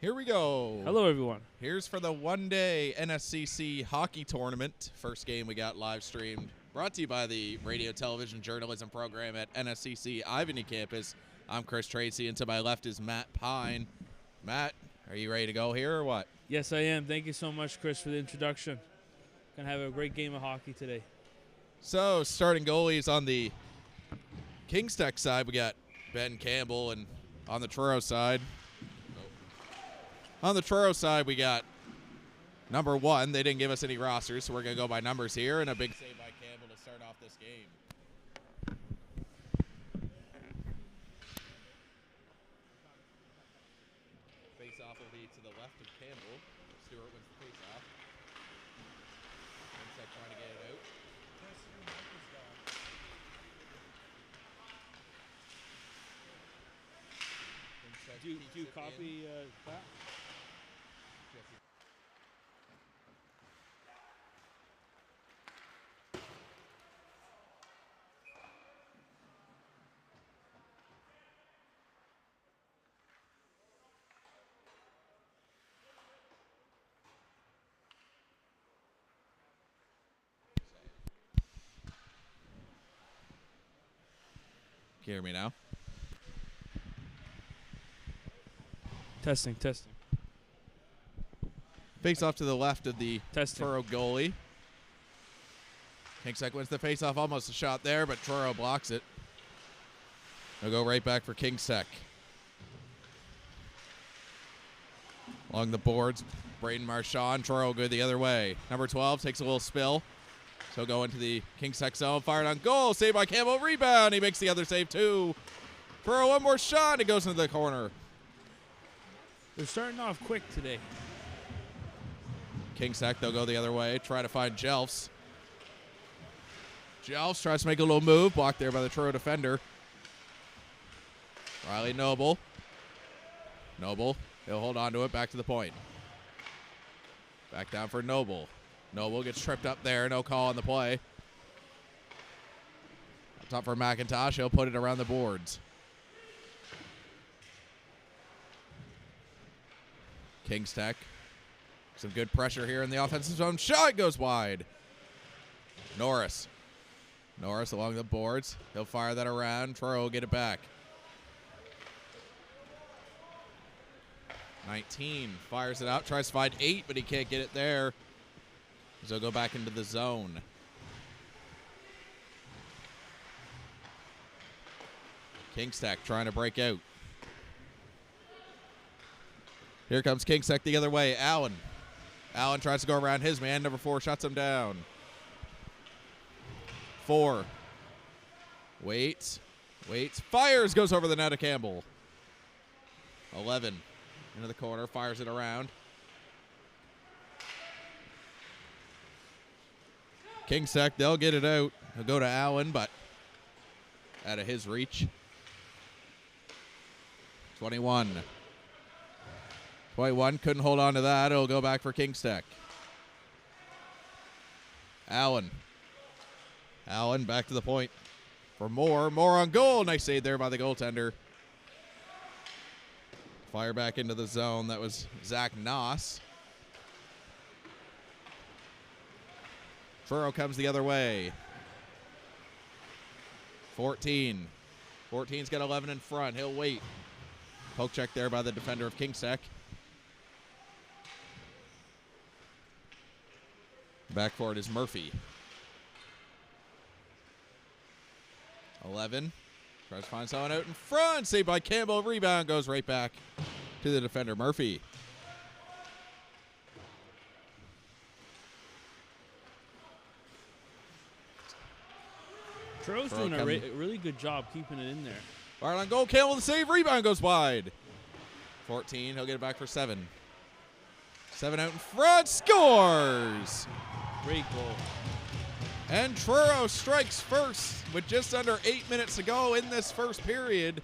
Here we go. Hello, everyone. Here's for the one-day NSCC hockey tournament. First game we got live streamed. Brought to you by the radio, television, journalism program at NSCC Ivany campus. I'm Chris Tracy, and to my left is Matt Pine. Matt, are you ready to go here or what? Yes, I am. Thank you so much, Chris, for the introduction. Gonna have a great game of hockey today. So, starting goalies on the Kings Tech side, we got Ben Campbell, and on the Truro side, we got number 1. They didn't give us any rosters, so we're going to go by numbers here, and a big save by Campbell to start off this game. Face-off will be to the left of Campbell. Stewart wins the face-off. Insec trying to get it out. Do you copy that? Can you hear me now? Testing. Face off to the left of the Testing. Truro goalie. Kingsec wins the face off, almost a shot there, but Truro blocks it. They'll go right back for Kingsec. Along the boards, Braden Marchand. Truro good the other way. Number 12 takes a little spill. So go into the Kingsec zone, fired on goal, saved by Campbell, rebound. He makes the other save too. Truro one more shot, it goes into the corner. They're starting off quick today. Kingsec, they'll go the other way, try to find Jelfs. Jelfs tries to make a little move, blocked there by the Truro defender. Riley Noble. Noble, he'll hold on to it, back to the point. Back down for Noble. Noble gets tripped up there, no call on the play. Up top for McIntosh, he'll put it around the boards. Kings Tech, some good pressure here in the offensive zone. Shot goes wide. Norris along the boards. He'll fire that around. Truro will get it back. 19 fires it out, tries to find 8, but he can't get it there. So he'll go back into the zone. Kings Tech trying to break out. Here comes Kingsec the other way. Allen tries to go around his man. Number 4 shuts him down. 4. Waits. Fires. Goes over the net of Campbell. 11. Into the corner. Fires it around. Kingsec, they'll get it out. He'll go to Allen, but out of his reach. 21. 21 couldn't hold on to that. It'll go back for Kings Tech. Allen back to the point for more on goal. Nice save there by the goaltender. Fire back into the zone. That was Zach Noss. Truro comes the other way. 14. 14's got 11 in front. He'll wait. Poke check there by the defender of Kings Tech. Back for it is Murphy. 11. Tries to find someone out in front. Saved by Campbell. Rebound goes right back to the defender, Murphy. Truro's doing a really good job keeping it in there. Fired on goal. Campbell the save. Rebound goes wide. 14. He'll get it back for 7. 7 out in front. Scores! Great goal. And Truro strikes first with just under 8 minutes to go in this first period.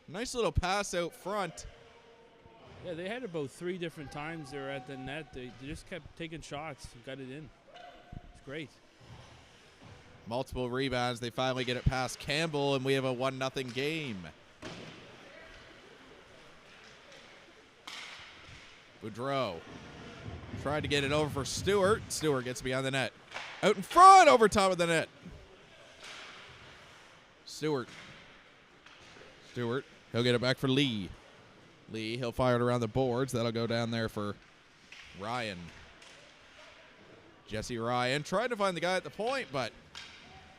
Nice little pass out front. Yeah, they had about 3 different times they were at the net. They just kept taking shots and got it in. It's great. Multiple rebounds. They finally get it past Campbell, and we have a 1-0 game. Boudreau tried to get it over for Stewart. Stewart gets beyond the net. Out in front, over top of the net. Stewart. He'll get it back for Lee. He'll fire it around the boards. That'll go down there for Ryan. Jesse Ryan tried to find the guy at the point, but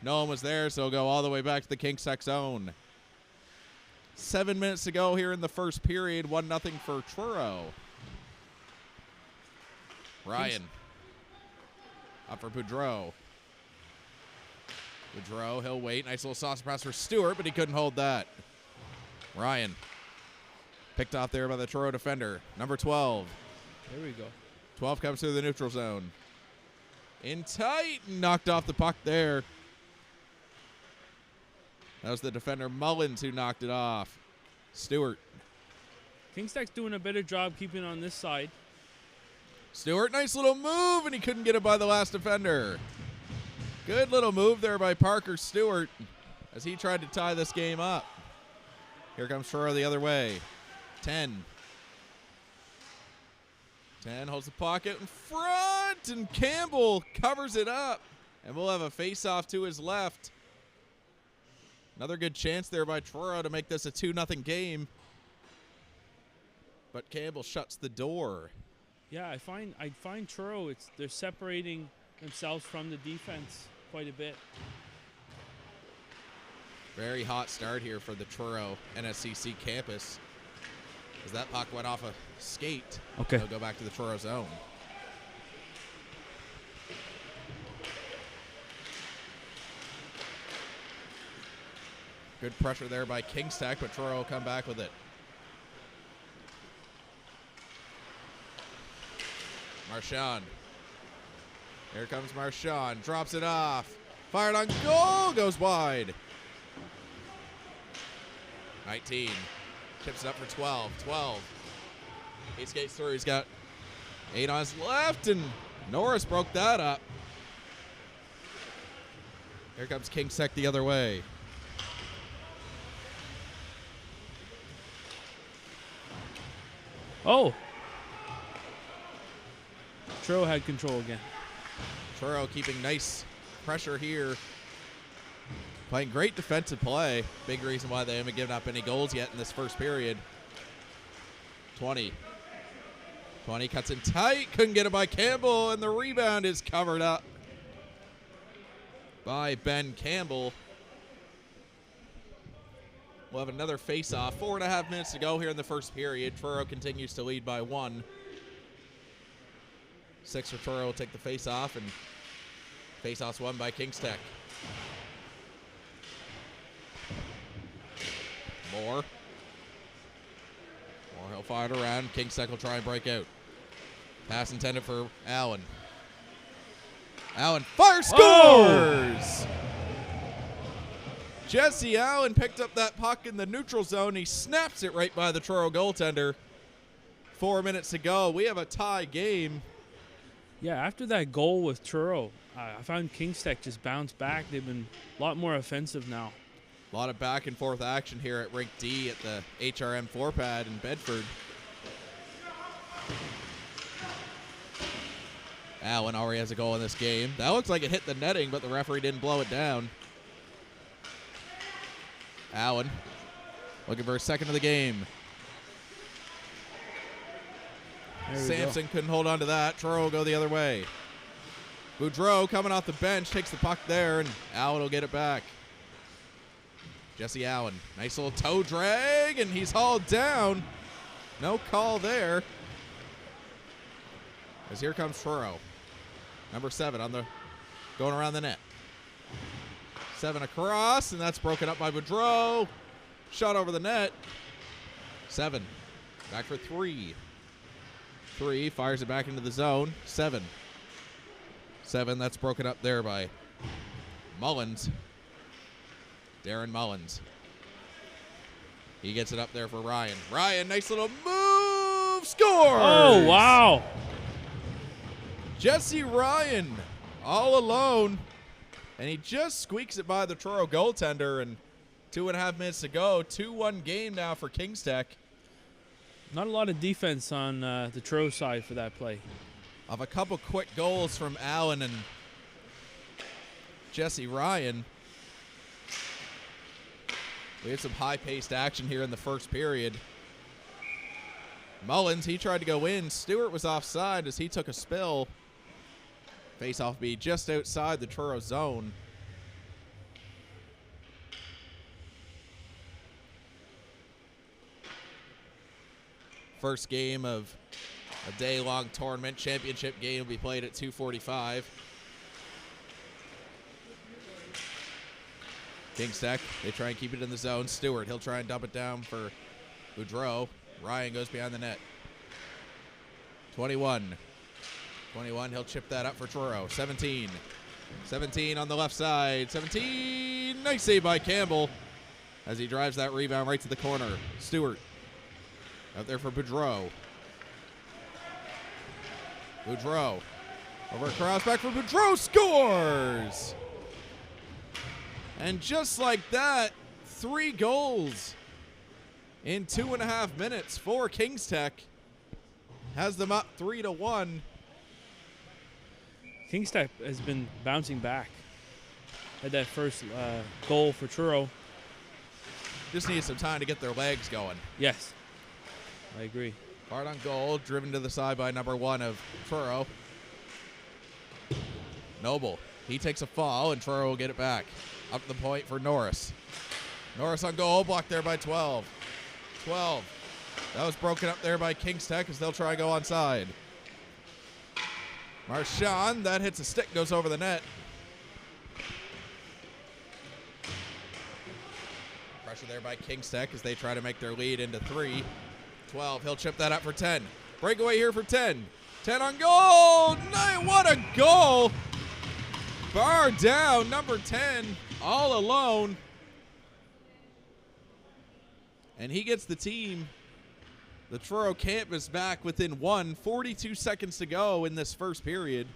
no one was there, so he'll go all the way back to the Kingstech zone. 7 minutes to go here in the first period. 1-0 for Truro. Ryan. Up for Boudreau. He'll wait. Nice little saucer pass for Stewart, but he couldn't hold that. Ryan. Picked off there by the Truro defender. Number 12. There we go. 12 comes through the neutral zone. In tight. Knocked off the puck there. That was the defender Mullins who knocked it off. Stewart. Kingstech's doing a better job keeping on this side. Stewart, nice little move, and he couldn't get it by the last defender. Good little move there by Parker Stewart as he tried to tie this game up. Here comes Truro the other way. 10 holds the pocket in front, and Campbell covers it up. And we'll have a face-off to his left. Another good chance there by Truro to make this a 2-0 game. But Campbell shuts the door. Yeah, I find Truro, they're separating themselves from the defense quite a bit. Very hot start here for the Truro NSCC campus. As that puck went off a skate. Okay. They'll go back to the Truro zone. Good pressure there by Kingstech, but Truro will come back with it. Marchand. Here comes Marchand. Drops it off. Fired on goal. Goes wide. 19. Tips it up for 12. 12. He skates through. He's got 8 on his left, and Norris broke that up. Here comes Kingstech the other way. Oh. Truro had control again. Truro keeping nice pressure here. Playing great defensive play. Big reason why they haven't given up any goals yet in this first period. 20. 20 cuts in tight. Couldn't get it by Campbell, and the rebound is covered up by Ben Campbell. We'll have another face-off. 4.5 minutes to go here in the first period. Truro continues to lead by 1. 6 for Truro will take the face-off, and face-off's won by Kingstech. Moore. He'll fire it around. Kingstech will try and break out. Pass intended for Allen. Allen fires, scores! Oh! Jesse Allen picked up that puck in the neutral zone. He snaps it right by the Truro goaltender. 4 minutes to go. We have a tie game. Yeah, after that goal with Truro, I found Kingstech just bounced back. They've been a lot more offensive now. A lot of back and forth action here at Rink D at the HRM 4-pad in Bedford. Allen already has a goal in this game. That looks like it hit the netting, but the referee didn't blow it down. Allen looking for a second of the game. Sampson couldn't hold on to that. Truro will go the other way. Boudreau coming off the bench, takes the puck there, and Allen will get it back. Jesse Allen, nice little toe drag, and he's hauled down. No call there. As here comes Truro. Number 7 on the going around the net. 7 across, and that's broken up by Boudreau. Shot over the net. 7. Back for 3. 3 fires it back into the zone. 7. 7, that's broken up there by Mullins. Darren Mullins. He gets it up there for Ryan. Ryan, nice little move. Scores! Oh, wow. Jesse Ryan all alone. And he just squeaks it by the Truro goaltender. And 2.5 minutes to go. 2-1 game now for Kingstech. Not a lot of defense on the Truro side for that play. Of a couple quick goals from Allen and Jesse Ryan. We had some high-paced action here in the first period. Mullins, he tried to go in. Stewart was offside as he took a spill. Face-off be just outside the Truro zone. First game of a day-long tournament. Championship game will be played at 2:45. Kings Tech, they try and keep it in the zone. Stewart, he'll try and dump it down for Boudreau. Ryan goes behind the net. 21, he'll chip that up for Truro. 17 on the left side. 17, nice save by Campbell as he drives that rebound right to the corner. Stewart out there for Boudreau. Boudreau over across, back for Boudreau, scores! And just like that, 3 goals in 2.5 minutes for Kings Tech. Has them up 3-1. Kings Tech has been bouncing back. Had that first goal for Truro. Just need some time to get their legs going. Yes, I agree. Hard on goal, driven to the side by number 1 of Truro. Noble, he takes a fall, and Truro will get it back. Up the point for Norris. Norris on goal, blocked there by 12. That was broken up there by Kings Tech as they'll try to go onside. Marchand, that hits a stick, goes over the net. Pressure there by Kings Tech as they try to make their lead into 3. 12, he'll chip that up for 10. Breakaway here for 10. 10 on goal! What a goal! Bar down, number 10, all alone. And he gets the team, the Truro campus, back within 42 seconds to go in this first period.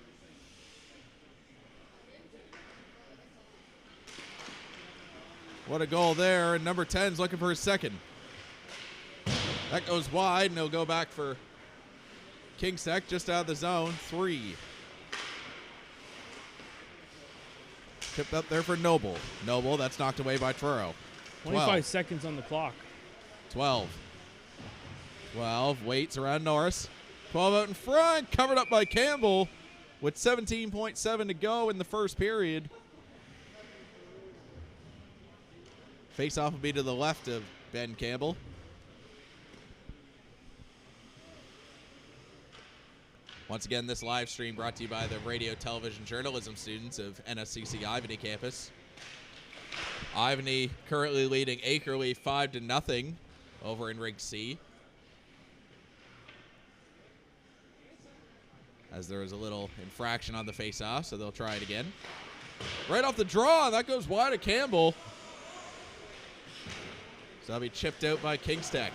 What a goal there, and number 10's looking for his second. That goes wide, and he'll go back for Kings Tech, just out of the zone. 3. Tipped up there for Noble. Noble, that's knocked away by Truro. 25 seconds on the clock. 12, waits around Norris. 12 out in front, covered up by Campbell with 17.7 to go in the first period. Face-off will be to the left of Ben Campbell. Once again, this live stream brought to you by the radio television journalism students of NSCC Ivany campus. Ivany currently leading Akerley 5-0 over in Rink C. As there was a little infraction on the face-off, so they'll try it again. Right off the draw, that goes wide of Campbell. So that'll be chipped out by Kings Tech.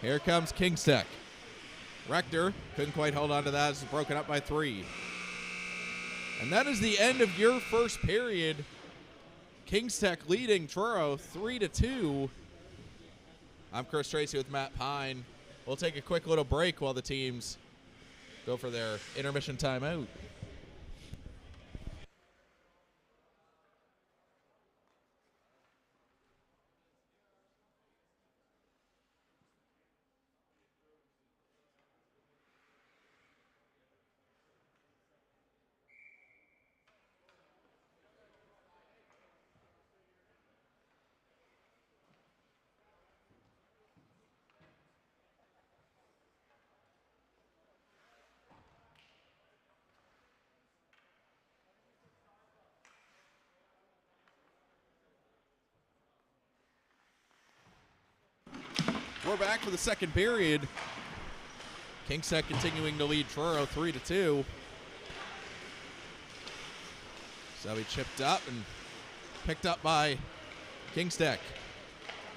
Here comes Kings Tech. Rector couldn't quite hold on to that. It's broken up by 3. And that is the end of your first period. Kings Tech leading Truro 3-2. I'm Chris Tracy with Matt Pine. We'll take a quick little break while the teams go for their intermission timeout. We're back for the second period. Kings Tech continuing to lead Truro 3-2. So he chipped up and picked up by Kings Tech.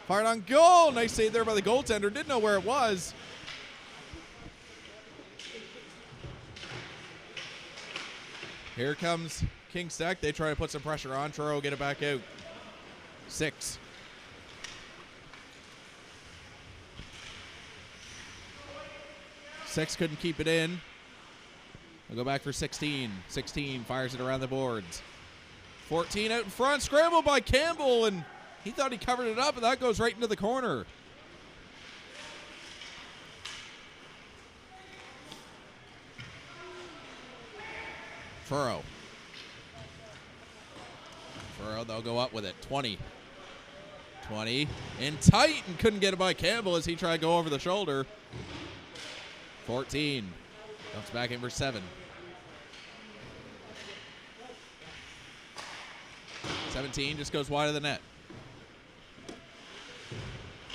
Fired on goal. Nice save there by the goaltender. Didn't know where it was. Here comes Kings Tech. They try to put some pressure on. Truro get it back out. 6. 6 couldn't keep it in. We'll go back for 16. 16 fires it around the boards. 14 out in front, scrambled by Campbell, and he thought he covered it up, and that goes right into the corner. Furrow. They'll go up with it. 20. 20. In tight, and couldn't get it by Campbell as he tried to go over the shoulder. 14. Comes back in for 7. 17 just goes wide of the net.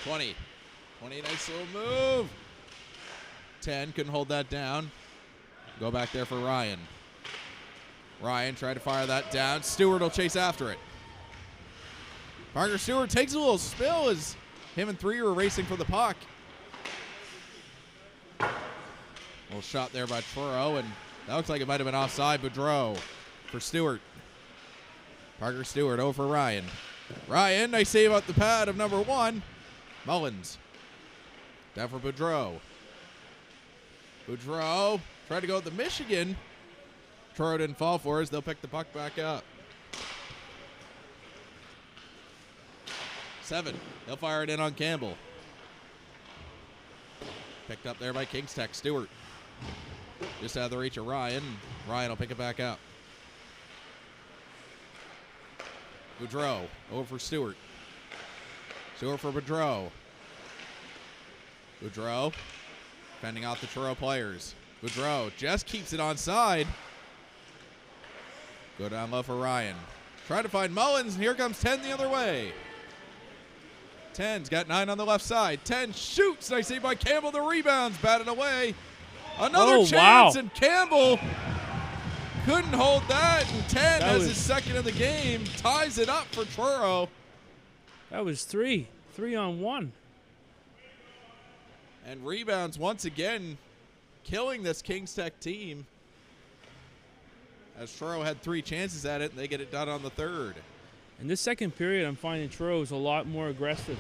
20. 20, nice little move. 10, couldn't hold that down. Go back there for Ryan. Ryan tried to fire that down. Stewart will chase after it. Parker Stewart takes a little spill as him and 3 were racing for the puck. Little shot there by Truro, and that looks like it might have been offside. Boudreau for Stewart. Parker Stewart over Ryan. Ryan, nice save out the pad of number 1. Mullins. Down for Boudreau. Boudreau tried to go with the Michigan. Truro didn't fall for us. They'll pick the puck back up. 7. They'll fire it in on Campbell. Picked up there by Kings Tech. Stewart. Just out of the reach of Ryan. Ryan will pick it back up. Boudreau over for Stewart. Stewart for Boudreau. Boudreau fending off the Truro players. Boudreau just keeps it onside. Go down low for Ryan. Trying to find Mullins, and here comes 10 the other way. 10's got 9 on the left side. 10 shoots. Nice save by Campbell. The rebounds batted away. Another chance, and Campbell couldn't hold that. And 10 has his second of the game. Ties it up for Truro. That was 3. 3 on 1. And rebounds once again, killing this Kings Tech team. As Truro had 3 chances at it, and they get it done on the 3rd. In this second period, I'm finding Truro is a lot more aggressive.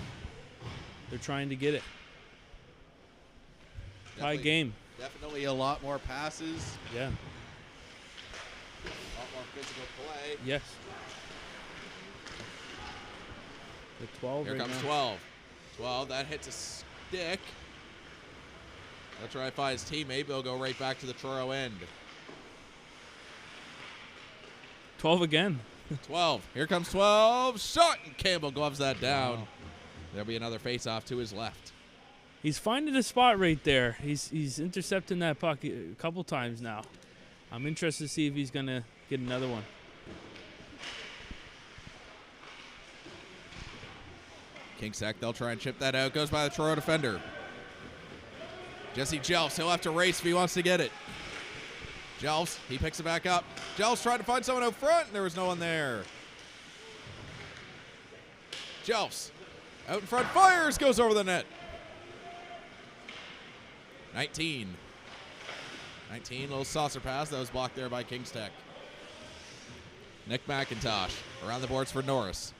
They're trying to get it. High game. Definitely a lot more passes. Yeah. A lot more physical play. Yes. The 12 Here right comes now. 12. 12, that hits a stick. They'll try to find his teammate, but he'll go right back to the Truro end. 12 again. 12. Here comes 12. Shot, and Campbell gloves that down. Wow. There'll be another face-off to his left. He's finding a spot right there. He's intercepting that puck a couple times now. I'm interested to see if he's going to get another one. Kings Tech, they'll try and chip that out. Goes by the Truro defender. Jesse Jelfs, he'll have to race if he wants to get it. Jelfs, he picks it back up. Jelfs tried to find someone out front, and there was no one there. Jelfs, out in front, fires, goes over the net. 19. 19, little saucer pass. That was blocked there by Kings Tech. Nick McIntosh around the boards for Norris.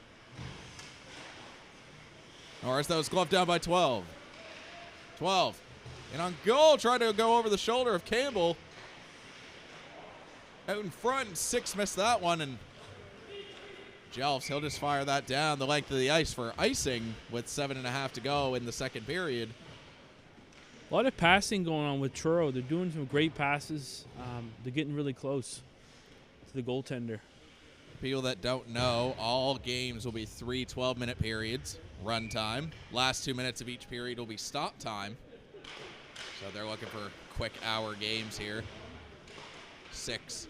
Norris, that was gloved down by 12. 12. And on goal, trying to go over the shoulder of Campbell. Out in front, 6 missed that one, and Jelfs, he'll just fire that down the length of the ice for icing with 7.5 to go in the second period. A lot of passing going on with Truro. They're doing some great passes. They're getting really close to the goaltender. People that don't know, all games will be 3 12-minute periods, run time. Last 2 minutes of each period will be stop time. So they're looking for quick hour games here. 6.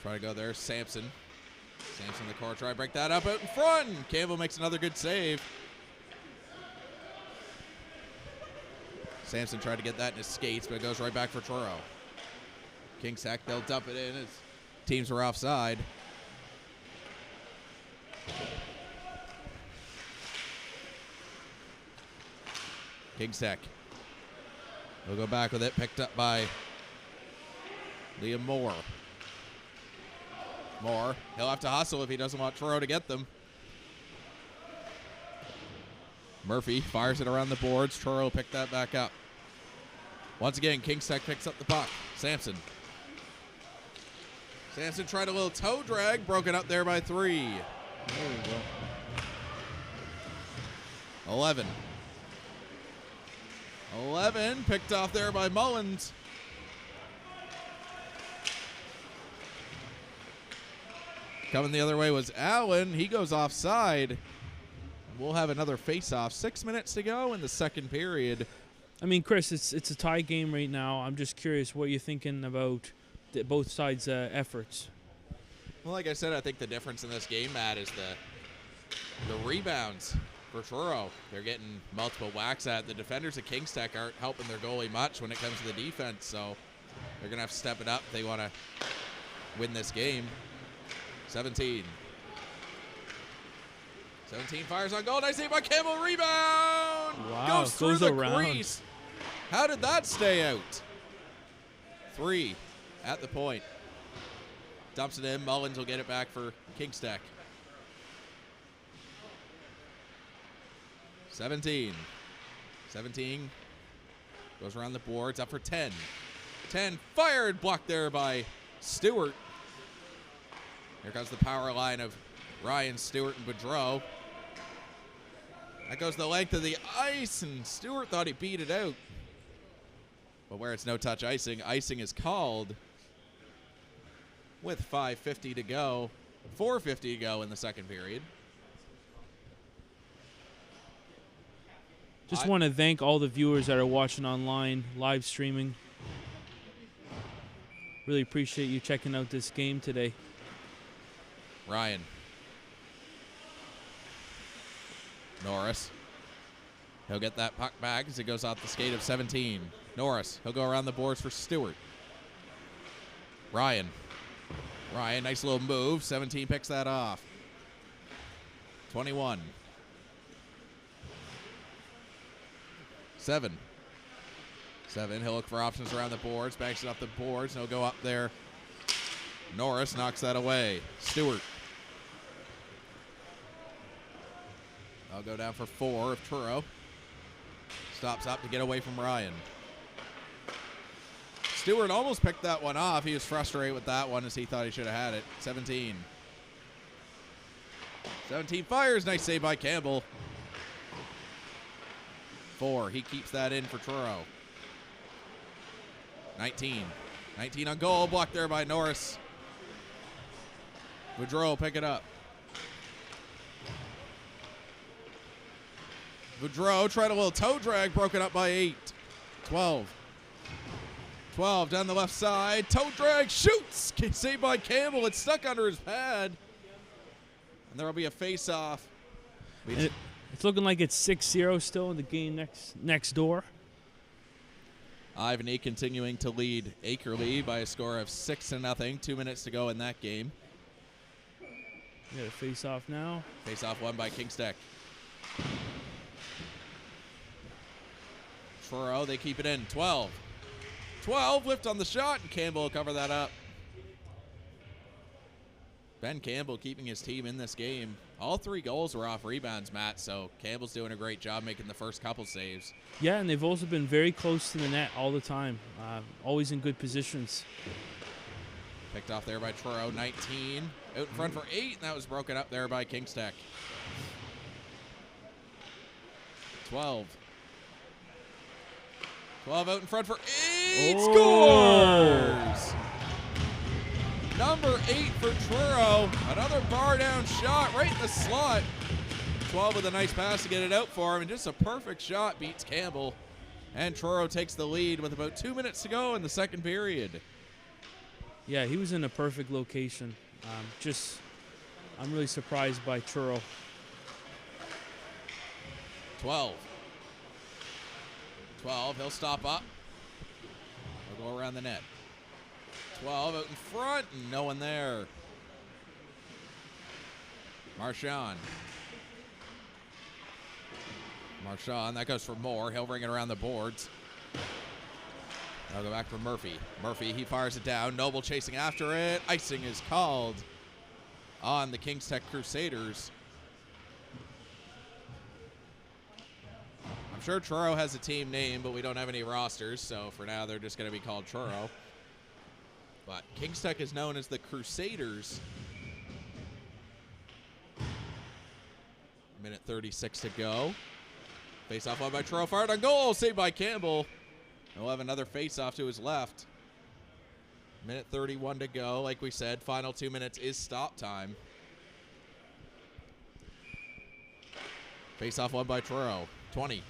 Try to go there, Sampson. Sampson in the corner, try to break that up out in front. Campbell makes another good save. Sampson tried to get that in his skates, but it goes right back for Truro. Kings Tech, they'll dump it in as teams were offside. Kings Tech. They'll go back with it, picked up by Liam Moore. Moore, he'll have to hustle if he doesn't want Truro to get them. Murphy fires it around the boards. Truro picked that back up. Once again, King's Tech picks up the puck. Sampson. Sampson tried a little toe drag, broken up there by 3. There we go. 11. 11 picked off there by Mullins. Coming the other way was Allen. He goes offside. We'll have another face-off. 6 minutes to go in the second period. I mean, Chris, it's a tie game right now. I'm just curious what you're thinking about both sides' efforts. Well, like I said, I think the difference in this game, Matt, is the rebounds for Truro. They're getting multiple whacks at it. The defenders of King's Tech aren't helping their goalie much when it comes to the defense, so they're going to have to step it up if they want to win this game. 17. 17 fires on goal. Nice save by Campbell. Rebound! Wow, goes through goes the around. crease. How did that stay out? 3 at the point. Dumps it in. Mullins will get it back for King's Tech. 17. 17 goes around the boards. Up for 10. 10 fired. Blocked there by Stewart. Here comes the power line of Ryan, Stewart, and Boudreau. That goes the length of the ice, and Stewart thought he beat it out. But where it's no-touch icing, icing is called with 5:50 to go, 4:50 to go in the second period. Just want to thank all the viewers that are watching online, live streaming. Really appreciate you checking out this game today. Ryan. Norris. He'll get that puck back as it goes off the skate of 17. Norris. He'll go around the boards for Stewart. Ryan. Ryan, nice little move. 17 picks that off. 21. 7. 7. He'll look for options around the boards. Backs it off the boards. And he'll go up there. Norris knocks that away. Stewart. I'll go down for 4 of Truro. Stops up to get away from Ryan. Stewart almost picked that one off. He was frustrated with that one as he thought he should have had it. 17. 17 fires. Nice save by Campbell. 4. He keeps that in for Truro. 19. 19 on goal. Blocked there by Norris. Boudreau pick it up. Boudreau tried a little toe drag, broken up by 8. 12. 12 down the left side. Toe drag, shoots. Saved by Campbell. It's stuck under his pad. And there will be a face-off. It's looking like it's 6-0 still in the game next door. Ivany continuing to lead Akerley by a score of 6-0. 2 minutes to go in that game. We got a face-off now. Face-off won by King's Tech. Truro, they keep it in. 12. 12, lift on the shot, and Campbell will cover that up. Ben Campbell keeping his team in this game. All 3 goals were off rebounds, Matt, so Campbell's doing a great job making the first couple saves. Yeah, and they've also been very close to the net all the time. Always in good positions. Picked off there by Truro. 19. Out in front for 8, and that was broken up there by King's Tech. 12. 12 out in front for 8. Oh. Scores! Number 8 for Truro. Another bar down shot right in the slot. 12 with a nice pass to get it out for him, and just a perfect shot beats Campbell. And Truro takes the lead with about 2 minutes to go in the second period. Yeah, he was in a perfect location. I'm really surprised by Truro. 12. 12, he'll stop up. He'll go around the net. 12 out in front, and no one there. Marchand, that goes for Moore. He'll bring it around the boards. I'll go back for Murphy. Murphy, he fires it down. Noble chasing after it. Icing is called on the King's Tech Crusaders. sure Truro has a team name, but we don't have any rosters, so for now they're just going to be called Truro. But Kings Tech is known as the Crusaders. Minute 36 to go. Face-off won by Truro, fired on goal, saved by Campbell. He'll have another face-off to his left. Minute 31 to go. Like we said, final 2 minutes is stop time. Face-off won by Truro. 20.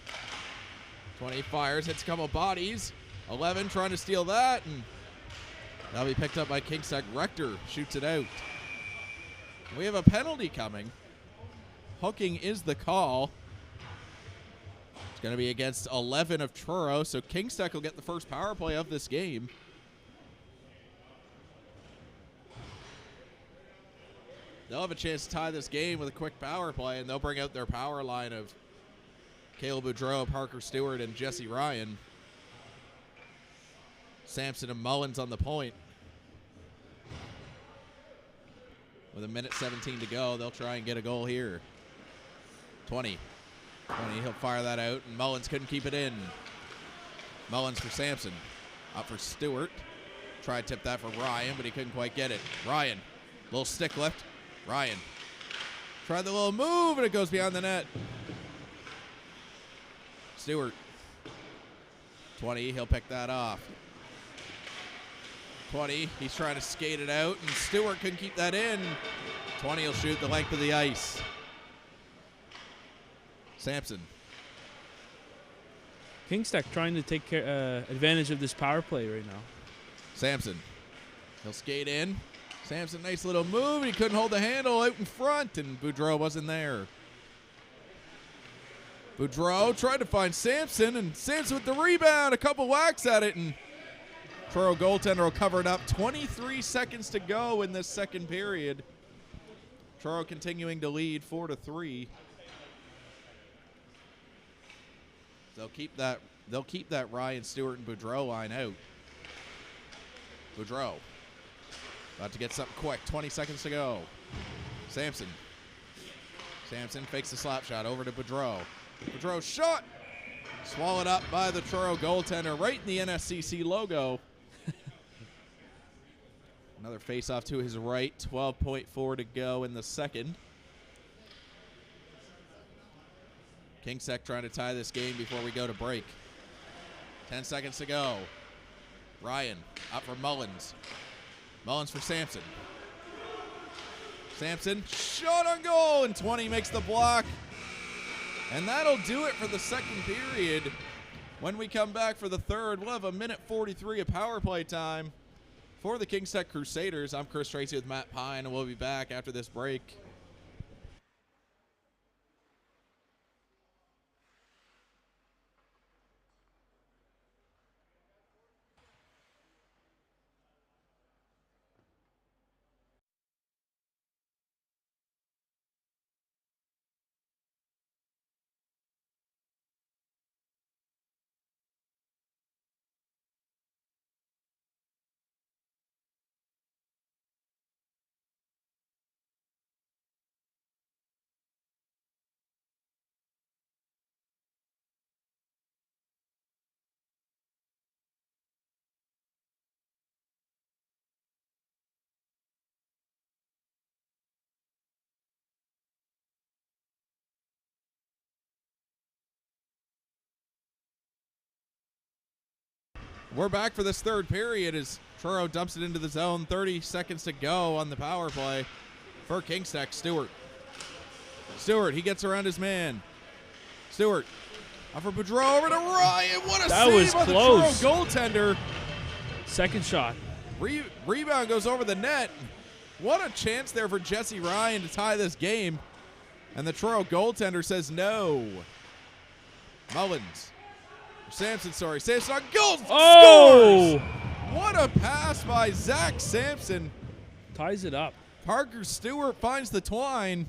20 fires, hits a couple bodies. 11 trying to steal that, and that'll be picked up by Kings Tech. Rector shoots it out. We have a penalty coming. Hooking is the call. It's going to be against 11 of Truro, so Kings Tech will get the first power play of this game. They'll have a chance to tie this game with a quick power play, and they'll bring out their power line of Caleb Boudreau, Parker Stewart, and Jesse Ryan. Sampson and Mullins on the point. With a minute 17 to go, they'll try and get a goal here. 20. 20, he'll fire that out, and Mullins couldn't keep it in. Mullins for Sampson. Up for Stewart. Tried to tip that for Ryan, but he couldn't quite get it. Ryan, little stick lift. Ryan tried the little move, and it goes beyond the net. Stewart. 20, he'll pick that off. 20, he's trying to skate it out, and Stewart couldn't keep that in. 20 will shoot the length of the ice. Sampson. Kings Tech trying to take advantage of this power play right now. Sampson. He'll skate in. Sampson, nice little move. He couldn't hold the handle out in front, and Boudreau wasn't there. Boudreau tried to find Sampson, and Sampson with the rebound. A couple whacks at it, and Truro goaltender will cover it up. 23 seconds to go in this second period. Truro continuing to lead 4-3. They'll keep that Ryan, Stewart, and Boudreau line out. Boudreau about to get something quick. 20 seconds to go. Sampson. Sampson fakes the slap shot over to Boudreau. Boudreau shot. Swallowed up by the Truro goaltender right in the NSCC logo. Another face-off to his right. 12.4 to go in the second. Kings Tech trying to tie this game before we go to break. 10 seconds to go. Ryan up for Mullins. Mullins for Sampson. Sampson, shot on goal, and 20 makes the block. And that'll do it for the second period. When we come back for the third, we'll have a minute 43 of power play time for the Kings Tech Crusaders. I'm Chris Tracy with Matt Pine, and we'll be back after this break. We're back for this third period as Truro dumps it into the zone. 30 seconds to go on the power play for Kings Tech. Stewart. Stewart, he gets around his man. Stewart, up for Boudreau, over to Ryan. What a save by the Truro goaltender. Second shot. Rebound goes over the net. What a chance there for Jesse Ryan to tie this game. And the Truro goaltender says no. Mullins. Sampson, sorry. Sampson on goal. Oh! Scores! What a pass by Zach Sampson. Ties it up. Parker Stewart finds the twine.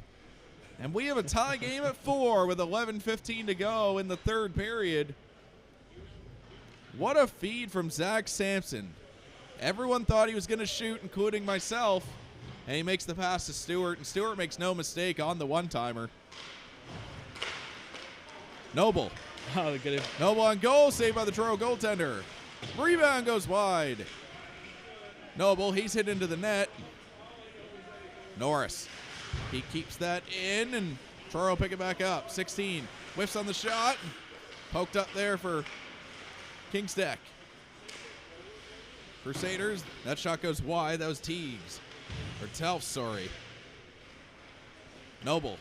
And we have a tie game at 4 with 11:15 to go in the third period. What a feed from Zach Sampson. Everyone thought he was going to shoot, including myself. And he makes the pass to Stewart, and Stewart makes no mistake on the one-timer. Noble Oh, look at it. Noble on goal, saved by the Truro goaltender. Rebound goes wide. Noble, he's hit into the net. Norris, he keeps that in, and Truro pick it back up. 16, whiffs on the shot. Poked up there for Kingstack. Crusaders, that shot goes wide. That was Teagues. Or Telfs, sorry. Noble.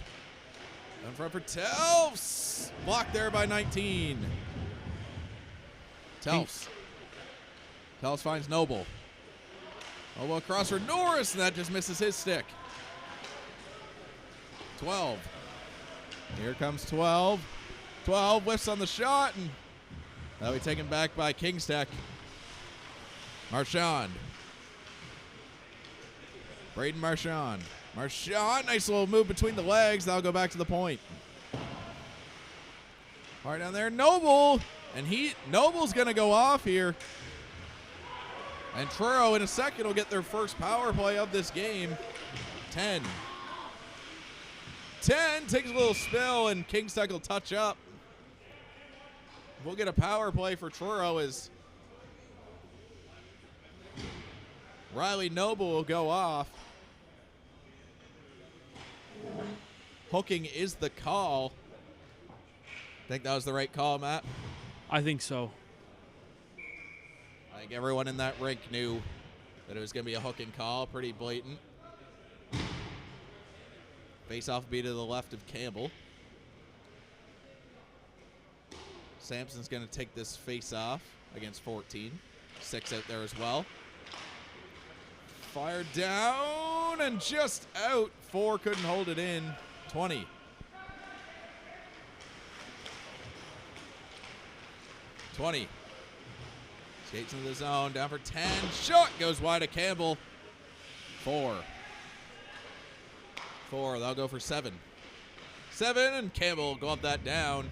In front for Telfs. Blocked there by 19. Telfs. Telfs finds Noble. Noble across for Norris, and that just misses his stick. 12. Here comes 12. 12 whiffs on the shot, and that'll be taken back by Kingstack. Marchand. Braden Marchand. Marchand, nice little move between the legs. That'll go back to the point. Right down there, Noble. And Noble's going to go off here. And Truro in a second will get their first power play of this game. 10. 10 takes a little spill, and Kingstack will touch up. We'll get a power play for Truro as Riley Noble will go off. Hooking is the call. Think that was the right call, Matt? I think so. I think everyone in that rink knew that it was going to be a hooking call. Pretty blatant. Face-off will be to the left of Campbell. Sampson's going to take this face-off against 14. 6 out there as well. Fired down and just out. 4 couldn't hold it in. 20. 20. Skates into the zone. Down for 10. Shot goes wide of Campbell. 4. 4. They'll go for 7. 7, and Campbell will glove that down.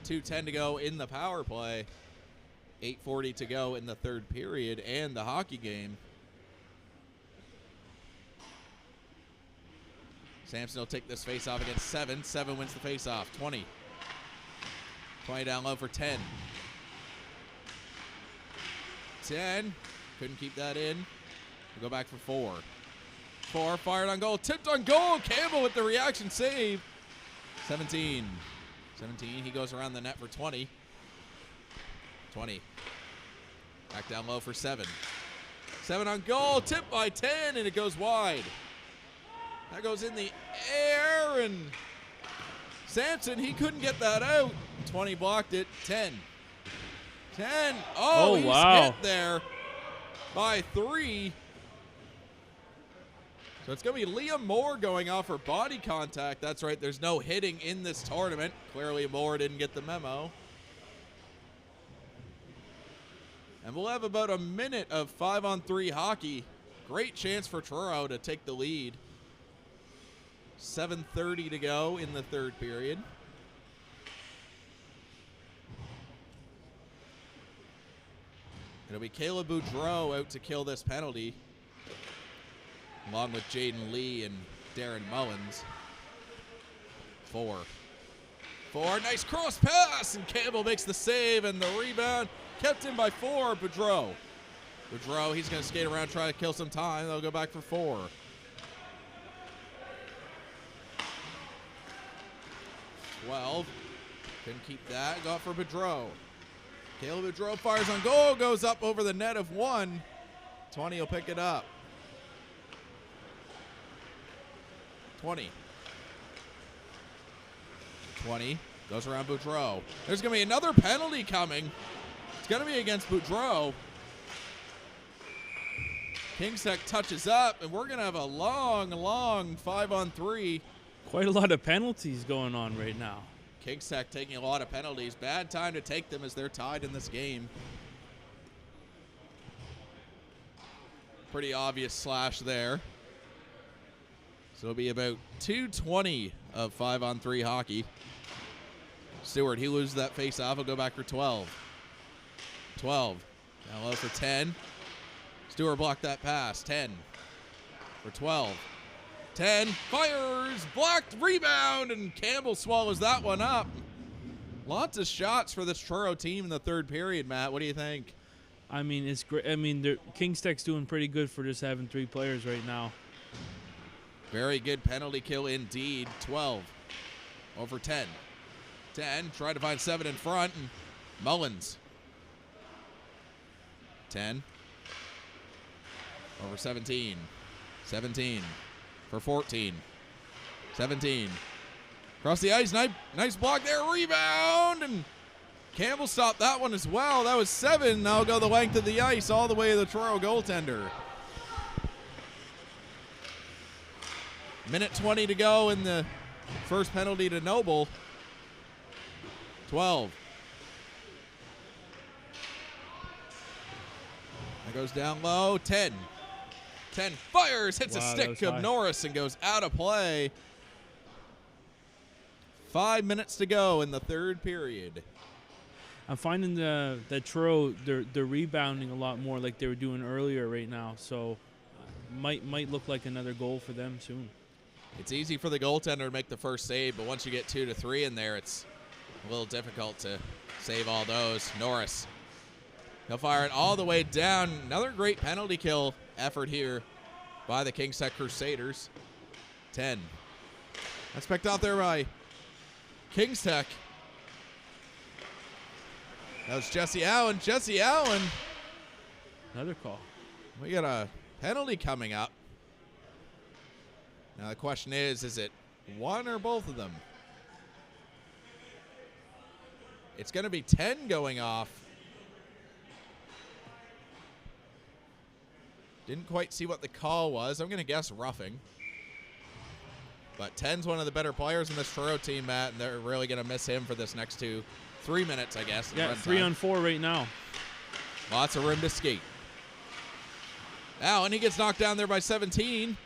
2:10 to go in the power play. 8:40 to go in the third period and the hockey game. Sampson will take this face-off against 7. 7 wins the face-off. 20. 20 down low for 10. 10. Couldn't keep that in. We'll go back for 4. 4 fired on goal. Tipped on goal. Campbell with the reaction save. 17. 17. He goes around the net for 20. 20. Back down low for 7. 7 on goal. Tipped by 10, and it goes wide. That goes in the air, and Sampson, he couldn't get that out. 20 blocked it. 10. 10. Oh, he's wow. hit there by 3. So it's going to be Liam Moore going off for body contact. That's right. There's no hitting in this tournament. Clearly, Moore didn't get the memo. And we'll have about a minute of 5-on-3 hockey. Great chance for Truro to take the lead. 7:30 to go in the third period. It'll be Caleb Boudreau out to kill this penalty, along with Jaden Lee and Darren Mullins. 4. 4, nice cross pass, and Campbell makes the save, and the rebound kept in by 4, Boudreau. Boudreau, he's going to skate around, try to kill some time. They'll go back for 4. 12. Couldn't keep that. Got for Boudreau. Caleb Boudreau fires on goal. Goes up over the net of 1. 20 will pick it up. 20. 20. Goes around Boudreau. There's going to be another penalty coming. It's going to be against Boudreau. Kingstack touches up, and we're going to have a long 5-on-3. Quite a lot of penalties going on right now. Kingstack taking a lot of penalties. Bad time to take them as they're tied in this game. Pretty obvious slash there. So it'll be about 2:20 of 5-on-3 hockey. Stewart, he loses that face-off. He'll go back for 12. 12. Now low for 10. Stewart blocked that pass. 10 for 12. 10, fires, blocked, rebound, and Campbell swallows that one up. Lots of shots for this Truro team in the third period, Matt. What do you think? I mean, it's great. I mean, Kings Tech's doing pretty good for just having 3 players right now. Very good penalty kill indeed. 12 over 10. 10, try to find 7 in front, and Mullins. 10 over 17. 17 for 14. 17. Across the ice, nice block there, rebound, and Campbell stopped that one as well. That was 7. Now go the length of the ice all the way to the Truro goaltender. Minute 20 to go in the first penalty to Noble. 12. That goes down low. 10. 10 fires, hits a stick of Norris and goes out of play. 5 minutes to go in the third period. I'm finding that Truro, they're rebounding a lot more like they were doing earlier right now. So might look like another goal for them soon. It's easy for the goaltender to make the first save, but once you get 2 to 3 in there, it's a little difficult to save all those. Norris, he'll fire it all the way down. Another great penalty kill effort here by the Kings Tech Crusaders. 10. That's picked out there by Kings Tech. That was Jesse Allen. Jesse Allen. Another call. We got a penalty coming up. Now the question is it one or both of them? It's going to be 10 going off. Didn't quite see what the call was. I'm going to guess roughing. But 10's one of the better players in this Truro team, Matt, and they're really going to miss him for this next 3 minutes, I guess. Yeah, 3 on 4 right now. Lots of room to skate. Allen, he gets knocked down there by 17.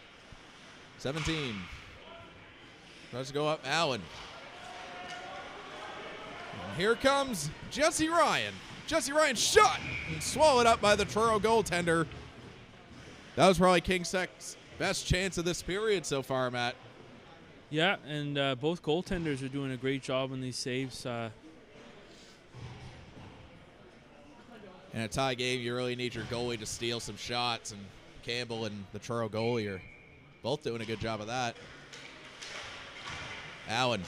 17. Tries to go up, Allen. And here comes Jesse Ryan. Jesse Ryan shot and swallowed up by the Truro goaltender. That was probably Kings Tech's best chance of this period so far, Matt. Yeah, and both goaltenders are doing a great job on these saves. In a tie game, you really need your goalie to steal some shots, and Campbell and the Truro goalie are both doing a good job of that. Allen,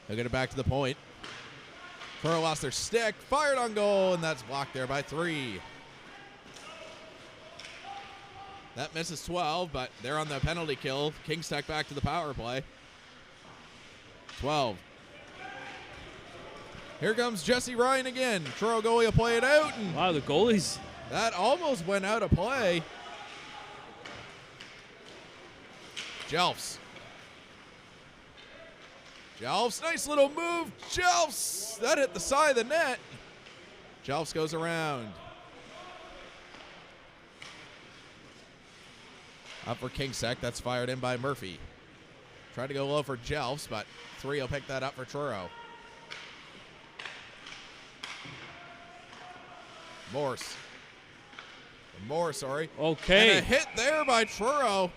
he'll get it back to the point. Truro lost their stick, fired on goal, and that's blocked there by 3. That misses 12, but they're on the penalty kill. Kings Tech back to the power play. 12. Here comes Jesse Ryan again. Truro goalie will play it out. And wow, the goalies. that almost went out of play. Jelfs. Jelfs, nice little move. Jelfs, that hit the side of the net. Jelfs goes around. Up for Kings Tech, that's fired in by Murphy. Tried to go low for Jelfs, but 3 will pick that up for Truro. Morse, sorry. Okay. And a hit there by Truro.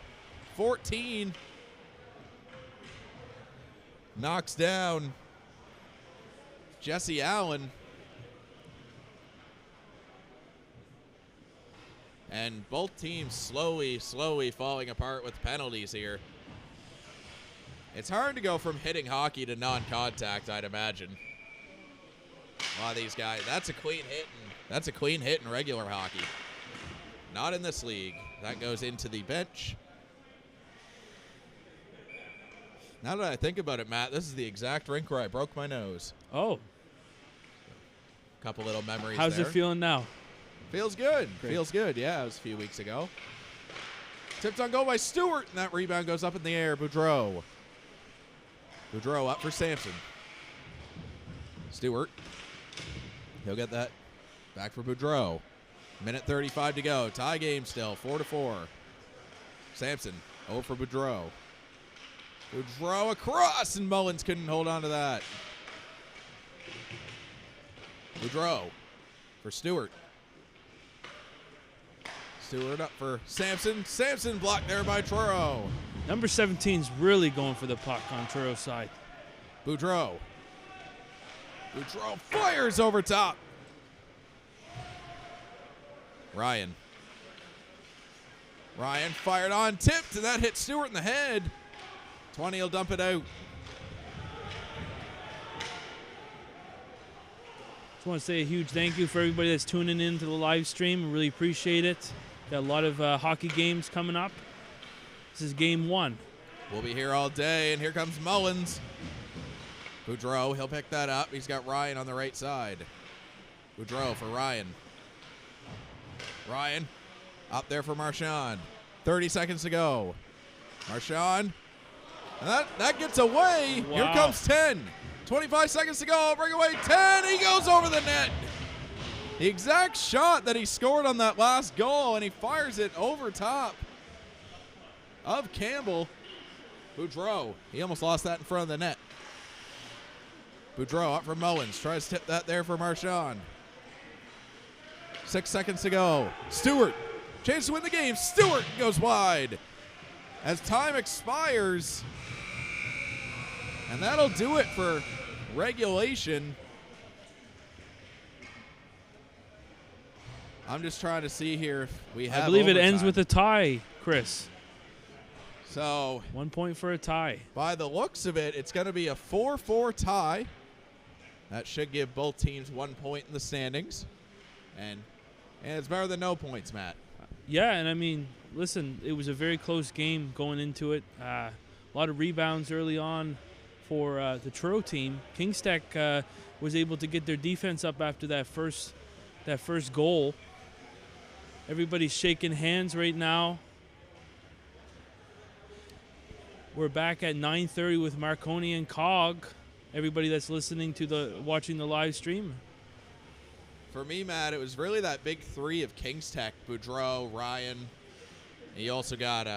14. Knocks down Jesse Allen. And both teams slowly falling apart with penalties here. It's hard to go from hitting hockey to non-contact, I'd imagine. A lot of these guys, that's a clean hit in regular hockey. Not in this league. That goes into the bench. Now that I think about it, Matt, this is the exact rink where I broke my nose. Oh. Couple little memories How's there. it feeling now? Feels good. Great. Feels good. Yeah, it was a few weeks ago. Tipped on goal by Stewart, and that rebound goes up in the air. Boudreau. Boudreau up for Sampson. Stewart. He'll get that back for Boudreau. Minute 35 to go. Tie game still, 4-4. Sampson, 0 for Boudreau. Boudreau across, and Mullins couldn't hold on to that. Boudreau for Stewart. Stewart up for Sampson. Sampson blocked there by Truro. Number 17's really going for the puck on Truro's side. Boudreau. Boudreau fires over top. Ryan fired on, tipped, and that hit Stewart in the head. 20 will dump it out. Just want to say a huge thank you for everybody that's tuning in to the live stream. Really appreciate it. Got a lot of hockey games coming up. This is game 1. We'll be here all day, and here comes Mullins. Boudreau, he'll pick that up. He's got Ryan on the right side. Boudreau for Ryan. Ryan up there for Marchand. 30 seconds to go. Marchand. And that gets away. Wow. Here comes 10. 25 seconds to go. Bring away 10. He goes over the net. The exact shot that he scored on that last goal, and he fires it over top of Campbell. Boudreau, he almost lost that in front of the net. Boudreau up for Mullins. Tries to tip that there for Marchand. 6 seconds to go. Stewart, chance to win the game. Stewart goes wide as time expires. And that'll do it for regulation. I'm just trying to see here if we have I believe it ends overtime. with a tie, Chris. So 1 point for a tie. by the looks of it, it's going to be a 4-4 tie. That should give both teams 1 point in the standings. And it's better than no points, Matt. Yeah, and I mean, listen, it was a very close game going into it. A lot of rebounds early on for the Truro team. Kingstech was able to get their defense up after that first goal. Everybody's shaking hands right now. We're back at 9:30 with Marconi and Cog. Everybody that's listening to watching the live stream. For me, Matt, it was really that big three of Kingstech, Boudreau, Ryan. And you also got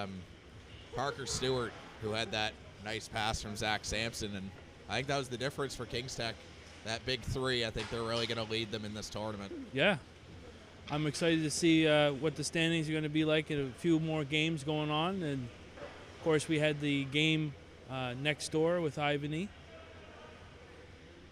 Parker Stewart, who had that nice pass from Zach Sampson. And I think that was the difference for Kingstech. That big three, I think they're really going to lead them in this tournament. Yeah. I'm excited to see what the standings are going to be like in a few more games going on. And, of course, we had the game next door with Ivany.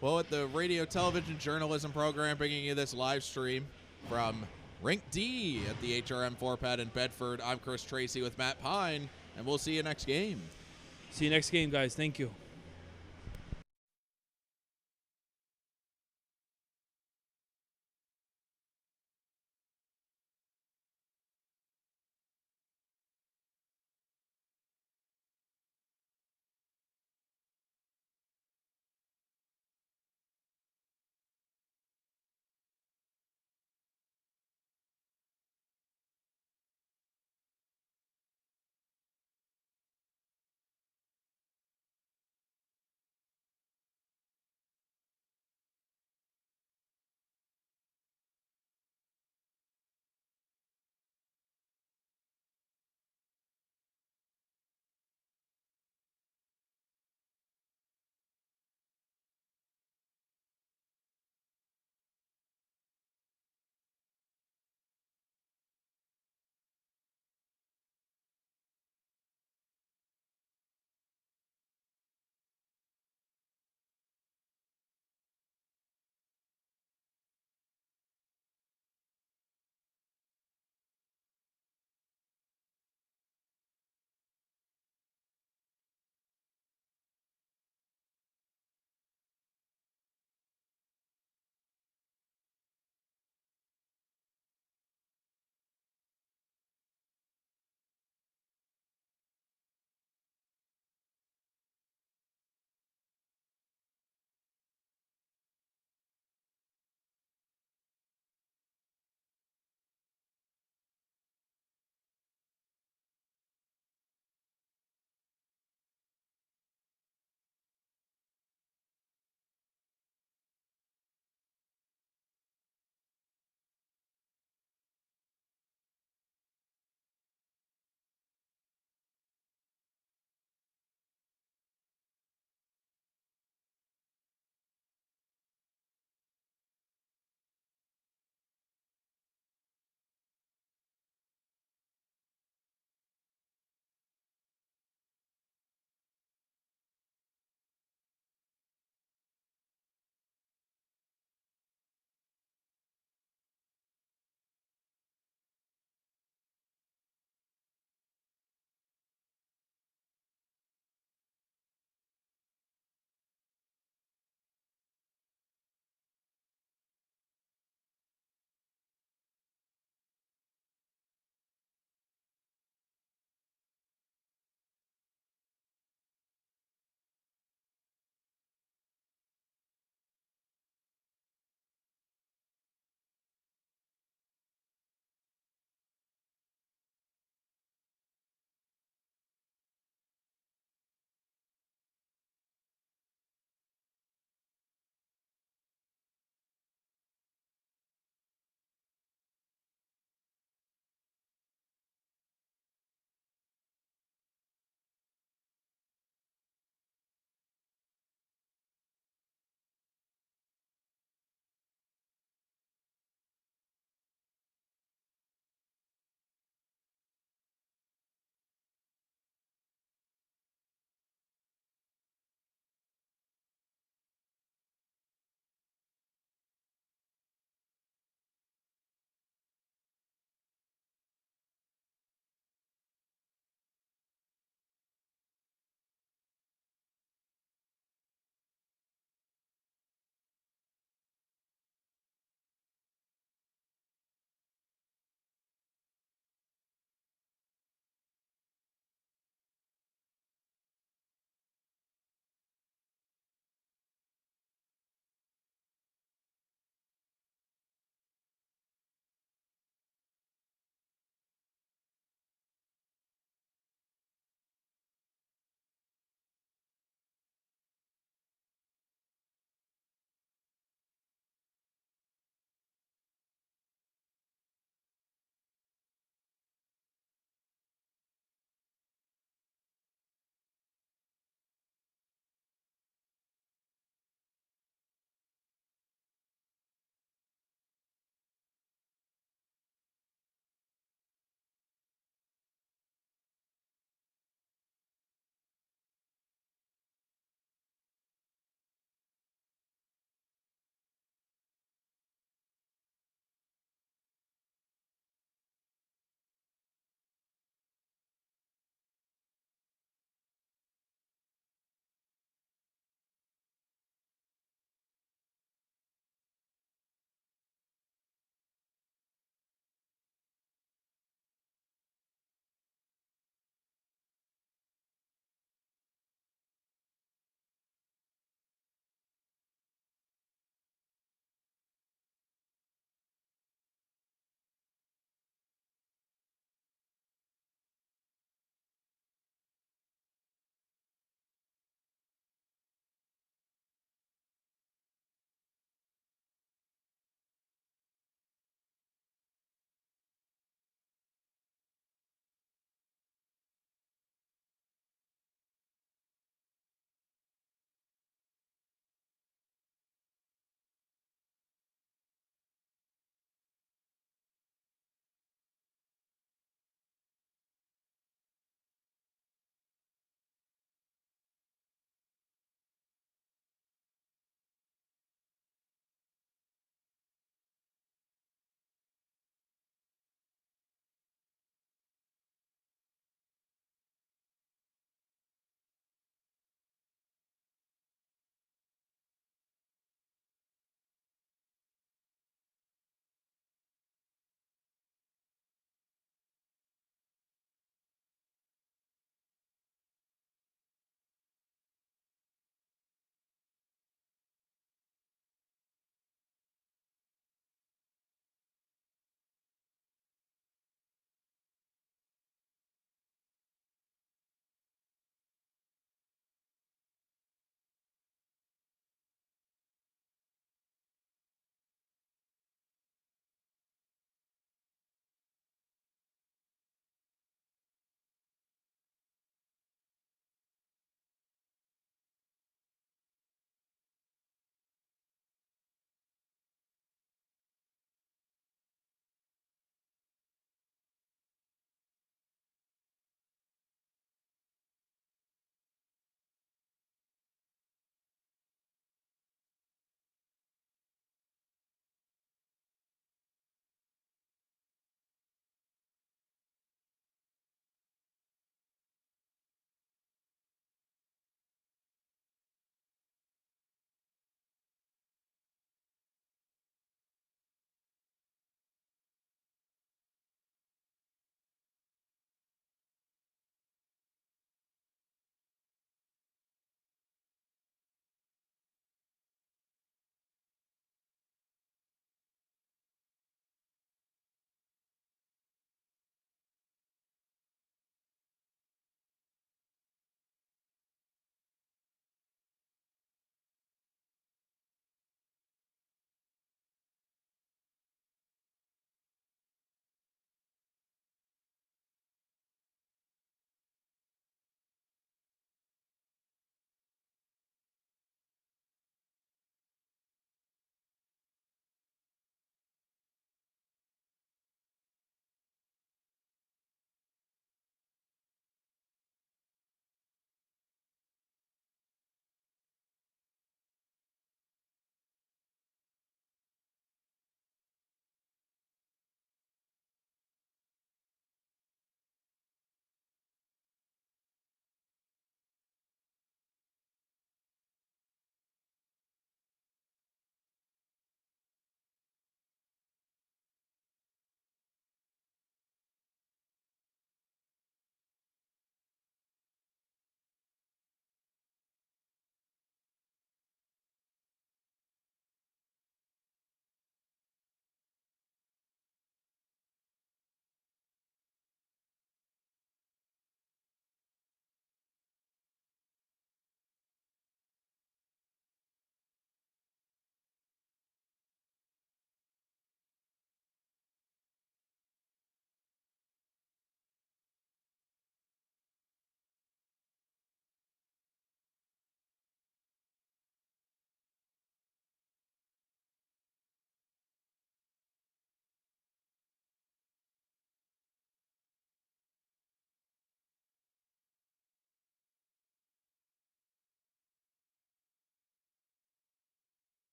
Well, at the radio television journalism program, bringing you this live stream from Rink D at the HRM 4-pad in Bedford, I'm Chris Tracy with Matt Pine, and we'll see you next game. See you next game, guys. Thank you.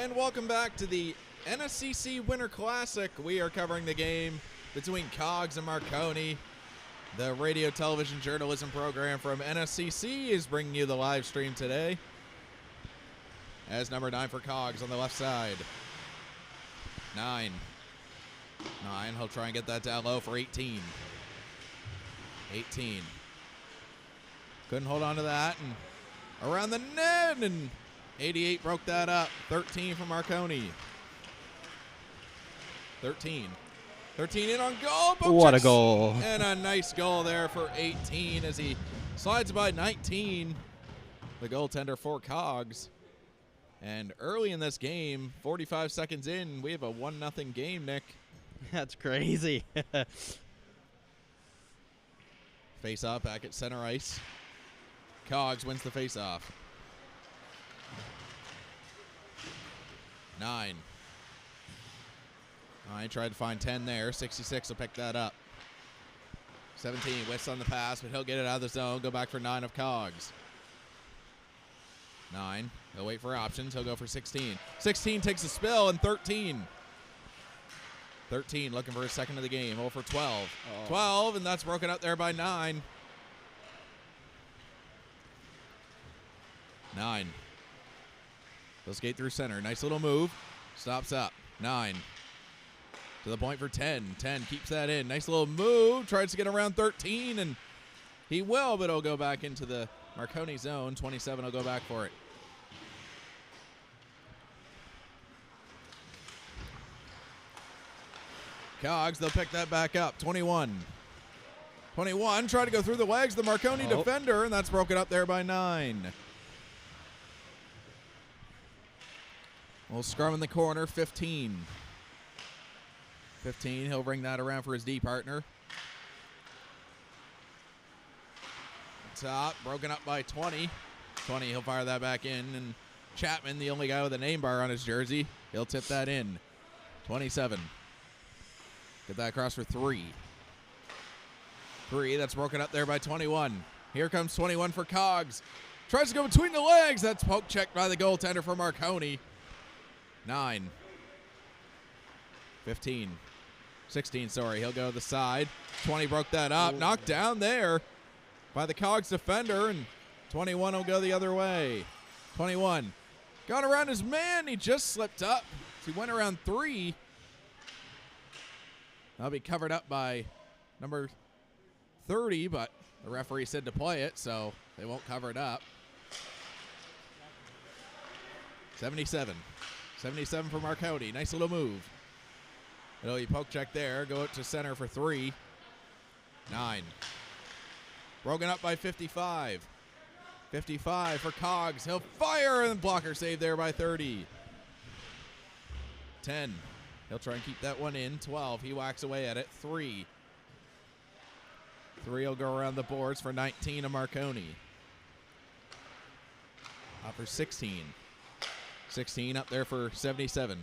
And welcome back to the NSCC Winter Classic. We are covering the game between Cogs and Marconi. The radio television journalism program from NSCC is bringing you the live stream today. As number 9 for Cogs on the left side. 9. He'll try and get that down low for 18. 18. Couldn't hold on to that, and around the net, and 88 broke that up. 13 for Marconi. 13 in on goal. What a goal. And a nice goal there for 18 as he slides by 19. The goaltender for Cogs. And early in this game, 45 seconds in, we have a 1-0 game, Nick. That's crazy. Face-off back at center ice. Cogs wins the face-off. 9. I tried to find 10 there. 66 will pick that up. 17 whiffs on the pass, but he'll get it out of the zone. Go back for 9 of Cogs. 9. He'll wait for options. He'll go for 16. 16 takes a spill, and 13. 13 looking for his second of the game. 0 for 12. 12, and that's broken up there by 9. 9. He'll skate through center. Nice little move. Stops up. 9. To the point for 10. 10 keeps that in. Nice little move. Tries to get around 13, and he will, but he'll go back into the Marconi zone. 27 will go back for it. Cogs, they'll pick that back up. 21. 21, try to go through the legs. The Marconi defender, and that's broken up there by 9. We'll scrum in the corner. 15. 15, he'll bring that around for his D partner. Top, broken up by 20. 20, he'll fire that back in. And Chapman, the only guy with a name bar on his jersey, he'll tip that in. 27. Get that across for 3. 3, that's broken up there by 21. Here comes 21 for Cogs. Tries to go between the legs. That's poke checked by the goaltender for Marconi. 9. 15. 16, sorry. He'll go to the side. 20 broke that up. Knocked down there by the Cogs defender, and 21 will go the other way. 21. Got around his man. He just slipped up. He went around 3. That'll be covered up by number 30, but the referee said to play it, so they won't cover it up. 77. 77 for Marconi. Nice little move. He poke check there. Go out to center for 3. 9. Broken up by 55. 55 for Cogs. He'll fire, and blocker save there by 30. 10. He'll try and keep that one in. 12. He whacks away at it. 3. 3 will go around the boards for 19 of Marconi. Up for 16. 16 up there for 77.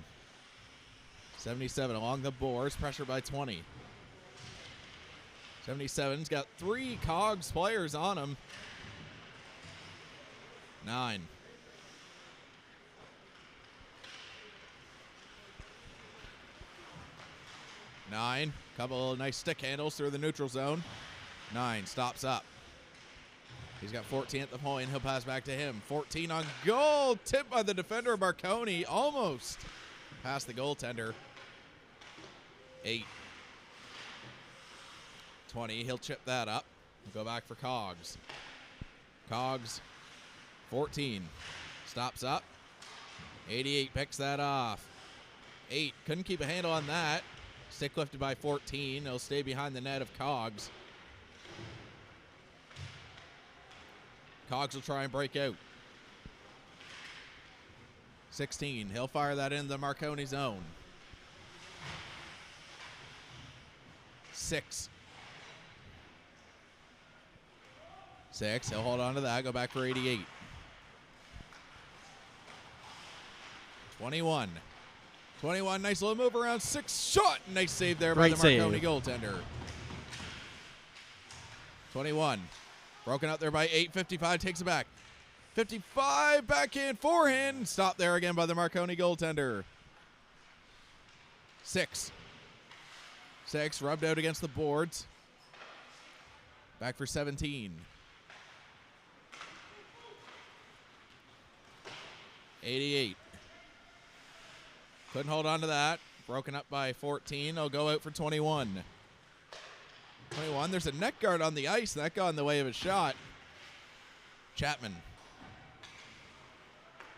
77 along the boards. Pressure by 20. 77's got 3 Cogs players on him. 9. 9. Couple of nice stick handles through the neutral zone. 9 stops up. He's got 14 at the point. He'll pass back to him. 14 on goal. Tipped by the defender, Marconi. Almost past the goaltender. 8. 20. He'll chip that up. He'll go back for Cogs. Cogs. 14. Stops up. 88 picks that off. 8. Couldn't keep a handle on that. Stick lifted by 14. He'll stay behind the net of Cogs. Cogs will try and break out. 16. He'll fire that into the Marconi zone. 6. 6. He'll hold on to that. Go back for 88. 21. 21. Nice little move around. 6 shot. Nice save there by the Marconi goaltender. 21. Broken out there by 8. 55 takes it back. 55, backhand, forehand. Stopped there again by the Marconi goaltender. 6. 6, rubbed out against the boards. Back for 17. 88. Couldn't hold on to that. Broken up by 14. They'll go out for 21. 21. There's a net guard on the ice. That got in the way of a shot. Chapman.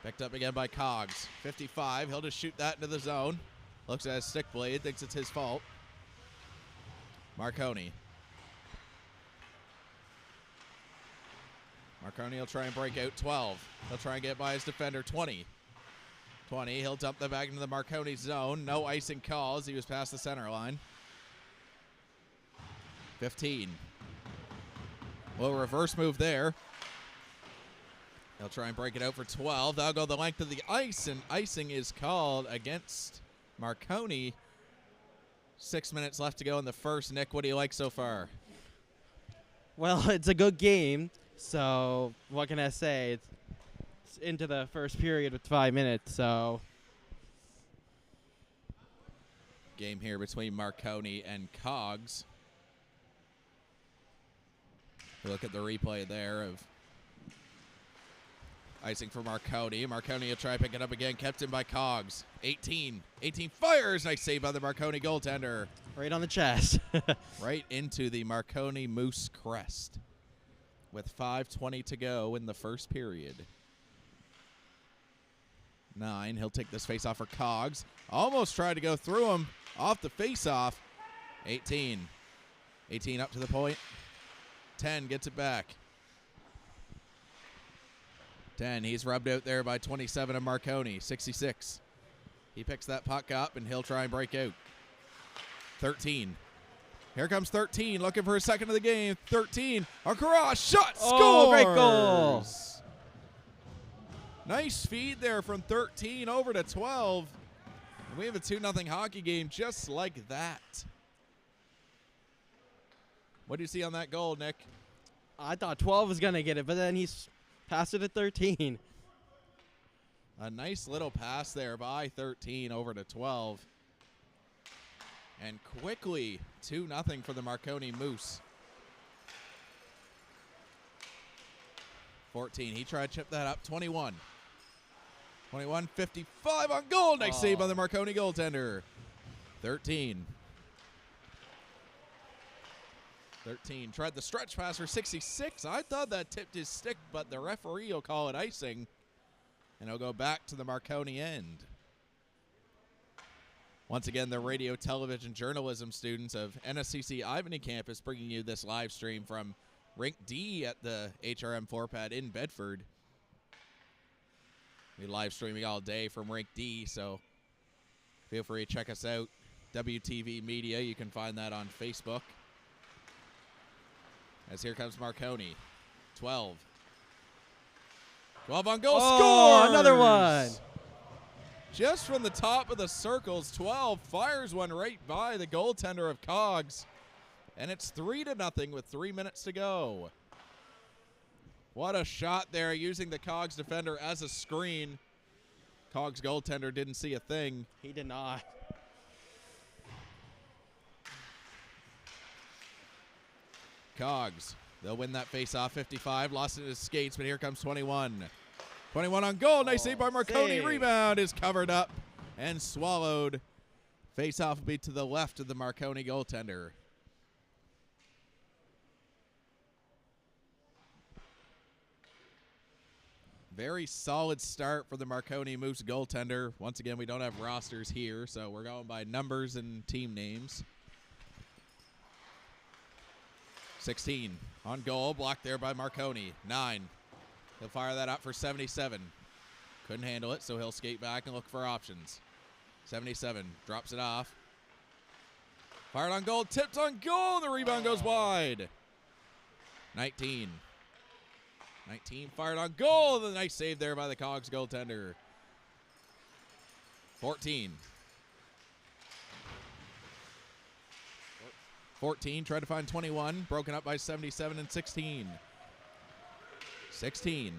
Picked up again by Cogs. 55. He'll just shoot that into the zone. Looks at his stick blade. Thinks it's his fault. Marconi. Marconi will try and break out. 12. He'll try and get by his defender. 20. 20. He'll dump the back into the Marconi zone. No icing calls. He was past the center line. 15. Little reverse move there. He'll try and break it out for 12. That'll go the length of the ice, and icing is called against Marconi. 6 minutes left to go in the first. Nick, what do you like so far? Well, it's a good game, so what can I say? It's into the first period with 5 minutes, so. Game here between Marconi and Cogs. Look at the replay there of icing for Marconi. Marconi will try to pick it up again. Kept in by Cogs. 18. 18 fires. Nice save by the Marconi goaltender. Right on the chest. Right into the Marconi Moose crest. With 5:20 to go in the first period. 9. He'll take this face-off for Cogs. Almost tried to go through him off the face-off. 18. 18 up to the point. 10 gets it back. 10, he's rubbed out there by 27 of Marconi. 66. He picks that puck up, and he'll try and break out. 13. Here comes 13, looking for a second of the game. 13, across, shot, scores! Oh, great goal. Nice feed there from 13 over to 12. And we have a 2-0 hockey game just like that. What do you see on that goal, Nick? I thought 12 was going to get it, but then he's passed it at 13. A nice little pass there by 13 over to 12. And quickly, 2-0 for the Marconi Moose. 14, he tried to chip that up. 21. 21, 55 on goal. Nice save by the Marconi goaltender. 13. 13, tried the stretch pass for 66. I thought that tipped his stick, but the referee will call it icing. And he'll go back to the Marconi end. Once again, the radio, television, journalism students of NSCC Ivany campus bringing you this live stream from Rink D at the HRM floor pad in Bedford. We're live streaming all day from Rink D, so feel free to check us out. WTV Media, you can find that on Facebook. As here comes Marconi. 12. 12 on goal. Scores! Another one. Just from the top of the circles, 12 fires one right by the goaltender of Cogs. And it's 3-0 with 3 minutes to go. What a shot there, using the Cogs defender as a screen. Cogs goaltender didn't see a thing. He did not. Cogs, they'll win that face-off. 55, lost it in his skates, but here comes 21. 21 on goal. Nice save by Marconi. Save. Rebound is covered up and swallowed. Face-off will be to the left of the Marconi goaltender. Very solid start for the Marconi Moose goaltender. Once again, we don't have rosters here, so we're going by numbers and team names. 16 on goal, blocked there by Marconi. 9. He'll fire that up for 77. Couldn't handle it, so he'll skate back and look for options. 77 drops it off. Fired on goal, tipped on goal. The rebound goes wide. 19. 19 fired on goal. The nice save there by the Cogs goaltender. 14. 14 tried to find 21. Broken up by 77 and 16. 16.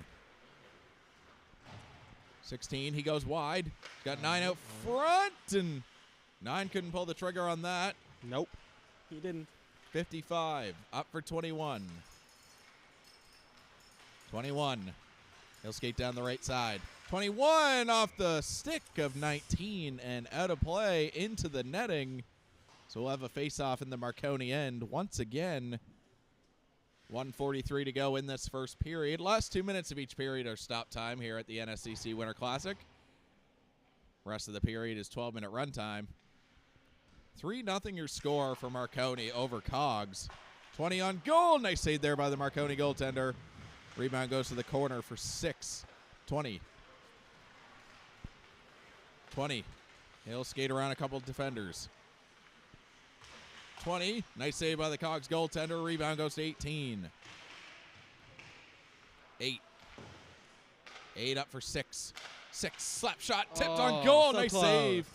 16, he goes wide. Got 9 out front, and 9 couldn't pull the trigger on that. Nope. He didn't. 55, up for 21. 21, he'll skate down the right side. 21 off the stick of 19 and out of play into the netting. So we'll have a face-off in the Marconi end once again. 1:43 to go in this first period. Last 2 minutes of each period are stop time here at the NSCC Winter Classic. Rest of the period is 12-minute runtime. 3-0 your score for Marconi over Cogs. 20 on goal. Nice save there by the Marconi goaltender. Rebound goes to the corner for 6. 20. 20. He'll skate around a couple defenders. 20. Nice save by the Cogs goaltender. Rebound goes to 18. 8. 8 up for 6. 6. Slap shot. Tipped on goal. So nice close. save.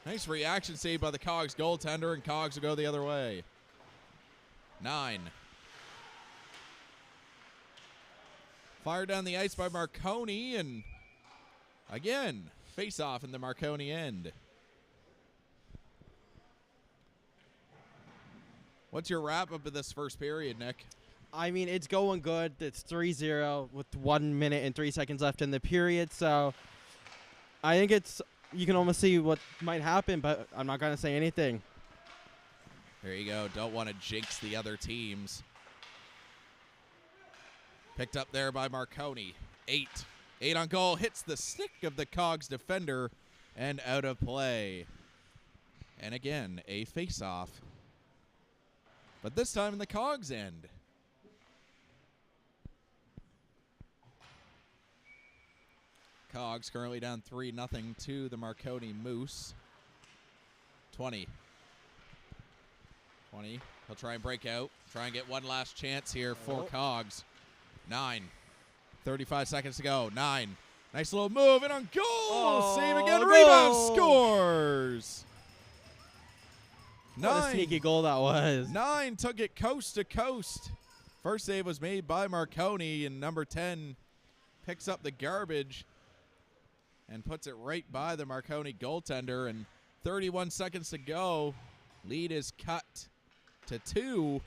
Nice reaction save by the Cogs goaltender, and Cogs will go the other way. 9. Fired down the ice by Marconi, and again, face-off in the Marconi end. What's your wrap-up of this first period, Nick? I mean, it's going good. It's 3-0 with 1 minute and 3 seconds left in the period. So I think you can almost see what might happen, but I'm not going to say anything. There you go. Don't want to jinx the other teams. Picked up there by Marconi. 8. 8 on goal. Hits the stick of the Cogs defender and out of play. And again, a face-off. But this time in the Cogs end. Cogs currently down 3-0 to the Marconi Moose. 20. 20. He'll try and break out. Try and get one last chance here for Cogs. 9. 35 seconds to go. 9. Nice little move and on goal. Save again. Goal. Rebound. Scores. 9. What a sneaky goal that was. 9 took it coast to coast. First save was made by Marconi, and number 10 picks up the garbage and puts it right by the Marconi goaltender. And 31 seconds to go. Lead is cut to 2.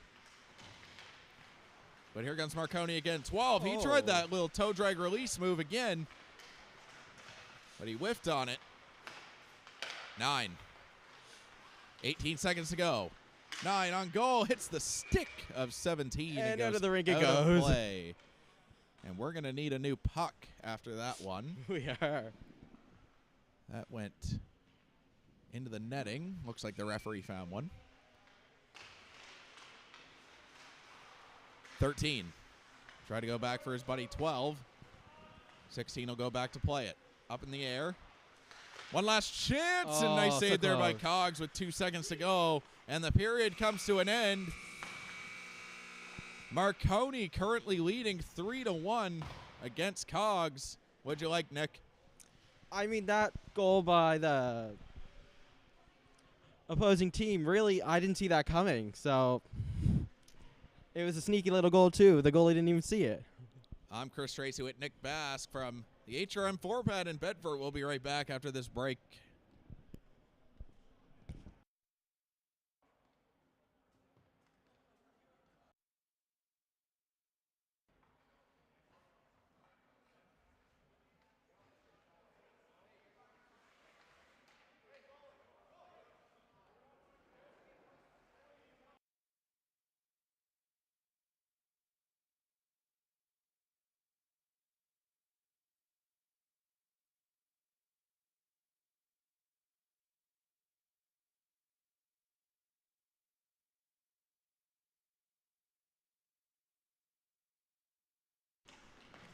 But here comes Marconi again. 12. He tried that little toe drag release move again, but he whiffed on it. 9. 18 seconds to go. 9 on goal. Hits the stick of 17. And goes out of the rink it out of goes. play. And we're going to need a new puck after that one. We are. That went into the netting. Looks like the referee found one. 13. Try to go back for his buddy 12. 16 will go back to play it. Up in the air. One last chance, and nice save there by Cogs with 2 seconds to go. And the period comes to an end. Marconi currently leading 3-1 against Cogs. What'd you like, Nick? I mean, that goal by the opposing team, really, I didn't see that coming. So it was a sneaky little goal, too. The goalie didn't even see it. I'm Chris Tracy with Nick Bask from the HRM 4-pad in Bedford. We'll be right back after this break.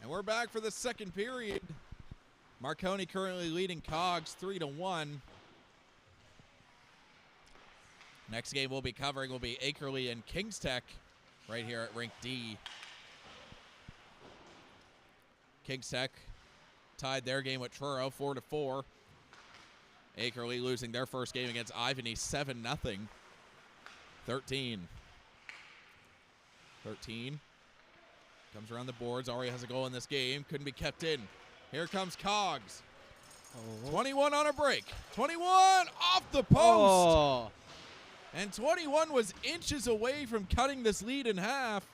And we're back for the second period. Marconi currently leading Cogs 3-1. Next game we'll be covering will be Akerley and Kings Tech right here at Rink D. Kings Tech tied their game with Truro 4-4. Akerley losing their first game against Ivany 7-0. 13. 13. Comes around the boards. Already has a goal in this game. Couldn't be kept in. Here comes Cogs. Oh. 21 on a break. 21 off the post. Oh. And 21 was inches away from cutting this lead in half.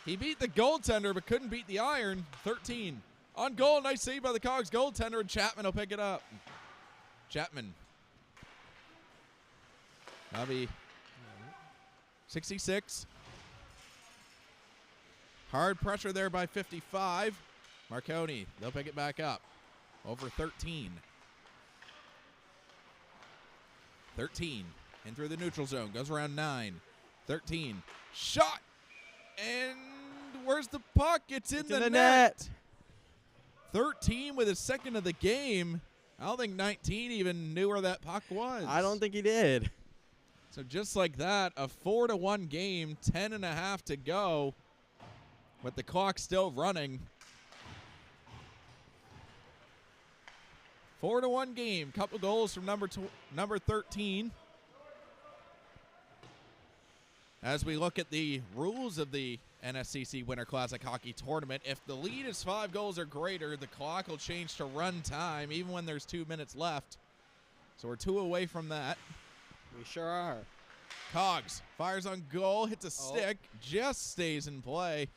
He beat the goaltender but couldn't beat the iron. 13 on goal. Nice save by the Cogs goaltender, and Chapman will pick it up. Chapman. That'll be 66. Hard pressure there by 55. Marconi, they'll pick it back up. Over 13. 13. In through the neutral zone. Goes around 9. 13. Shot. And where's the puck? It's in the net. 13 with his second of the game. I don't think 19 even knew where that puck was. I don't think he did. So just like that, a 4-1 game, 10.5 to go, with the clock still running. 4-1 game. Couple goals from number 13. As we look at the rules of the NSCC Winter Classic Hockey Tournament, if the lead is 5 goals or greater, the clock will change to run time, even when there's 2 minutes left. So we're 2 away from that. We sure are. Cogs fires on goal, hits a stick, just stays in play.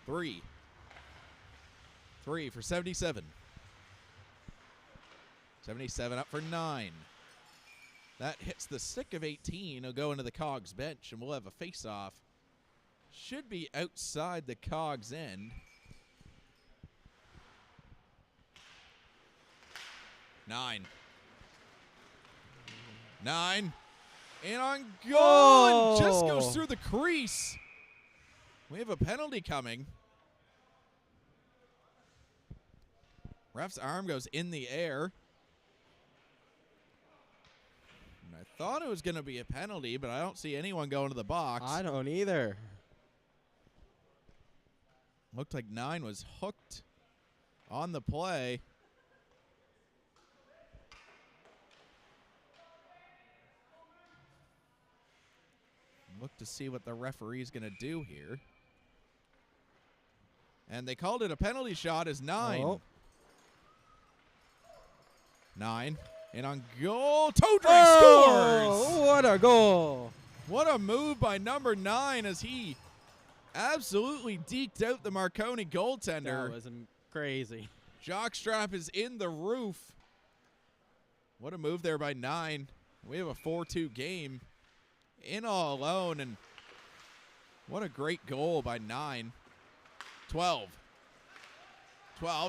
3 for 77. 77 up for 9. That hits the stick of 18. He'll go into the Cogs bench, and we'll have a face-off. Should be outside the Cogs end. 9. 9. And on goal, and just goes through the crease. We have a penalty coming. Ref's arm goes in the air. And I thought it was going to be a penalty, but I don't see anyone going to the box. I don't either. Looked like 9 was hooked on the play. Look to see what the referee's going to do here. And they called it a penalty shot as 9. Oh. 9. And on goal, toe drag scores! What a goal! What a move by number 9 as he absolutely deked out the Marconi goaltender. That was crazy. Jockstrap is in the roof. What a move there by 9. We have a 4-2 game. In all alone, and what a great goal by 9. 12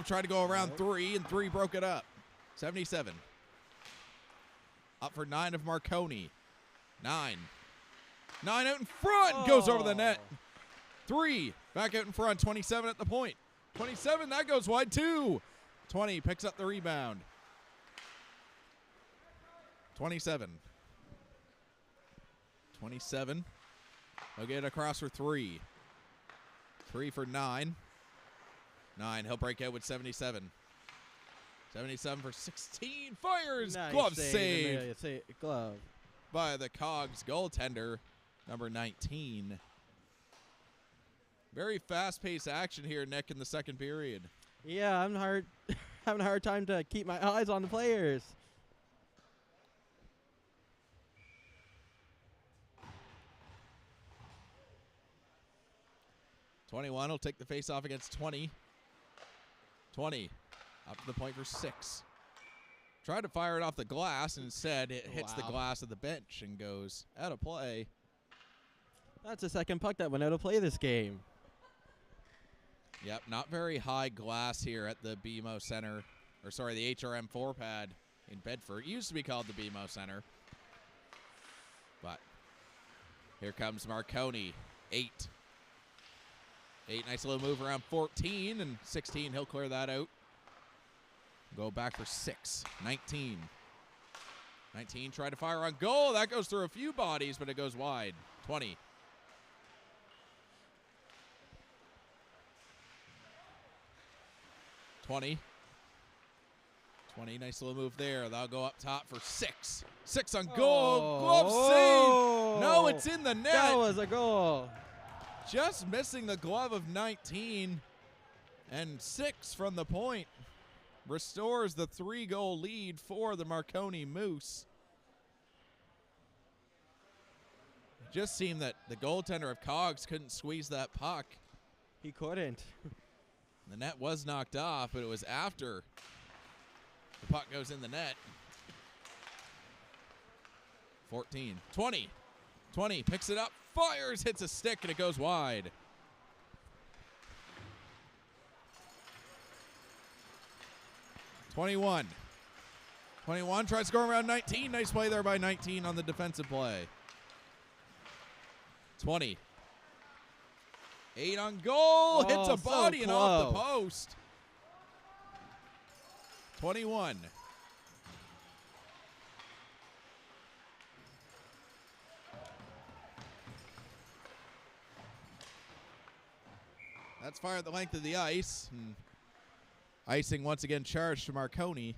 tried to go around 3, and 3 broke it up. 77 up for 9 of Marconi. 9 out in front, goes over the net. 3 back out in front. 27 at the point. 27, that goes wide too. 20 picks up the rebound. 27. He'll get it across for 3. 3 for 9. 9, he'll break out with 77. 77 for 16. Fires. Nice glove save. Glove. By the Cogs goaltender, number 19. Very fast-paced action here, Nick, in the second period. Yeah, I'm having a hard time to keep my eyes on the players. 21 will take the face-off against 20. 20 up to the point for 6. Tried to fire it off the glass, and instead it hits the glass of the bench and goes out of play. That's the second puck that went out of play this game. Yep, not very high glass here at the BMO Center, or sorry, the HRM 4-pad in Bedford. It used to be called the BMO Center. But here comes Marconi, 8. 8, nice little move around 14, and 16, he'll clear that out. Go back for 6. 19. 19 tried to fire on goal. That goes through a few bodies, but it goes wide. 20. 20. 20, nice little move there. That'll go up top for 6. 6 on goal. Glove save. No, it's in the net. That was a goal. Just missing the glove of 19. And 6 from the point. Restores the 3-goal lead for the Marconi Moose. It just seemed that the goaltender of Cogs couldn't squeeze that puck. He couldn't. The net was knocked off, but it was after the puck goes in the net. 14, 20. 20 picks it up, fires, hits a stick, and it goes wide. (21) 21 tries to go around 19. Nice play there by 19 on the defensive play. 20. 8 on goal. Hits a body so and off the post. 21. That's fired the length of the ice. And icing once again charged to Marconi.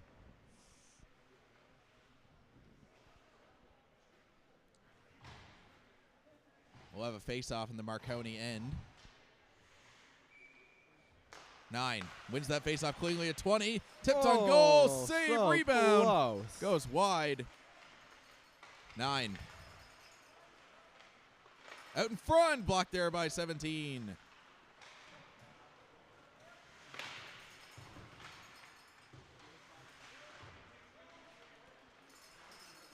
We'll have a face-off in the Marconi end. 9 wins that face-off cleanly at 20. Tipped on goal. Save, so rebound. Close. Goes wide. 9. Out in front. Blocked there by 17.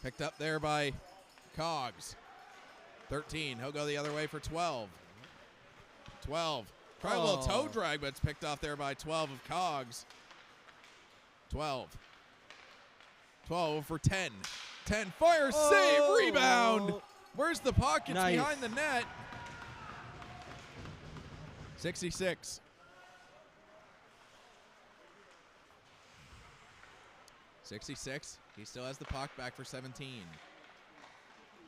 Picked up there by Cogs. 13. He'll go the other way for 12. 12. Try a little toe drag, but it's picked off there by 12 of Cogs. 12. 12 for 10. 10. Fire, save, rebound. Where's the puck? It's nice. behind the net. 66. 66. He still has the puck. Back for 17.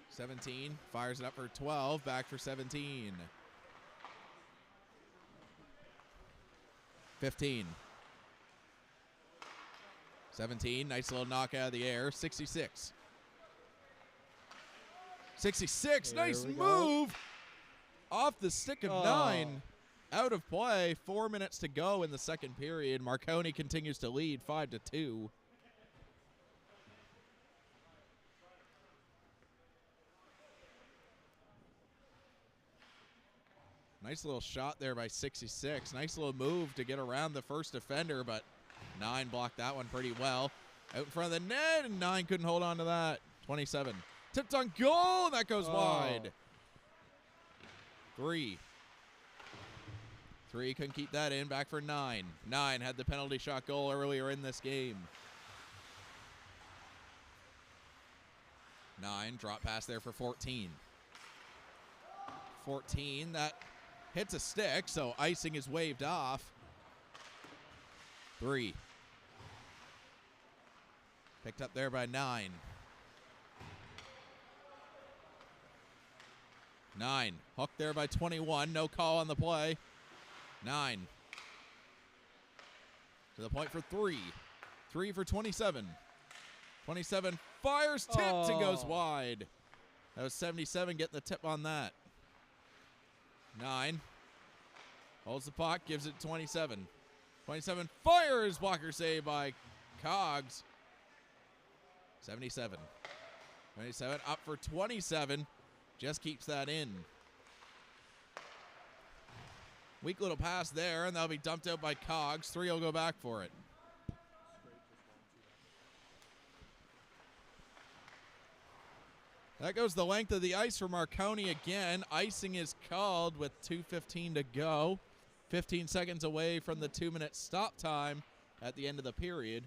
17. Fires it up for 12. Back for 17. 15. 17. Nice little knock out of the air. 66. 66. There Nice we move. go. Off the stick of 9. Out of play. 4 minutes to go in the second period. Marconi continues to lead 5-2. Nice little shot there by 66. Nice little move to get around the first defender, but 9 blocked that one pretty well. Out in front of the net, and 9 couldn't hold on to that. 27. Tipped on goal, and that goes wide. 3. 3 couldn't keep that in. Back for 9. 9 had the penalty shot goal earlier in this game. 9, drop pass there for 14. 14, that hits a stick, so icing is waved off. 3. Picked up there by 9. 9. Hooked there by 21. No call on the play. 9. To the point for 3. 3 for 27. 27 fires, tipped, and goes wide. That was 77 getting the tip on that. 9. Holds the puck, gives it to 27. 27 fires, blocker save by Cogs. 77. 27 up for 27. Just keeps that in. Weak little pass there, and that'll be dumped out by Cogs. 3 will go back for it. That goes the length of the ice for Marconi again. Icing is called with 2:15 to go. 15 seconds away from the 2-minute stop time at the end of the period.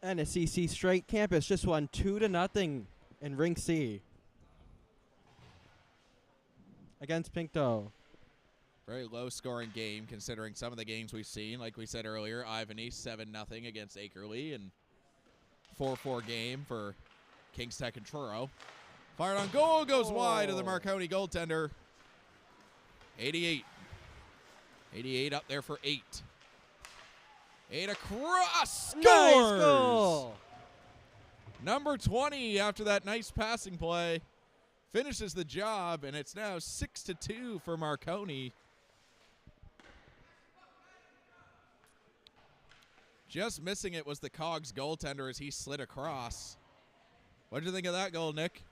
NSCC Straight Campus just won 2-0 in Rink C against Pinto. Very low-scoring game considering some of the games we've seen. Like we said earlier, Ivany 7-0 against Akerley, and 4-4 game for Kings Tech and Truro. Fired on goal, goes wide of the Marconi goaltender. 88. 88 up there for 8. 8 across, scores! Nice goal. Number 20, after that nice passing play, finishes the job, and it's now 6-2 for Marconi. Just missing it was the Cogs goaltender as he slid across. What did you think of that goal, Nick?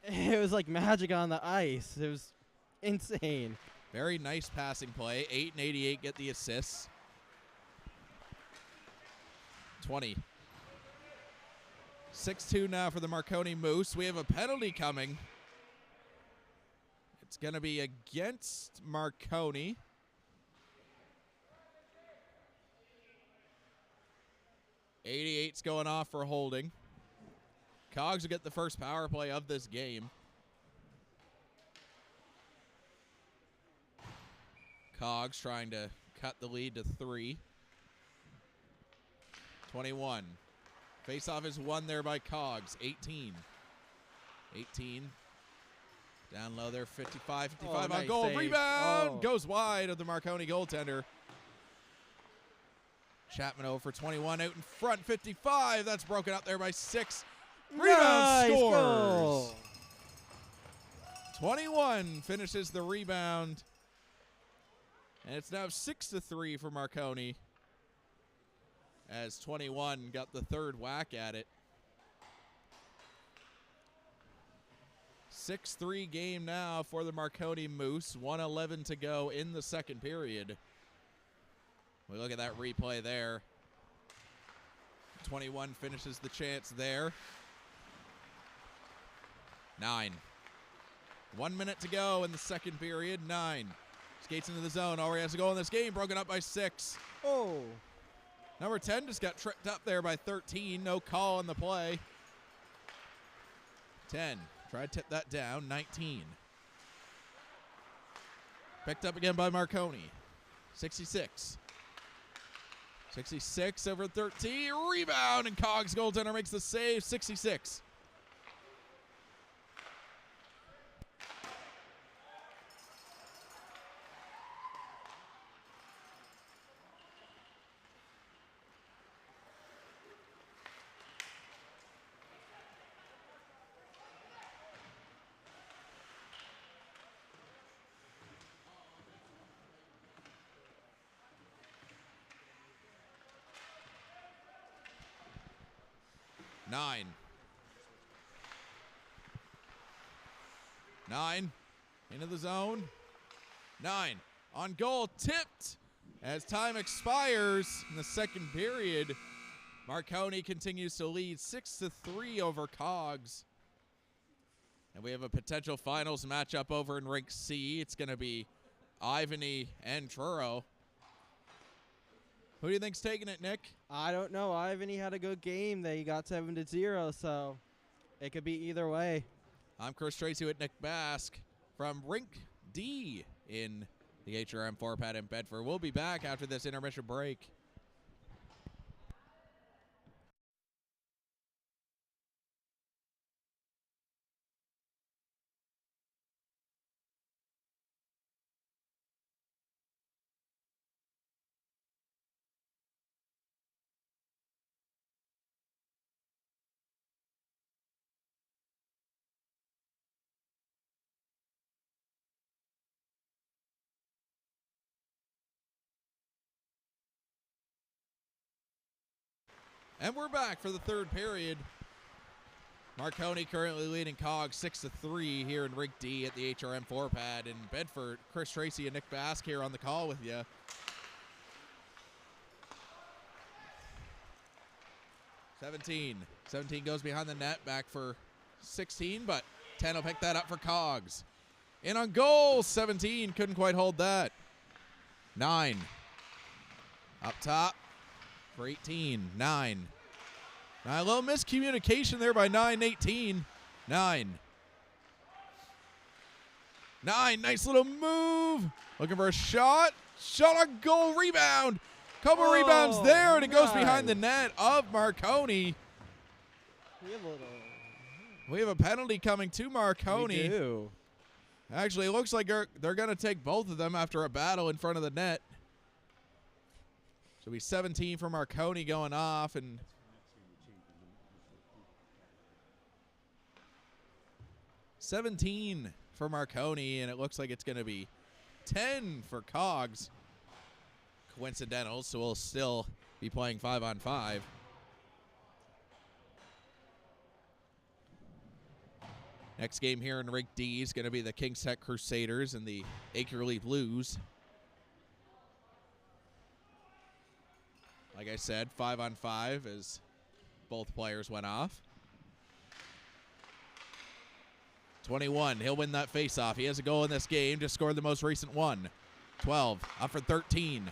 It was like magic on the ice. It was insane. Very nice passing play. 8 and 88 get the assists. 20. 6-2 now for the Marconi Moose. We have a penalty coming. It's going to be against Marconi. '88's going off for holding. Cogs will get the first power play of this game. Cogs trying to cut the lead to 3. 21. Face-off is won there by Cogs. 18. 18. Down low there, 55 on nice goal. save. Rebound goes wide of the Marconi goaltender. Chapman over for 21 out in front, 55. That's broken up there by 6. Rebound Nice scores. goal. 21 finishes the rebound. And it's now 6-3 for Marconi as 21 got the third whack at it. 6-3 game now for the Marconi Moose. 1:11 to go in the second period. We look at that replay there. 21 finishes the chance there. 9. 1 minute to go in the second period. 9. Skates into the zone. Already has a goal in this game. Broken up by 6. Oh. Number 10 just got tripped up there by 13. No call on the play. 10. Tried to tip that down. 19. Picked up again by Marconi. 66. 66 over 13. Rebound, and Cogs goaltender makes the save. 66. Nine. 9 into the zone. 9 on goal, tipped as time expires in the second period. Marconi continues to lead 6-3 over Cogs. And we have a potential finals matchup over in Rink C. It's going to be Ivany and Truro. Who do you think's taking it, Nick? I don't know. Ivany had a good game. They got 7-0, so it could be either way. I'm Chris Tracy with Nick Bask from Rink D in the HRM 4-pad in Bedford. We'll be back after this intermission break. And we're back for the third period. Marconi currently leading Cogs 6-3 here in Rink D at the HRM 4-pad in Bedford. Chris Tracy and Nick Bask here on the call with you. Seventeen goes behind the net, back for 16, but 10 will pick that up for Cogs. In on goal, 17, couldn't quite hold that. 9. Up top for 18, 9. Now, a little miscommunication there by 9-18. 9. 9, nice little move. Looking for a shot. Shot on goal, rebound. Couple rebounds there, and it goes behind the net of Marconi. We have a penalty coming to Marconi. We do. Actually, it looks like they're going to take both of them after a battle in front of the net. So it'll be 17 for Marconi going off, and 17 for Marconi, and it looks like it's going to be 10 for Cogs. Coincidental, so we'll still be playing 5-on-5. Next game here in Rink D is going to be the Kings Tech Crusaders and the Akerley Blues. Like I said, 5-on-5 as both players went off. 21, he'll win that faceoff. He has a goal in this game, just scored the most recent one. 12, up for 13.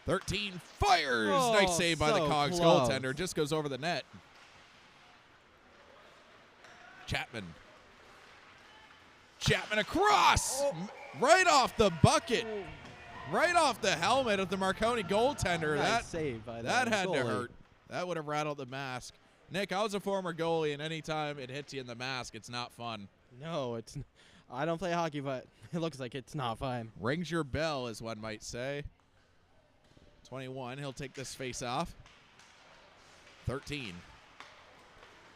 13 fires! Oh, nice save by the Cogs close. goaltender, just goes over the net. Chapman across! Right off the bucket. Right off the helmet of the Marconi goaltender. Nice save by that had goalie. to hurt. That would have rattled the mask. Nick, I was a former goalie, and anytime it hits you in the mask, it's not fun. No, it's. I don't play hockey, but it looks like it's not fun. Rings your bell, as one might say. 21, he'll take this face off. 13.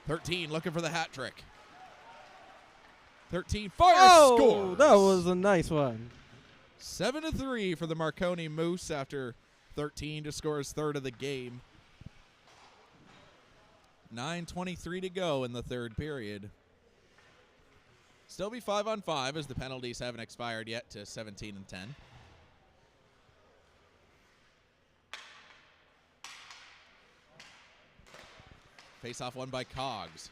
13 looking for the hat trick. 13 fires, scores. That was a nice one. 7-3 for the Marconi Moose after 13 to score his third of the game. 9:23 to go in the third period. Still be 5-on-5 as the penalties haven't expired yet to 17 and 10. Face-off won by Cogs.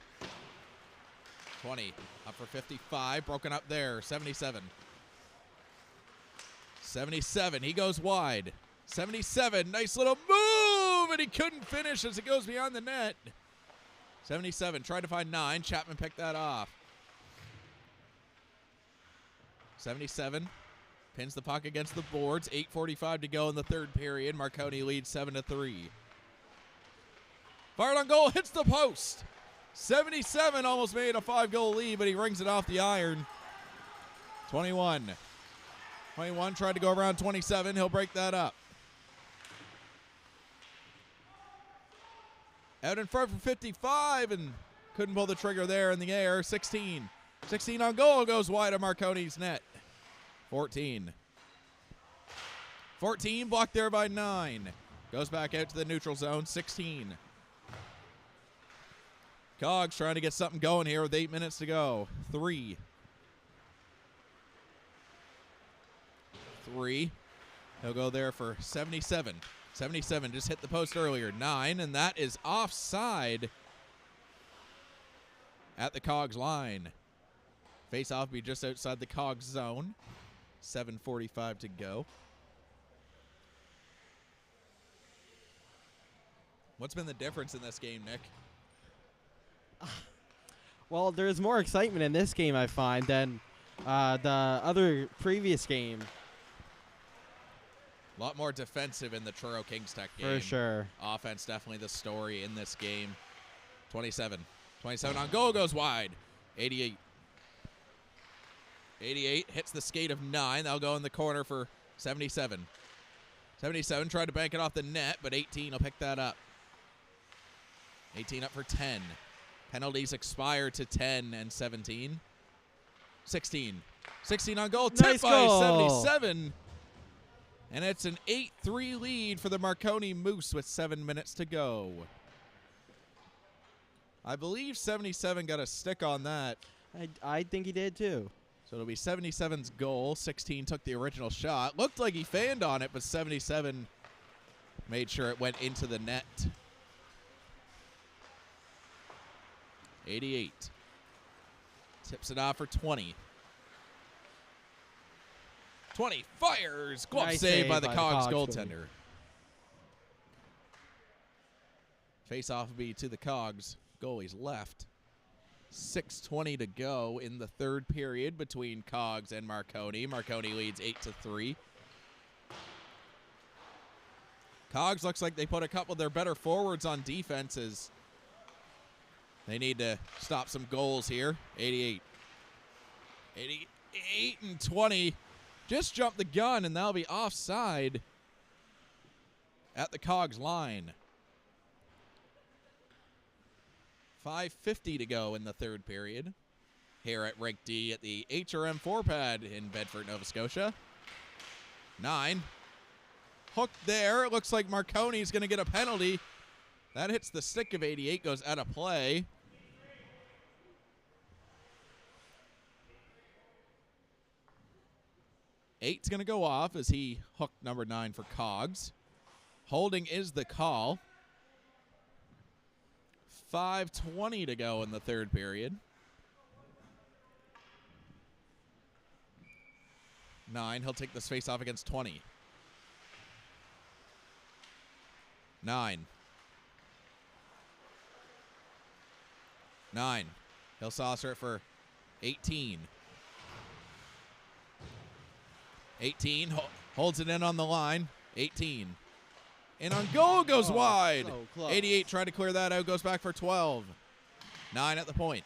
20, up for 55, broken up there, 77. 77, he goes wide. 77, nice little move, and he couldn't finish as it goes beyond the net. 77, tried to find 9, Chapman picked that off. 77, pins the puck against the boards, 8:45 to go in the third period. Marconi leads 7-3. Fired on goal, hits the post. 77 almost made a 5-goal lead, but he rings it off the iron. 21. 21 tried to go around 27. He'll break that up. Out in front for 55 and couldn't pull the trigger there in the air. 16. 16 on goal, goes wide of Marconi's net. 14. 14 blocked there by 9. Goes back out to the neutral zone. 16. Cogs trying to get something going here with 8 minutes to go. 3. 3. He'll go there for 77. 77 just hit the post earlier. 9, and that is offside at the Cogs line. Face-off be just outside the Cogs zone. 7:45 to go. What's been the difference in this game, Nick? Well, there's more excitement in this game, I find, than the other previous game. A lot more defensive in the Truro Kings Tech game. For sure. Offense definitely the story in this game. 27. 27 on goal, goes wide. 88. 88 hits the skate of 9. That'll go in the corner for 77. 77 tried to bank it off the net, but 18 will pick that up. 18 up for 10. Penalties expire to 10 and 17. 16. 16 on goal. Tipped Nice by goal. 77. And it's an 8-3 lead for the Marconi Moose with 7 minutes to go. I believe 77 got a stick on that. I think he did too. So it'll be 77's goal. 16 took the original shot. Looked like he fanned on it, but 77 made sure it went into the net. 88. Tips it off for 20. 20 fires. Glove Nice save save by the by the Cogs Cogs goaltender. Face-off will be to the Cogs goalie's left. 6:20 to go in the third period between Cogs and Marconi. Marconi leads 8-3. Cogs looks like they put a couple of their better forwards on defenses. They need to stop some goals here. 88. 88 and 20. Just jumped the gun, and that'll be offside at the Cogs line. 5:50 to go in the third period here at Rink D at the HRM 4-pad in Bedford, Nova Scotia. 9. hooked there. It looks like Marconi's going to get a penalty. That hits the stick of 88, goes out of play. Eight's going to go off as he hooked number 9 for Cogs. Holding is the call. 5:20 to go in the third period. 9, he'll take this face off against 20. 9. 9. He'll saucer it for 18. 18 holds it in on the line. 18. And on goal goes wide. So close. 88 tried to clear that out, goes back for 12. 9 at the point.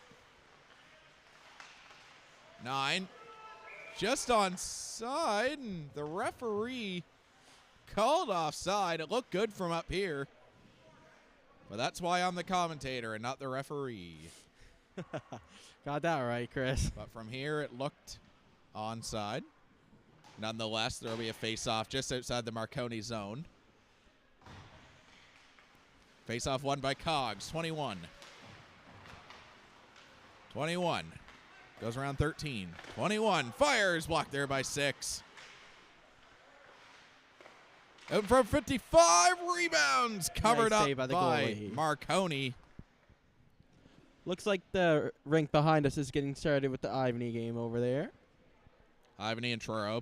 9 just onside, and the referee called offside. It looked good from up here. But that's why I'm the commentator and not the referee. Got that right, Chris. But from here, it looked onside. Nonetheless, there will be a face-off just outside the Marconi zone. Face-off won by Cogs, 21. 21. Goes around 13. 21. Fires, blocked there by 6. Out from 55. Rebounds. Covered Nice up save by the by goalie. Marconi. Looks like the rink behind us is getting started with the Ivany game over there. Ivany and Truro,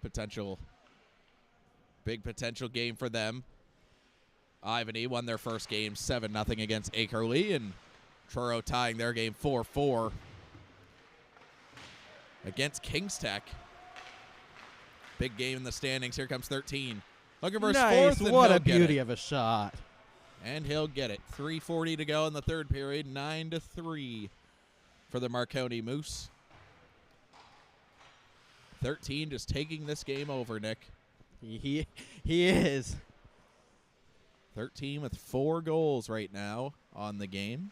big potential game for them. Ivany won their first game 7-0 against Akerley, and Truro tying their game 4-4 against Kings Tech. Big game in the standings. Here comes 13. Looking for his Nice. fourth, and What he'll a get beauty it. of a shot. And he'll get it. 3:40 to go in the third period. 9-3 for the Marconi Moose. 13 just taking this game over, Nick. He is. 13 with 4 goals right now on the game.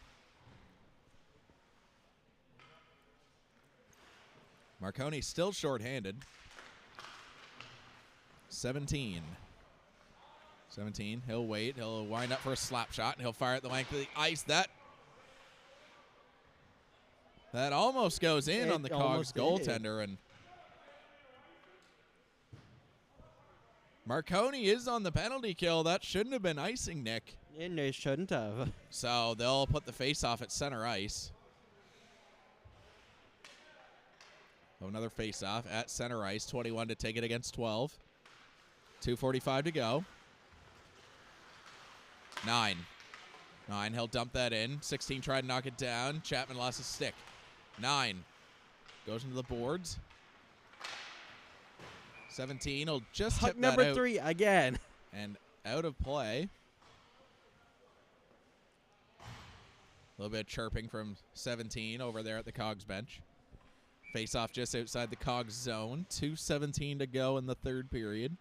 Marconi still shorthanded. 17. 17. He'll wait. He'll wind up for a slap shot, and he'll fire at the length of the ice. That almost goes in It on the Cogs almost did. goaltender, and Marconi is on the penalty kill. That shouldn't have been icing, Nick. And they shouldn't have. So they'll put the face-off at center ice. So another face-off at center ice. 21 to take it against 12. 2:45 to go. 9. 9, he'll dump that in. 16 tried to knock it down. Chapman lost his stick. 9 goes into the boards. 17 will just Puck tip that number out 3 again. and out of play. A little bit of chirping from 17 over there at the Cogs bench. Face-off just outside the Cogs zone. 2:17 to go in the third period.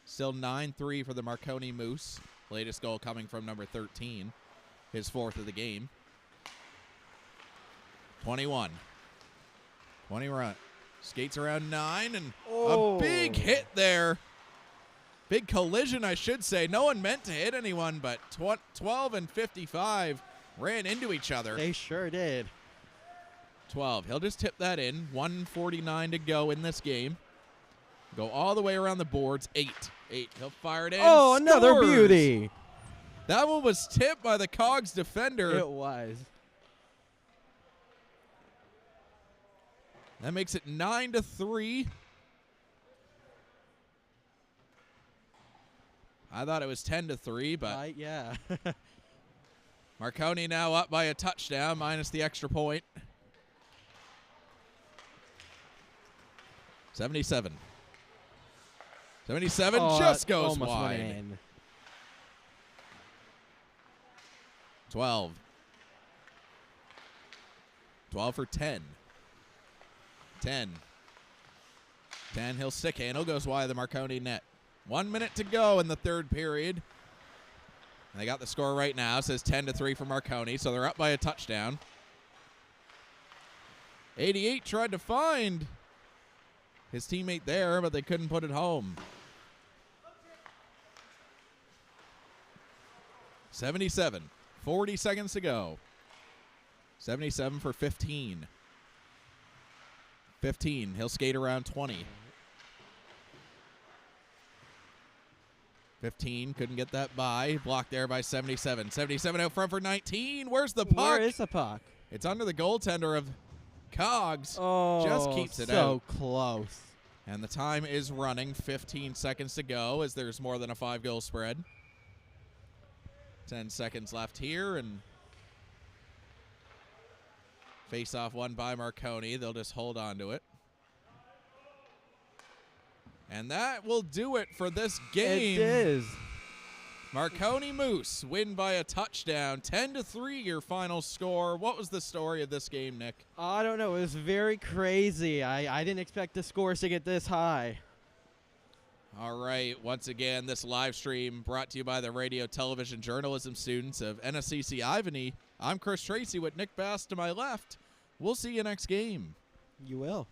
Still 9-3 for the Marconi Moose. Latest goal coming from number 13. His 4th of the game. 21. 20 run. Skates around 9, and a big hit there. Big collision, I should say. No one meant to hit anyone, but 12 and 55 ran into each other. They sure did. 12. He'll just tip that in. 1:49 to go in this game. Go all the way around the boards. 8. He'll fire it in. Oh, another Scores! beauty. That one was tipped by the Cogs defender. It was. That makes it 9-3. I thought it was 10-3, but Yeah. Marconi now up by a touchdown minus the extra point. 77. 77 just it goes almost wide. went in. 12. 12 for 10. 10. 10, he'll stick handle, goes wide of the Marconi net. 1 minute to go in the third period. And they got the score right now. It says 10-3 for Marconi, so they're up by a touchdown. 88 tried to find his teammate there, but they couldn't put it home. 77. 40 seconds to go. 77 for 15. 15. He'll skate around 20. 15. Couldn't get that by. Blocked there by 77. 77 out front for 19. Where's the puck? Where is the puck? It's under the goaltender of Cogs. Oh, just keeps it out. So close. And the time is running. 15 seconds to go as there's more than a 5-goal spread. 10 seconds left here, and face-off won by Marconi. They'll just hold on to it. And that will do it for this game. It is. Marconi Moose win by a touchdown. 10-3 your final score. What was the story of this game, Nick? I don't know. It was very crazy. I didn't expect the scores to get this high. All right. Once again, this live stream brought to you by the radio television journalism students of NSCC Ivany. I'm Chris Tracy with Nick Bass to my left. We'll see you next game. You will.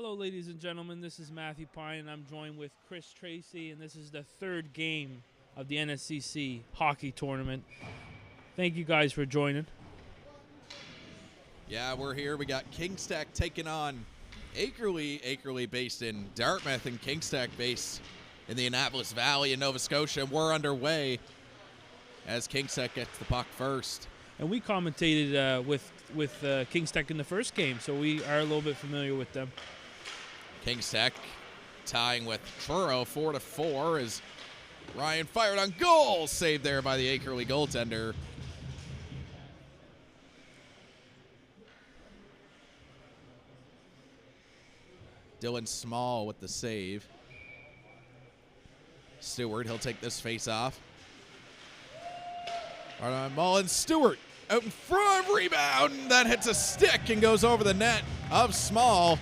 Hello, ladies and gentlemen. This is Matthew Pine, and I'm joined with Chris Tracy, and this is the third game of the NSCC hockey tournament. Thank you guys for joining. Yeah, we're here. We got Kingstack taking on Akerley. Akerley based in Dartmouth and Kingstack based in the Annapolis Valley in Nova Scotia. And we're underway as Kingstack gets the puck first. And we commentated with Kingstack in the first game, so we are a little bit familiar with them. Kingstack tying with Truro 4-4 as Ryan fired on goal. Saved there by the Akerley goaltender. Dylan Small with the save. Stewart, he'll take this face off. Mullins, Stewart out in front, rebound. That hits a stick and goes over the net of Small.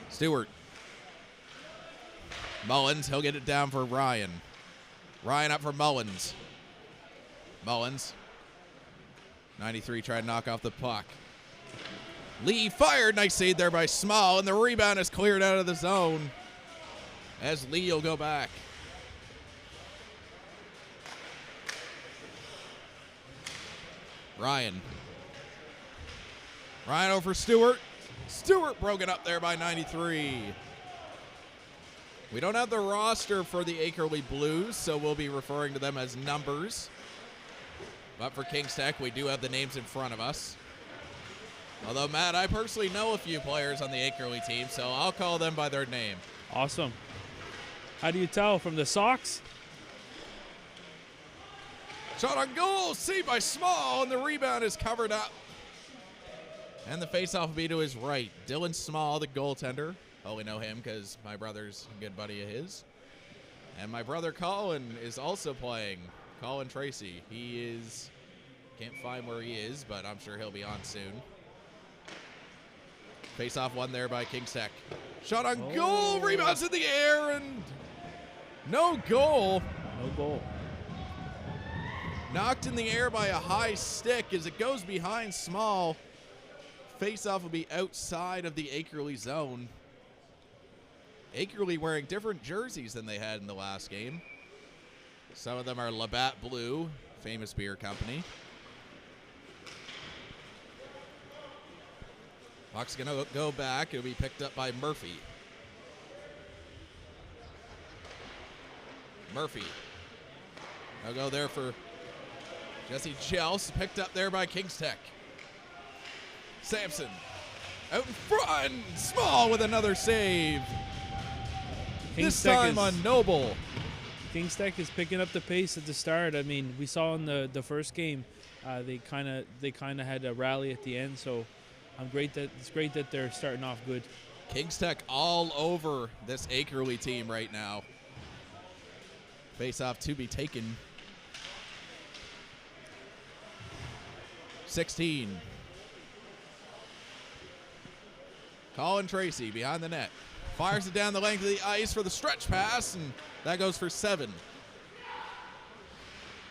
Stewart. Mullins, he'll get it down for Ryan. Ryan up for Mullins. Mullins. 93 tried to knock off the puck. Lee fired. Nice save there by Small, and the rebound is cleared out of the zone as Lee will go back. Ryan. Ryan over Stewart. Stewart broken up there by 93. We don't have the roster for the Akerley Blues, so we'll be referring to them as numbers. But for Kingstack, we do have the names in front of us. Although, Matt, I personally know a few players on the Akerley team, so I'll call them by their name. Awesome. How do you tell? From the socks? Shot on goal, saved by Small, and the rebound is covered up. And the faceoff will be to his right. Dylan Small, the goaltender. Oh, we know him because my brother's a good buddy of his. And my brother Colin is also playing. Colin Tracy. He is, can't find where he is, but I'm sure he'll be on soon. Face-off won there by Kingstack. Shot on goal, rebounds in the air, and no goal. No goal. Knocked in the air by a high stick as it goes behind Small. Face-off will be outside of the Akerley zone. Akerley wearing different jerseys than they had in the last game. Some of them are Labatt Blue, famous beer company. Puck's going to go back. It'll be picked up by Murphy. Murphy. I'll go there for Jesse Chels. Picked up there by Kingstack. Sampson. Out in front. Small with another save. This time on Noble. Kingstack is picking up the pace at the start. I mean, we saw in the first game, they kind of had a rally at the end. So, it's great that they're starting off good. Kingstack all over this Akerley team right now. Face off to be taken. 16. Colin Tracy behind the net. Fires it down the length of the ice for the stretch pass, and that goes for 7.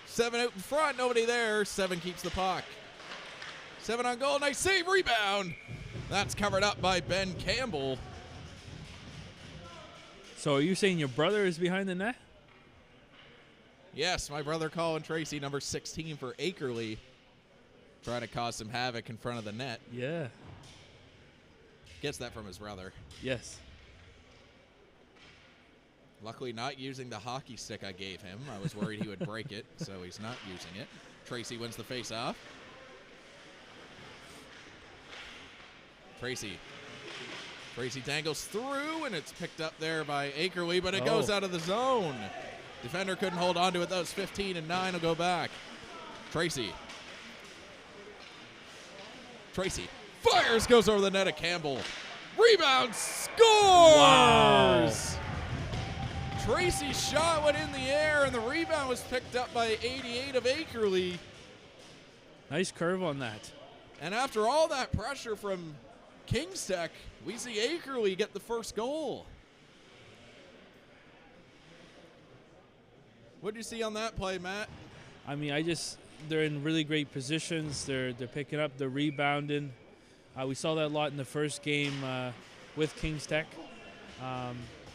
7 out in front, nobody there. 7 keeps the puck. 7 on goal, nice save, rebound. That's covered up by Ben Campbell. So are you saying your brother is behind the net? Yes, my brother Colin Tracy, number 16 for Akerley, trying to cause some havoc in front of the net. Yeah. Gets that from his brother. Yes. Luckily not using the hockey stick I gave him. I was worried he would break it, so he's not using it. Tracy wins the face-off. Tracy dangles through, and it's picked up there by Akerley, but it goes out of the zone. Defender couldn't hold on to it. That was 15, and 9 will go back. Tracy fires, goes over the net of Campbell. Rebound, scores! Wow. Tracy's shot went in the air, and the rebound was picked up by 88 of Akerley. Nice curve on that. And after all that pressure from Kingstack, we see Akerley get the first goal. What did you see on that play, Matt? I mean, they're in really great positions. They're picking up, they're rebounding. We saw that a lot in the first game with Kings Tech.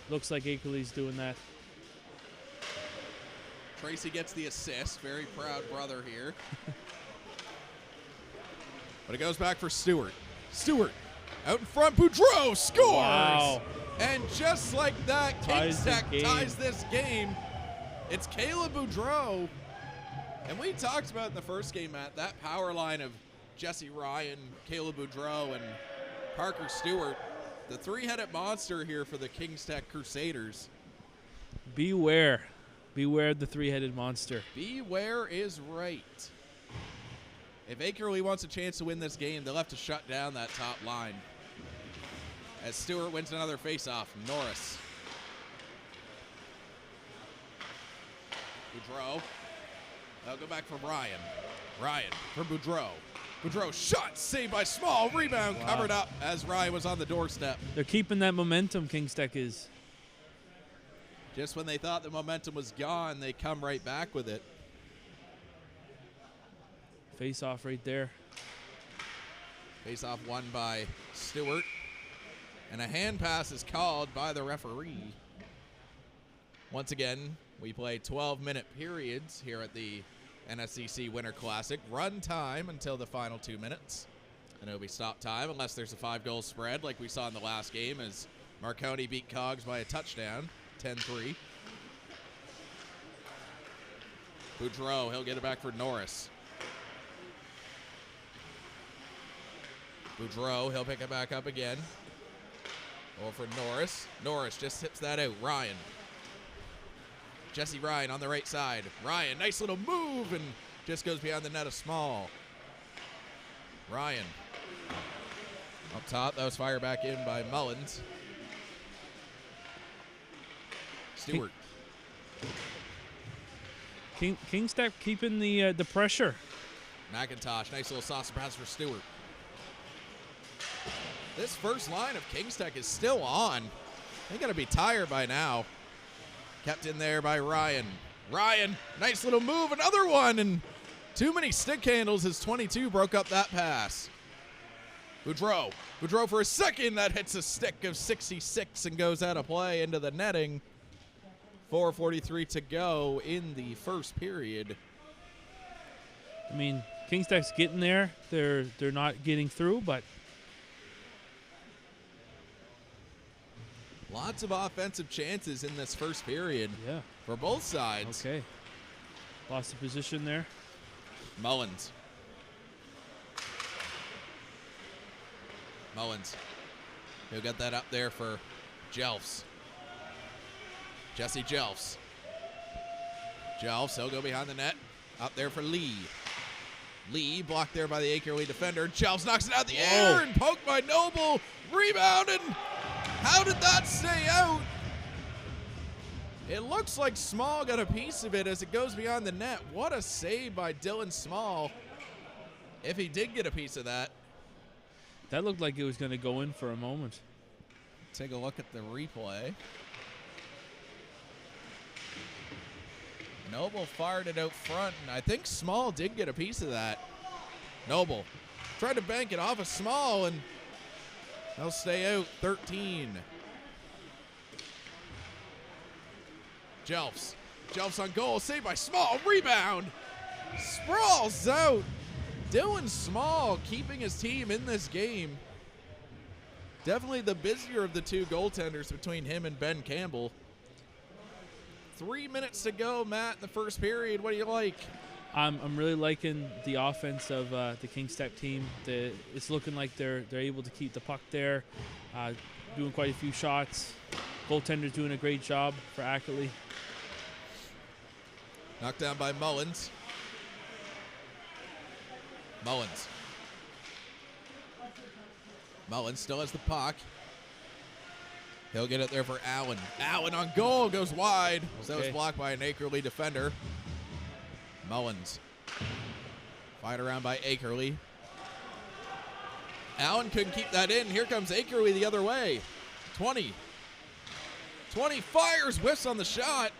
Looks like Akerley's doing that. Tracy gets the assist. Very proud brother here. But it goes back for Stewart. Stewart out in front. Boudreau scores! Wow. And just like that, Kings Tech the game. ties this game. It's Caleb Boudreau. And we talked about in the first game, Matt, that power line of Jesse Ryan, Caleb Boudreau, and Parker Stewart. The three-headed monster here for the Kings Tech Crusaders. Beware. Beware the three-headed monster. Beware is right. If Akerley wants a chance to win this game, they'll have to shut down that top line. As Stewart wins another face-off, Norris. Boudreau. They'll go back for Ryan. Ryan for Boudreau. Boudreau shot, saved by Small. Rebound covered up as Ryan was on the doorstep. They're keeping that momentum, Kings Tech is. Just when they thought the momentum was gone, they come right back with it. Face off right there. Face off won by Stewart. And a hand pass is called by the referee. Once again, we play 12-minute periods here at the NSCC Winter Classic. Run time until the final 2 minutes. And it'll be stop time unless there's a 5-goal spread like we saw in the last game as Marconi beat Cogs by a touchdown, 10-3. Boudreau, he'll get it back for Norris. Boudreau, he'll pick it back up again. Over for Norris. Norris just tips that out. Ryan. Jesse Ryan on the right side. Ryan, nice little move, and just goes behind the net of Small. Ryan. Up top, that was fired back in by Mullins. Stewart. Kings Tech keeping the pressure. McIntosh, nice little saucer pass for Stewart. This first line of Kings Tech is still on. They got to be tired by now. Kept in there by Ryan. Ryan, nice little move, another one, and too many stick handles as 22 broke up that pass. Boudreau. Boudreau for a second, that hits a stick of 66 and goes out of play into the netting. 4:43 to go in the first period. I mean, Kings Tech's getting there. They're not getting through, but lots of offensive chances in this first period for both sides. Okay. Lost the position there. Mullins. Mullins. He'll get that up there for Jelfs. Jesse Jelfs. Jelfs, he'll go behind the net. Up there for Lee. Lee blocked there by the Akerley defender. Jelfs knocks it out the air and poked by Noble. Rebound, and how did that stay out? It looks like Small got a piece of it as it goes beyond the net. What a save by Dylan Small. If he did get a piece of that. That looked like it was going to go in for a moment. Take a look at the replay. Noble fired it out front, and I think Small did get a piece of that. Noble tried to bank it off of Small, and they'll stay out 13. Jelfs. Jelfs on goal, saved by Small. Rebound. Sprawls out. Dylan Small keeping his team in this game. Definitely the busier of the two goaltenders between him and Ben Campbell. 3 minutes to go, Matt, in the first period. What do you like? I'm really liking the offense of the Kings Tech team. It's looking like they're able to keep the puck there, doing quite a few shots. Goaltender's doing a great job for Akerley. Knocked down by Mullins. Mullins. Mullins still has the puck. He'll get it there for Allen. Allen on goal, goes wide. So it's blocked by an Akerley defender. Mullins. Fight around by Akerley. Allen couldn't keep that in. Here comes Akerley the other way. 20. 20 fires, whiffs on the shot.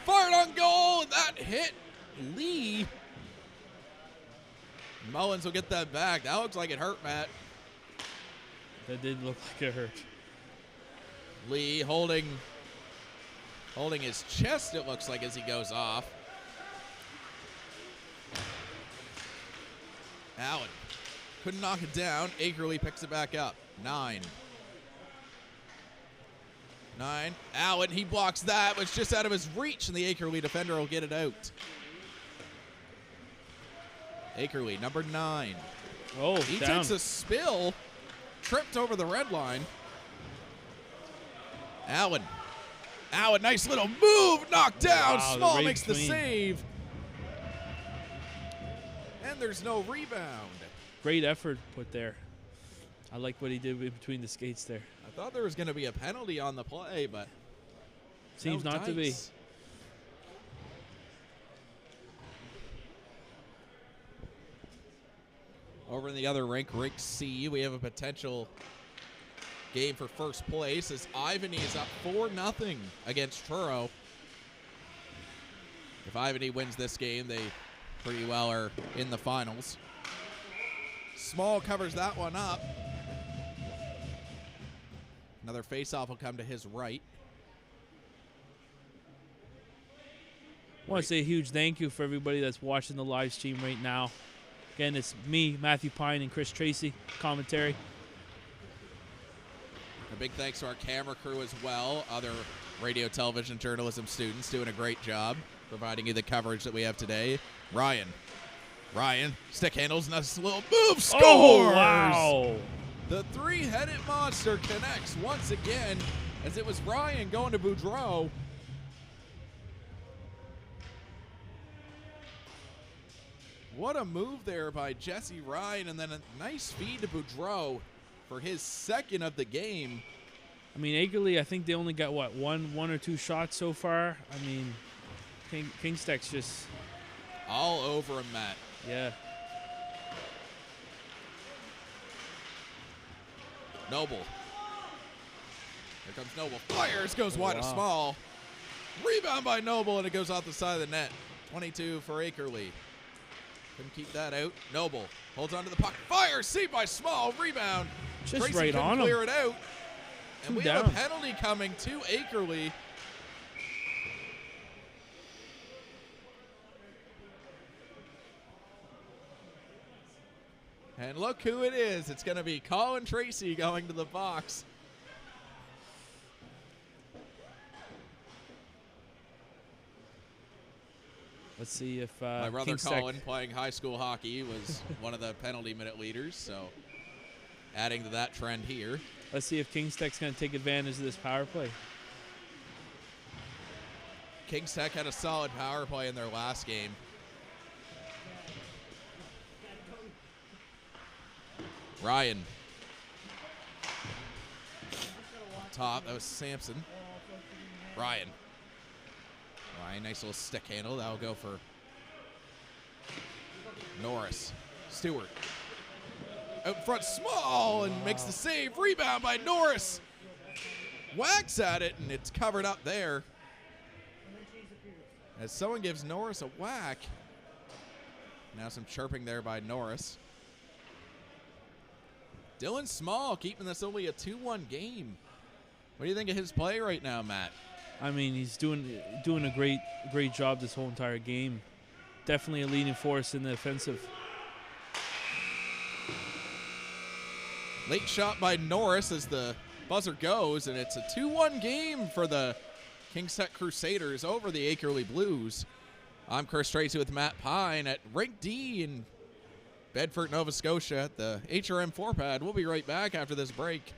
Fired on goal, and that hit Lee. Mullins will get that back. That looks like it hurt, Matt. That did look like it hurt. Lee holding his chest, it looks like, as he goes off. Allen couldn't knock it down. Akerley picks it back up. 9. Allen, he blocks that, but it's just out of his reach, and the Akerley defender will get it out. Akerley, number 9. Oh, he down. takes a spill, tripped over the red line. Allen, nice little move, knocked down. Wow, Small the makes the clean. save. And there's no rebound. Great effort put there. I like what he did between the skates there. I thought there was going to be a penalty on the play, but Seems no not to be. dice. Over in the other rink, Rink C, we have a potential game for first place as Ivany is up 4-0 against Truro. If Ivany wins this game, they pretty well are in the finals. Small covers that one up. Another faceoff will come to his right. I want to say a huge thank you for everybody that's watching the live stream right now. Again, it's me, Matthew Pine, and Chris Tracy, commentary. A big thanks to our camera crew as well. Other radio, television, journalism students doing a great job providing you the coverage that we have today. Ryan, stick handles, nice little move, scores! Oh, wow. The three-headed monster connects once again as it was Ryan going to Boudreau. What a move there by Jesse Ryan, and then a nice feed to Boudreau for his second of the game. I mean, Akerley, I think they only got, what, one or two shots so far? I mean, Kingstack's just... all over him, Matt. Yeah. Noble. Here comes Noble. Fires, goes wide of Wow. Small. Rebound by Noble, and it goes off the side of the net. 22 for Akerley. Couldn't keep that out. Noble holds onto the puck. Fires, saved by Small. Rebound. Just Tracy right couldn't on him. clear it out. And Two we down. have a penalty coming to Akerley. And look who it is. It's going to be Colin Tracy going to the box. Let's see if My brother Kingstack- Colin, playing high school hockey, was one of the penalty minute leaders, so adding to that trend here. Let's see if Kingstack's going to take advantage of this power play. Kings Tech had a solid power play in their last game. Ryan. Up top, that was Sampson. Ryan, nice little stick handle. That'll go for Norris. Stewart. Out front, Small, and makes the save. Rebound by Norris. Whacks at it, and it's covered up there. As someone gives Norris a whack. Now some chirping there by Norris. Dylan Small keeping this only a 2-1 game. What do you think of his play right now, Matt? I mean, he's doing a great job this whole entire game. Definitely a leading force in the offensive. Late shot by Norris as the buzzer goes, and it's a 2-1 game for the Kings Tech Crusaders over the Akerley Blues. I'm Chris Tracy with Matt Pine at Rink D in Bedford, Nova Scotia at the HRM 4-pad. We'll be right back after this break.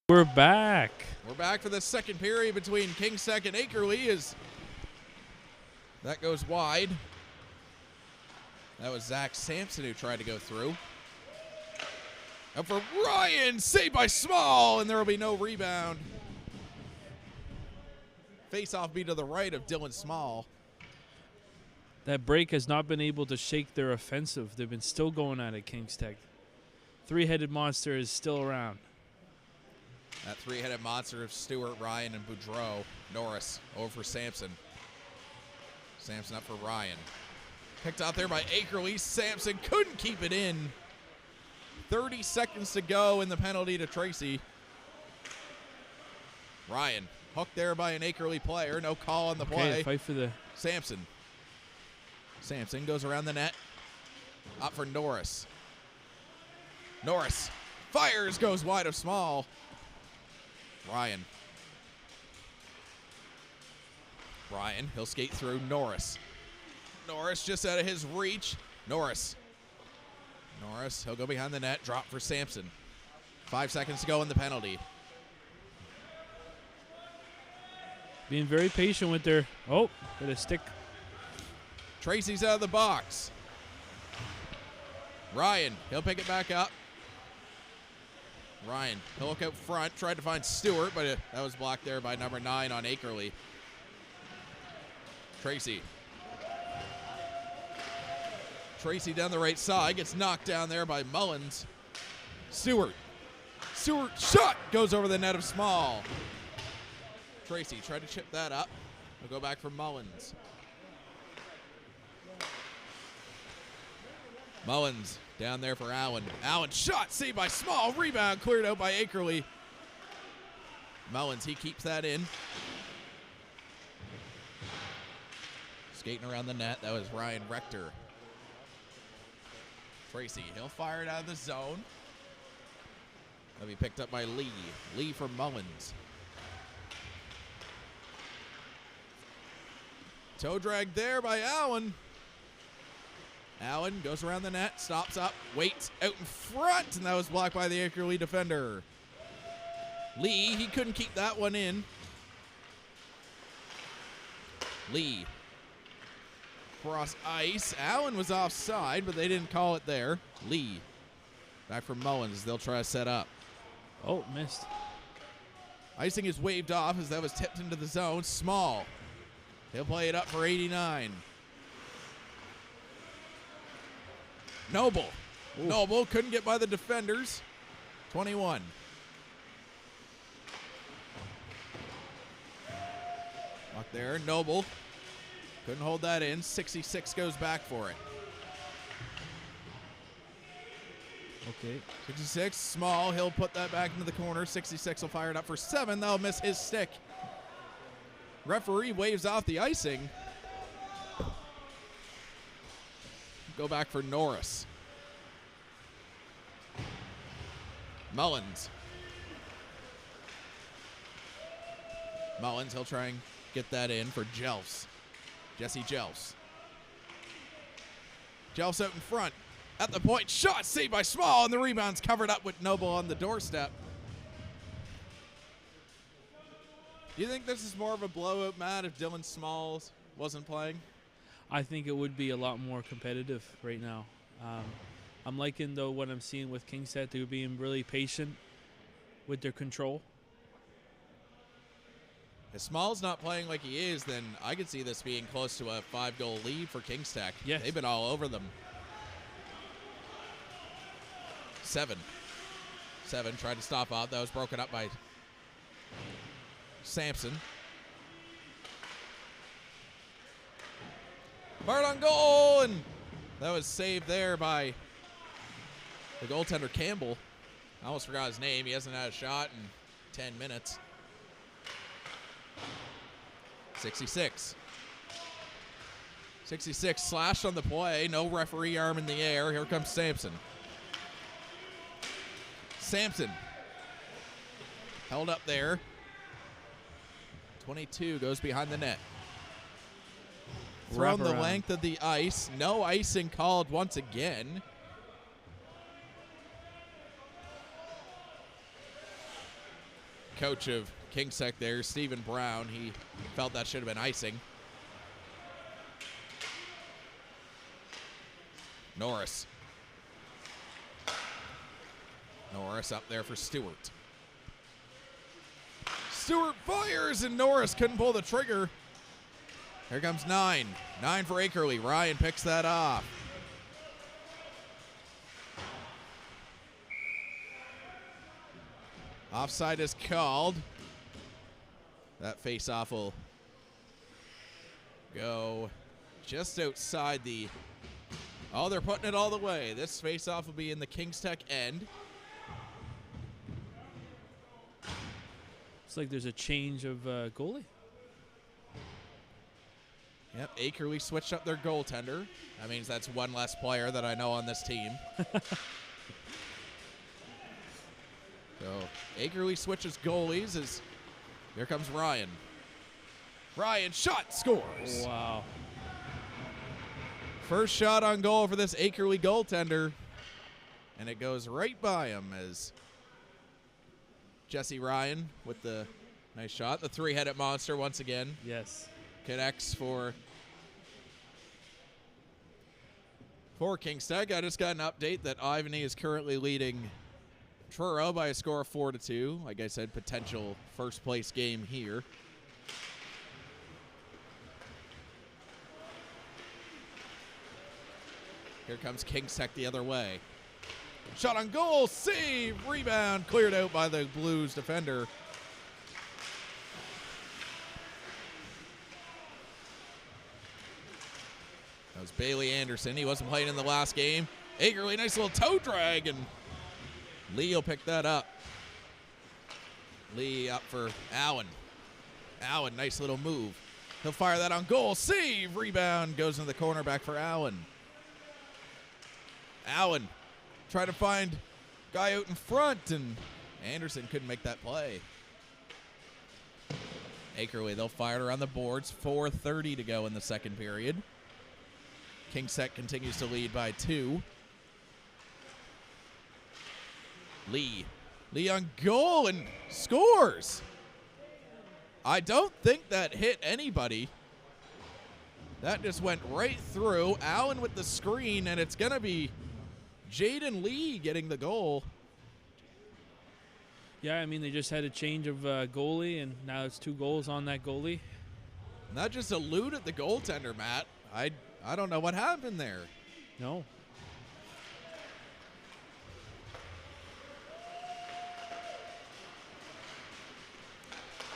We're back. We're back for the second period between Kingstech and Akerley as that goes wide. That was Zach Sampson who tried to go through. Up for Ryan, saved by Small, and there will be no rebound. Face-off be to the right of Dylan Small. That break has not been able to shake their offensive. They've been still going at it, Kingstech. Three-headed monster is still around. That three-headed monster of Stewart, Ryan, and Boudreau. Norris over for Sampson. Sampson up for Ryan. Picked out there by Akerley. Sampson couldn't keep it in. 30 seconds to go in the penalty to Tracy. Ryan hooked there by an Akerley player. No call on the play. Okay, fight for the... Sampson. Sampson goes around the net. Up for Norris. Norris fires, goes wide of Small. Ryan. Ryan, he'll skate through Norris. Norris just out of his reach. Norris, he'll go behind the net, drop for Sampson. 5 seconds to go in the penalty. Being very patient with their... Oh, with a stick. Tracy's out of the box. Ryan, he'll pick it back up. Ryan, he'll look out front, tried to find Stewart, but that was blocked there by number 9 on Akerley. Tracy. Tracy down the right side, gets knocked down there by Mullins. Stewart shot, goes over the net of Small. Tracy tried to chip that up. We'll go back for Mullins. Mullins down there for Allen. Allen shot, saved by Small. Rebound cleared out by Akerley. Mullins, he keeps that in. Skating around the net, that was Ryan Rector. Tracy, he'll fire it out of the zone. That'll be picked up by Lee. Lee for Mullins. Toe drag there by Allen. Allen goes around the net, stops up, waits out in front, and that was blocked by the Akerley defender. Lee, he couldn't keep that one in. Lee. Cross ice. Allen was offside, but they didn't call it there. Lee. Back from Mullins. They'll try to set up. Oh, missed. Icing is waved off as that was tipped into the zone. Small. He'll play it up for 89. Noble. Ooh. Noble couldn't get by the defenders. 21. Walk there. Noble. Couldn't hold that in. 66 goes back for it. Okay. 66. Small. He'll put that back into the corner. 66 will fire it up for 7. That'll miss his stick. Referee waves off the icing. Go back for Norris. Mullins. Mullins, he'll try and get that in for Jelfs. Jesse Jelfs. Jelfs out in front. At the point, shot saved by Small, and the rebound's covered up with Noble on the doorstep. Do you think this is more of a blowout, Matt, if Dylan Smalls wasn't playing? I think it would be a lot more competitive right now. I'm liking, though, what I'm seeing with Kingstech. They're being really patient with their control. If Small's not playing like he is, then I could see this being close to a 5-goal lead for Kingstech. Yes. They've been all over them. 7 tried to stop out. That was broken up by Sampson. Bart on goal, and that was saved there by the goaltender Campbell. I almost forgot his name. He hasn't had a shot in 10 minutes. 66. 66 slashed on the play. No referee arm in the air. Here comes Sampson. Sampson held up there. 22 goes behind the net. Thrown the length of the ice. No icing called once again. coach of Kingsec there, Stephen Brown, he felt that should have been icing. Norris. Norris up there for Stewart. Stewart fires, and Norris couldn't pull the trigger. Here comes 9. 9 for Akerley. Ryan picks that off. Offside is called. That face-off will go just outside the... Oh, they're putting it all the way. This face-off will be in the Kings Tech end. Looks like there's a change of goalie. Yep, Akerley switched up their goaltender. That means that's one less player that I know on this team. So Akerley switches goalies as here comes Ryan. Ryan shot, scores. Wow. First shot on goal for this Akerley goaltender. And it goes right by him as Jesse Ryan with the nice shot. The three-headed monster once again. Yes. Connects for Kings Tech. I just got an update that Ivany is currently leading Truro by a score of 4-2. Like I said, potential first place game here. Here comes Kings Tech the other way. Shot on goal, save, rebound, cleared out by the Blues defender. That was Bailey Anderson. He wasn't playing in the last game. Akerley, nice little toe drag, and Lee will pick that up. Lee up for Allen. Allen, nice little move. He'll fire that on goal. Save, rebound, goes into the corner, back for Allen. Allen trying to find guy out in front, and Anderson couldn't make that play. Akerley, they'll fire it around the boards. 4:30 to go in the second period. Kings Tech continues to lead by 2. Lee on goal and scores. I don't think that hit anybody. That just went right through. Allen with the screen, and it's going to be Jaden Lee getting the goal. Yeah, I mean, they just had a change of goalie, and now it's 2 goals on that goalie. And that just eluded the goaltender, Matt. I don't know what happened there. No.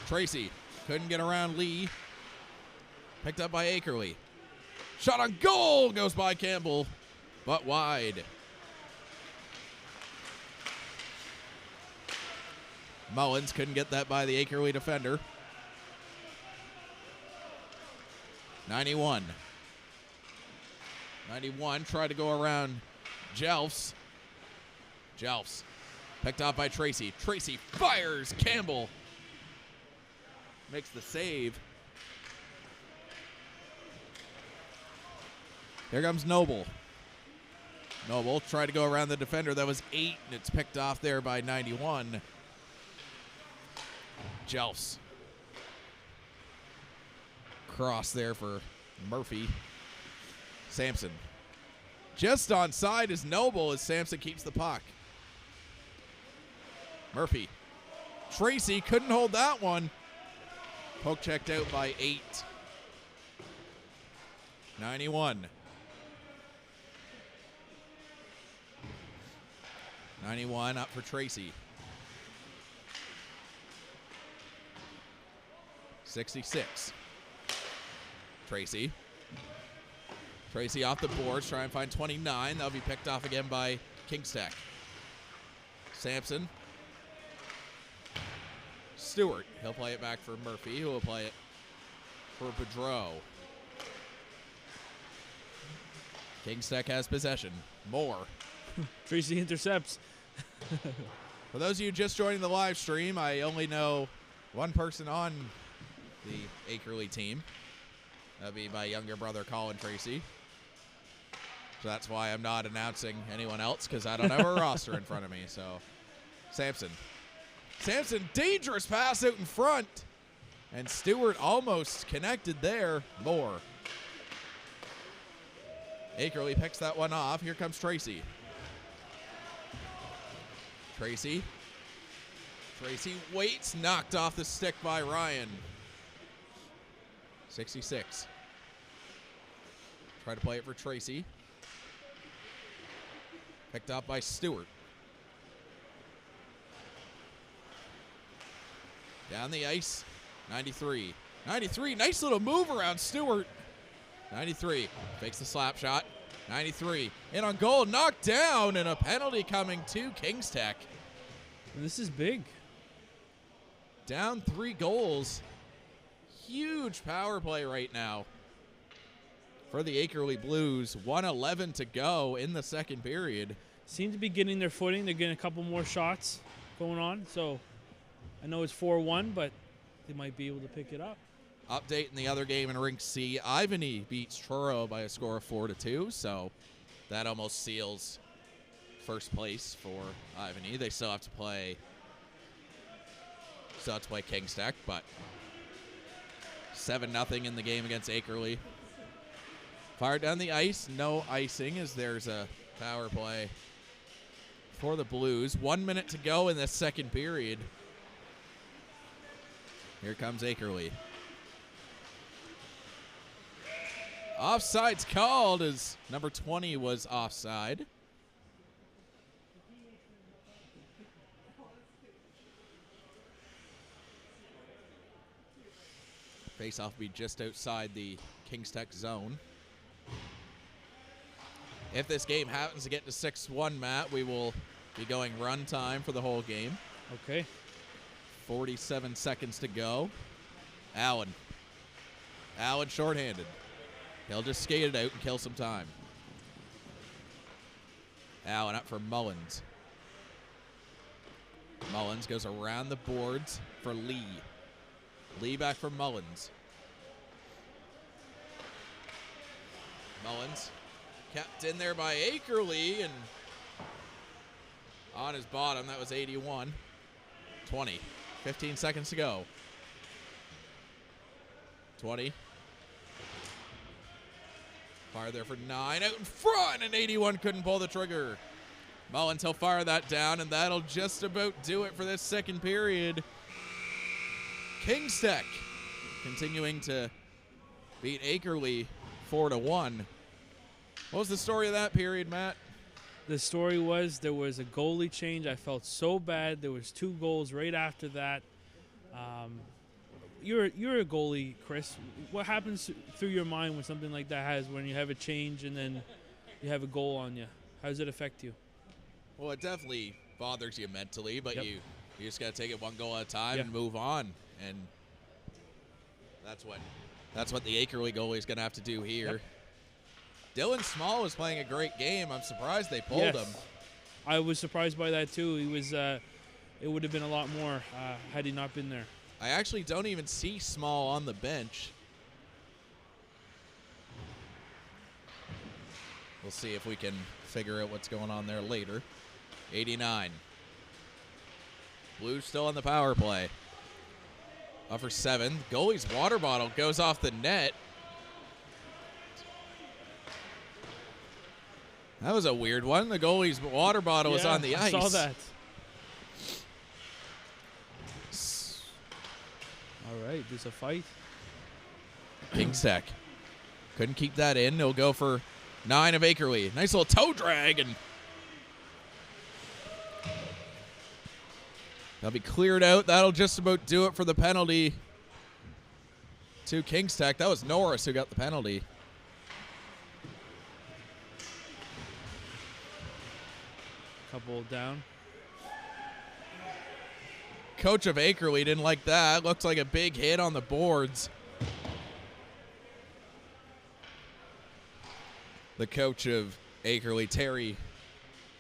Tracy couldn't get around Lee. Picked up by Akerley. Shot on goal, goes by Campbell, but wide. Mullins couldn't get that by the Akerley defender. 91. 91 tried to go around Jelfs. Jelfs picked up by Tracy. Tracy fires. Campbell makes the save. Here comes Noble. Noble tried to go around the defender. That was 8, and it's picked off there by 91. Jelfs. Cross there for Murphy. Sampson. Just onside is Noble as Sampson keeps the puck. Murphy. Tracy couldn't hold that one. Poke checked out by 8. 91. 91 up for Tracy. 66. Tracy. Tracy off the boards, try and find 29. That'll be picked off again by Kings Tech. Sampson. Stewart. He'll play it back for Murphy, who will play it for Boudreau. Kings Tech has possession. Moore. Tracy intercepts. For those of you just joining the live stream, I only know one person on the Akerley team. That'd be my younger brother, Colin Tracy. So that's why I'm not announcing anyone else, because I don't have a roster in front of me. So, Sampson. Sampson, dangerous pass out in front. And Stewart almost connected there. More. Akerley picks that one off. Here comes Tracy. Tracy waits, knocked off the stick by Ryan. 66. Try to play it for Tracy. Picked up by Stewart. Down the ice, 93. 93, nice little move around Stewart. 93, fakes the slap shot. 93, in on goal, knocked down, and a penalty coming to Kings Tech. And this is big. Down 3 goals. Huge power play right now for the Akerley Blues. 1:11 to go in the second period. Seem to be getting their footing. They're getting a couple more shots going on. So I know it's 4-1, but they might be able to pick it up. Update in the other game in Rink C. Ivany beats Truro by a score of 4-2, so that almost seals first place for Ivany. They still have to play Kings Tech, but 7-0 in the game against Akerley. Fired down the ice, no icing as there's a power play for the Blues. 1 minute to go in the second period. Here comes Akerley. Offside's called as number 20 was offside. Face-off will be just outside the Kings Tech zone. If this game happens to get to 6-1, Matt, we will be going run time for the whole game. Okay. 47 seconds to go. Allen shorthanded. He'll just skate it out and kill some time. Allen up for Mullins. Mullins goes around the boards for Lee. Lee back for Mullins. Mullins kept in there by Akerley and on his bottom. That was 81. 20. 15 seconds to go. 20. Fire there for 9. Out in front, and 81 couldn't pull the trigger. Mullins, he'll fire that down, and that'll just about do it for this second period. Kings Tech continuing to beat Akerley 4-1. What was the story of that period, Matt? The story was there was a goalie change. I felt so bad. There was 2 goals right after that. You're a goalie, Chris. What happens through your mind when something like that has, when you have a change and then you have a goal on you? How does it affect you? Well, it definitely bothers you mentally, but Yep. you just got to take it one goal at a time Yeah. and move on. And that's what the Akerley goalie is going to have to do here. Yep. Dylan Small was playing a great game. I'm surprised they pulled him. I was surprised by that too. He was. It would have been a lot more had he not been there. I actually don't even see Small on the bench. We'll see if we can figure out what's going on there later. 89. Blues still on the power play. Up for 7. Goalie's water bottle goes off the net. That was a weird one. The goalie's water bottle was on the ice. I saw that. All right, there's a fight. Kings Tech couldn't keep that in. He'll go for 9 of Akerley. Nice little toe drag, and that'll be cleared out. That'll just about do it for the penalty to Kings Tech. That was Norris who got the penalty. Couple down. Coach of Akerley didn't like that. Looks like a big hit on the boards. The coach of Akerley,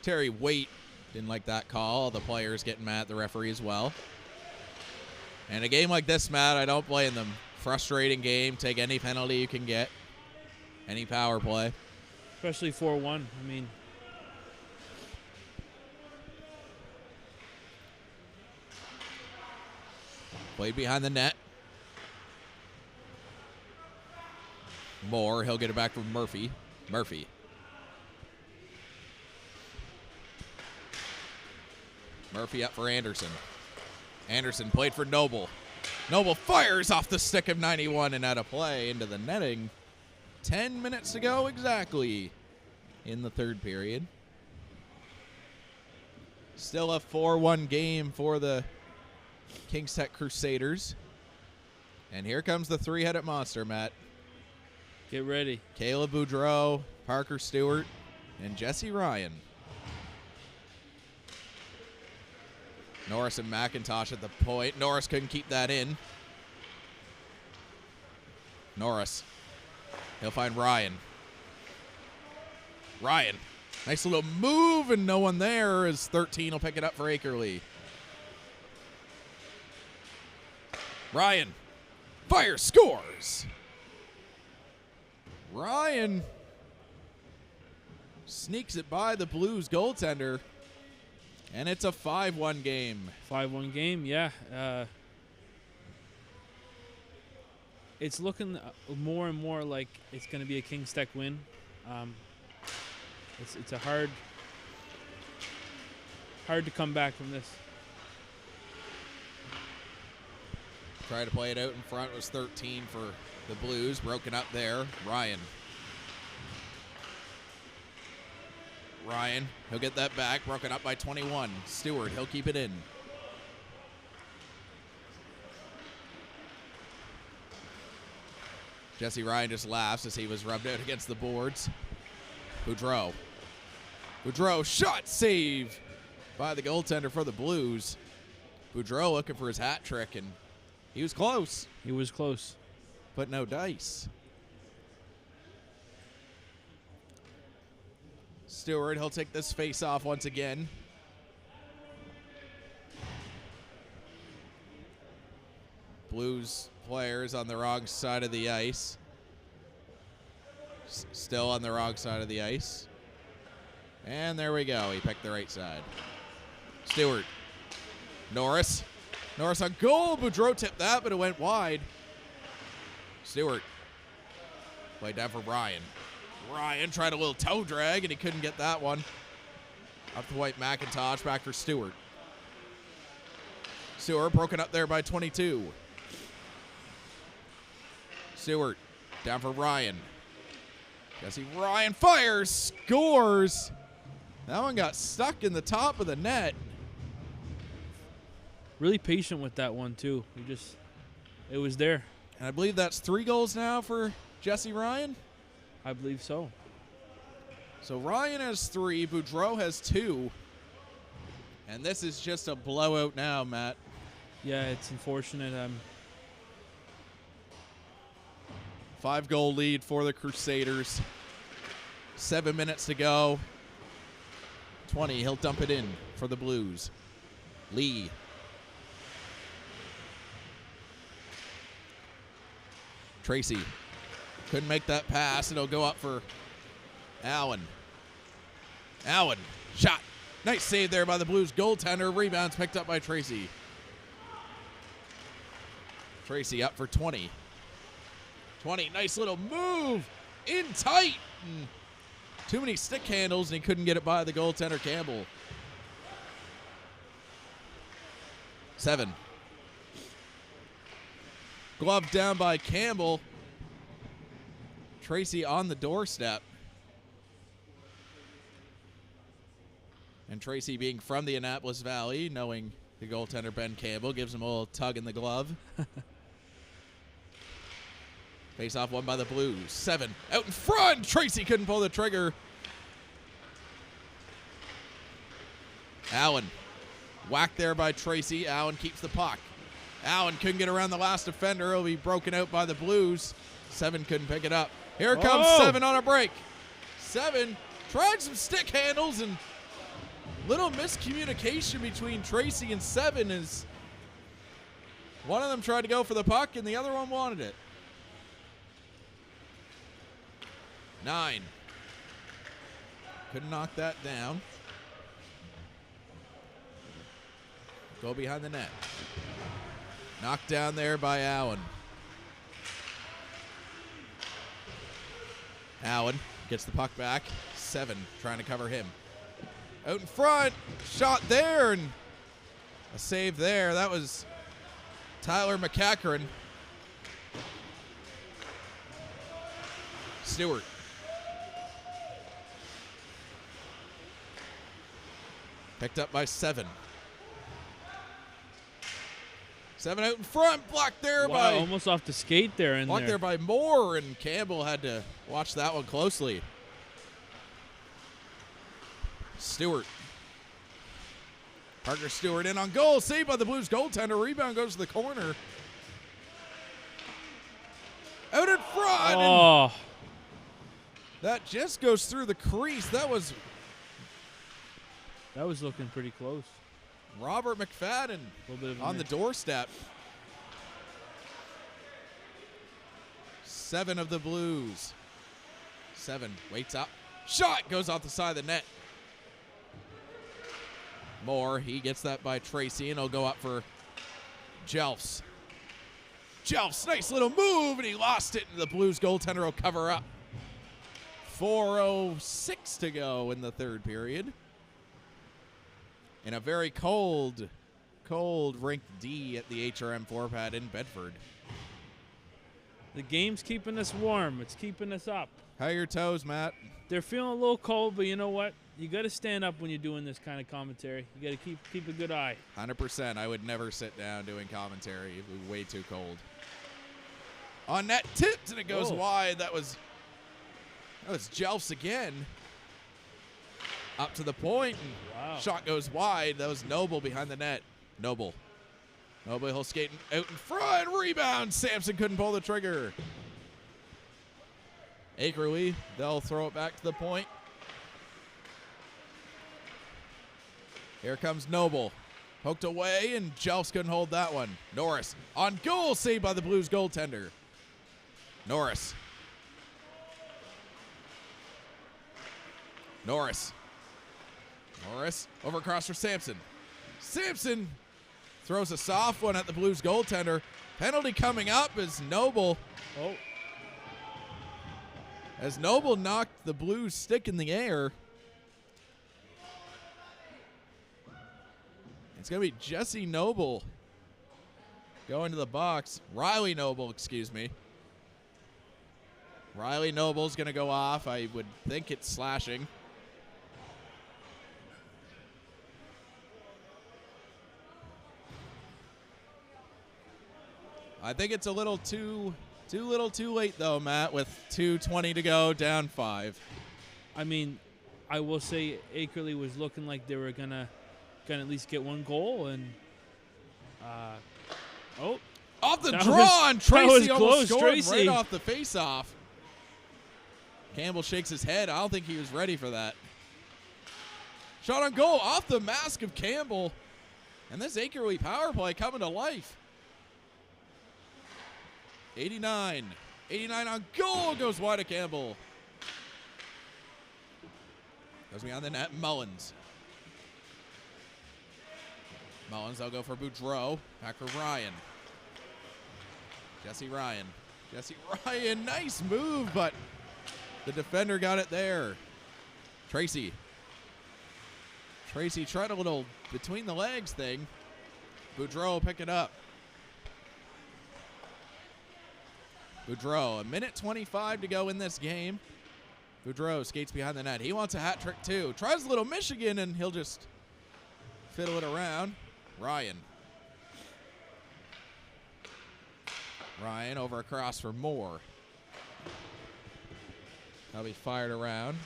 Terry Waite, didn't like that call. The players getting mad at the referee as well. And a game like this, Matt, I don't blame them. Frustrating game. Take any penalty you can get. Any power play. Especially 4-1. I mean, Played behind the net. Moore, he'll get it back from Murphy. Murphy. Murphy up for Anderson. Anderson played for Noble. Noble fires off the stick of 91 and out of play into the netting. 10 minutes to go exactly in the third period. Still a 4-1 game for the Kings Tech Crusaders. And here comes the three-headed monster, Matt. Get ready. Caleb Boudreau, Parker Stewart, and Jesse Ryan. Norris and McIntosh at the point. Norris couldn't keep that in. Norris. He'll find Ryan. Ryan. Nice little move, and no one there as 13 will pick it up for Akerley. Ryan. Fire, scores. Ryan sneaks it by the Blues goaltender, and it's a 5-1 game. 5-1 game, yeah. It's looking more and more like it's going to be a Kings Tech win. It's a hard to come back from this. Try to play it out in front. It was 13 for the Blues. Broken up there. Ryan. Ryan, he'll get that back. Broken up by 21. Stewart, he'll keep it in. Jesse Ryan just laughs as he was rubbed out against the boards. Boudreau. Boudreau, shot save by the goaltender for the Blues. Boudreau looking for his hat trick, and he was close. He was close. But no dice. Stewart, he'll take this face off once again. Blues players on the wrong side of the ice. Still on the wrong side of the ice. And there we go. He picked the right side. Stewart. Norris. Norris on goal. Boudreau tipped that, but it went wide. Stewart. Played down for Ryan. Ryan tried a little toe drag, and he couldn't get that one. Up the white McIntosh, back for Stewart. Stewart broken up there by 22. Stewart down for Ryan. Jesse Ryan fires, scores. That one got stuck in the top of the net. Really patient with that one, too. It was there. And I believe that's 3 goals now for Jesse Ryan. I believe so. So Ryan has 3, Boudreau has 2. And this is just a blowout now, Matt. Yeah, it's unfortunate. 5-goal lead for the Crusaders. 7 minutes to go. 20, he'll dump it in for the Blues. Lee. Tracy. Couldn't make that pass, and it'll go up for Allen. Allen. Shot. Nice save there by the Blues goaltender. Rebounds picked up by Tracy. Tracy up for 20. 20, nice little move. In tight. Too many stick handles, and he couldn't get it by the goaltender, Campbell. 7. Glove down by Campbell. Tracy on the doorstep. And Tracy, being from the Annapolis Valley, knowing the goaltender Ben Campbell, gives him a little tug in the glove. Face off won by the Blues. 7 out in front. Tracy couldn't pull the trigger. Allen. Whacked there by Tracy. Allen keeps the puck. Allen couldn't get around the last defender. It'll be broken out by the Blues. 7 couldn't pick it up. Here comes 7 on a break. 7 tried some stick handles, and little miscommunication between Tracy and 7 as one of them tried to go for the puck and the other one wanted it. 9. Couldn't knock that down. Go behind the net. Knocked down there by Allen. Allen gets the puck back. 7 trying to cover him. Out in front. Shot there and a save there. That was Tyler McCackeren. Stewart. Picked up by 7. 7 out in front. Blocked there by. Almost off the skate there. Blocked there by Moore, and Campbell had to watch that one closely. Stewart. Parker Stewart in on goal. Saved by the Blues goaltender. Rebound goes to the corner. Out in front. Oh. That just goes through the crease. That was looking pretty close. Robert McFadden on the doorstep. 7 of the Blues. 7 waits up. Shot goes off the side of the net. Moore, he gets that by Tracy, and he'll go up for Jelfs. Jelfs, nice little move, and he lost it, and the Blues goaltender will cover up. 4:06 to go in the third period. In a very cold rink D at the HRM 4-pad in Bedford. The game's keeping us warm. It's keeping us up. How are your toes, Matt? They're feeling a little cold, but you know what? You got to stand up when you're doing this kind of commentary. You got to keep a good eye. 100%. I would never sit down doing commentary. It was way too cold. On net, tipped, and it goes wide. That was Jelfs again. Up to the point, and shot goes wide. That was Noble behind the net. Noble he'll skate out in front. Rebound. Sampson couldn't pull the trigger. Akerley, they'll throw it back to the point. Here comes Noble. Poked away, and Jelfs couldn't hold that one. Norris on goal, saved by the Blues goaltender. Norris over across for Sampson. Sampson throws a soft one at the Blues goaltender. Penalty coming up as Noble. As Noble knocked the Blues stick in the air. It's going to be Jesse Noble going to the box. Riley Noble, excuse me. Riley Noble's going to go off. I would think it's slashing. I think it's a little too late though, Matt, with 2:20 to go, down 5. I mean, I will say Akerley was looking like they were gonna at least get one goal, and off the draw, and Tracy almost scored Tracy. Right off the face-off. Campbell shakes his head. I don't think he was ready for that. Shot on goal off the mask of Campbell, and this Akerley power play coming to life. 89 on goal, goes wide of Campbell. Goes beyond the net, Mullins. They'll go for Boudreau. Back for Ryan. Jesse Ryan, nice move, but the defender got it there. Tracy tried a little between the legs thing. Boudreau pick it up. Boudreau, 1:25 to go in this game. Boudreau skates behind the net. He wants a hat trick too. Tries a little Michigan, and he'll just fiddle it around. Ryan over across for Moore. That'll be fired around.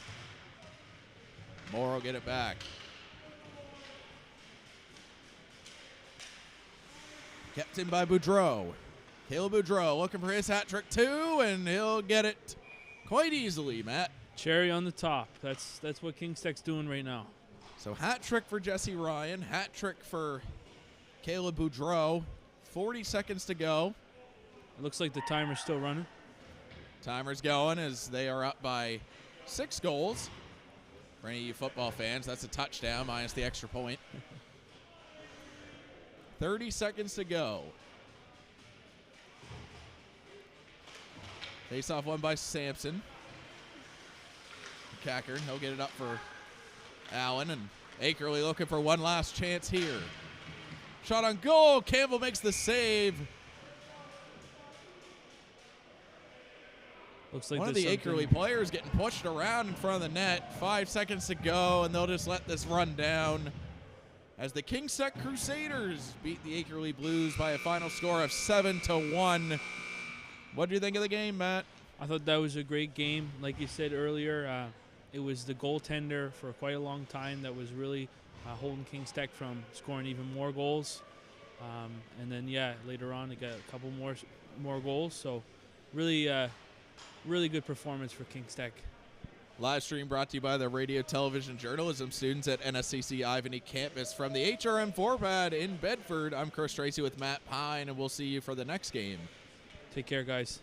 Moore will get it back. Kept in by Boudreau. Caleb Boudreau looking for his hat trick too, and he'll get it quite easily, Matt. Cherry on the top. That's what Kingstech's doing right now. So hat trick for Jesse Ryan, hat trick for Caleb Boudreau. 40 seconds to go. It looks like the timer's still running. Timer's going as they are up by 6 goals. For any of you football fans, that's a touchdown minus the extra point. 30 seconds to go. Face-off won by Sampson. Cackern, he'll get it up for Allen, and Akerley looking for one last chance here. Shot on goal. Campbell makes the save. Looks like one of the Akerley players getting pushed around in front of the net. 5 seconds to go, and they'll just let this run down as the Kingstown Crusaders beat the Akerley Blues by a final score of 7-1. What do you think of the game, Matt? I thought that was a great game. Like you said earlier, it was the goaltender for quite a long time that was really holding Kingstown from scoring even more goals. And then, later on, they got a couple more goals. So really good performance for Kingstown. Live stream brought to you by the radio television journalism students at NSCC Ivany campus from the HRM4 pad in Bedford. I'm Chris Tracy with Matt Pine, and we'll see you for the next game. Take care, guys.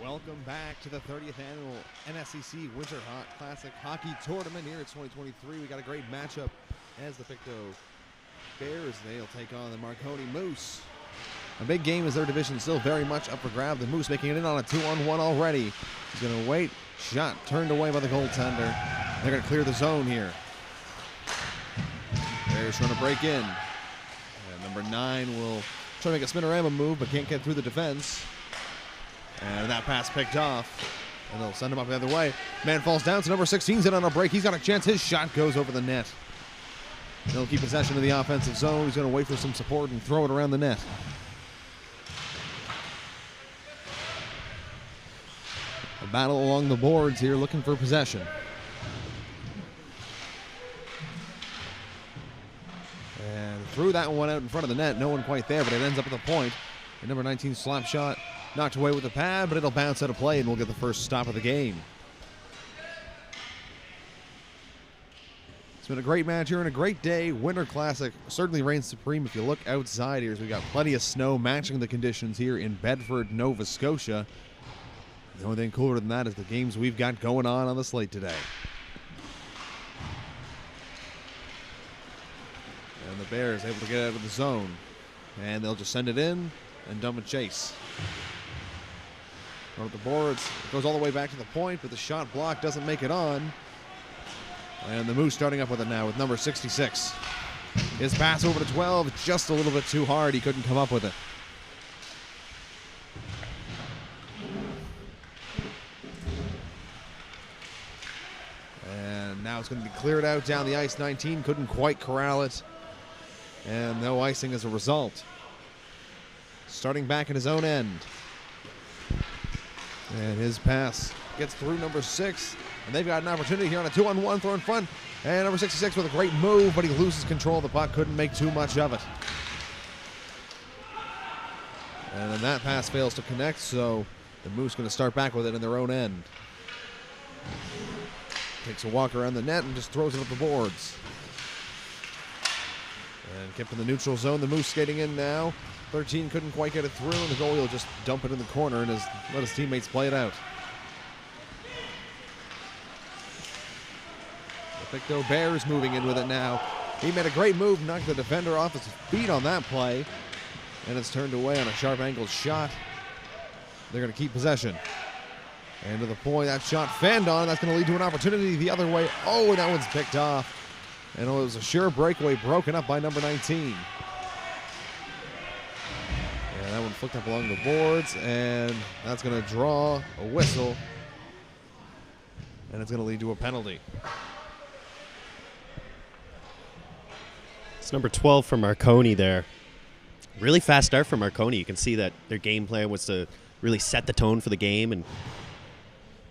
Welcome back to the 30th annual NSCC Winter Classic Hockey Tournament here. It's 2023. We got a great matchup as the Pictou Bears. They'll take on the Marconi Moose. A big game as their division still very much up for grab. The Moose making it in on a 2-on-1 already. He's going to wait. Shot turned away by the goaltender. They're going to clear the zone here. Bears trying to break in. And number 9 will try to make a spinorama move, but can't get through the defense. And that pass picked off. And they'll send him up the other way. Man falls down, so number 16's in on a break. He's got a chance. His shot goes over the net. They'll keep possession of the offensive zone. He's going to wait for some support and throw it around the net. A battle along the boards here, looking for possession. And threw that one out in front of the net. No one quite there, but it ends up at the point. And number 19 slap shot knocked away with the pad, but it'll bounce out of play, and we'll get the first stop of the game. It's been a great match here and a great day. Winter Classic certainly reigns supreme. If you look outside here, we got plenty of snow matching the conditions here in Bedford, Nova Scotia. The only thing cooler than that is the games we've got going on the slate today. And the Bears able to get out of the zone. And they'll just send it in and dump and chase. Up the boards, it goes all the way back to the point, but the shot block doesn't make it on. And the Moose starting up with it now with number 66. His pass over to 12, just a little bit too hard. He couldn't come up with it. And now it's going to be cleared out down the ice. 19 couldn't quite corral it. And no icing as a result. Starting back in his own end. And his pass gets through number 6. And they've got an opportunity here on a 2-on-1 throw in front. And number 66 with a great move, but he loses control of the puck. Couldn't make too much of it. And then that pass fails to connect, so the Moose going to start back with it in their own end. Takes a walk around the net and just throws it up the boards. And kept in the neutral zone. The Moose skating in now. 13 couldn't quite get it through, and the goalie will just dump it in the corner and let his teammates play it out. The Pictou Bears moving in with it now. He made a great move, knocked the defender off his feet on that play, and it's turned away on a sharp angled shot. They're going to keep possession. And to the point, that shot fanned on. That's going to lead to an opportunity the other way. Oh, and that one's picked off. And it was a sure breakaway broken up by number 19. And that one flicked up along the boards, and that's going to draw a whistle. And it's going to lead to a penalty. It's number 12 for Marconi there. Really fast start for Marconi. You can see that their game plan was to really set the tone for the game. And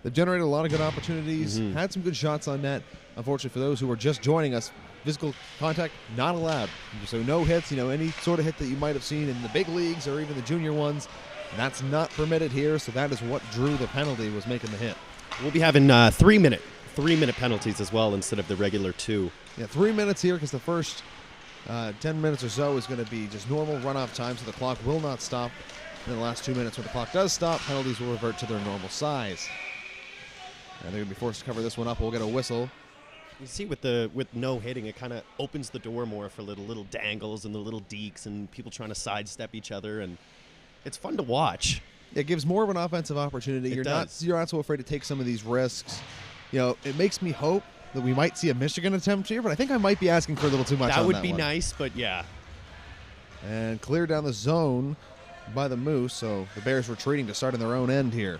they've generated a lot of good opportunities, had some good shots on net. Unfortunately, for those who are just joining us, physical contact not allowed. So no hits, any sort of hit that you might have seen in the big leagues or even the junior ones, that's not permitted here. So that is what drew the penalty, was making the hit. We'll be having 3-minute penalties as well instead of the regular 2. Yeah, 3 minutes here because the first 10 minutes or so is going to be just normal runoff time, so the clock will not stop. And then the last 2 minutes when the clock does stop, penalties will revert to their normal size. And they're going to be forced to cover this one up. We'll get a whistle. You see with no hitting, it kind of opens the door more for little dangles and the little dekes and people trying to sidestep each other, and it's fun to watch. It gives more of an offensive opportunity. You're not so afraid to take some of these risks. It makes me hope that we might see a Michigan attempt here, but I think I might be asking for a little too much. That on would that be one. nice, but yeah. And clear down the zone by the Moose, so the Bears retreating to start in their own end here.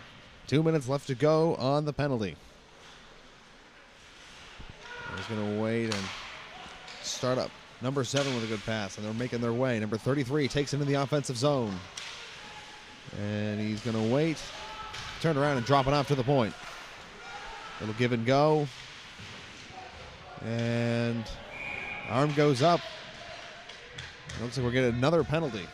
2 minutes left to go on the penalty. He's going to wait and start up. Number 7 with a good pass, and they're making their way. Number 33 takes into the offensive zone. And he's going to wait, turn around, and drop it off to the point. Little give and go. And arm goes up. Looks like we're getting another penalty.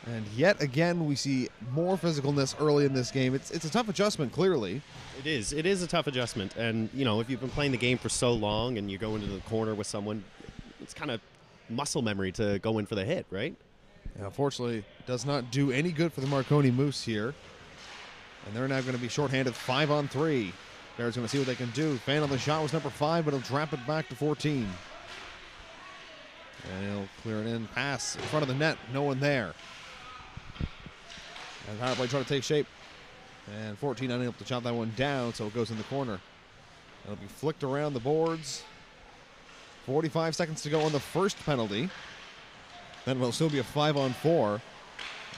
And yet again, we see more physicalness early in this game. It's a tough adjustment, clearly. It is. It is a tough adjustment. And, you know, if you've been playing the game for so long and you go into the corner with someone, it's kind of muscle memory to go in for the hit, right? Yeah, unfortunately, it does not do any good for the Marconi Moose here. And they're now going to be shorthanded 5-on-3. Bears going to see what they can do. Fan on the shot was number 5, but he'll trap it back to 14. And he'll clear it in. Pass in front of the net. No one there. And power play trying to take shape. And 14 unable to chop that one down, so it goes in the corner. It'll be flicked around the boards. 45 seconds to go on the first penalty. Then will still be a 5-on-4.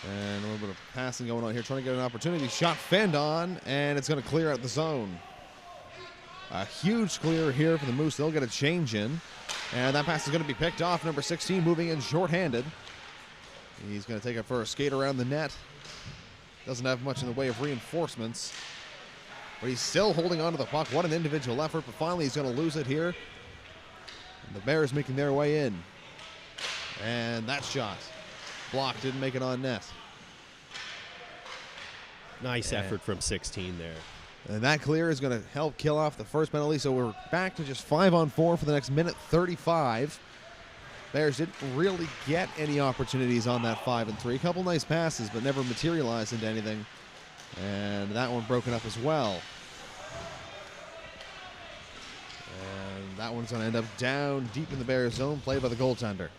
And a little bit of passing going on here, trying to get an opportunity. Shot fanned on, and it's going to clear out the zone. A huge clear here for the Moose. They'll get a change in. And that pass is going to be picked off. Number 16 moving in shorthanded. He's going to take it for a skate around the net. Doesn't have much in the way of reinforcements. But he's still holding on to the puck. What an individual effort. But finally he's going to lose it here. And the Bears making their way in. And that shot blocked, didn't make it on net. Nice effort from 16 there. And that clear is going to help kill off the first penalty. So we're back to just 5-on-4 for the next minute 35. Bears didn't really get any opportunities on that 5-and-3. A couple nice passes, but never materialized into anything. And that one broken up as well. And that one's going to end up down deep in the Bears zone, played by the goaltender.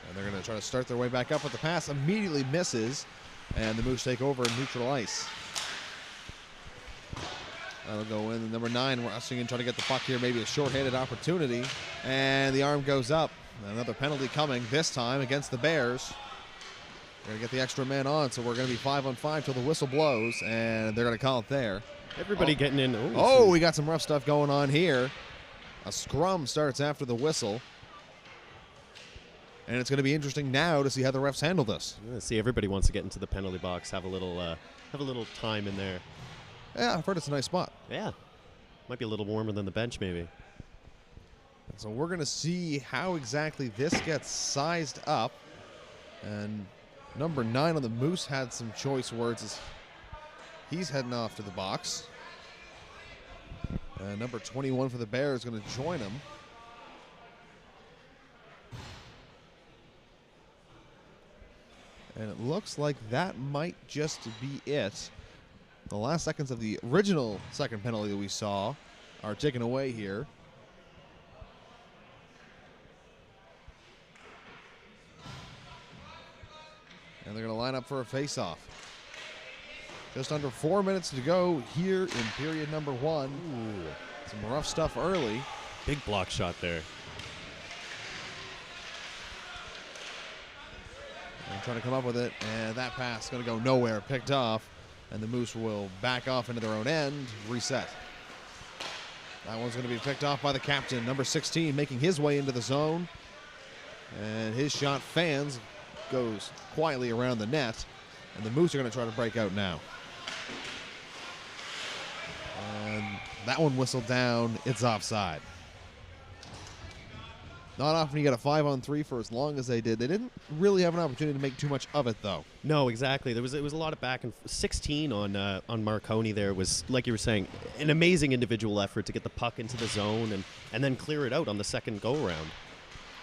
And they're going to try to start their way back up, but the pass immediately misses, and the Moose take over in neutral ice. That'll go in. Number 9 rushing in, trying to get the puck here. Maybe a short-handed opportunity. And the arm goes up. Another penalty coming, this time against the Bears. They're going to get the extra man on, so we're going to be 5-on-5 till the whistle blows, and they're going to call it there. Everybody getting in. Oh, we got some rough stuff going on here. A scrum starts after the whistle. And it's going to be interesting now to see how the refs handle this. See, everybody wants to get into the penalty box, have a little time in there. Yeah, I've heard it's a nice spot. Yeah. Might be a little warmer than the bench, maybe. So we're going to see how exactly this gets sized up. And number 9 on the Moose had some choice words as he's heading off to the box. Number 21 for the Bears is going to join him. And it looks like that might just be it. The last seconds of the original second penalty that we saw are taken away here. And they're going to line up for a face-off. Just under 4 minutes to go here in period number 1. Ooh. Some rough stuff early. Big block shot there. And trying to come up with it, and that pass is going to go nowhere, picked off, and the Moose will back off into their own end, reset. That one's going to be picked off by the captain, number 16, making his way into the zone, and his shot fans, goes quietly around the net, and the Moose are going to try to break out now. And that one whistled down, it's offside. Not often you get a 5-on-3 for as long as they did. They didn't really have an opportunity to make too much of it, though. No, exactly. It was a lot of back and 16 on Marconi there was, like you were saying, an amazing individual effort to get the puck into the zone and then clear it out on the second go-around.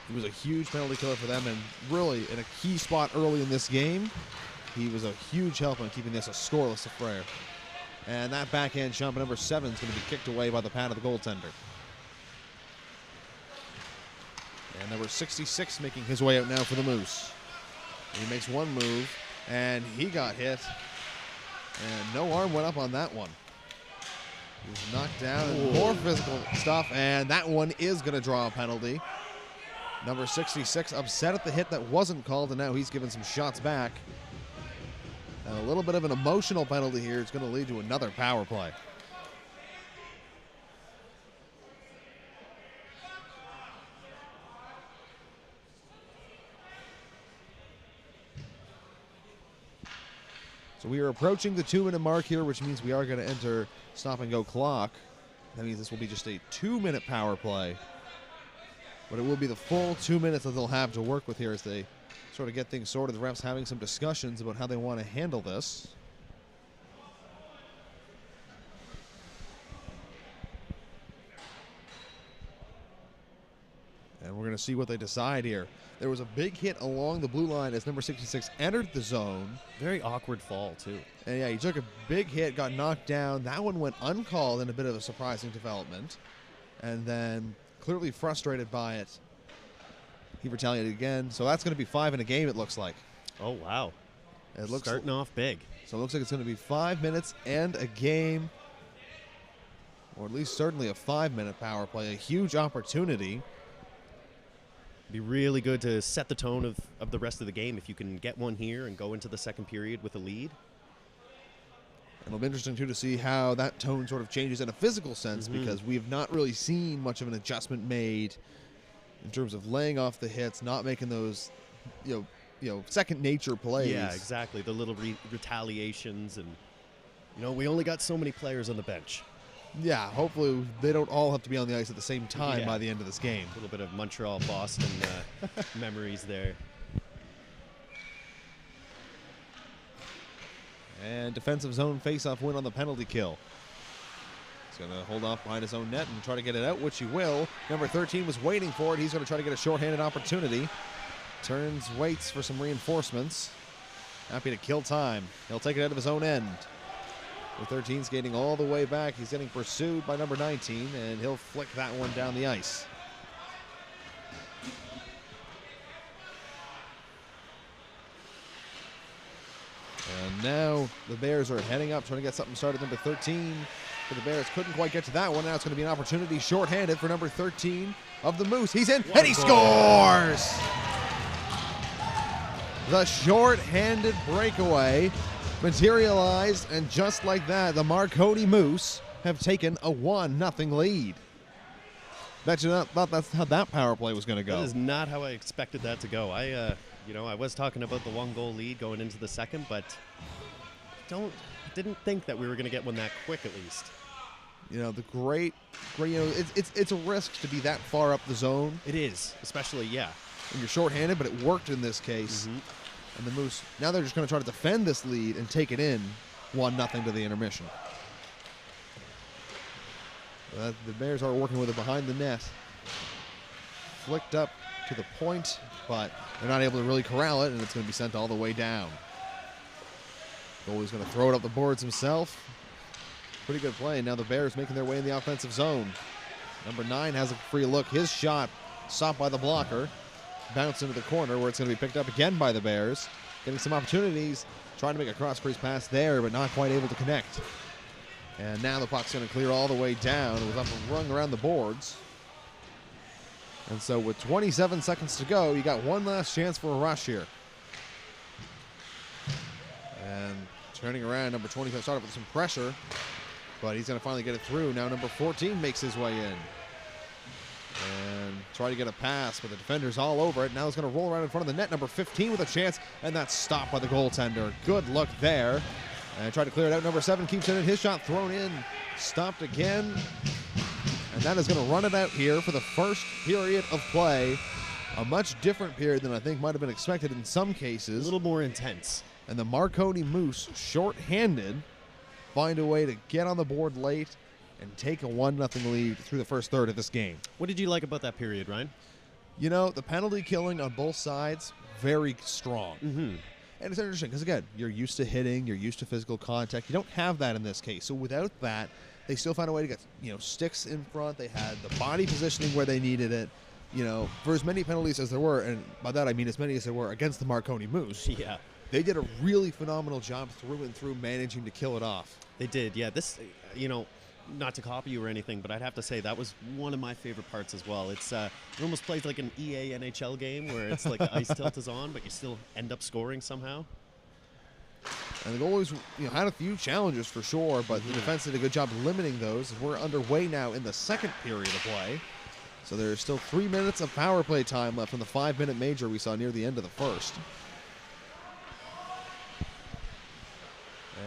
He was a huge penalty killer for them, and really in a key spot early in this game, he was a huge help in keeping this a scoreless affair. And that backhand shot by number 7 is going to be kicked away by the pad of the goaltender. And number 66 making his way out now for the Moose. He makes one move, and he got hit. And no arm went up on that one. He was knocked down, and more physical stuff, and that one is going to draw a penalty. Number 66 upset at the hit that wasn't called, and now he's given some shots back. And a little bit of an emotional penalty here. It's going to lead to another power play. So we are approaching the 2-minute mark here, which means we are going to enter stop-and-go clock. That means this will be just a 2-minute power play. But it will be the full 2 minutes that they'll have to work with here as they sort of get things sorted. The refs having some discussions about how they want to handle this. And we're going to see what they decide here. There was a big hit along the blue line as number 66 entered the zone. Very awkward fall, too. And yeah, he took a big hit, got knocked down. That one went uncalled in a bit of a surprising development. And then, clearly frustrated by it, he retaliated again. So that's going to be 5 in a game, it looks like. Oh, wow. It looks starting off big. So it looks like it's going to be 5 minutes and a game. Or at least certainly a 5-minute power play. A huge opportunity. Be really good to set the tone of the rest of the game if you can get one here and go into the second period with a lead. And it'll be interesting, too, to see how that tone sort of changes in a physical sense because we have not really seen much of an adjustment made in terms of laying off the hits, not making those, second nature plays. Yeah, exactly. The little retaliations and, we only got so many players on the bench. Yeah, hopefully they don't all have to be on the ice at the same time by the end of this game. A little bit of Montreal-Boston memories there. And defensive zone faceoff win on the penalty kill. He's going to hold off behind his own net and try to get it out, which he will. Number 13 was waiting for it. He's going to try to get a shorthanded opportunity. Turns, waits for some reinforcements. Happy to kill time. He'll take it out of his own end. With 13 skating all the way back, he's getting pursued by number 19, and he'll flick that one down the ice. And now the Bears are heading up, trying to get something started. Number 13 for the Bears couldn't quite get to that one. Now it's going to be an opportunity shorthanded for number 13 of the Moose. He's in, and he scores! The shorthanded breakaway materialized, and just like that, the Marconi Moose have taken a 1-0 lead. Bet you not thought that's how that power play was going to go. That is not how I expected that to go. I was talking about the 1-goal lead going into the second, but didn't think that we were going to get one that quick at least. The great, it's a risk to be that far up the zone. It is, especially, yeah. And you're shorthanded, but it worked in this case. And the Moose, now they're just going to try to defend this lead and take it in 1-0 to the intermission. The Bears are working with it behind the net. Flicked up to the point, but they're not able to really corral it, and it's going to be sent all the way down. Goalie's going to throw it up the boards himself. Pretty good play. Now the Bears making their way in the offensive zone. Number 9 has a free look. His shot stopped by the blocker. Bounce into the corner where it's going to be picked up again by the Bears. Getting some opportunities, trying to make a cross-crease pass there, but not quite able to connect. And now the puck's going to clear all the way down. It was up and rung around the boards. And so with 27 seconds to go, you got one last chance for a rush here. And turning around, number 25 started with some pressure, but he's going to finally get it through. Now number 14 makes his way in. And try to get a pass, but the defender's all over it. Now he's going to roll around in front of the net. Number 15 with a chance, and that's stopped by the goaltender. Good look there. And try to clear it out. Number 7 keeps it in. His shot thrown in. Stopped again. And that is going to run it out here for the first period of play. A much different period than I think might have been expected in some cases. A little more intense. And the Marconi Moose, short-handed, find a way to get on the board late and take a 1-0 lead through the first third of this game. What did you like about that period, Ryan? The penalty killing on both sides, very strong. And it's interesting because, again, you're used to hitting, you're used to physical contact. You don't have that in this case. So without that, they still found a way to get, sticks in front. They had the body positioning where they needed it. For as many penalties as there were, and by that I mean as many as there were against the Marconi Moose. Yeah. They did a really phenomenal job through and through managing to kill it off. They did, yeah. This, not to copy you or anything, but I'd have to say that was one of my favorite parts as well. It's it almost plays like an EA NHL game where it's like the ice tilt is on, but you still end up scoring somehow. And the goalies, had a few challenges for sure, but the defense did a good job limiting those. We're underway now in the second period of play. So there's still 3 minutes of power play time left from the 5-minute major we saw near the end of the first.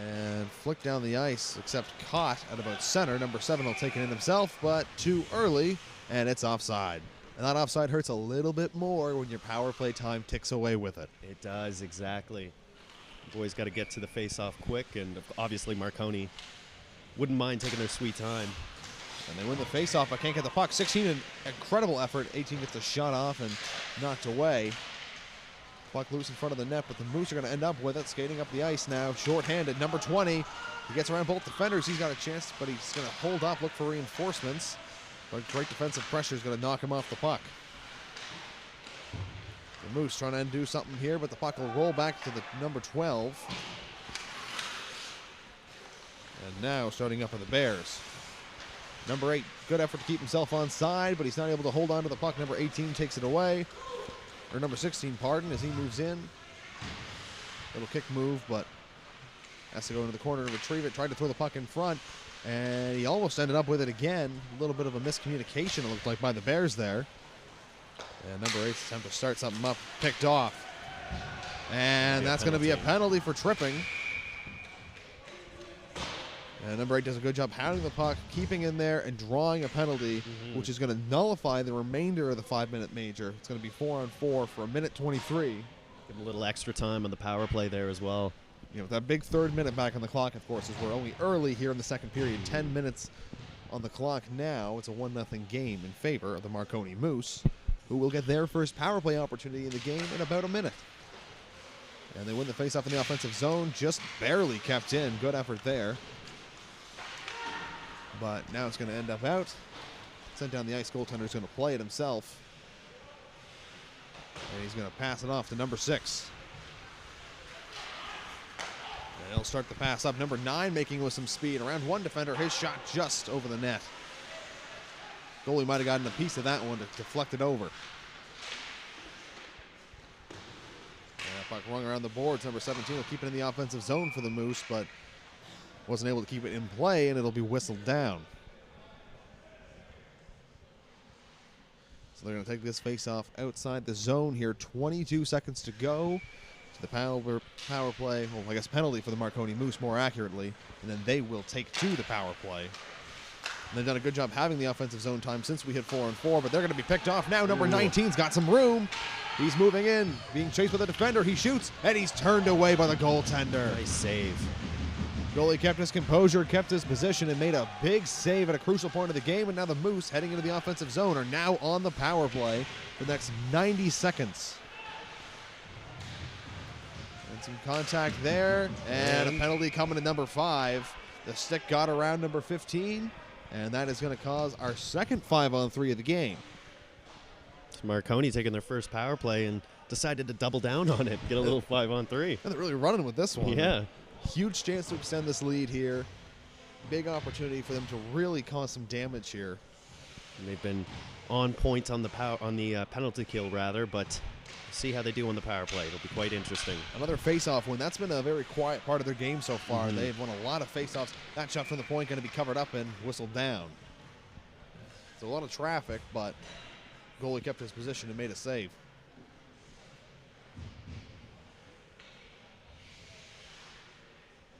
And flick down the ice, except caught at about center. Number 7 will take it in himself, but too early, and it's offside. And that offside hurts a little bit more when your power play time ticks away with it. It does, exactly. Boys got to get to the face-off quick, and obviously Marconi wouldn't mind taking their sweet time. And they win the face-off, but can't get the puck. 16, an incredible effort. 18 gets the shot off and knocked away. Puck loose in front of the net, but the Moose are going to end up with it. Skating up the ice now, short-handed. Number 20, he gets around both defenders. He's got a chance, but he's going to hold up, look for reinforcements. But great defensive pressure is going to knock him off the puck. The Moose trying to undo something here, but the puck will roll back to the number 12. And now starting up for the Bears. Number 8, good effort to keep himself on side, but he's not able to hold on to the puck. Number 18 takes it away. Or number 16, pardon, as he moves in. Little kick move, but has to go into the corner to retrieve it. Tried to throw the puck in front, and he almost ended up with it again. A little bit of a miscommunication, it looked like, by the Bears there. And number 8's attempt to start something up, picked off. And that's going to be a penalty for tripping. And number 8 does a good job hounding the puck, keeping in there, and drawing a penalty, which is going to nullify the remainder of the 5-minute major. It's going to be 4-on-4 for a minute 23. Give him a little extra time on the power play there as well. You know, with that big third minute back on the clock, of course, as we're only early here in the second period. 10 minutes on the clock now. It's a 1-0 game in favor of the Marconi Moose, who will get their first power play opportunity in the game in about a minute. And they win the faceoff in the offensive zone, just barely kept in. Good effort there. But now it's going to end up out. Sent down the ice, goaltender's going to play it himself. And he's going to pass it off to number 6. And he'll start the pass up. Number 9 making with some speed. Around one defender, his shot just over the net. Goalie might have gotten a piece of that one to deflect it over. And puck rung around the boards. Number 17 will keep it in the offensive zone for the Moose, but wasn't able to keep it in play, and it'll be whistled down. So they're going to take this face-off outside the zone here. 22 seconds to go to the power play. Well, I guess penalty for the Marconi Moose, more accurately. And then they will take to the power play. And they've done a good job having the offensive zone time since we hit 4-on-4, but they're going to be picked off now. Number 19's got some room. He's moving in, being chased by the defender. He shoots, and he's turned away by the goaltender. Nice save. Goalie kept his composure, kept his position, and made a big save at a crucial point of the game. And now the Moose, heading into the offensive zone, are now on the power play for the next 90 seconds. And some contact there, and a penalty coming to number 5. The stick got around number 15, and that is going to cause our second 5-on-3 of the game. It's Marconi taking their first power play and decided to double down on it, get a little 5-on-3. And they're really running with this one. Yeah. Huge chance to extend this lead here. Big opportunity for them to really cause some damage here. And they've been on point on the penalty kill, rather, but see how they do on the power play. It'll be quite interesting. Another face-off win. That's been a very quiet part of their game so far. They've won a lot of face-offs. That shot from the point going to be covered up and whistled down. It's a lot of traffic, but goalie kept his position and made a save.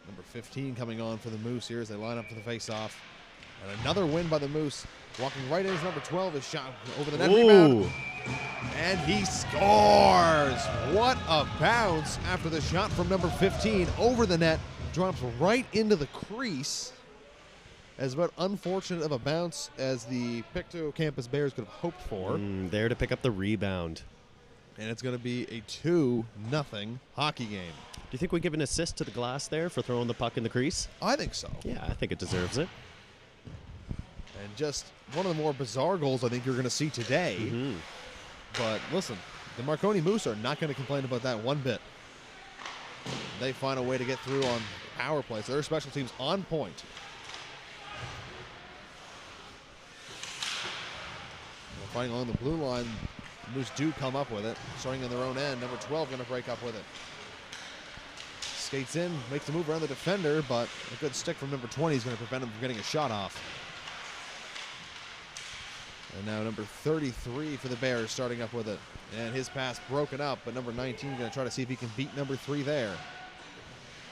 Number 15 coming on for the Moose here as they line up for the face-off. And another win by the Moose. Walking right in is number 12. His shot over the net. Rebound. And he scores. What a bounce after the shot from number 15 over the net. Drops right into the crease. As about unfortunate of a bounce as the Pictou Campus Bears could have hoped for. There to pick up the rebound. And it's going to be a 2-0 hockey game. Do you think we give an assist to the glass there for throwing the puck in the crease? I think so. Yeah, I think it deserves it. And just one of the more bizarre goals I think you're going to see today. But listen, the Marconi Moose are not going to complain about that one bit. They find a way to get through on power plays. Their special teams on point. Fighting along the blue line, the Moose do come up with it. Starting on their own end, number 12 going to break up with it. Skates in, makes the move around the defender, but a good stick from number 20 is going to prevent him from getting a shot off. And now number 33 for the Bears starting up with it. And his pass broken up, but number 19 going to try to see if he can beat number 3 there.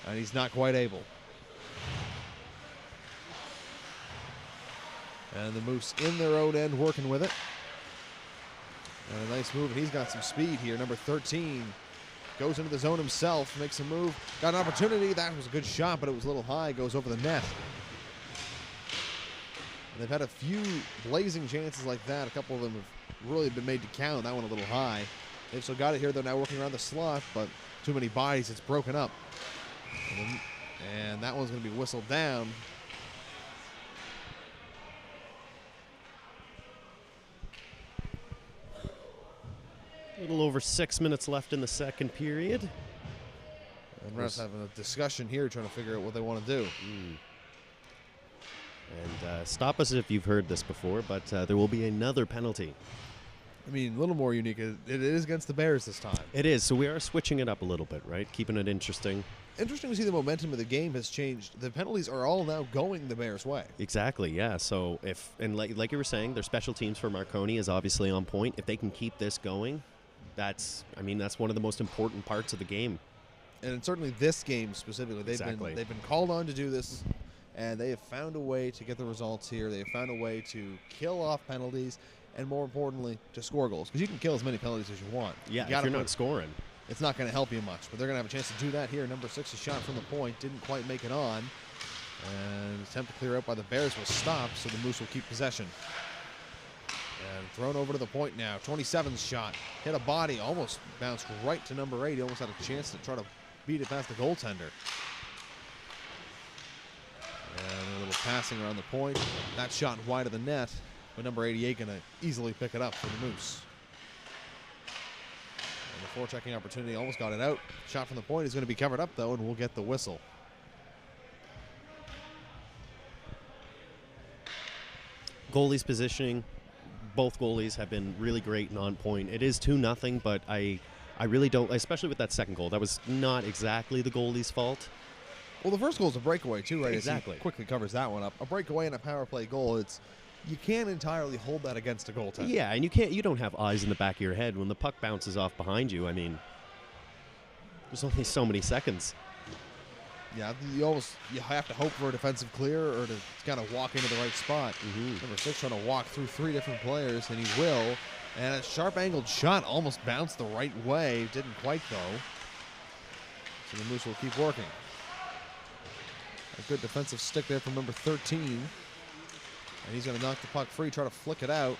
And he's not quite able. And the Moose in their own end working with it. And a nice move, and he's got some speed here. Number 13 goes into the zone himself, makes a move. Got an opportunity. That was a good shot, but it was a little high. Goes over the net. And they've had a few blazing chances like that. A couple of them have really been made to count. That one a little high. They've still got it here. They're now working around the slot, but too many bodies. It's broken up. And that one's going to be whistled down. A little over 6 minutes left in the second period. And refs having a discussion here, trying to figure out what they want to do. And stop us if you've heard this before, but there will be another penalty. I mean, a little more unique. It is against the Bears this time. It is, so we are switching it up a little bit, right? Keeping it interesting. Interesting to see the momentum of the game has changed. The penalties are all now going the Bears' way. Exactly, yeah. So like you were saying, their special teams for Marconi is obviously on point. If they can keep this going, that's one of the most important parts of the game. And certainly this game specifically, they've been called on to do this, and they have found a way to get the results here. They have found a way to kill off penalties, and more importantly, to score goals. Because you can kill as many penalties as you want. Yeah, if you're not scoring. It's not going to help you much, but they're going to have a chance to do that here. Number 6, a shot from the point, didn't quite make it on. And attempt to clear out by the Bears was stopped, so the Moose will keep possession. And thrown over to the point now. 27's shot. Hit a body, almost bounced right to number 8. He almost had a chance to try to beat it past the goaltender. And a little passing around the point. That shot wide of the net, but number 88 going to easily pick it up for the Moose. And the forechecking opportunity almost got it out. Shot from the point is going to be covered up, though, and we'll get the whistle. Goalies positioning. Both goalies have been really great and on point. It is 2-0, but I really don't, especially with that second goal. That was not exactly the goalie's fault. Well, the first goal is a breakaway, too, right? Exactly. He quickly covers that one up. A breakaway and a power play goal, you can't entirely hold that against a goaltender. Yeah, and you don't have eyes in the back of your head when the puck bounces off behind you. I mean, there's only so many seconds. Yeah, you have to hope for a defensive clear or to kind of walk into the right spot. Number 6 trying to walk through 3 different players, and he will. And a sharp-angled shot almost bounced the right way. Didn't quite, though. So the Moose will keep working. A good defensive stick there from number 13. And he's going to knock the puck free, try to flick it out.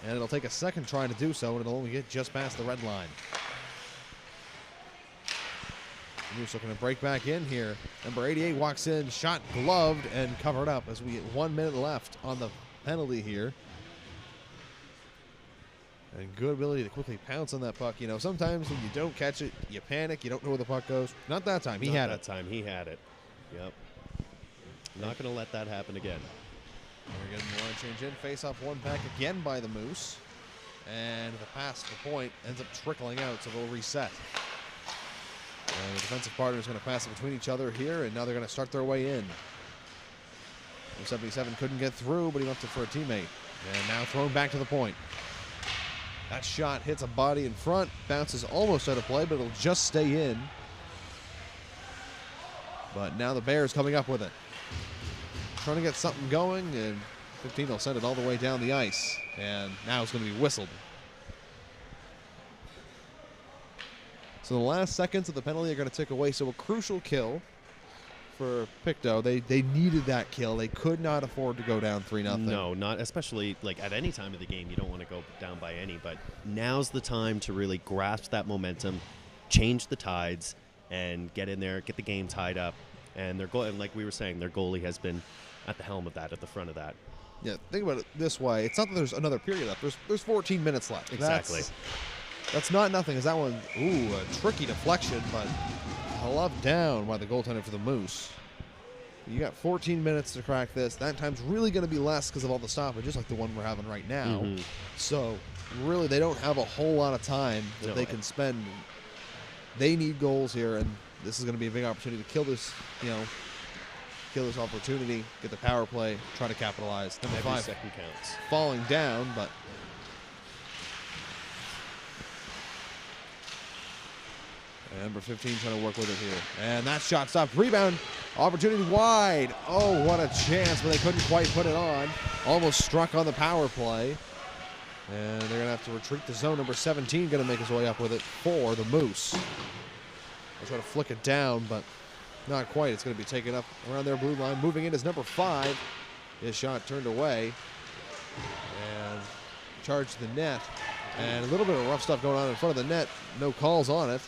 And it'll take a second trying to do so, and it'll only get just past the red line. Moose looking to break back in here. Number 88 walks in, shot gloved and covered up as we get 1 minute left on the penalty here. And good ability to quickly pounce on that puck. You know, sometimes when you don't catch it, you panic, you don't know where the puck goes. Not that time. He had it. He had it. Yep. Not going to let that happen again. We're getting the line change in. Face off one back again by the Moose. And the pass to the point ends up trickling out, so they'll reset. And the defensive partner is going to pass it between each other here, and now they're going to start their way in. 77 couldn't get through, but he left it for a teammate. And now thrown back to the point. That shot hits a body in front, bounces almost out of play, but it'll just stay in. But now the Bears coming up with it. Trying to get something going, and 15 will send it all the way down the ice. And now it's going to be whistled. So the last seconds of the penalty are going to tick away. So a crucial kill for Pictou. They needed that kill. They could not afford to go down 3-0. No, not especially like at any time of the game. You don't want to go down by any. But now's the time to really grasp that momentum, change the tides, and get in there, get the game tied up. And their goal, and like we were saying, their goalie has been at the helm of that, at the front of that. Yeah, think about it this way. It's not that there's another period left. There's 14 minutes left. Exactly. That's not nothing. Is that one? Ooh, a tricky deflection, but gloved down by the goaltender for the Moose. You got 14 minutes to crack this. That time's really going to be less because of all the stoppages, like the one we're having right now. So really, they don't have a whole lot of time that they can spend. They need goals here, and this is going to be a big opportunity to kill this. Kill this opportunity, get the power play, try to capitalize. Number 5 second counts. Falling down, but. And number 15 trying to work with it here. And that shot stopped. Rebound. Opportunity wide. Oh, what a chance, but they couldn't quite put it on. Almost struck on the power play. And they're going to have to retreat to zone. Number 17 going to make his way up with it for the Moose. They'll try to flick it down, but not quite. It's going to be taken up around their blue line. Moving in is number 5. His shot turned away. And charged the net. And a little bit of rough stuff going on in front of the net. No calls on it.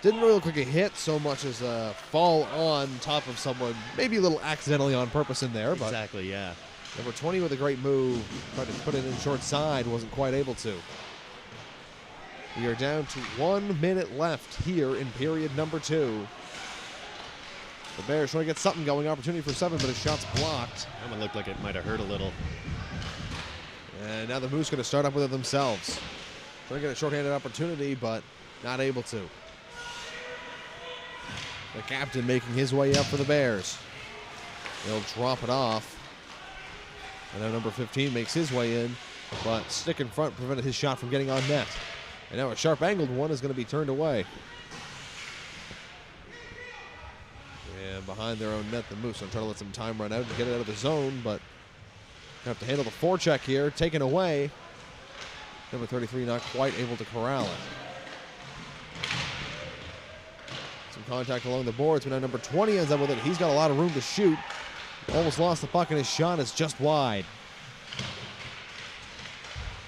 Didn't really look like a hit so much as a fall on top of someone. Maybe a little accidentally on purpose in there. But Exactly, yeah. number 20 with a great move. Tried to put it in short side. Wasn't quite able to. We are down to 1 minute left here in period number 2. The Bears trying to get something going. Opportunity for 7, but his shot's blocked. That one looked like it might have hurt a little. And now the Moose going to start up with it themselves. Trying to get a shorthanded opportunity, but not able to. The captain making his way up for the Bears. They'll drop it off. And now number 15 makes his way in, but stick in front prevented his shot from getting on net. And now a sharp angled one is going to be turned away. And behind their own net, the Moose are trying to let some time run out and get it out of the zone, but have to handle the forecheck here. Taken away. Number 33 not quite able to corral it. Some contact along the boards, but now number 20 ends up with it. He's got a lot of room to shoot. Almost lost the puck, and his shot is just wide.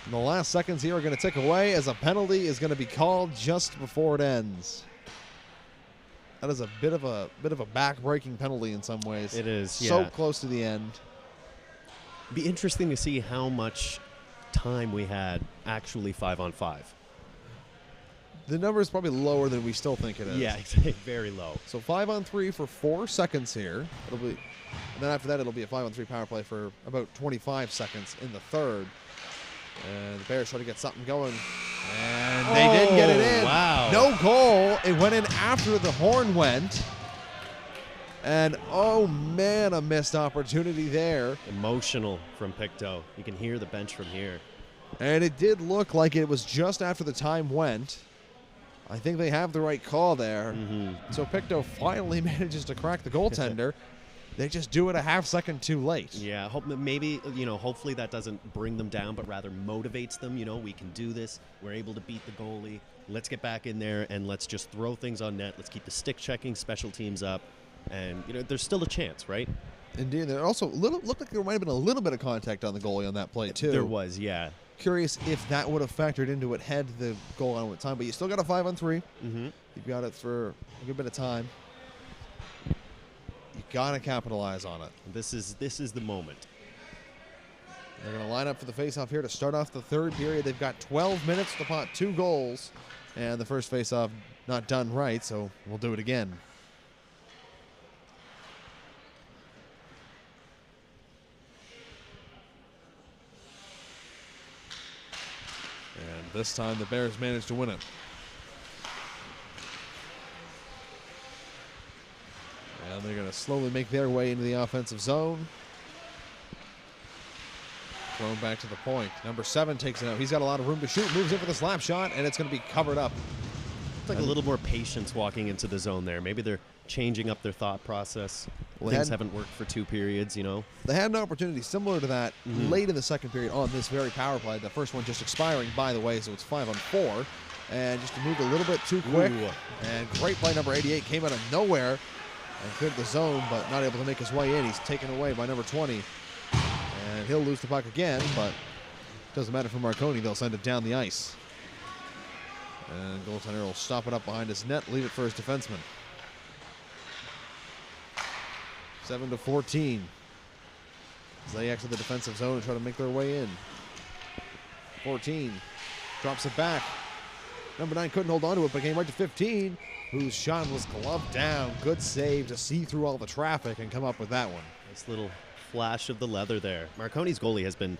And the last seconds here are going to tick away as a penalty is going to be called just before it ends. That is a bit of a back-breaking penalty in some ways. It is, So yeah. close to the end. It'd be interesting to see how much time we had actually 5-on-5. The number is probably lower than we still think it is. Yeah, it's very low. So 5-on-3 for 4 seconds here. It'll be, and then after that, it'll be a 5-on-3 power play for about 25 seconds in the third. And the Bears try to get something going. And they didn't get it in. Wow. No goal. It went in after the horn went. And, oh, man, a missed opportunity there. Emotional from Pictou. You can hear the bench from here. And it did look like it was just after the time went. I think they have the right call there. Mm-hmm. So Pictou finally manages to crack the goaltender. They just do it a half second too late. Yeah, maybe, hopefully that doesn't bring them down, but rather motivates them. We can do this. We're able to beat the goalie. Let's get back in there and let's just throw things on net. Let's keep the stick checking special teams up. And, there's still a chance, right? Indeed. There also looked like there might have been a little bit of contact on the goalie on that play, too. There was, yeah. Curious if that would have factored into it had the goal on with time. But you still got a 5-on-3. Mm-hmm. You've got it for a good bit of time. You got to capitalize on it. This is the moment. They're going to line up for the faceoff here to start off the third period. They've got 12 minutes to pot 2 goals. And the first faceoff not done right, so we'll do it again. And this time the Bears managed to win it. And they're going to slowly make their way into the offensive zone. Thrown back to the point. Number 7 takes it out. He's got a lot of room to shoot. Moves in for the slap shot, and it's going to be covered up. It's like a little more patience walking into the zone there. Maybe they're changing up their thought process. Well, Things haven't worked for 2 periods, They had an opportunity similar to that late in the second period on this very power play. The first one just expiring, by the way, so it's 5-on-4. And just moved a little bit too quick. Ooh. And great play, number 88 came out of nowhere and cleared the zone, but not able to make his way in. He's taken away by number 20. And he'll lose the puck again, but doesn't matter for Marconi. They'll send it down the ice. And goaltender will stop it up behind his net, leave it for his defenseman. 7-14. As they exit the defensive zone and try to make their way in. 14 drops it back. Number 9 couldn't hold on to it, but came right to 15, whose shot was gloved down. Good save to see through all the traffic and come up with that one. Nice little flash of the leather there. Marconi's goalie has been,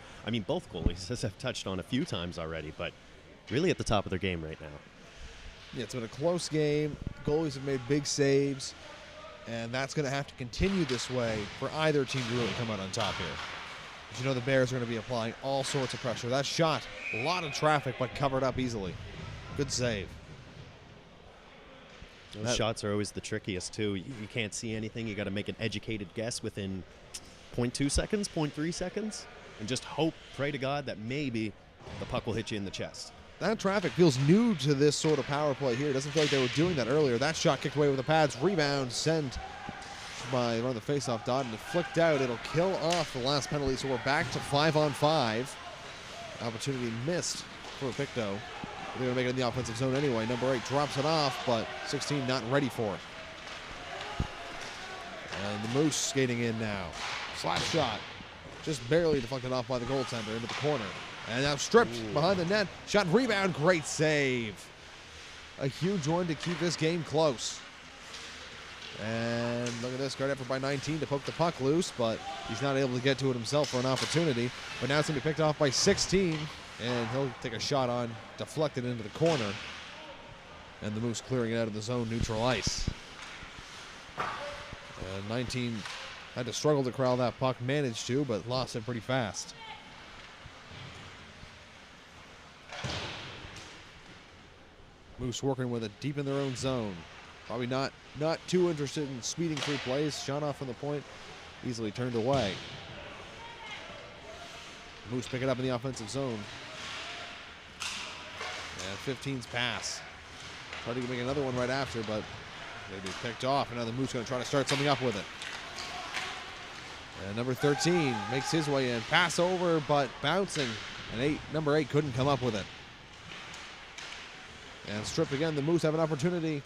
both goalies, as I've touched on a few times already, but really at the top of their game right now. Yeah, it's been a close game. Goalies have made big saves, and that's going to have to continue this way for either team to really come out on top here. But the Bears are going to be applying all sorts of pressure. That shot, a lot of traffic, but covered up easily. Good save. Those shots are always the trickiest, too. You can't see anything. You got to make an educated guess within 0.2 seconds, 0.3 seconds, and just hope, pray to God that maybe the puck will hit you in the chest. That traffic feels new to this sort of power play here. It doesn't feel like they were doing that earlier. That shot kicked away with the pads. Rebound sent by around the faceoff dot and it flicked out. It'll kill off the last penalty, so we're back to 5-on-5. Opportunity missed for Pictou. They're going to make it in the offensive zone anyway. Number 8 drops it off, but 16 not ready for it. And the Moose skating in now. Slap shot. Just barely deflected off by the goaltender into the corner. And now stripped behind the net. Shot and rebound. Great save. A huge one to keep this game close. And look at this. Great effort by 19 to poke the puck loose, but he's not able to get to it himself for an opportunity. But now it's going to be picked off by 16. And he'll take a shot on, deflected into the corner. And the Moose clearing it out of the zone, neutral ice. 19 had to struggle to corral that puck, managed to, but lost it pretty fast. Moose working with it deep in their own zone. Probably not too interested in speeding through plays. Shot off from the point, easily turned away. Moose pick it up in the offensive zone. And 15's pass. Tried to make another one right after, but they'd be picked off. And now the Moose going to try to start something up with it. And number 13 makes his way in. Pass over, but bouncing. And number 8 couldn't come up with it. And stripped again. The Moose have an opportunity.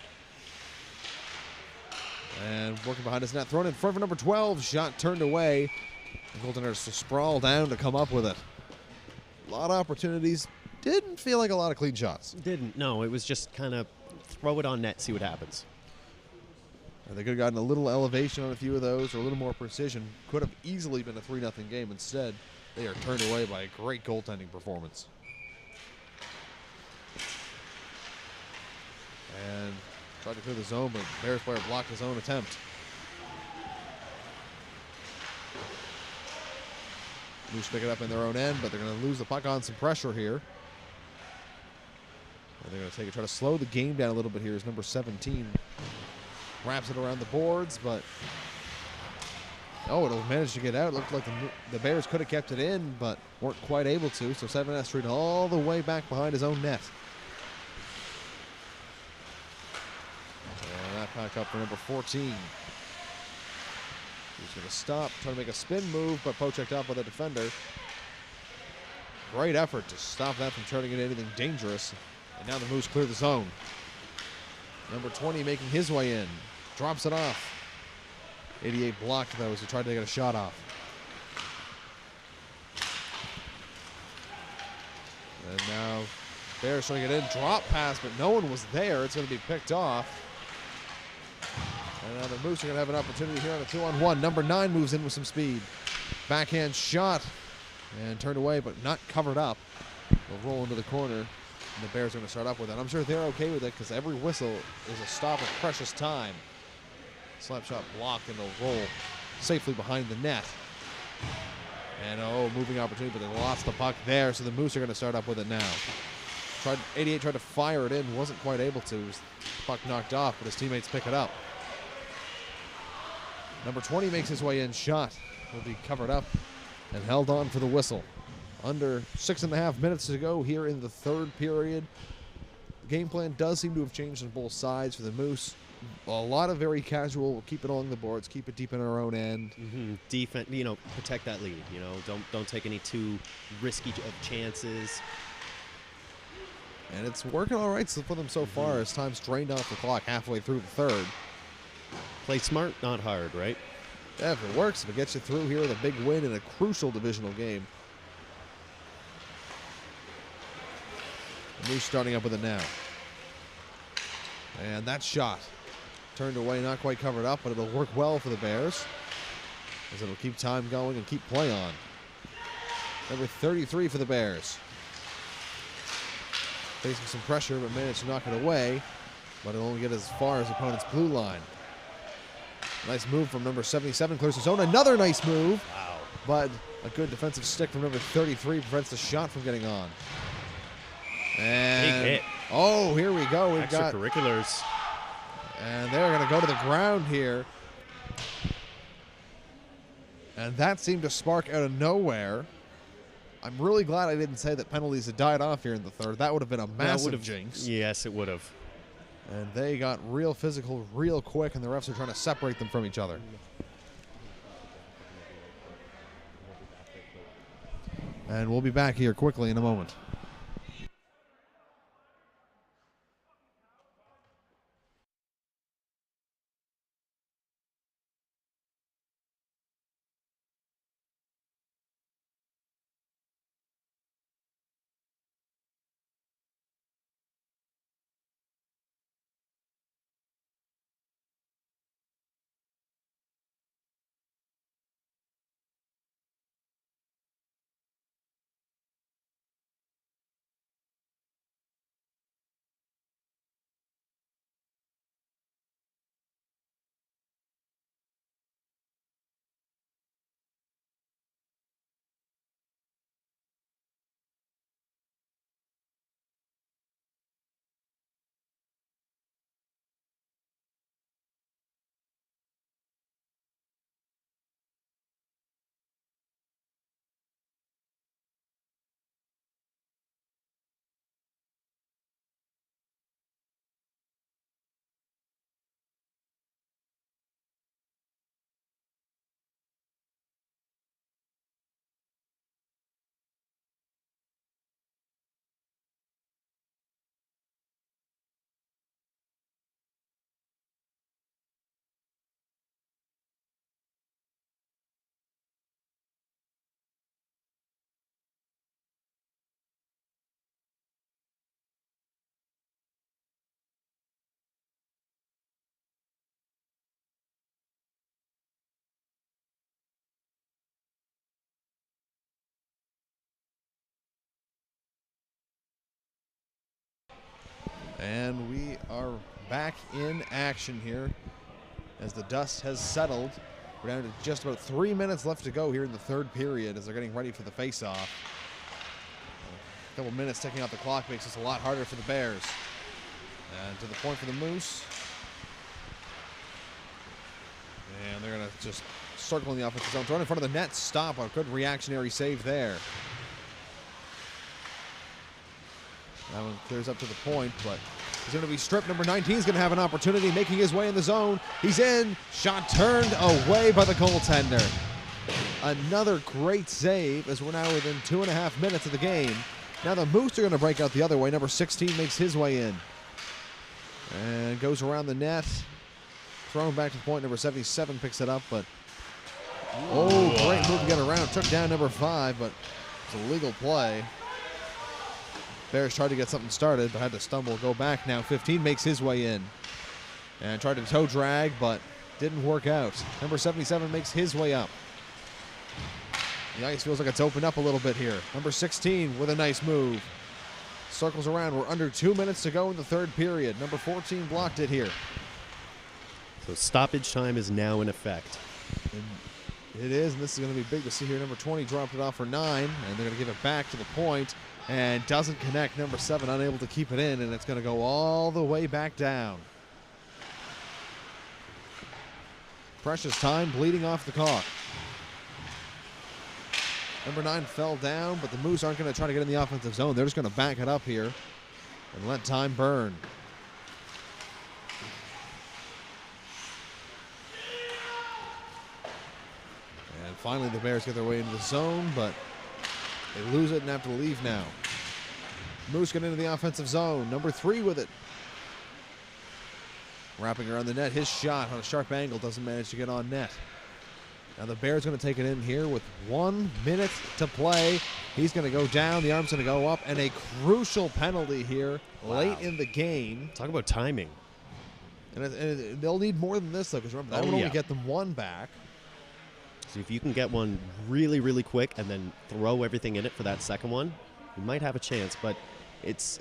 And working behind his net. Thrown in front for number 12. Shot turned away. The goaltender has to sprawl down to come up with it. A lot of opportunities. Didn't feel like a lot of clean shots. Didn't. No, it was just kind of throw it on net, see what happens. They could have gotten a little elevation on a few of those or a little more precision. Could have easily been a 3-0 game. Instead, they are turned away by a great goaltending performance. And tried to clear the zone, but Bears player blocked his own attempt. Moose pick it up in their own end, but they're going to lose the puck on some pressure here. And they're going to take it, try to slow the game down a little bit here as number 17 wraps it around the boards, but it'll manage to get out. It looked like the Bears could have kept it in, but weren't quite able to. So 7S Street all the way back behind his own net. And that pack up for number 14. He's going to stop, try to make a spin move, but poke-checked out by the defender. Great effort to stop that from turning into anything dangerous. And now the Moose clear the zone. Number 20 making his way in. Drops it off. 88 blocked, though, as he tried to get a shot off. And now Bears trying to get in. Drop pass, but no one was there. It's going to be picked off. And now the Moose are going to have an opportunity here on a 2-on-1. Number 9 moves in with some speed. Backhand shot. And turned away, but not covered up. They'll roll into the corner. And the Bears are going to start up with it. I'm sure they're okay with it because every whistle is a stop of precious time. Slap shot blocked, and they'll roll safely behind the net. And moving opportunity, but they lost the puck there, so the Moose are going to start up with it now. 88 tried to fire it in, wasn't quite able to. His puck knocked off, but his teammates pick it up. Number 20 makes his way in. Shot will be covered up and held on for the whistle. Under 6.5 minutes to go here in the third period. The game plan does seem to have changed on both sides for the Moose. A lot of very casual, we'll keep it along the boards, keep it deep in our own end. Defense, protect that lead. Don't take any too risky of chances. And it's working all right for them so far as time's drained off the clock halfway through the third. Play smart, not hard, right? Yeah, if it works, if it gets you through here with a big win in a crucial divisional game. The Moose starting up with it now. And that shot turned away, not quite covered up, but it'll work well for the Bears as it'll keep time going and keep play on. Number 33 for the Bears. Facing some pressure, but managed to knock it away, but it'll only get as far as opponent's blue line. Nice move from number 77, clears the zone. Another nice move. Wow. But a good defensive stick from number 33 prevents the shot from getting on. And big hit. Oh, here we go. We've got extracurriculars. And they're going to go to the ground here. And that seemed to spark out of nowhere. I'm really glad I didn't say that penalties had died off here in the third. That would have been a massive jinx. Yes, it would have. And they got real physical real quick, and the refs are trying to separate them from each other. And we'll be back here quickly in a moment. And we are back in action here as the dust has settled. We're down to just about 3 minutes left to go here in the third period as they're getting ready for the face-off. A couple minutes ticking off the clock makes this a lot harder for the Bears. And to the point for the Moose. And they're going to just circle in the offensive zone. Thrown in front of the net. Stop. A good reactionary save there. That one clears up to the point, but he's going to be stripped. Number 19 is going to have an opportunity, making his way in the zone. He's in. Shot turned away by the goaltender. Another great save as we're now within 2.5 minutes of the game. Now the Moose are going to break out the other way. Number 16 makes his way in. And goes around the net. Thrown back to the point. Number 77 picks it up, but oh, great move to get around. Took down number 5, but it's a legal play. Bears tried to get something started, but had to stumble, go back now. 15 makes his way in. And tried to toe drag, but didn't work out. Number 77 makes his way up. The ice feels like it's opened up a little bit here. Number 16 with a nice move. Circles around. We're under 2 minutes to go in the third period. Number 14 blocked it here. So stoppage time is now in effect. And it is, and this is going to be big to see here. Number 20 dropped it off for 9, and they're going to give it back to the point. And doesn't connect. Number 7 unable to keep it in, and it's going to go all the way back down. Precious time bleeding off the caulk. Number 9 fell down, but the Moose aren't going to try to get in the offensive zone. They're just going to back it up here and let time burn. And finally the Bears get their way into the zone, but they lose it and have to leave now. Moose get into the offensive zone. Number 3 with it. Wrapping around the net. His shot on a sharp angle doesn't manage to get on net. Now the Bears going to take it in here with 1 minute to play. He's going to go down. The arm's going to go up. And a crucial penalty here late in the game. Talk about timing. And they'll need more than this, though, because remember, that would only get them 1 back. So if you can get one really, really quick and then throw everything in it for that second one, you might have a chance, but it's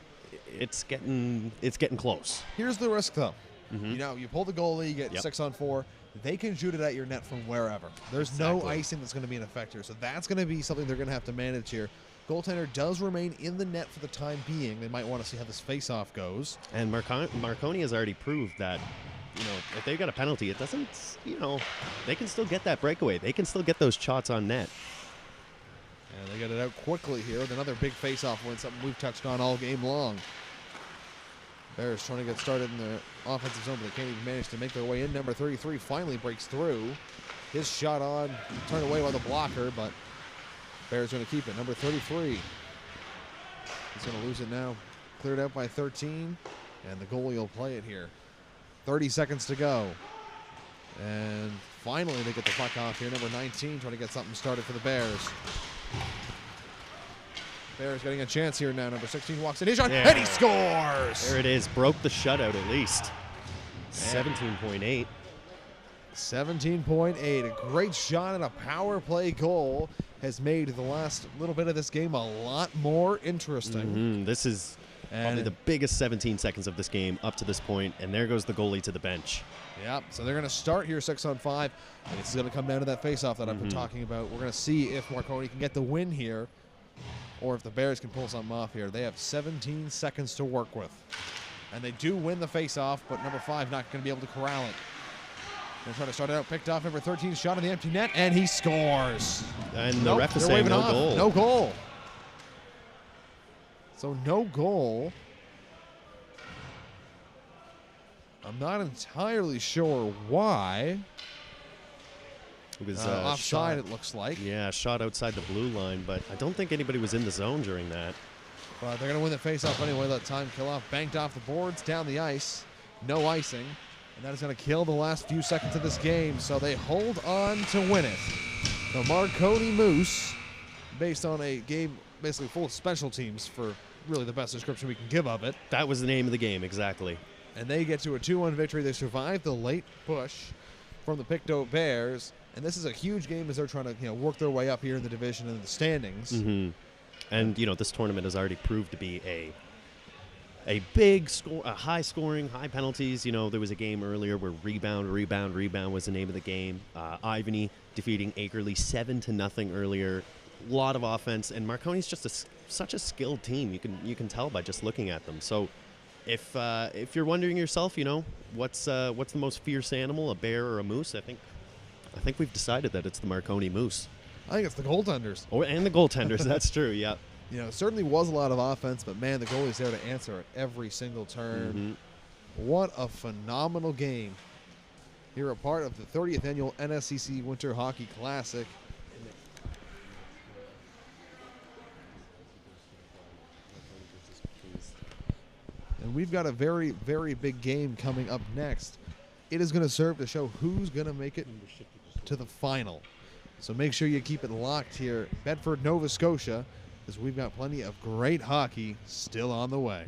getting close. Here's the risk, though. You know, you pull the goalie, you get 6 on 4. They can shoot it at your net from wherever. There's no icing that's going to be an effect here, so that's going to be something they're going to have to manage here. Goaltender does remain in the net for the time being. They might want to see how this face-off goes. And Marconi has already proved that if they got a penalty, it doesn't, they can still get that breakaway. They can still get those shots on net. And they get it out quickly here with another big face-off win, something we've touched on all game long. Bears trying to get started in the offensive zone, but they can't even manage to make their way in. Number 33 finally breaks through. His shot on, turned away by the blocker, but Bears going to keep it. Number 33. He's going to lose it now. Cleared out by 13, and the goalie will play it here. 30 seconds to go. And finally they get the puck off here. Number 19 trying to get something started for the Bears. Bears getting a chance here now. Number 16 walks in his shot, and he scores! There it is. Broke the shutout at least. 17.8. 17.8. A great shot and a power play goal has made the last little bit of this game a lot more interesting. This is probably the biggest 17 seconds of this game up to this point, and there goes the goalie to the bench. Yep, so they're going to start here 6-on-5, and it's going to come down to that faceoff that I've been talking about. We're going to see if Marconi can get the win here, or if the Bears can pull something off here. They have 17 seconds to work with. And they do win the faceoff, but number 5 not going to be able to corral it. They're trying to start it out, picked off. Number 13 shot on the empty net, and he scores. And the ref is saying no goal. No goal. So no goal. I'm not entirely sure why. It was offside, it looks like. Yeah, shot outside the blue line, but I don't think anybody was in the zone during that. But they're going to win the faceoff anyway. Let time kill off. Banked off the boards, down the ice. No icing. And that is going to kill the last few seconds of this game. So they hold on to win it. The Marconi Moose, based on a game basically full of special teams for really the best description we can give of it. That was the name of the game, exactly. And they get to a 2-1 victory. They survive the late push from the Pictou Bears. And this is a huge game as they're trying to work their way up here in the division and the standings. And this tournament has already proved to be a big score, a high scoring, high penalties. There was a game earlier where rebound was the name of the game. Ivany defeating Akerley 7-0 earlier. A lot of offense, and Marconi's just such a skilled team. You can tell by just looking at them. So if you're wondering yourself, what's the most fierce animal, a bear or a moose? I think we've decided that it's the Marconi Moose. I think it's the goaltenders. And the goaltenders, that's true, yeah. It certainly was a lot of offense, but man, the goalie's there to answer at every single turn. What a phenomenal game. Here, a part of the 30th annual NSCC Winter Hockey Classic. And we've got a very, very big game coming up next. It is going to serve to show who's going to make it to the final. So make sure you keep it locked here, Bedford, Nova Scotia, because we've got plenty of great hockey still on the way.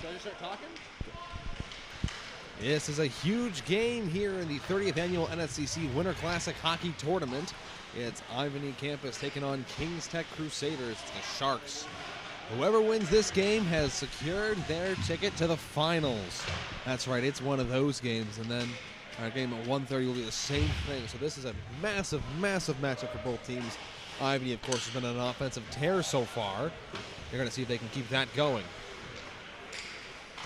Should I just start talking? This is a huge game here in the 30th annual NSCC Winter Classic Hockey Tournament. It's Ivany Campus taking on Kings Tech Crusaders. It's the Sharks. Whoever wins this game has secured their ticket to the finals. That's right, it's one of those games. And then our game at 1:30 will be the same thing. So this is a massive, massive matchup for both teams. Ivany, of course, has been on an offensive tear so far. They're going to see if they can keep that going.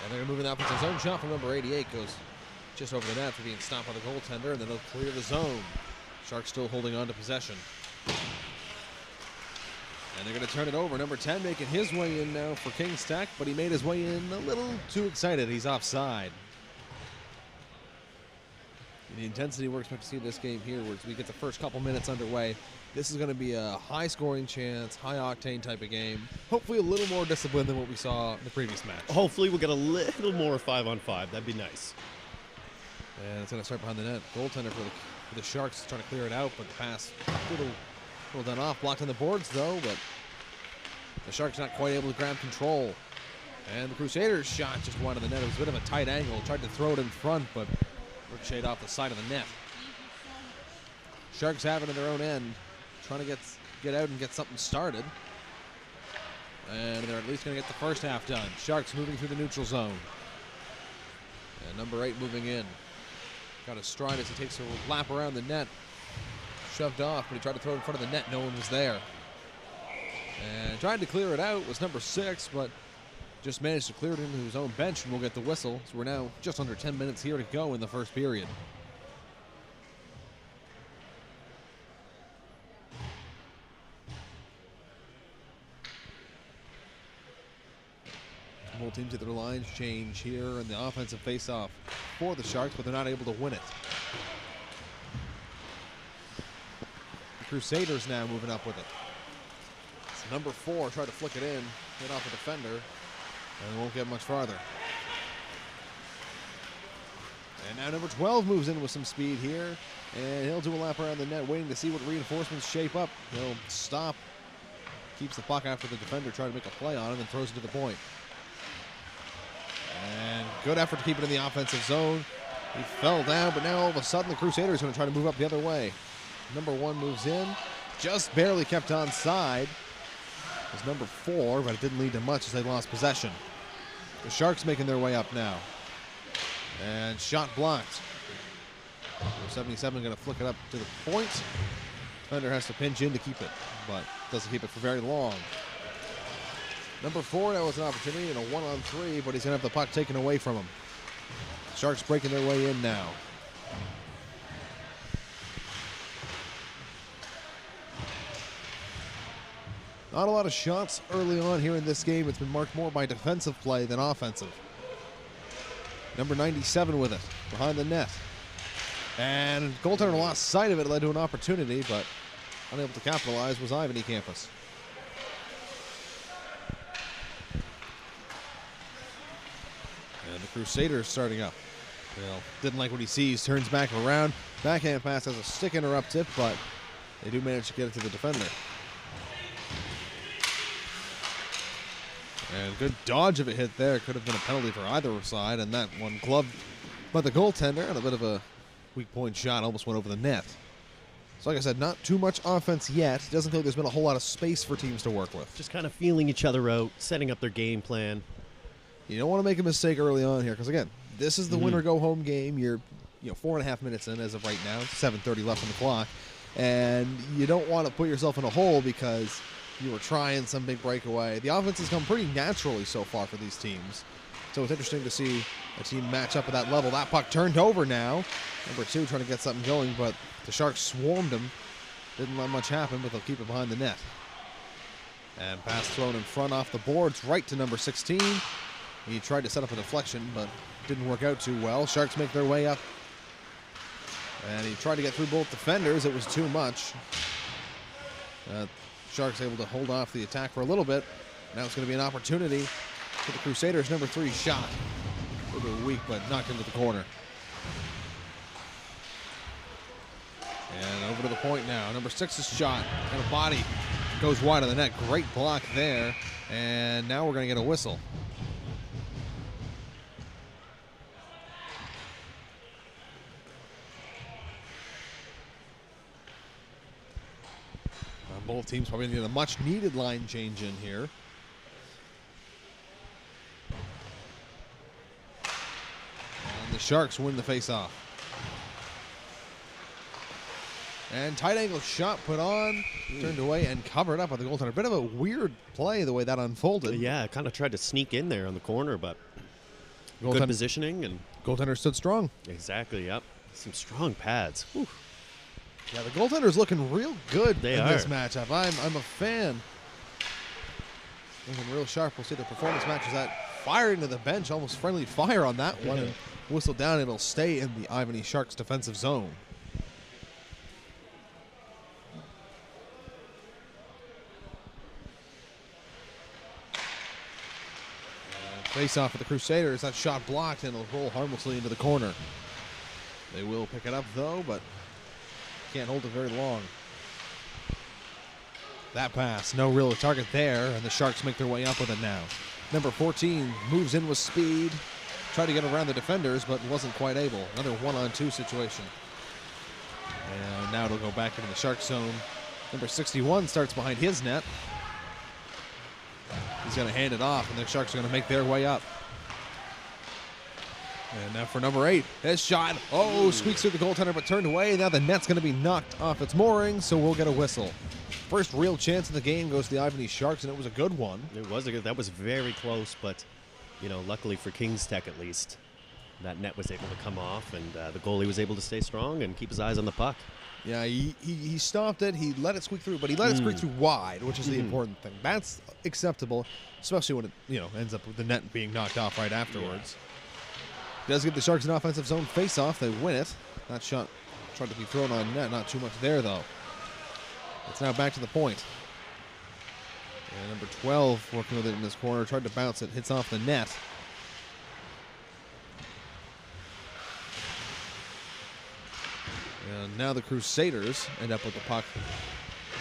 And they're going to move in the offensive zone. Shot from number 88 goes just over the net for being stopped by the goaltender, and then they'll clear the zone. Sharks still holding on to possession. And they're going to turn it over. Number 10 making his way in now for Kings Tech, but he made his way in a little too excited. He's offside. The intensity we're expecting to see in this game here, as we get the first couple minutes underway, this is going to be a high-scoring chance, high-octane type of game. Hopefully a little more discipline than what we saw in the previous match. Hopefully we'll get a little more 5-on-5. That'd be nice. And it's going to start behind the net. Goaltender for the Sharks trying to clear it out, but the pass a little done off. Blocked on the boards, though, but the Sharks not quite able to grab control. And the Crusaders' shot just wide of the net. It was a bit of a tight angle. Tried to throw it in front, but ricocheted off the side of the net. Sharks have it in their own end, trying to get out and get something started. And they're at least going to get the first half done. Sharks moving through the neutral zone. And number 8 moving in. Got a stride as he takes a lap around the net. Shoved off, but he tried to throw it in front of the net. No one was there. And trying to clear it out was number 6, but just managed to clear it into his own bench, and we'll get the whistle. So we're now just under 10 minutes here to go in the first period. Both teams at their lines change here in the offensive face-off for the Sharks, but they're not able to win it. The Crusaders now moving up with it. It's number 4 tried to flick it in, hit off a defender, and won't get much farther. And now number 12 moves in with some speed here, and he'll do a lap around the net, waiting to see what reinforcements shape up. He'll stop, keeps the puck after the defender, trying to make a play on him, and throws it to the point. And good effort to keep it in the offensive zone. He fell down, but now all of a sudden the Crusaders are going to try to move up the other way. Number 1 moves in, just barely kept onside. It was number 4, but it didn't lead to much as they lost possession. The Sharks making their way up now. And shot blocked. Number 77 going to flick it up to the point. Defender has to pinch in to keep it, but doesn't keep it for very long. Number 4, that was an opportunity in a 1-on-3, but he's going to have the puck taken away from him. Sharks breaking their way in now. Not a lot of shots early on here in this game. It's been marked more by defensive play than offensive. Number 97 with it, behind the net. And goaltender lost sight of it, led to an opportunity, but unable to capitalize was Ivany Campus. And the Crusaders starting up. Well, didn't like what he sees, turns back around. Backhand pass has a stick interrupted, but they do manage to get it to the defender. And good dodge of a hit there. Could have been a penalty for either side, and that one gloved by the goaltender, and a bit of a weak point shot almost went over the net. So like I said, not too much offense yet. Doesn't feel like there's been a whole lot of space for teams to work with. Just kind of feeling each other out, setting up their game plan. You don't want to make a mistake early on here, because again, this is the win or go home game. You're 4.5 minutes in as of right now, 7:30 left on the clock, and you don't want to put yourself in a hole because you were trying some big breakaway. The offense has come pretty naturally so far for these teams, so it's interesting to see a team match up at that level. That puck turned over now. Number 2 trying to get something going, but the Sharks swarmed him. Didn't let much happen, but they'll keep it behind the net. And pass thrown in front off the boards right to number 16. He tried to set up a deflection, but didn't work out too well. Sharks make their way up. And he tried to get through both defenders. It was too much. Sharks able to hold off the attack for a little bit. Now it's going to be an opportunity for the Crusaders. Number 3 shot. A little bit weak, but knocked into the corner. And over to the point now. Number 6's shot. And a body goes wide of the net. Great block there. And now we're going to get a whistle. Both teams probably need a much-needed line change in here. And the Sharks win the face-off. And tight angle shot put on, turned away and covered up by the goaltender. A bit of a weird play the way that unfolded. Yeah, kind of tried to sneak in there on the corner, but good positioning and goaltender stood strong. Exactly. Yep. Some strong pads. Whew. Yeah, the goaltender's looking real good in this are. matchup. I'm a fan. Looking real sharp. We'll see the performance matches that fired into the bench, almost friendly fire on that one, and whistle down. It'll stay in the Ivany Sharks defensive zone. Face off with the Crusaders. That shot blocked and it'll roll harmlessly into the corner. They will pick it up though, but can't hold it very long. That pass, no real target there, and the Sharks make their way up with it now. Number 14 moves in with speed, tried to get around the defenders, but wasn't quite able. Another 1-on-2 situation. And now it'll go back into the Shark zone. Number 61 starts behind his net. He's going to hand it off, and the Sharks are going to make their way up. And now for number 8, his shot. Oh, squeaks through the goaltender, but turned away. Now the net's going to be knocked off its moorings, so we'll get a whistle. First real chance of the game goes to the Ivany Sharks, and it was a good one. It was a good. That was very close, but luckily for Kings Tech at least, that net was able to come off, and the goalie was able to stay strong and keep his eyes on the puck. Yeah, he stopped it. He let it squeak through, but he let it squeak through wide, which is the important thing. That's acceptable, especially when it ends up with the net being knocked off right afterwards. Does give the Sharks an offensive zone face-off. They win it. That shot tried to be thrown on net. Not too much there, though. It's now back to the point. And number 12 working with it in this corner. Tried to bounce it. Hits off the net. And now the Crusaders end up with the puck.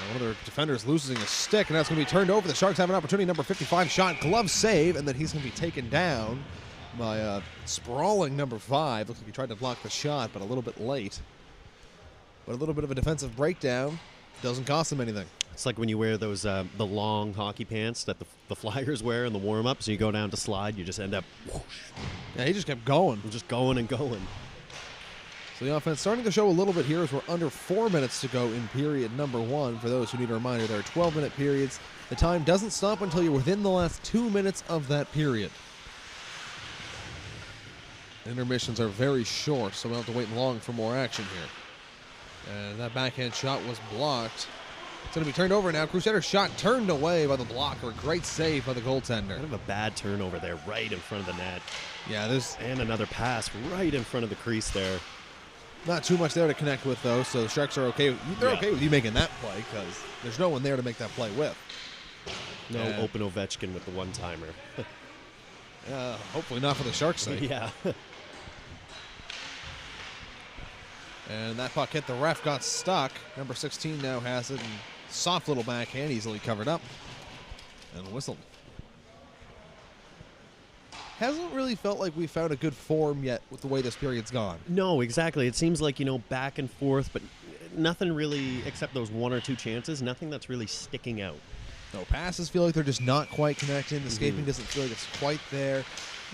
One of their defenders losing a stick, and that's going to be turned over. The Sharks have an opportunity. Number 55 shot, glove save, and then he's going to be taken down by sprawling number 5. Looks like he tried to block the shot, but a little bit late. But a little bit of a defensive breakdown doesn't cost him anything. It's like when you wear those the long hockey pants that the Flyers wear in the warm-up, so you go down to slide, you just end up whoosh. Yeah, he just kept going. Just going and going. So the offense starting to show a little bit here as we're under 4 minutes to go in period number 1. For those who need a reminder, there are 12-minute periods. The time doesn't stop until you're within the last 2 minutes of that period. Intermissions are very short, so we'll have to wait long for more action here. And that backhand shot was blocked. It's going to be turned over now. Crusader shot turned away by the blocker. Great save by the goaltender. Kind of a bad turnover there right in front of the net. Yeah, there's... And another pass right in front of the crease there. Not too much there to connect with, though, so the Sharks are okay. They're okay with you making that play because there's no one there to make that play with. No open Ovechkin with the one-timer. Hopefully not for the Sharks' sake. Yeah. And that puck hit the ref, got stuck. Number 16 now has it, and soft little backhand, easily covered up, and whistled. Hasn't really felt like we found a good form yet with the way this period's gone. No, exactly. It seems like, back and forth, but nothing really, except those 1 or 2 chances, nothing that's really sticking out. No, passes feel like they're just not quite connecting. The escaping doesn't feel like it's quite there.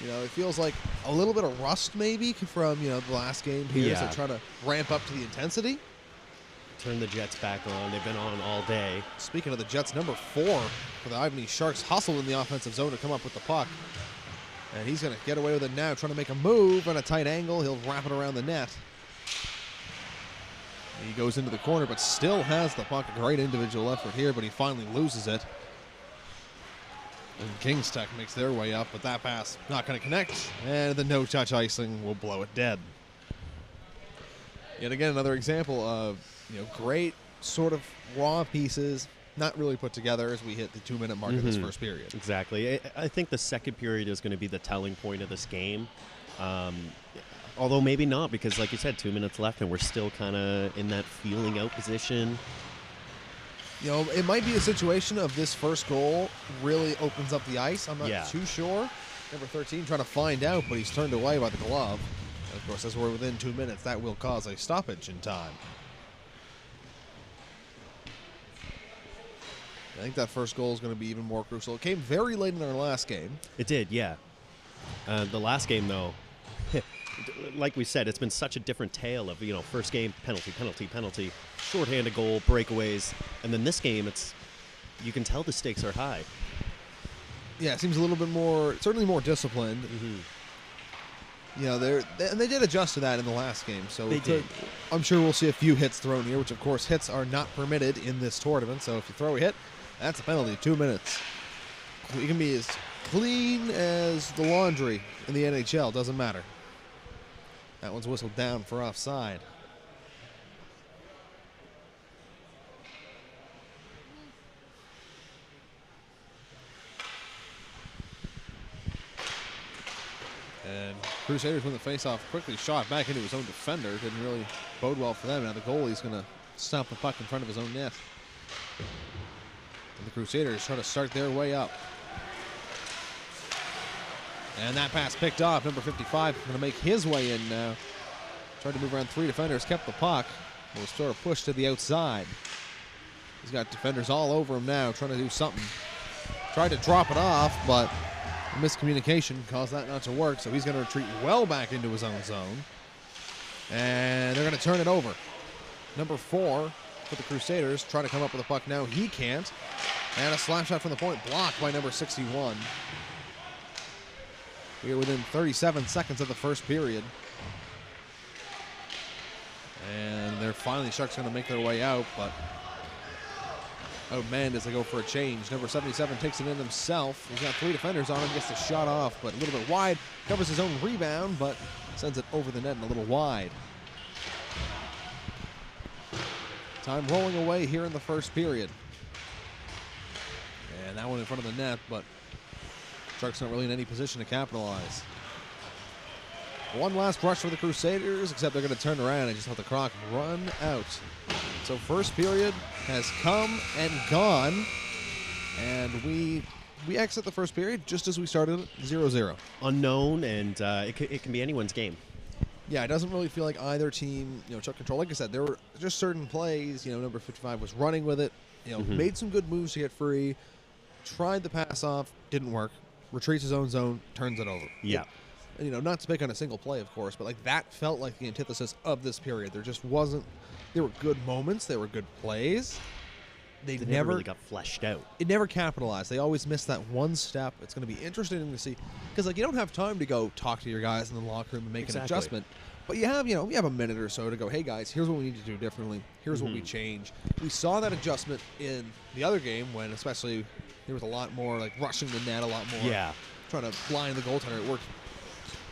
It feels like a little bit of rust maybe from, the last game here. Yeah. So trying to ramp up to the intensity. Turn the Jets back on. They've been on all day. Speaking of the Jets, number 4 for the Ivany Sharks hustled in the offensive zone to come up with the puck. And he's going to get away with it now, trying to make a move on a tight angle. He'll wrap it around the net. He goes into the corner, but still has the puck. A great individual effort here, but he finally loses it. And Kings Tech makes their way up, but that pass not going to connect. And the no-touch icing will blow it dead. Yet again, another example of great sort of raw pieces, not really put together as we hit the 2-minute mark of this first period. Exactly. I think the second period is going to be the telling point of this game. Although maybe not, because like you said, 2 minutes left and we're still kind of in that feeling out position. It might be a situation of this first goal really opens up the ice. I'm not too sure. Number 13 trying to find out, but he's turned away by the glove. And of course, as we're within 2 minutes, that will cause a stoppage in time. I think that first goal is going to be even more crucial. It came very late in our last game. It did, yeah. The last game, though, like we said, it's been such a different tale of, first game, penalty, penalty, penalty, shorthanded goal, breakaways. And then this game, you can tell the stakes are high. Yeah, it seems a little bit more, certainly more disciplined. They did adjust to that in the last game. So They did. I'm sure we'll see a few hits thrown here, which, of course, hits are not permitted in this tournament. So if you throw a hit, that's a penalty, 2 minutes. You can be as clean as the laundry in the NHL, doesn't matter. That one's whistled down for offside. And Crusaders win the faceoff, quickly shot back into his own defender. Didn't really bode well for them. Now the goalie's going to stomp the puck in front of his own net. And the Crusaders try to start their way up. And that pass picked off. Number 55 going to make his way in now. Tried to move around 3 defenders, kept the puck. Was sort of pushed to the outside. He's got defenders all over him now, trying to do something. Tried to drop it off, but miscommunication caused that not to work, so he's going to retreat well back into his own zone. And they're going to turn it over. Number 4 for the Crusaders, trying to come up with a puck now. He can't. And a slap shot from the point, blocked by number 61. We are within 37 seconds of the first period. And they're finally, Sharks going to make their way out, but outmanned as they go for a change. Number 77 takes it in himself. He's got 3 defenders on him, gets the shot off, but a little bit wide. Covers his own rebound, but sends it over the net and a little wide. Time rolling away here in the first period. And that one in front of the net, but Sharks not really in any position to capitalize. One last rush for the Crusaders, except they're going to turn around and just let the clock run out. So first period has come and gone, and we exit the first period just as we started it, 0-0. Unknown, and it can be anyone's game. Yeah, it doesn't really feel like either team, took control. Like I said, there were just certain plays. Number 55 was running with it. Made some good moves to get free. Tried the pass off, didn't work. Retreats his own zone, turns it over. Yeah. Not to pick on a single play, of course, but like that felt like the antithesis of this period. There just wasn't. There were good moments. There were good plays. They never really got fleshed out. It never capitalized. They always missed that one step. It's going to be interesting to see because you don't have time to go talk to your guys in the locker room and make an adjustment. But you have a minute or so to go, hey guys, here's what we need to do differently. Here's what we change. We saw that adjustment in the other game when especially there was a lot more rushing the net, a lot more trying to blind the goaltender. It worked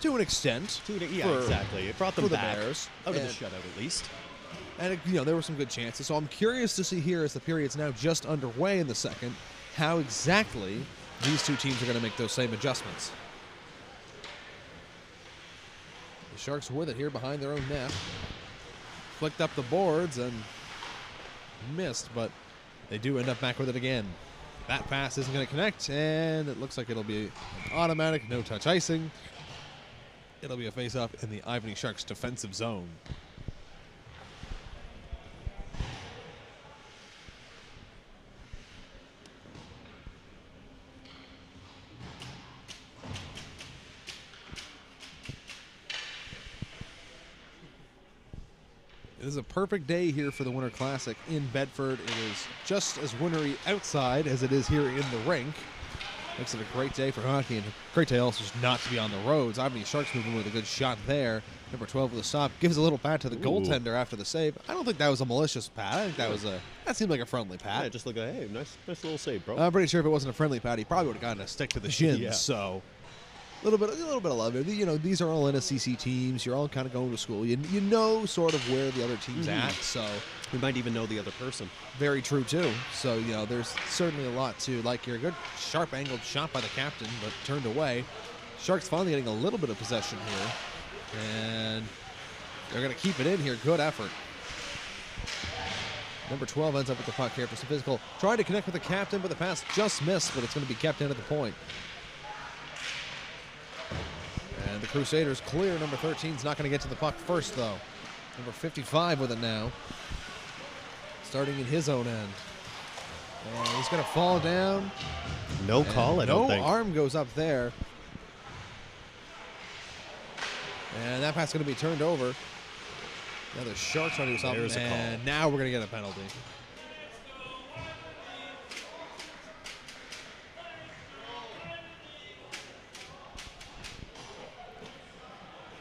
to an extent. Exactly. It brought them back Bears out of the shutout at least. And there were some good chances. So I'm curious to see here as the period's now just underway in the second, how exactly these two teams are going to make those same adjustments. The Sharks with it here behind their own net. Flicked up the boards and missed, but they do end up back with it again. That pass isn't going to connect, and it looks like it'll be automatic, no-touch icing. It'll be a face-off in the Ivany Sharks defensive zone. It is a perfect day here for the Winter Classic in Bedford. It is just as wintry outside as it is here in the rink. Makes it a great day for hockey, and a great day also just not to be on the roads. Ivany Sharks moving with a good shot there. Number 12 with a stop. Gives a little pat to the goaltender after the save. I don't think that was a malicious pat. I think that seemed like a friendly pat. Yeah, just look like, hey, nice little save, bro. I'm pretty sure if it wasn't a friendly pat, he probably would have gotten a stick to the shins. Yeah. So a little bit of love. These are all NSCC teams. You're all kind of going to school. You know sort of where the other team's at. So we might even know the other person. Very true too. So there's certainly a lot to like here. Good sharp angled shot by the captain, but turned away. Sharks finally getting a little bit of possession here, and they're going to keep it in here. Good effort. Number 12 ends up with the puck here for some physical. Trying to connect with the captain, but the pass just missed, but it's going to be kept in at the point. And the Crusaders clear. Number 13 is not going to get to the puck first, though. Number 55 with it now. Starting in his own end. And he's going to fall down. No call, I don't think. No arm goes up there. And that pass is going to be turned over. Now the Sharks trying to do something. There's a call. And now we're going to get a penalty.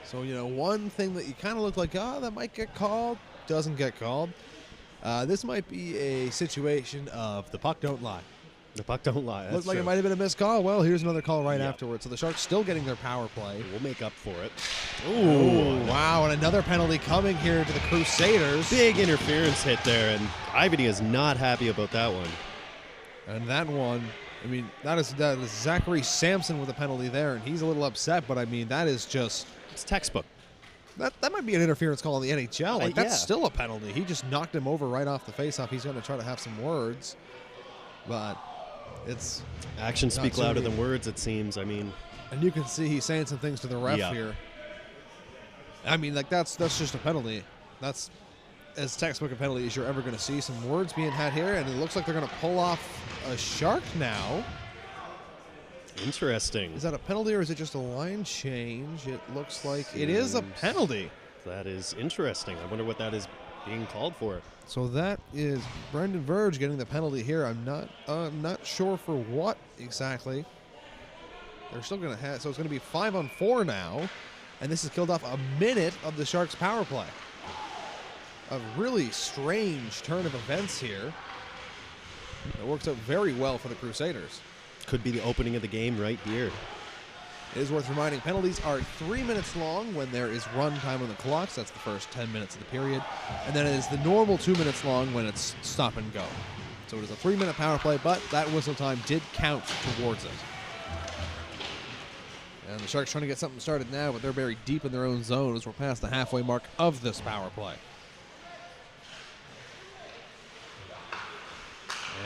So, you know, one thing that you kind of look like, oh, that might get called, doesn't get called. This might be a situation of the puck don't lie. The puck don't lie. Looks like it might have been a missed call. Well, here's another call right Yeah. afterwards. So the Sharks still getting their power play. We'll make up for it. Ooh, wow, and another penalty coming here to the Crusaders. Big interference hit there, and Ivany is not happy about that one. And that one, I mean, that is Zachary Sampson with a penalty there, and he's a little upset, but I mean, that is just... It's textbook. That might be an interference call in the NHL. Like, that's yeah. still a penalty. He just knocked him over right off the faceoff. He's going to try to have some words, but it's... Actions Not speak louder so than words, it seems. I mean... And you can see he's saying some things to the ref Yeah. here. I mean, like, that's just a penalty. That's as textbook a penalty as you're ever going to see. Some words being had here, and it looks like they're going to pull off a Shark now. Interesting. Is that a penalty or is it just a line change? It looks like it is a Seems- penalty. That is interesting. I wonder what that is being called for. So that is Brendan Verge getting the penalty here. I'm not sure for what exactly. They're still going to have, so it's going to be 5-on-4 now, and this has killed off a minute of the Sharks' power play. A really strange turn of events here. It works out very well for the Crusaders. Could be the opening of the game right here. It is worth reminding, penalties are 3 minutes long when there is run time on the clock. So that's the first 10 minutes of the period. And then it is the normal 2 minutes long when it's stop and go. So it is a 3-minute power play, but that whistle time did count towards it. And the Sharks trying to get something started now, but they're buried deep in their own zone as we're past the halfway mark of this power play.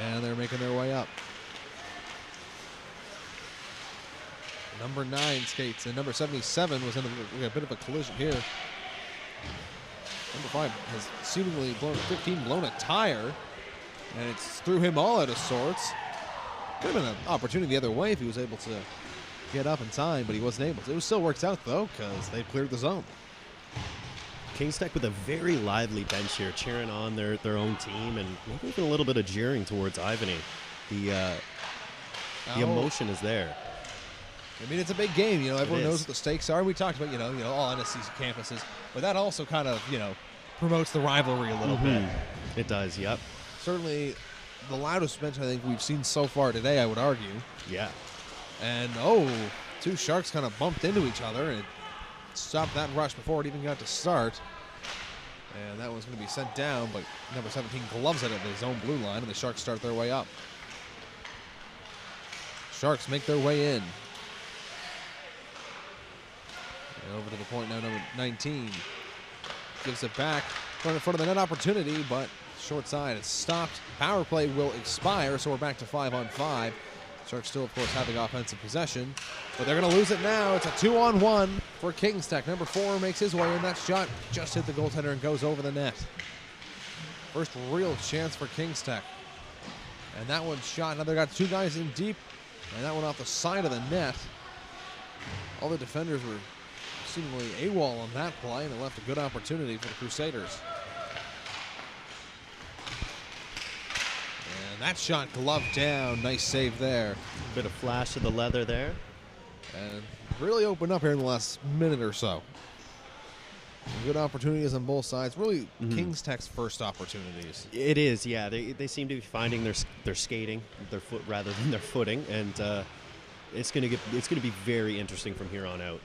And they're making their way up. Number 9 skates, and number 77 was in a bit of a collision here. Number 5 has seemingly blown a tire, and it's threw him all out of sorts. Could have been an opportunity the other way if he was able to get up in time, but he wasn't able to. It still works out, though, because they cleared the zone. Kings Tech with a very lively bench here, cheering on their own team, and maybe even a little bit of jeering towards Ivany. The emotion is there. I mean, it's a big game. You know, everyone knows is. what the stakes are. We talked about, you know, all NSCC campuses, but that also kind of, you know, promotes the rivalry a little bit. It does, yep. Certainly, the loudest bench I think we've seen so far today, I would argue. Yeah. And, two Sharks kind of bumped into each other and stopped that rush before it even got to start. And that one's going to be sent down, but number 17 gloves it at the zone blue line, and the Sharks start their way up. Sharks make their way in. And over to the point now, number 19 gives it back in front of the net opportunity, but short side. It's stopped. Power play will expire, so we're back to 5-on-5. Sharks still, of course, having offensive possession, but they're going to lose it now. It's a 2-on-1 for Kings Tech. Number 4 makes his way in. That shot just hit the goaltender and goes over the net. First real chance for Kings Tech. And that one shot. Now they got 2 guys in deep, and that one off the side of the net. All the defenders were seemingly AWOL on that play, and it left a good opportunity for the Crusaders. And that shot gloved down. Nice save there. Bit of flash of the leather there. And really opened up here in the last minute or so. Some good opportunities on both sides. Really Kings Tech's first opportunities. It is, yeah. They seem to be finding their skating, their foot rather than their footing, and it's gonna be very interesting from here on out.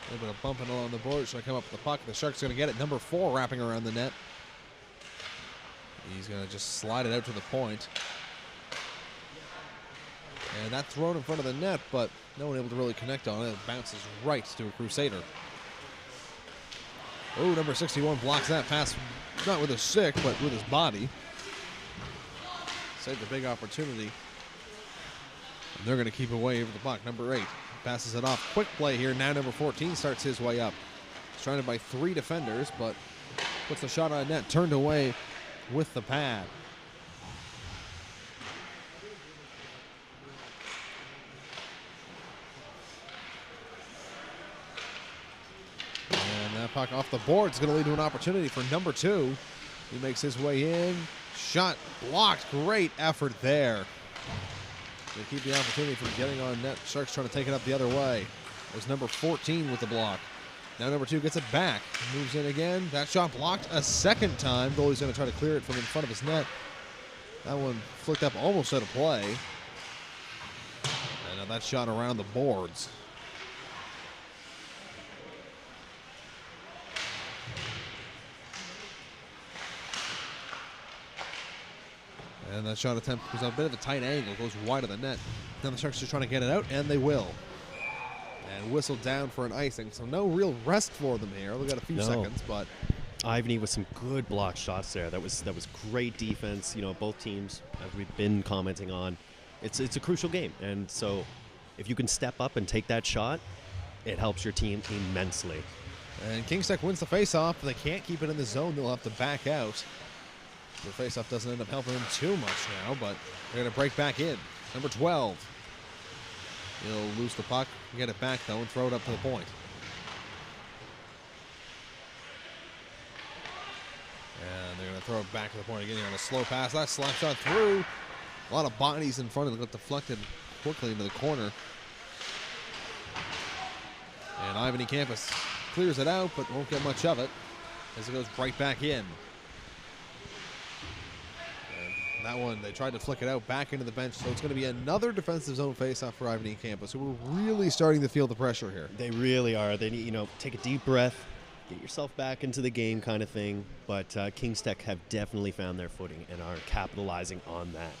A little bit of bumping along the board. Should I come up with the puck? The Sharks going to get it. Number 4 wrapping around the net. He's going to just slide it out to the point. And that's thrown in front of the net, but no one able to really connect on it. It bounces right to a Crusader. Oh, number 61 blocks that pass, not with his stick, but with his body. Saved a big opportunity. And they're going to keep away over the puck. Number 8 passes it off. Quick play here. Now number 14 starts his way up. Surrounded by 3 defenders, but puts the shot on net. Turned away with the pad. that puck off the board. It's going to lead to an opportunity for number 2. He makes his way in. Shot blocked. Great effort there. They keep the opportunity from getting on net. Sharks trying to take it up the other way. It was number 14 with the block. Now number 2 gets it back. Moves in again. That shot blocked a second time. Goalie's going to try to clear it from in front of his net. That one flicked up almost out of play. And now that shot around the boards. And that shot attempt was a bit of a tight angle, goes wide of the net. Now the Sharks are trying to get it out, and they will. And whistled down for an icing, so no real rest for them here. We got a few seconds, but Ivany with some good block shots there. That was great defense. You know, both teams, as we've been commenting on, it's a crucial game, and so if you can step up and take that shot, it helps your team immensely. And Kingstech wins the faceoff. They can't keep it in the zone. They'll have to back out. The faceoff doesn't end up helping them too much now, but they're going to break back in. Number 12. He'll lose the puck, get it back though, and throw it up to the point. And they're going to throw it back to the point again here on a slow pass. That slap shot through. A lot of bodies in front of it, got deflected quickly into the corner. And Ivany Campus clears it out, but won't get much of it as it goes right back in. That one, they tried to flick it out back into the bench, so it's going to be another defensive zone faceoff for Ivany Campus, who are really starting to feel the pressure here. They really are. They need, you know, take a deep breath, get yourself back into the game kind of thing. But Kingstech have definitely found their footing and are capitalizing on that.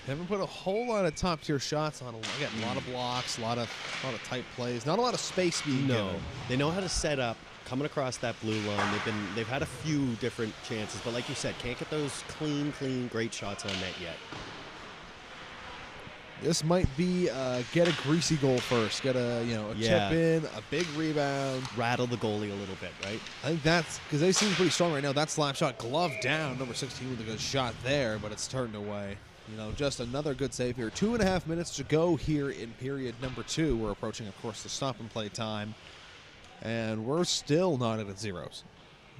They haven't put a whole lot of top-tier shots on. Again, a lot of blocks, a lot of tight plays, not a lot of space being given. They know how to set up. Coming across that blue line, they've had a few different chances, but like you said, can't get those clean, great shots on net yet. This might be get a greasy goal first, get a chip in, a big rebound, rattle the goalie a little bit, right? I think that's because they seem pretty strong right now. That slap shot, glove down, number 16 with a good shot there, but it's turned away. You know, just another good save here. 2.5 minutes to go here in period number 2. We're approaching, of course, the stop and play time. And we're still not at zeros.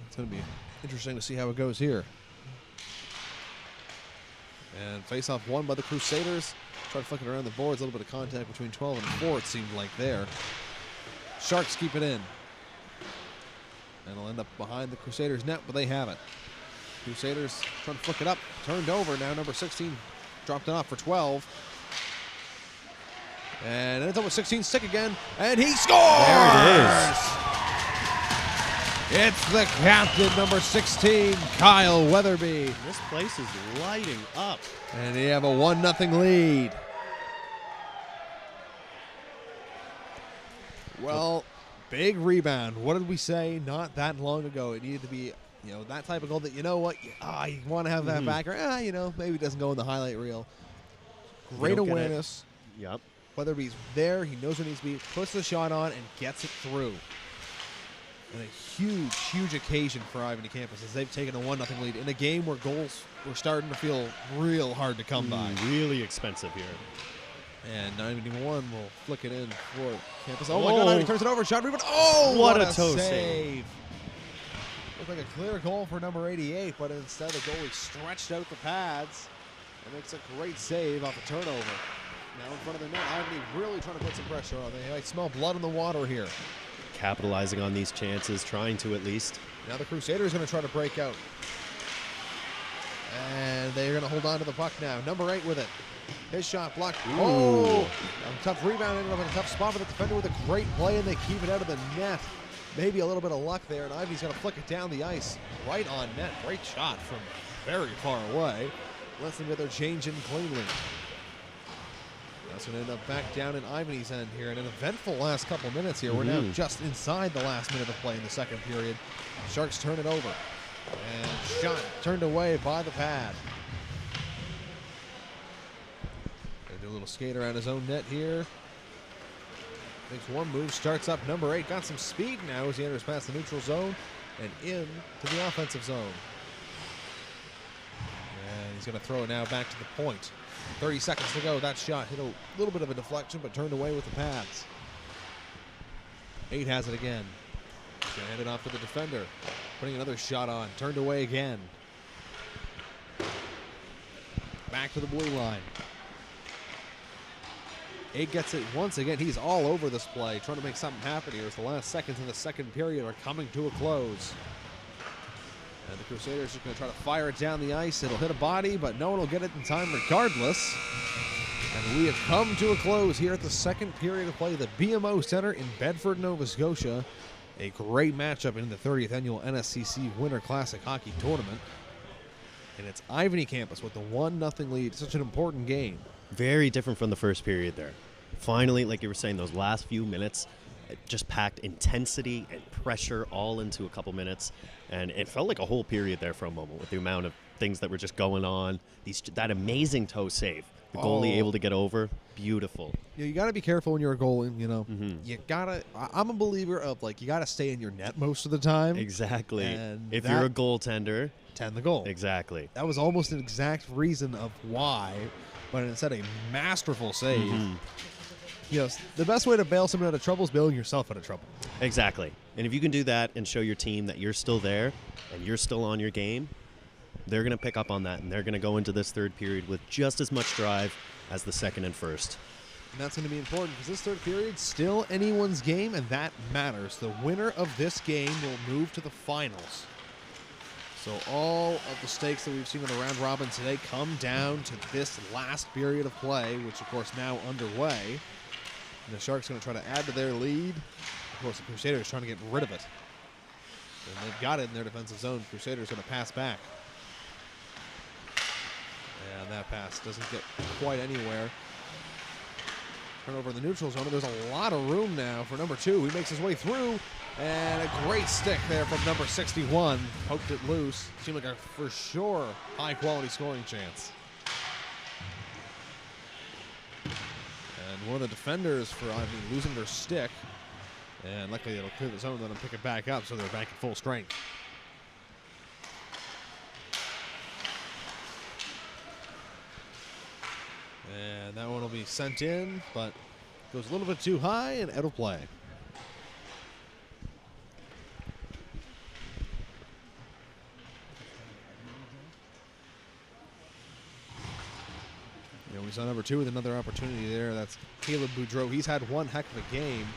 It's going to be interesting to see how it goes here. And face-off won by the Crusaders. Try to flick it around the boards. A little bit of contact between 12 and 4, it seemed like there. Sharks keep it in. And it'll end up behind the Crusaders' net, but they have it. Crusaders trying to flick it up. Turned over. Now number 16 dropped it off for 12. And it's over 16 stick again, and he scores! There it is. It's the captain, number 16, Kyle Weatherby. This place is lighting up. And they have a 1-0 lead. Well, big rebound. What did we say not that long ago? It needed to be, that type of goal that, you know what, you want to have that back, or, maybe it doesn't go in the highlight reel. Great awareness. Yep. Weatherby's there. He knows what needs to be. Puts the shot on and gets it through. And a huge occasion for Ivany Campus as they've taken a 1-0 lead in a game where goals were starting to feel real hard to come by. Really expensive here. And 91 will flick it in for Campus. Oh my God, he turns it over. Shot rebound. Oh, what a toe save. Looked like a clear goal for number 88, but instead the goalie stretched out the pads and makes a great save off a turnover. Now in front of the net, Ivany really trying to put some pressure on. They might smell blood in the water here. Capitalizing on these chances, trying to at least. Now the Crusaders going to try to break out. And they're going to hold on to the puck now. Number 8 with it. His shot blocked. Ooh. Oh! A tough rebound, ended up in a tough spot for the defender with a great play, and they keep it out of the net. Maybe a little bit of luck there, and Ivy's going to flick it down the ice. Right on net. Great shot from very far away. Lets them get their change in cleanly. That's going to end up back down in Ivany's end here in an eventful last couple minutes here. We're now just inside the last minute of play in the second period. Sharks turn it over. And shot turned away by the pad. Gonna do a little skate around his own net here. Makes one move, starts up number 8. Got some speed now as he enters past the neutral zone and in to the offensive zone. And he's going to throw it now back to the point. 30 seconds to go. That shot hit a little bit of a deflection, but turned away with the pads. 8 has it again. He's going to hand it off to the defender. Putting another shot on. Turned away again. Back to the blue line. Egg gets it once again. He's all over this play, trying to make something happen here as the last seconds in the second period are coming to a close. And the Crusaders are just going to try to fire it down the ice. It'll hit a body, but no one will get it in time regardless. And we have come to a close here at the second period of play, the BMO Center in Bedford, Nova Scotia. A great matchup in the 30th annual NSCC Winter Classic Hockey Tournament. And it's Ivany campus with the 1-0 lead. Such an important game. Very different from the first period there. Finally, like you were saying, those last few minutes just packed intensity and pressure all into a couple minutes. And it felt like a whole period there for a moment with the amount of things that were just going on. That amazing toe save. The goalie able to get over. Beautiful. You got to be careful when you're a goalie, you know. Mm-hmm. You got to I'm a believer of, like, you got to stay in your net most of the time. Exactly. And if you're a goaltender, tend the goal. Exactly. That was almost an exact reason of why, but instead a masterful save. Mm-hmm. You know, the best way to bail someone out of trouble is bailing yourself out of trouble. Exactly. And if you can do that and show your team that you're still there and you're still on your game, they're going to pick up on that, and they're going to go into this third period with just as much drive as the second and first. And that's going to be important because this third period still anyone's game, and that matters. The winner of this game will move to the finals. So all of the stakes that we've seen in the round robin today come down to this last period of play, which of course now underway. And the Sharks going to try to add to their lead. Of course, the Crusaders trying to get rid of it. And they've got it in their defensive zone. Crusaders going to pass back. And that pass doesn't get quite anywhere. Turnover in the neutral zone. There's a lot of room now for number 2. He makes his way through. And a great stick there from number 61. Poked it loose. Seemed like a for sure high-quality scoring chance. And one of the defenders for Ivy losing their stick. And luckily it'll clear the zone, let them pick it back up so they're back at full strength. And that one will be sent in, but goes a little bit too high and out of play. You know, we saw number 2 with another opportunity there. That's Caleb Boudreau. He's had one heck of a game.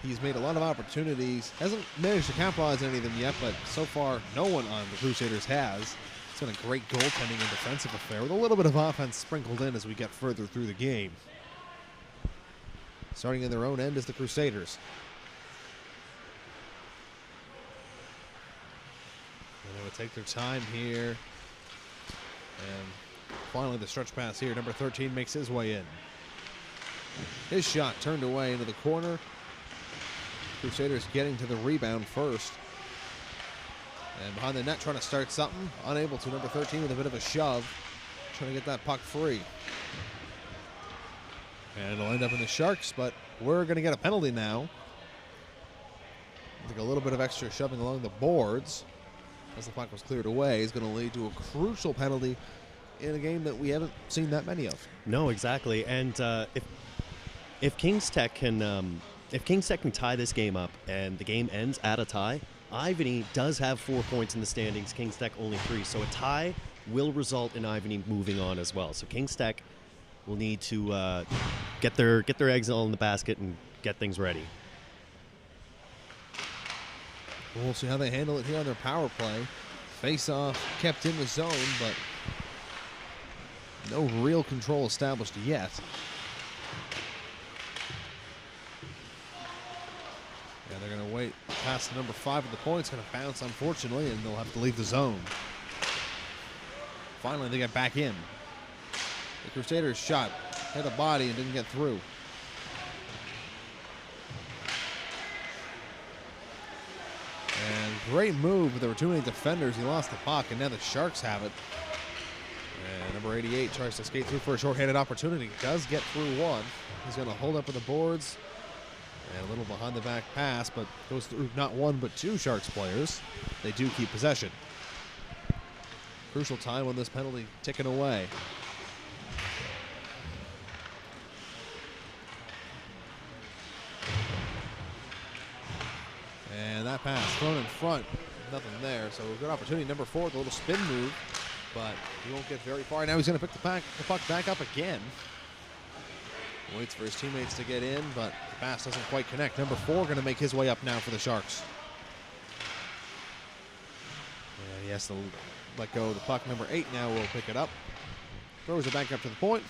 He's made a lot of opportunities. Hasn't managed to capitalize on any of them yet, but so far no one on the Crusaders has. It's been a great goaltending and defensive affair with a little bit of offense sprinkled in as we get further through the game. Starting in their own end is the Crusaders. And they would take their time here. And finally the stretch pass here. Number 13 makes his way in. His shot turned away into the corner. Crusaders getting to the rebound first. And behind the net trying to start something. Unable to. Number 13 with a bit of a shove. Trying to get that puck free. And it'll end up in the Sharks, but we're going to get a penalty now. I think a little bit of extra shoving along the boards as the puck was cleared away is going to lead to a crucial penalty in a game that we haven't seen that many of. No, exactly. And if Kings Tech can tie this game up and the game ends at a tie, Ivany does have 4 points in the standings. Kings Tech only 3. So a tie will result in Ivany moving on as well. So Kings Tech will need to get their eggs all in the basket and get things ready. We'll see how they handle it here on their power play. Face-off kept in the zone, but no real control established yet. Yeah, they're going to wait past the number 5 of the points. Going to bounce, unfortunately, and they'll have to leave the zone. Finally, they get back in. The Crusaders shot, hit a body, and didn't get through. And great move, but there were too many defenders. He lost the puck, and now the Sharks have it. And number 88 tries to skate through for a short-handed opportunity. Does get through one. He's going to hold up with the boards. And a little behind the back pass, but goes through not one but 2 Sharks players. They do keep possession. Crucial time on this penalty ticking away. pass thrown in front. Nothing there. So a good opportunity. Number 4 with a little spin move, but he won't get very far. Now he's going to pick the puck back up again. Waits for his teammates to get in, but the pass doesn't quite connect. Number 4 going to make his way up now for the Sharks. And he has to let go of the puck. Number 8 now will pick it up. Throws it back up to the point.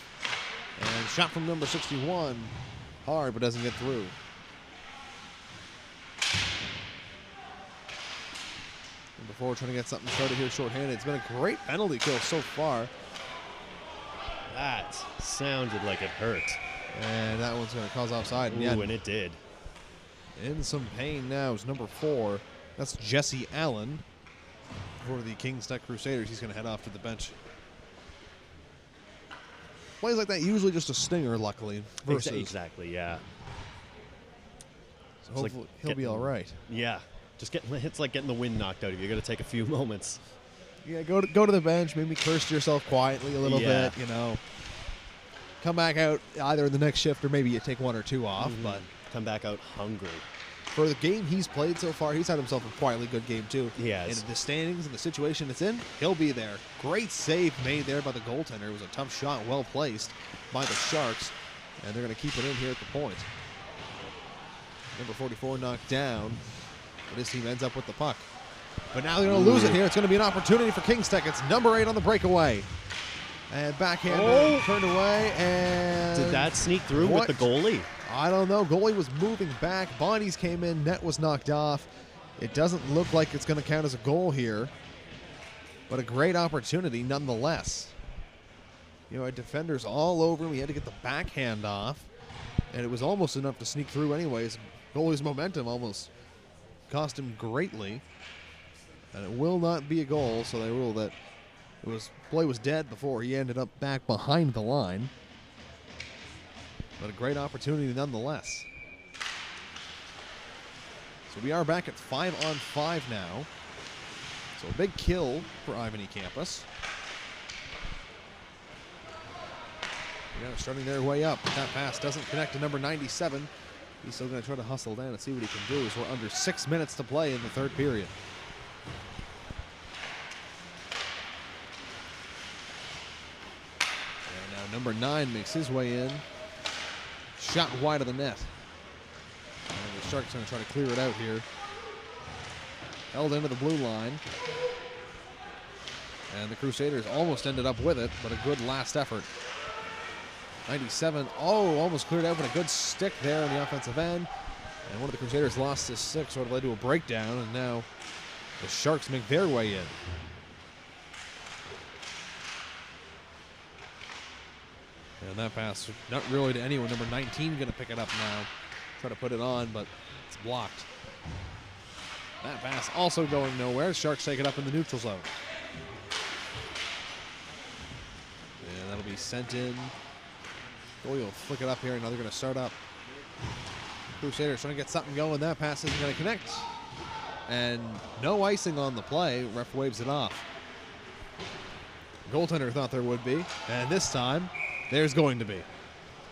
And shot from number 61. Hard, but doesn't get through. Number 4 trying to get something started here shorthanded. It's been a great penalty kill so far. That sounded like it hurt. And that one's going to cause offside. Ooh, and it did. In some pain now is number 4. That's Jesse Allen for the Kings Tech Crusaders. He's going to head off to the bench. Plays like that, usually just a stinger, luckily. Versus. Exactly, yeah. So hopefully like he'll be all right. Yeah. It's like getting the wind knocked out of you. You got to take a few moments. Yeah, go to the bench, maybe curse yourself quietly a little bit, you know. Come back out either in the next shift or maybe you take 1 or 2 off, but come back out hungry. For the game he's played so far, he's had himself a quietly good game too. He has. And the standings and the situation it's in, he'll be there. Great save made there by the goaltender. It was a tough shot, well placed by the Sharks, and they're going to keep it in here at the point. Number 44 knocked down, but his team ends up with the puck. But now they're going to lose it here. It's going to be an opportunity for Kings Tech. It's number 8 on the breakaway. And backhand turned away, and did that sneak through with the goalie? I don't know. Goalie was moving back. Bonnie's came in. Net was knocked off. It doesn't look like it's going to count as a goal here, but a great opportunity nonetheless. You know, defenders all over him. He had to get the backhand off, and it was almost enough to sneak through anyways. Goalie's momentum almost cost him greatly, and it will not be a goal, so they rule that play was dead before he ended up back behind the line. But a great opportunity nonetheless. So we are back at 5-on-5 now. So a big kill for Ivany Campus. They're starting their way up. That pass doesn't connect to number 97. He's still going to try to hustle down and see what he can do as we're under 6 minutes to play in the third period. And now number 9 makes his way in. Shot wide of the net. And the Sharks are going to try to clear it out here. Held into the blue line. And the Crusaders almost ended up with it, but a good last effort. 97, almost cleared out, but a good stick there on the offensive end. And one of the Crusaders lost his stick, sort of led to a breakdown, and now the Sharks make their way in. And that pass, not really to anyone. Number 19 going to pick it up now. Try to put it on, but it's blocked. That pass also going nowhere. Sharks take it up in the neutral zone. And that'll be sent in. Goalie will flick it up here, and now they're going to start up. Crusaders trying to get something going. That pass isn't going to connect. And no icing on the play. Ref waves it off. Goaltender thought there would be, and this time there's going to be.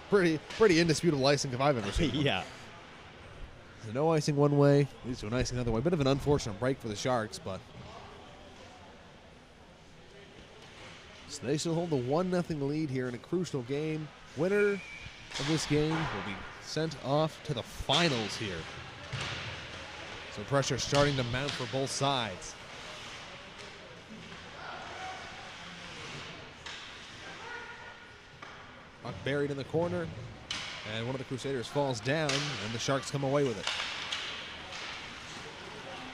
Pretty indisputable icing if I've ever seen one. Yeah. So no icing one way, leads to an icing another way. Bit of an unfortunate break for the Sharks, but so they still hold the 1-0 lead here in a crucial game. Winner of this game will be sent off to the finals here. So pressure starting to mount for both sides. Puck buried in the corner, and one of the Crusaders falls down, and the Sharks come away with it.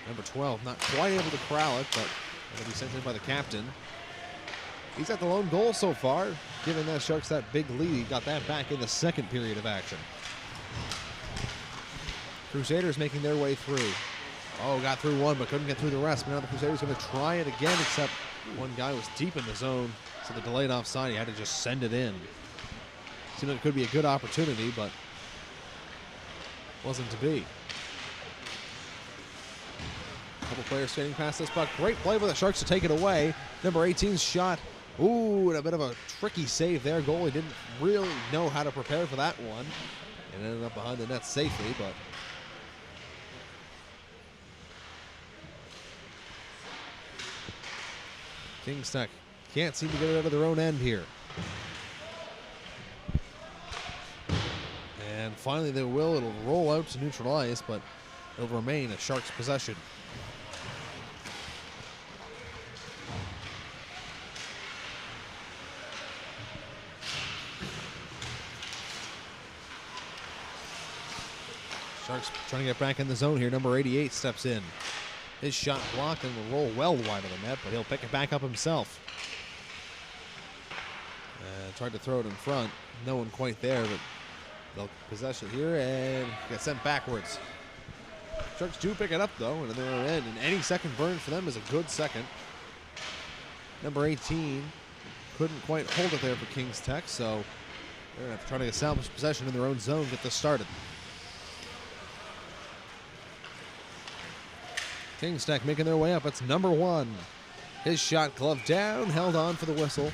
Number 12 not quite able to corral it, but it'll be sent in by the captain. He's got the lone goal so far, giving the Sharks that big lead. He got that back in the second period of action. Crusaders making their way through. Got through one, but couldn't get through the rest. But now the Crusaders going to try it again, except one guy was deep in the zone, so the delayed offside, he had to just send it in. Seemed like it could be a good opportunity, but wasn't to be. A couple players skating past this puck. Great play by the Sharks to take it away. Number 18's shot. Ooh, and a bit of a tricky save there. Goalie didn't really know how to prepare for that one. And ended up behind the net safely, but Kings Tech can't seem to get it out of their own end here. And finally they will. It'll roll out to neutral ice, but it'll remain a Sharks possession. Sharks trying to get back in the zone here. Number 88 steps in. His shot blocked and will roll well wide of the net, but he'll pick it back up himself. Tried to throw it in front. No one quite there, but they'll possess it here and get sent backwards. Sharks do pick it up, though, and they're in. And any second burn for them is a good second. Number 18 couldn't quite hold it there for Kings Tech, so they're going to have to try to establish possession in their own zone, get this started. Kings Tech making their way up. It's number 1. His shot gloved down, held on for the whistle.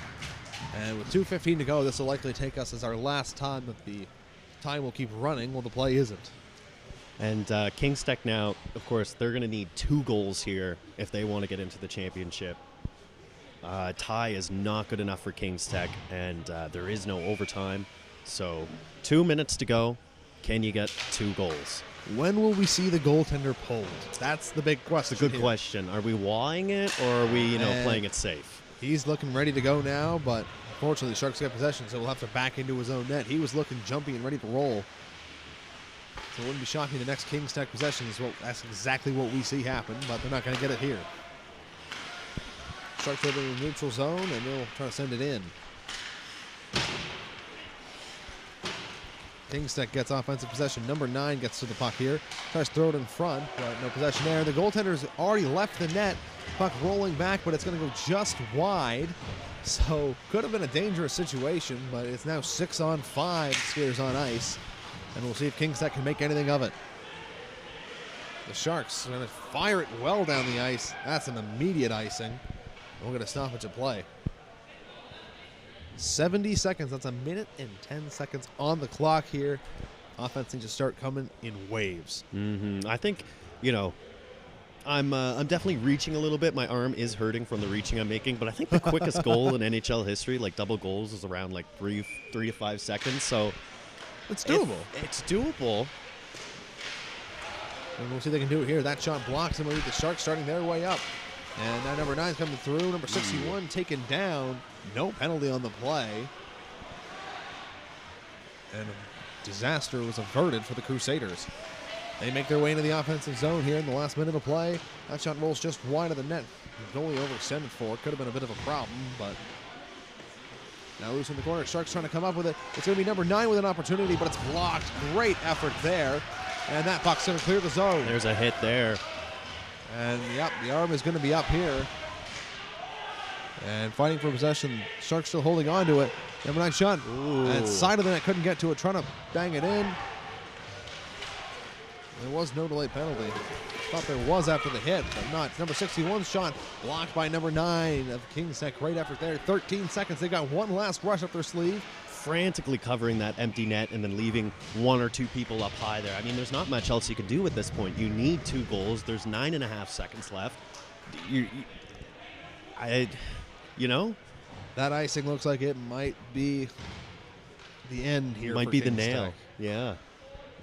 And with 2:15 to go, this will likely take us as our last time, but the time will keep running while the play isn't. And Kings Tech now, of course, they're going to need 2 goals here if they want to get into the championship. Tie is not good enough for Kings Tech, and there is no overtime. So 2 minutes to go. Can you get 2 goals? When will we see the goaltender pulled? That's the big question. It's a good question. Are we wawing it, or are we, playing it safe? He's looking ready to go now, but unfortunately the Sharks get possession, so we'll have to back into his own net. He was looking jumpy and ready to roll. So it wouldn't be shocking the next Kings Tech possession is that's exactly what we see happen, but they're not going to get it here. Sharks are in the neutral zone, and they'll try to send it in. Kings Tech gets offensive possession. Number 9 gets to the puck here. Tries to throw it in front, but no possession there. The goaltender's already left the net. Puck rolling back, but it's going to go just wide. So could have been a dangerous situation, but it's now 6-on-5 skaters on ice. And we'll see if Kings Tech can make anything of it. The Sharks are going to fire it well down the ice. That's an immediate icing. We're going to stoppage of play. 70 seconds. That's a minute and 10 seconds on the clock here. Offense needs to start coming in waves. I think, I'm definitely reaching a little bit. My arm is hurting from the reaching I'm making, but I think the quickest goal in NHL history, like double goals, is around like 3 to 5 seconds. So it's doable. It's doable. And we'll see if they can do it here. That shot blocks him. The Sharks starting their way up. And now number 9 is coming through. Number 61 taken down. No penalty on the play. And a disaster was averted for the Crusaders. They make their way into the offensive zone here in the last minute of play. That shot rolls just wide of the net. The goalie overextended for it. Could have been a bit of a problem, but now loose in the corner. Sharks trying to come up with it. It's going to be number 9 with an opportunity, but it's blocked. Great effort there. And that puck's going to clear the zone. There's a hit there. And, yep, the arm is going to be up here. And fighting for possession. Sharks still holding on to it. Number 9 shot. Ooh. And side of the net, couldn't get to it. Trying to bang it in. There was no delayed penalty. Thought there was after the hit, but not. Number 61's shot blocked by number 9 of Kings Tech. Great effort there. 13 seconds. They got one last rush up their sleeve. Frantically covering that empty net and then leaving 1 or 2 people up high there. I mean, there's not much else you can do at this point. You need 2 goals. There's 9.5 seconds left. That icing looks like it might be the end here. Might for be the Kings nail. Tech. Yeah.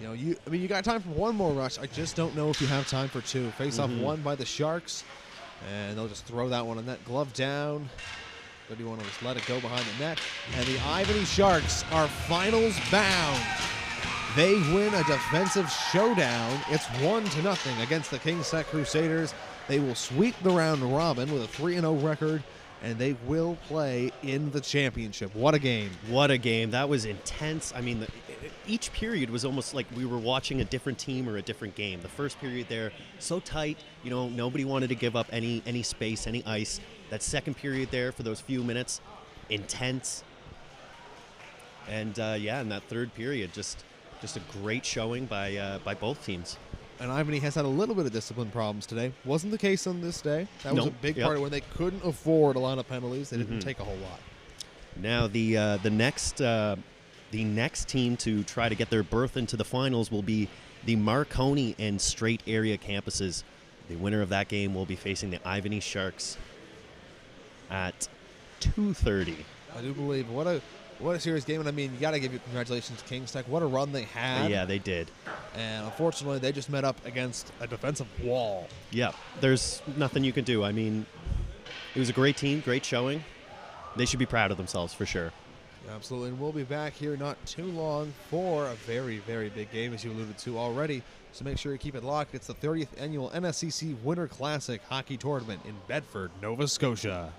You got time for one more rush. I just don't know if you have time for 2. Face-off won by the Sharks, and they'll just throw that one on net. Glove down. 31 will just let it go behind the net. And the Ivany Sharks are finals bound. They win a defensive showdown. It's 1-0 against the Kings Tech Crusaders. They will sweep the round robin with a 3-0 record, and they will play in the championship. What a game. What a game. That was intense. I mean, each period was almost like we were watching a different team or a different game. The first period there, so tight, nobody wanted to give up any space, any ice. That second period there for those few minutes, intense. And, in that third period, just a great showing by both teams. And Ivany has had a little bit of discipline problems today. Wasn't the case on this day. That was a big part of when they couldn't afford a lot of penalties. They didn't take a whole lot. Now the next team to try to get their berth into the finals will be the Marconi and Strait area campuses. The winner of that game will be facing the Ivany Sharks. at 2:30. I do believe what a serious game, and I mean, you got to give you congratulations to Kings Tech. What a run they had. Yeah, they did. And unfortunately, they just met up against a defensive wall. Yeah, there's nothing you can do. I mean, it was a great team, great showing. They should be proud of themselves for sure. Absolutely, and we'll be back here not too long for a very, very big game, as you alluded to already. So make sure you keep it locked. It's the 30th annual NSCC Winter Classic Hockey Tournament in Bedford, Nova Scotia.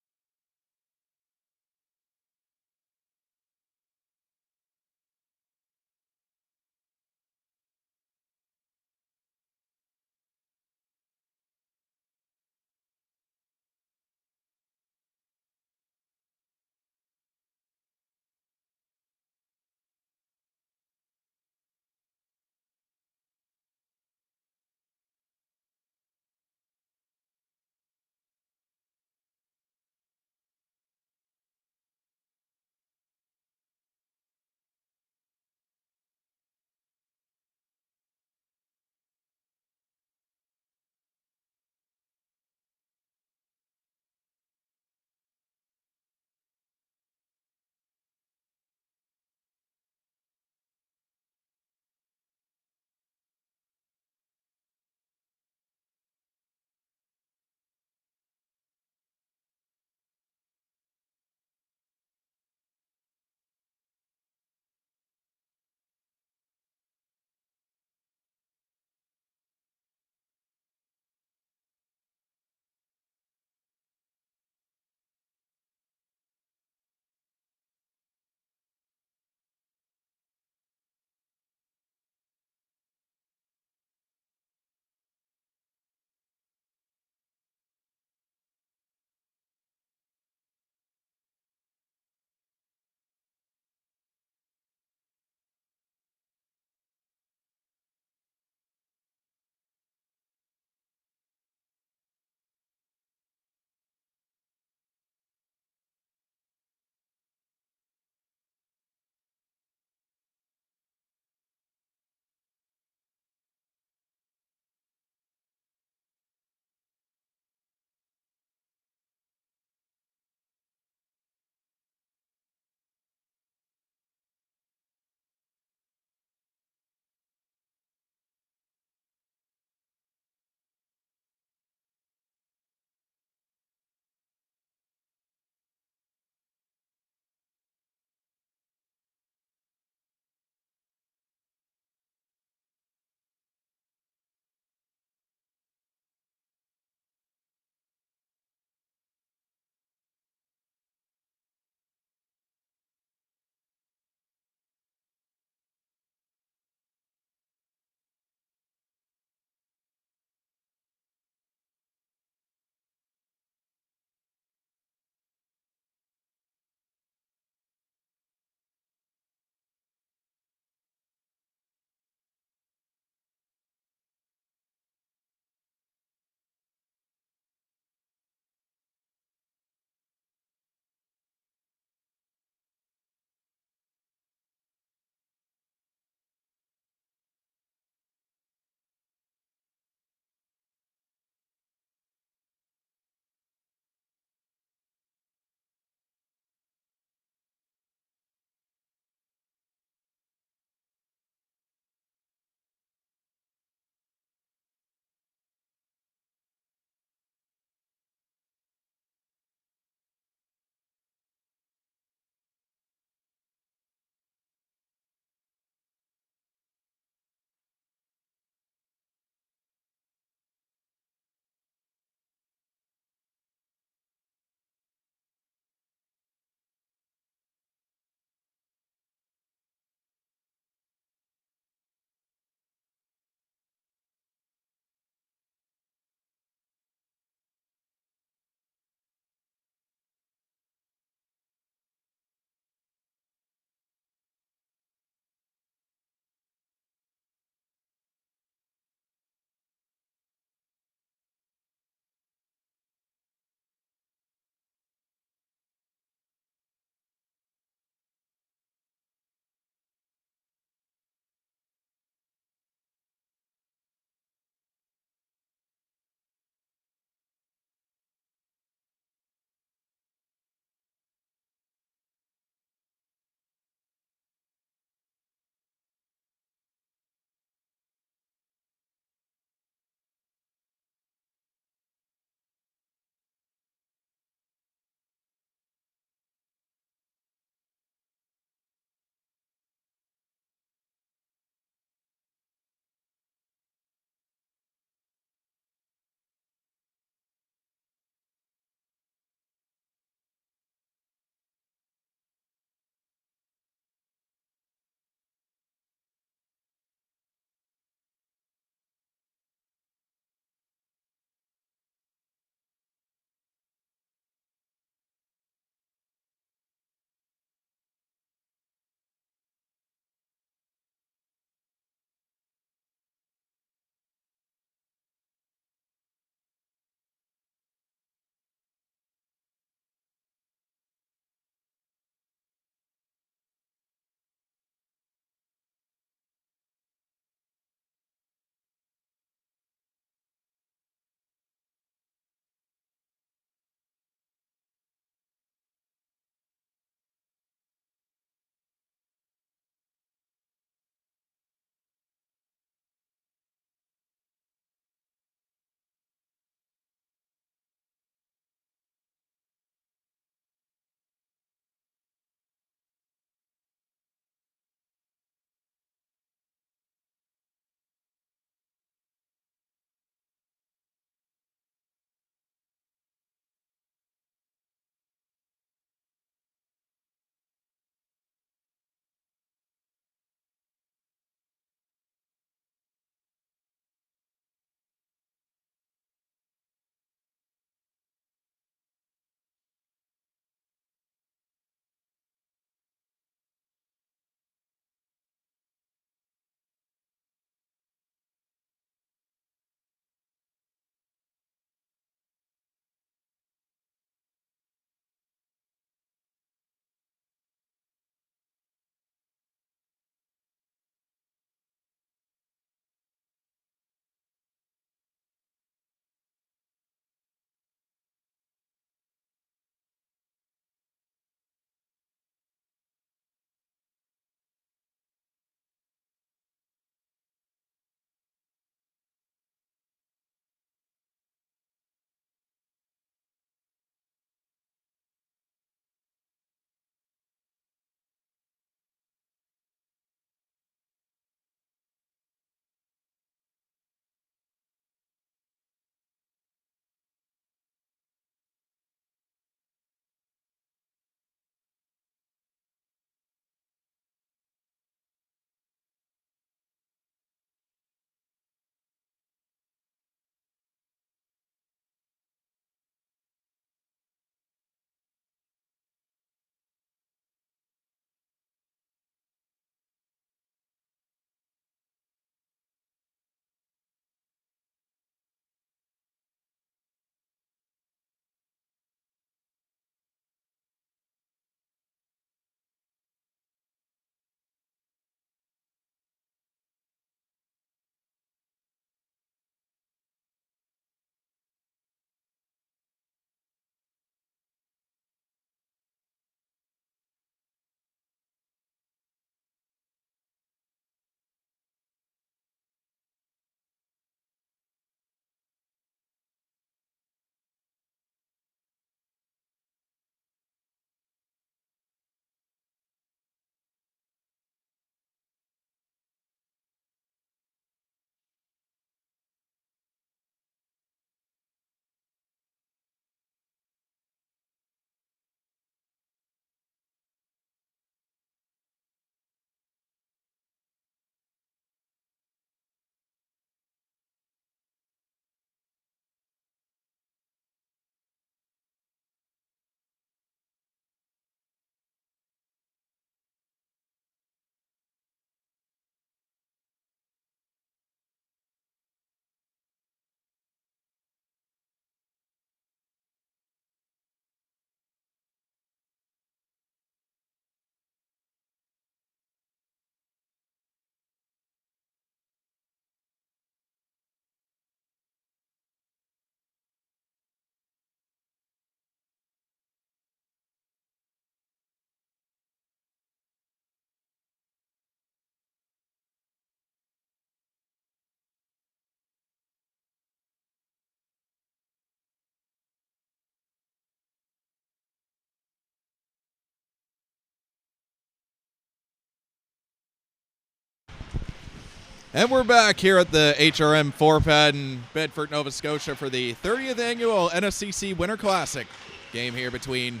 And we're back here at the HRM 4-pad in Bedford, Nova Scotia for the 30th annual NSCC Winter Classic. Game here between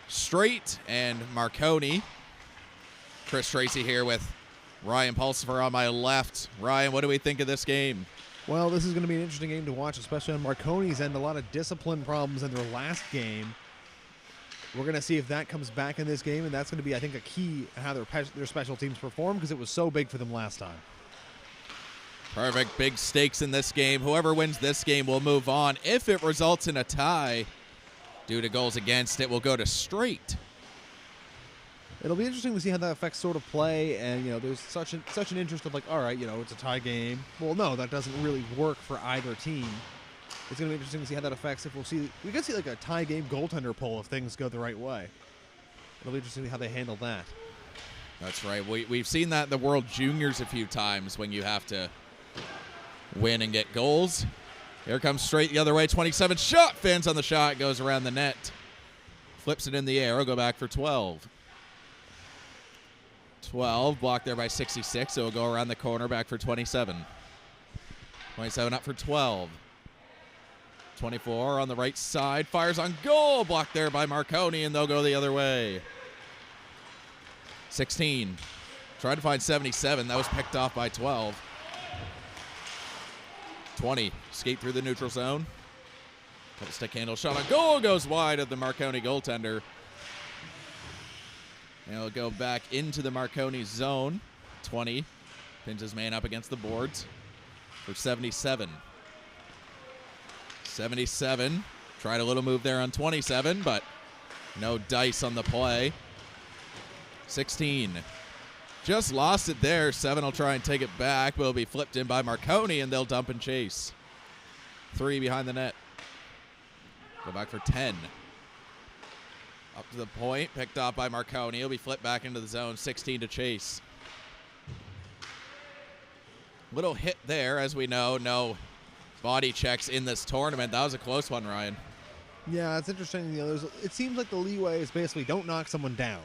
Straight and Marconi. Chris Tracy here with Ryan Pulsifer on my left. Ryan, what do we think of this game? Well, this is going to be an interesting game to watch, especially on Marconi's end. A lot of discipline problems in their last game. We're going to see if that comes back in this game, and that's going to be, I think, a key in how their special teams perform, because it was so big for them last time. Perfect. Big stakes in this game. Whoever wins this game will move on. If it results in a tie, due to goals against, it will go to Straight. It'll be interesting to see how that affects sort of play, and there's such an interest of like, all right, it's a tie game. Well, no, that doesn't really work for either team. It's going to be interesting to see how that affects. We could see like a tie game goaltender poll if things go the right way. It'll be interesting to see how they handle that. That's right. We've seen that in the World Juniors a few times when you have to win and get goals. Here comes Straight the other way. 27 shot. Fans on the shot. Goes around the net. Flips it in the air. Will go back for 12. 12 blocked there by 66. So it'll go around the corner back for 27. 27 up for 12. 24 on the right side. Fires on goal. Blocked there by Marconi, and they'll go the other way. 16. Tried to find 77. That was picked off by 12. 20. Skate through the neutral zone. Couple stick handle shot on goal. Goes wide of the Marconi goaltender. And it'll go back into the Marconi zone. 20. Pins his man up against the boards for 77. 77. Tried a little move there on 27, but no dice on the play. 16. Just lost it there. 7 will try and take it back, but it'll be flipped in by Marconi, and they'll dump and chase. 3 behind the net. Go back for 10. Up to the point. Picked off by Marconi. He'll be flipped back into the zone. 16 to chase. Little hit there, as we know. No body checks in this tournament. That was a close one, Ryan. Yeah, it's interesting. It seems like the leeway is basically don't knock someone down.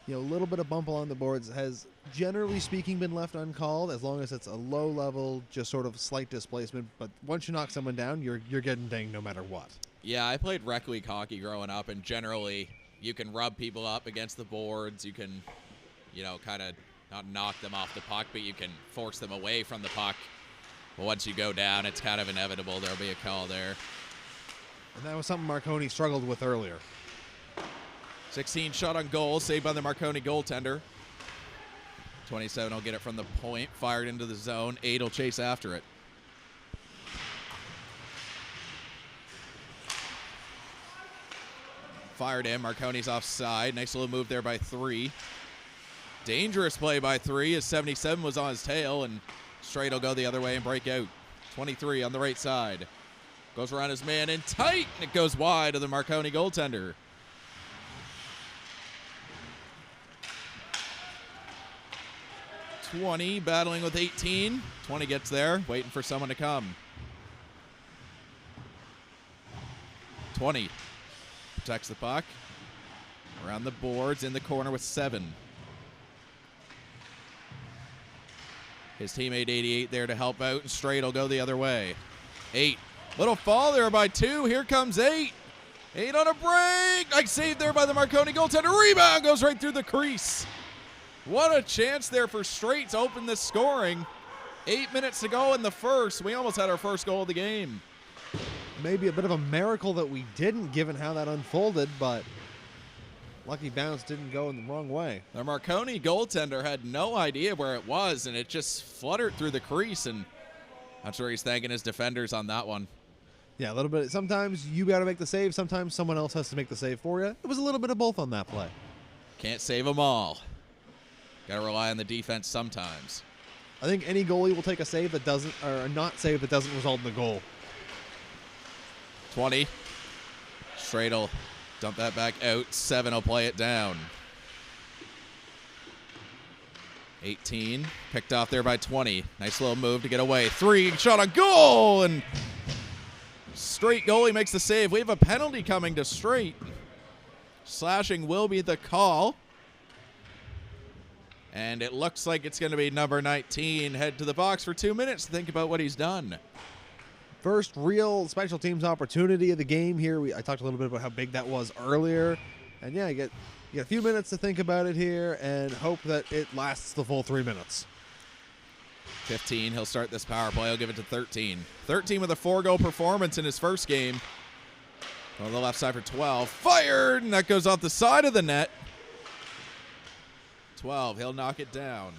A little bit of bump along the boards has, generally speaking, been left uncalled as long as it's a low level, just sort of slight displacement. But once you knock someone down, you're getting dinged no matter what. Yeah, I played rec league hockey growing up, and generally you can rub people up against the boards. You can, kind of not knock them off the puck, but you can force them away from the puck. But once you go down, it's kind of inevitable there'll be a call there. And that was something Marconi struggled with earlier. 16 shot on goal, saved by the Marconi goaltender. 27 will get it from the point, fired into the zone. 8 will chase after it. Fired in, Marconi's offside. Nice little move there by 3. Dangerous play by 3 as 77 was on his tail, and Straight will go the other way and break out. 23 on the right side. Goes around his man in tight, and it goes wide of the Marconi goaltender. 20 battling with 18. 20 gets there, waiting for someone to come. 20 protects the puck. Around the boards, in the corner with 7. His teammate 88 there to help out, and Straight will go the other way. 8. Little fall there by 2. Here comes 8. 8 on a break. Nice save there by the Marconi goaltender. Rebound goes right through the crease. What a chance there for Straight to open this scoring. 8 minutes to go in the first. We almost had our first goal of the game. Maybe a bit of a miracle that we didn't, given how that unfolded, but lucky bounce didn't go in the wrong way. The Marconi goaltender had no idea where it was, and it just fluttered through the crease, and I'm sure he's thanking his defenders on that one. Yeah, a little bit. Sometimes you got to make the save. Sometimes someone else has to make the save for you. It was a little bit of both on that play. Can't save them all. Got to rely on the defense sometimes. I think any goalie will take a save that doesn't, or a not save that doesn't result in the goal. 20. Straight will dump that back out. 7 will play it down. 18. Picked off there by 20. Nice little move to get away. 3. Shot on goal, and Straight goalie makes the save. We have a penalty coming to Straight. Slashing will be the call. And it looks like it's going to be number 19 head to the box for 2 minutes to think about what he's done. First real special teams opportunity of the game here. I talked a little bit about how big that was earlier. And yeah, you get a few minutes to think about it here and hope that it lasts the full 3 minutes. 15, he'll start this power play. He'll give it to 13. 13 with a 4-goal performance in his first game. On the left side for 12. Fired, and that goes off the side of the net. 12, he'll knock it down.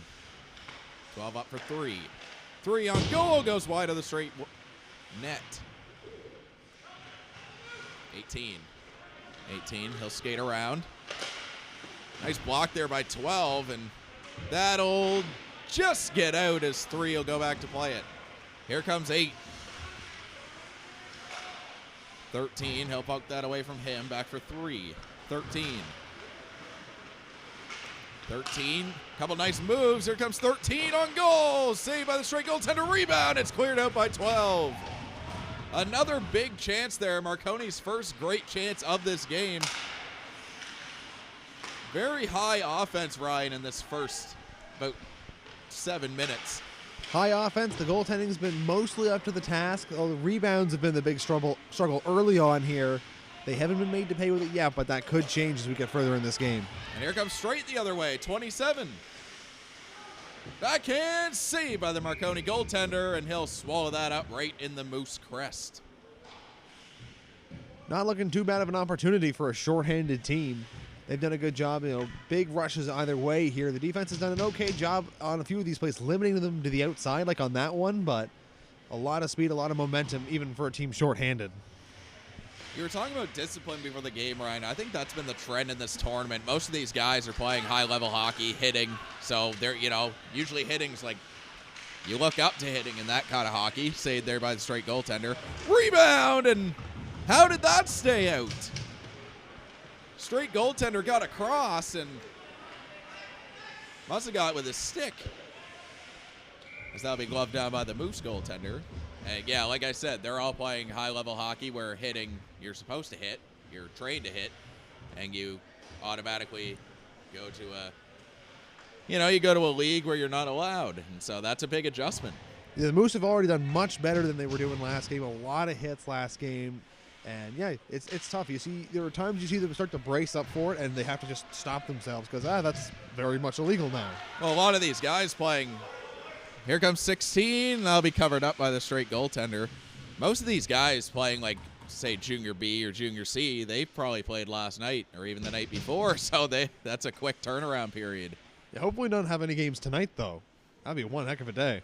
12 up for 3. 3 on goal, goes wide of the straight net. 18. 18, he'll skate around. Nice block there by 12, and that'll just get out as 3 will go back to play it. Here comes 8. 13, he'll poke that away from him, back for 3. 13. 13, couple nice moves. Here comes 13 on goal. Saved by the straight goaltender, rebound. It's cleared out by 12. Another big chance there. Marconi's first great chance of this game. Very high offense, Ryan, in this first about 7 minutes. High offense. The goaltending's been mostly up to the task. All the rebounds have been the big struggle early on here. They haven't been made to pay with it yet, but that could change as we get further in this game. And here comes straight the other way, 27. Backhand save by the Marconi goaltender, and he'll swallow that up right in the Moose crest. Not looking too bad of an opportunity for a shorthanded team. They've done a good job, big rushes either way here. The defense has done an okay job on a few of these plays, limiting them to the outside, like on that one, but a lot of speed, a lot of momentum, even for a team shorthanded. You were talking about discipline before the game, Ryan. I think that's been the trend in this tournament. Most of these guys are playing high-level hockey, hitting. So they're, usually hitting's like, you look up to hitting in that kind of hockey. Saved there by the straight goaltender. Rebound, and how did that stay out? Straight goaltender got across and must have got it with his stick. As that'll be gloved down by the Moose goaltender. And yeah, like I said, they're all playing high-level hockey where hitting, you're supposed to hit, you're trained to hit, and you automatically go to you go to a league where you're not allowed. And so that's a big adjustment. Yeah, the Moose have already done much better than they were doing last game. A lot of hits last game. And yeah, it's tough. There are times you see them start to brace up for it, and they have to just stop themselves because that's very much illegal now. Well, a lot of these guys playing. Here comes 16. That'll be covered up by the straight goaltender. Most of these guys playing like, say, Junior B or Junior C, they probably played last night or even the night before, so that's a quick turnaround period. Yeah, hopefully don't have any games tonight, though. That'd be one heck of a day.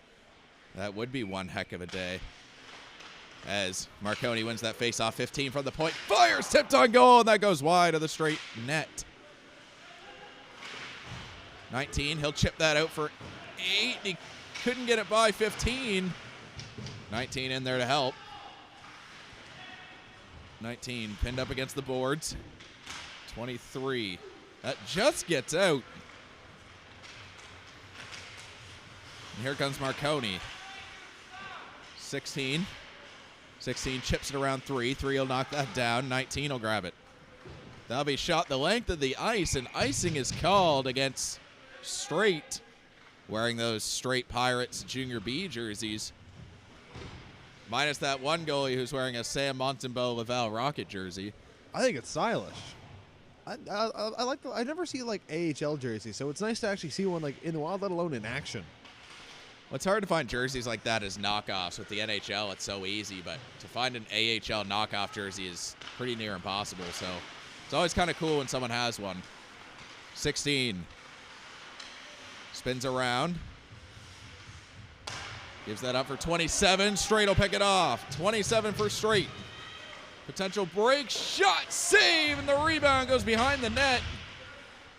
That would be one heck of a day. As Marconi wins that face-off, 15 from the point. Fires, tipped on goal, and that goes wide of the straight net. 19, he'll chip that out for 8. He couldn't get it by 15. 19 in there to help. 19 pinned up against the boards. 23. That just gets out. And here comes Marconi. 16. 16 chips it around 3. 3 will knock that down. 19 will grab it. That'll be shot the length of the ice, and icing is called against Straight, wearing those Straight Pirates Junior B jerseys. Minus that one goalie who's wearing a Sam Montembeau Laval Rocket jersey. I think it's stylish. I like I never see like AHL jerseys, so it's nice to actually see one like in the wild, let alone in action. Well, it's hard to find jerseys like that as knockoffs. With the NHL, it's so easy, but to find an AHL knockoff jersey is pretty near impossible, so it's always kind of cool when someone has one. 16. Spins around. Gives that up for 27. Straight will pick it off. 27 for Straight. Potential break. Shot. Save. And the rebound goes behind the net.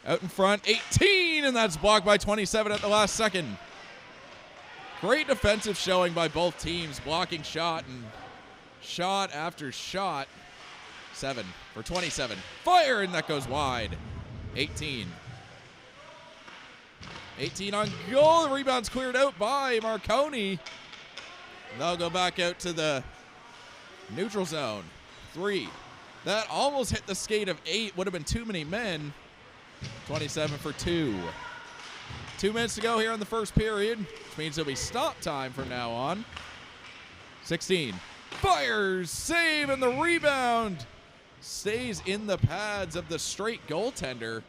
Out in front. 18. And that's blocked by 27 at the last second. Great defensive showing by both teams. Blocking shot and shot after shot. 7 for 27. Fire. And that goes wide. 18. 18 on goal. The rebound's cleared out by Marconi. They'll go back out to the neutral zone. 3. That almost hit the skate of 8. Would have been too many men. 27 for 2. 2 minutes to go here in the first period, which means it'll be stop time from now on. 16. Fires, save, and the rebound stays in the pads of the straight goaltender.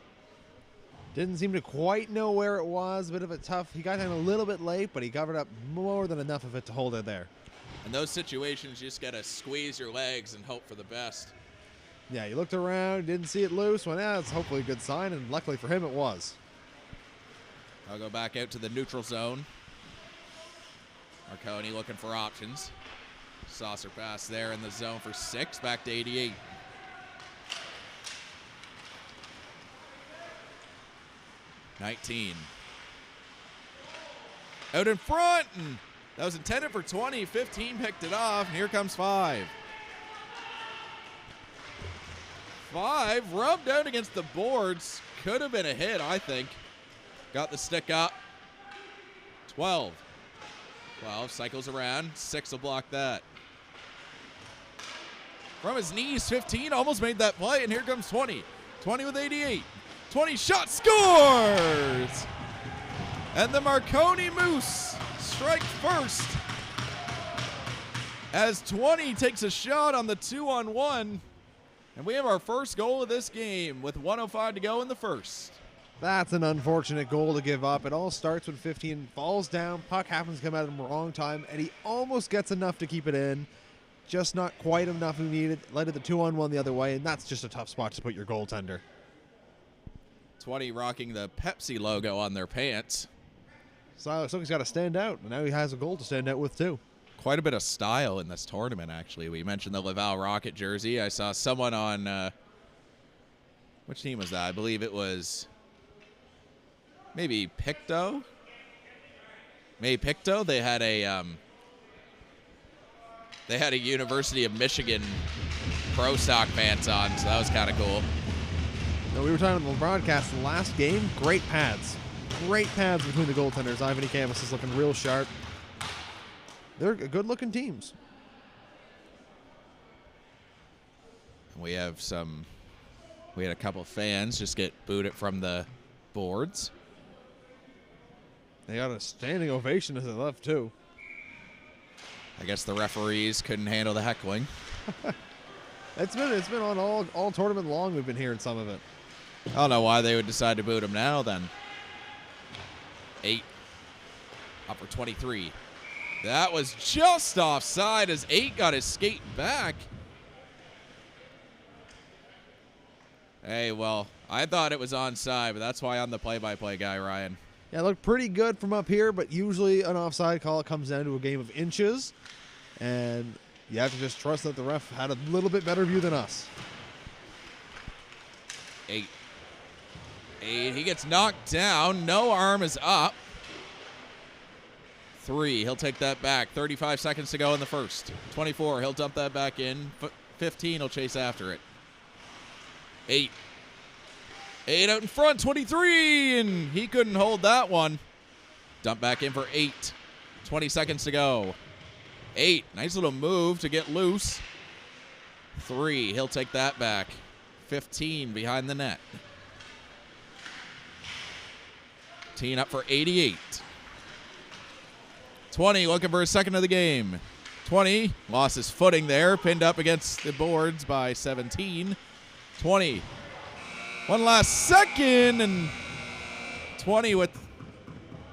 Didn't seem to quite know where it was. A bit of a tough. He got in a little bit late, but he covered up more than enough of it to hold it there. In those situations, you just got to squeeze your legs and hope for the best. Yeah, he looked around, didn't see it loose. Went, it's hopefully a good sign, and luckily for him, it was. I'll go back out to the neutral zone. Marconi looking for options. Saucer pass there in the zone for 6, back to 88. Out in front, and that was intended for 20. 15 picked it off, and here comes 5. 5 rubbed out against the boards. Could have been a hit, I think. Got the stick up. 12. 12 cycles around. 6 will block that. From his knees, 15 almost made that play, and here comes 20. 20 with 88. 20 shot, scores! And the Marconi Moose strike first as 20 takes a shot on the 2-on-1. And we have our first goal of this game with 1:05 to go in the first. That's an unfortunate goal to give up. It all starts when 15 falls down. Puck happens to come out at the wrong time, and he almost gets enough to keep it in. Just not quite enough he needed. Led to the 2-on-1 the other way, and that's just a tough spot to put your goaltender. 20 rocking the Pepsi logo on their pants. So he's got to stand out, and now he has a goal to stand out with, too. Quite a bit of style in this tournament, actually. We mentioned the Laval Rocket jersey. I saw someone on, which team was that? I believe it was maybe Pictou. Maybe Pictou. They had a University of Michigan Pro Stock pants on, so that was kind of cool. Now, we were talking about the broadcast the last game. Great pads. Great pads between the goaltenders. Ivan Campus is looking real sharp. They're good-looking teams. We had a couple of fans just get booted from the boards. They got a standing ovation as they left, too. I guess the referees couldn't handle the heckling. It's been on all tournament long. We've been hearing some of it. I don't know why they would decide to boot him now then. 8. Up for 23. That was just offside as 8 got his skate back. Hey, well, I thought it was onside, but that's why I'm the play-by-play guy, Ryan. Yeah, it looked pretty good from up here, but usually an offside call comes down to a game of inches, and you have to just trust that the ref had a little bit better view than us. 8. He gets knocked down. No arm is up. 3. He'll take that back. 35 seconds to go in the first. 24. He'll dump that back in. 15. He'll chase after it. 8. 8 out in front. 23. And he couldn't hold that one. Dump back in for 8. 20 seconds to go. 8. Nice little move to get loose. 3. He'll take that back. 15 behind the net. 15 up for 88. 20 looking for a second of the game. 20 lost his footing there, pinned up against the boards by 17. 20. One last second, and 20 with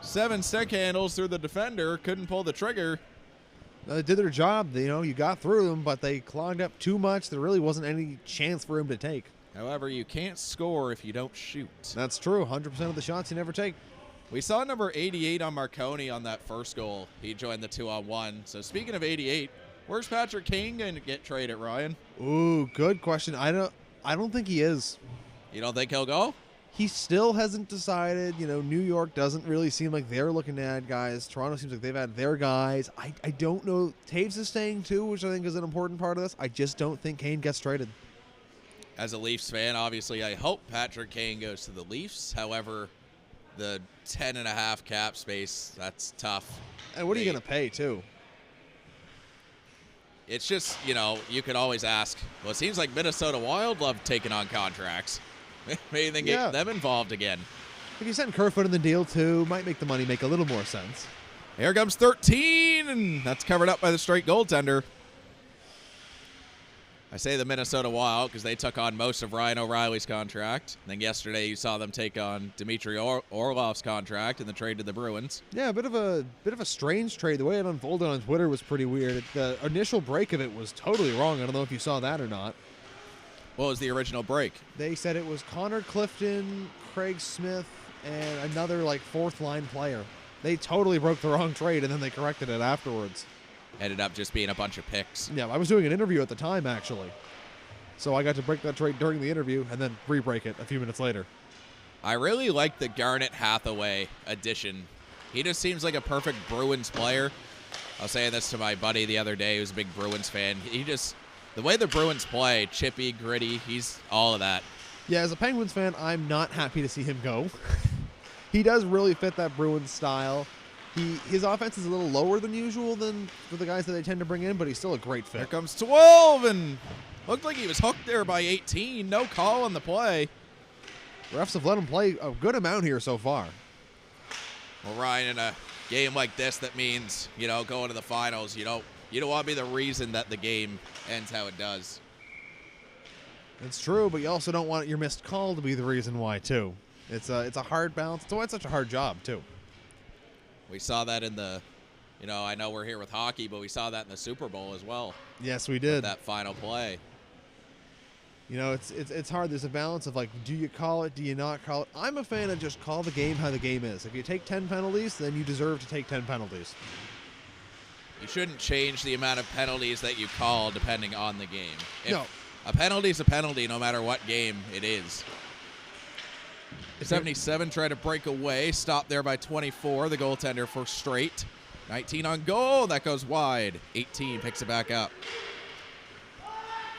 7 stick handles through the defender. Couldn't pull the trigger. They did their job. You got through them, but they clogged up too much. There really wasn't any chance for him to take. However, you can't score if you don't shoot. That's true. 100% of the shots you never take. We saw number 88 on Marconi on that first goal. He joined the 2-on-1. So speaking of 88, where's Patrick Kane going to get traded, Ryan? Ooh, good question. I don't think he is. You don't think he'll go? He still hasn't decided. New York doesn't really seem like they're looking to add guys. Toronto seems like they've had their guys. I don't know. Taves is staying too, which I think is an important part of this. I just don't think Kane gets traded. As a Leafs fan, obviously, I hope Patrick Kane goes to the Leafs. However, the 10.5 cap space, that's tough. And what are you going to pay, too? It's just, you could always ask. Well, it seems like Minnesota Wild love taking on contracts. Maybe they get them involved again. If you send Kerfoot in the deal too, might make the money make a little more sense. Here comes 13, and that's covered up by the straight goaltender. I say the Minnesota Wild because they took on most of Ryan O'Reilly's contract. And then yesterday you saw them take on Dmitry Orlov's contract in the trade to the Bruins. Yeah, a bit of a strange trade. The way it unfolded on Twitter was pretty weird. The initial break of it was totally wrong. I don't know if you saw that or not. What was the original break? They said it was Connor Clifton, Craig Smith, and another like fourth line player. They totally broke the wrong trade, and then they corrected it afterwards. Ended up just being a bunch of picks. Yeah, I was doing an interview at the time, actually. So I got to break that trade during the interview and then re-break it a few minutes later. I really like the Garnet Hathaway addition. He just seems like a perfect Bruins player. I was saying this to my buddy the other day who's a big Bruins fan. The way the Bruins play, chippy, gritty, he's all of that. Yeah, as a Penguins fan, I'm not happy to see him go. He does really fit that Bruins style. His offense is a little lower than usual than for the guys that they tend to bring in, but he's still a great fit. Here comes 12, and looked like he was hooked there by 18. No call on the play. Refs have let him play a good amount here so far. Well, Ryan, in a game like this that means, going to the finals, you don't want to be the reason that the game ends how it does. It's true, but you also don't want your missed call to be the reason why, too. It's a hard balance. It's why it's such a hard job, too. We saw that in the, I know we're here with hockey, but we saw that in the Super Bowl as well. Yes, we did. That final play. It's hard. There's a balance of like, do you call it? Do you not call it? I'm a fan of just call the game how the game is. If you take 10 penalties, then you deserve to take 10 penalties. You shouldn't change the amount of penalties that you call depending on the game. No. A penalty is a penalty no matter what game it is. 77 tried to break away. Stopped there by 24, the goaltender for straight. 19 on goal. That goes wide. 18 picks it back up.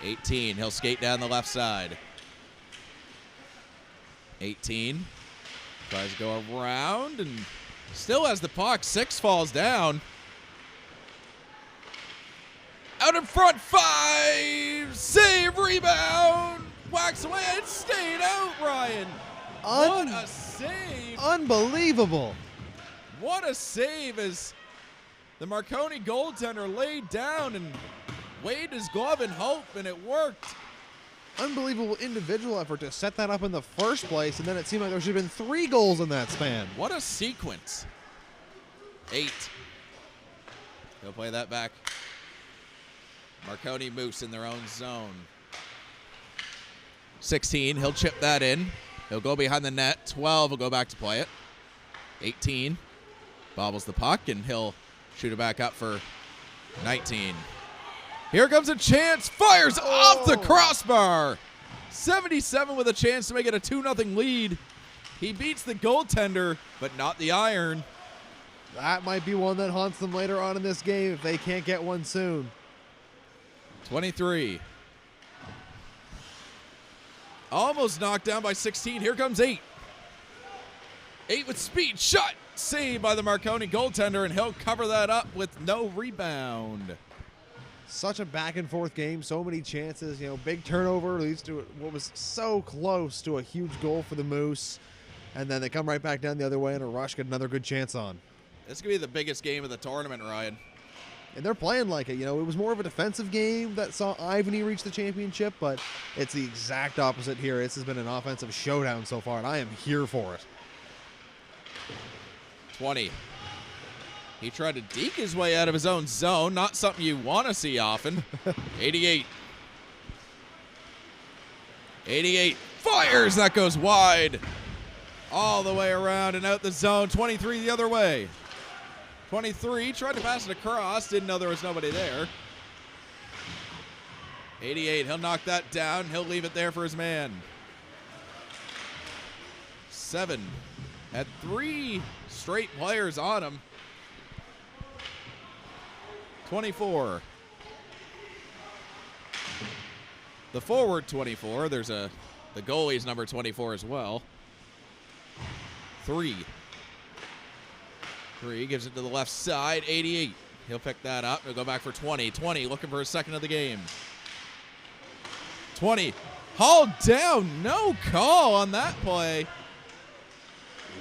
18. He'll skate down the left side. 18. Tries to go around and still has the puck. 6 falls down. Out in front. 5. Save. Rebound. Whacks away. It stayed out, Ryan. What a save. Unbelievable. What a save as the Marconi goaltender laid down and waved his glove in hope, and it worked. Unbelievable individual effort to set that up in the first place, and then it seemed like there should have been 3 goals in that span. What a sequence. 8. He'll play that back. Marconi Moose in their own zone. 16, he'll chip that in. He'll go behind the net. 12 will go back to play it. 18 bobbles the puck, and he'll shoot it back up for 19. Here comes a chance. Fires off the crossbar. 77 with a chance to make it a 2-0 lead. He beats the goaltender, but not the iron. That might be one that haunts them later on in this game if they can't get one soon. 23. Almost knocked down by 16. Here comes 8. 8 with speed. Shot. Saved by the Marconi goaltender, and he'll cover that up with no rebound. Such a back-and-forth game. So many chances. Big turnover leads to what was so close to a huge goal for the Moose. And then they come right back down the other way, and a rush get another good chance on. This could be the biggest game of the tournament, Ryan. And they're playing like it. It was more of a defensive game that saw Ivany reach the championship, but it's the exact opposite here. This has been an offensive showdown so far, and I am here for it. 20. He tried to deke his way out of his own zone. Not something you want to see often. 88. 88. Fires. That goes wide. All the way around and out the zone. 23 the other way. 23 tried to pass it across. Didn't know there was nobody there. 88. He'll knock that down. He'll leave it there for his man. 7. Had 3 straight players on him. 24. The forward 24. There's the goalie's number 24 as well. 3. 3 gives it to the left side. 88. He'll pick that up. He'll go back for 20. 20 looking for his second of the game. 20. Hauled down. No call on that play.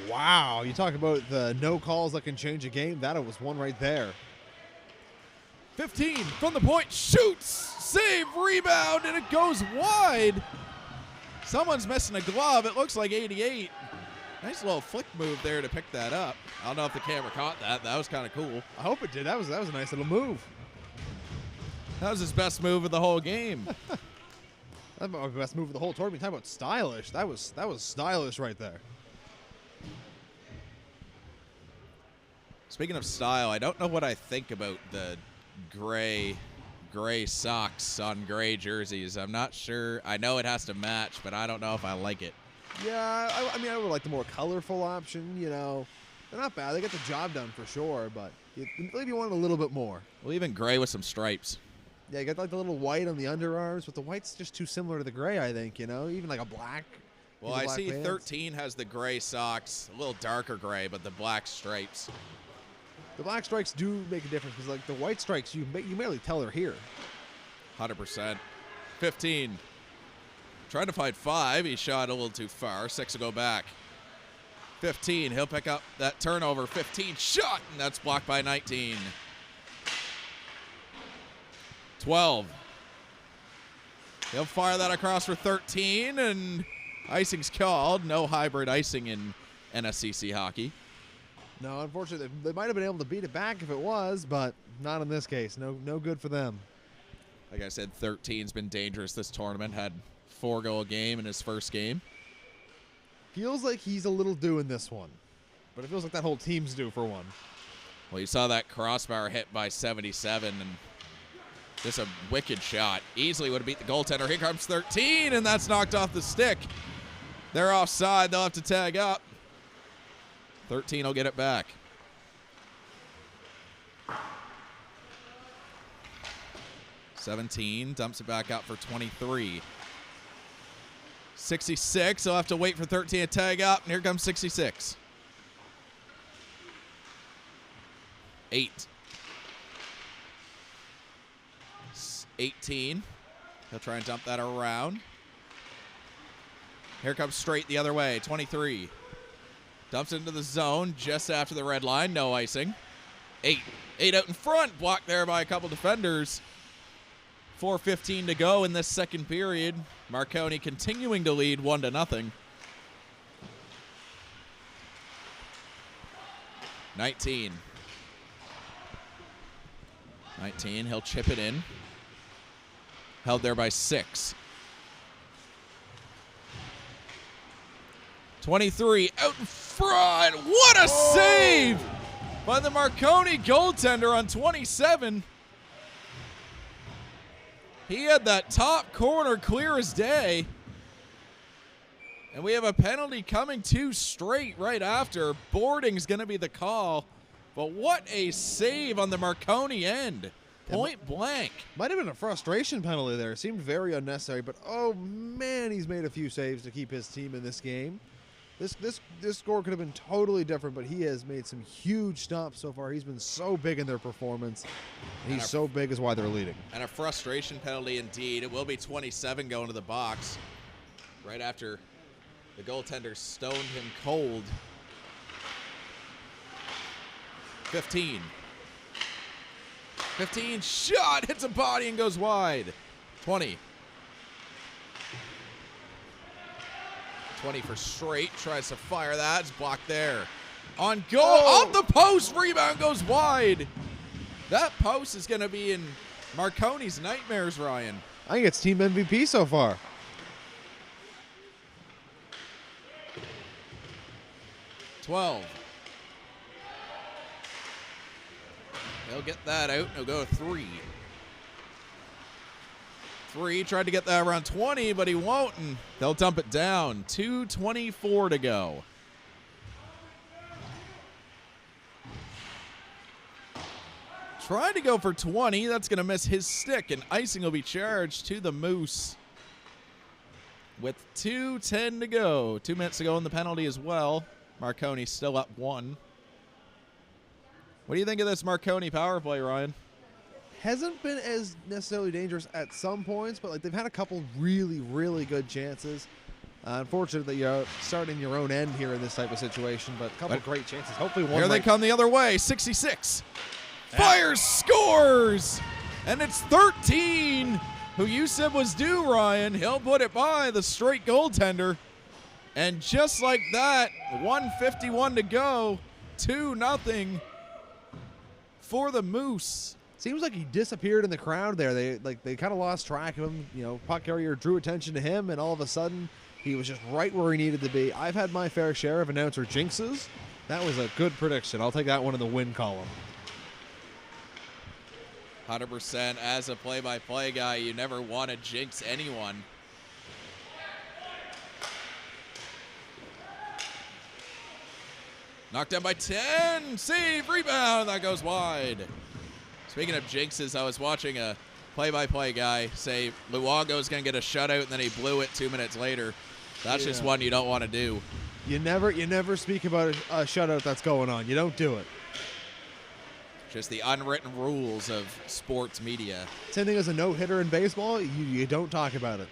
Wow, you talk about the no calls that can change a game. That was one right there. 15 from the point, shoots, save, rebound, and it goes wide. Someone's missing a glove. It looks like 88. Nice little flick move there to pick that up. I don't know if the camera caught that. That was kind of cool. I hope it did. That was a nice little move. That was his best move of the whole game. That's my best move of the whole tournament. Talk about stylish. That was stylish right there. Speaking of style, I don't know what I think about the gray socks on gray jerseys. I'm not sure. I know it has to match, but I don't know if I like it. Yeah, I mean, I would like the more colorful option, you know. They're not bad. They get the job done for sure, but maybe you want a little bit more. Well, even gray with some stripes. Yeah, you got like the little white on the underarms, but the white's just too similar to the gray, I think, you know. Even like a black. Well, I see 13 has the gray socks, a little darker gray, but the black stripes. The black stripes do make a difference because, like, the white stripes, you barely tell they're here. 100%. 15. Trying to find 5. He shot a little too far. 6 will go back. 15. He'll pick up that turnover. 15 shot, and that's blocked by 19. 12. He'll fire that across for 13, and icing's called. No hybrid icing in NSCC hockey. No, unfortunately, they might have been able to beat it back if it was, but not in this case. No good for them. Like I said, 13's been dangerous this tournament. Had 4-goal game in his first game. Feels like he's a little due in this one, but it feels like that whole team's due for one. Well, you saw that crossbar hit by 77, and just a wicked shot. Easily would have beat the goaltender. Here comes 13, and that's knocked off the stick. They're offside. They'll have to tag up. 13 will get it back. (17) dumps it back out for 23. 66. He'll have to wait for 13 to tag up, and here comes 66. 8. 18. He'll try and dump that around. Here comes straight the other way. 23. Dumps into the zone just after the red line. No icing. 8. 8 out in front. Blocked there by a couple defenders. 4:15 to go in this second period. Marconi continuing to lead 1-0. 19. 19. He'll chip it in. Held there by 6. 23 out in front. What a save by the Marconi goaltender on 27. He had that top corner clear as day. And we have a penalty coming 2 straight right after. Boarding's going to be the call. But what a save on the Marconi end. Point blank. Might have been a frustration penalty there. It seemed very unnecessary, but oh man, he's made a few saves to keep his team in this game. This score could have been totally different, but he has made some huge stops so far. He's been so big in their performance. He's so big is why they're leading. And a frustration penalty indeed. It will be 27 going to the box right after the goaltender stoned him cold. 15. 15 shot, hits a body and goes wide. 20. 20 for straight, tries to fire that, it's blocked there. On goal, off the post, rebound goes wide. That post is going to be in Marconi's nightmares, Ryan. I think it's team MVP so far. $12. He'll get that out. He'll go 3. 3 tried to get that around 20, but he won't, and they'll dump it down. 2:24 to go. Trying to go for 20. That's going to miss his stick, and icing will be charged to the Moose. With 2:10 to go. 2 minutes to go in the penalty as well. Marconi still up 1. What do you think of this Marconi power play, Ryan? Hasn't been as necessarily dangerous at some points, but like they've had a couple really, really good chances. Unfortunate that you're starting your own end here in this type of situation, but a couple of great chances. Hopefully one Here they come the other way. 66. Fires, scores! And it's 13, who you said was due, Ryan. He'll put it by the straight goaltender. And just like that, 1:51 to go, 2-0 for the Moose. Seems like he disappeared in the crowd there. They kind of lost track of him. You know, puck carrier drew attention to him, and all of a sudden, he was just right where he needed to be. I've had my fair share of announcer jinxes. That was a good prediction. I'll take that one in the win column. 100% as a play-by-play guy, you never want to jinx anyone. Knocked down by 10, save, rebound, that goes wide. Speaking of jinxes, I was watching a play-by-play guy say Luongo's going to get a shutout, and then he blew it 2 minutes later. That's just one you don't want to do. You never speak about a shutout that's going on. You don't do it. Just the unwritten rules of sports media. Same thing as a no-hitter in baseball. You don't talk about it.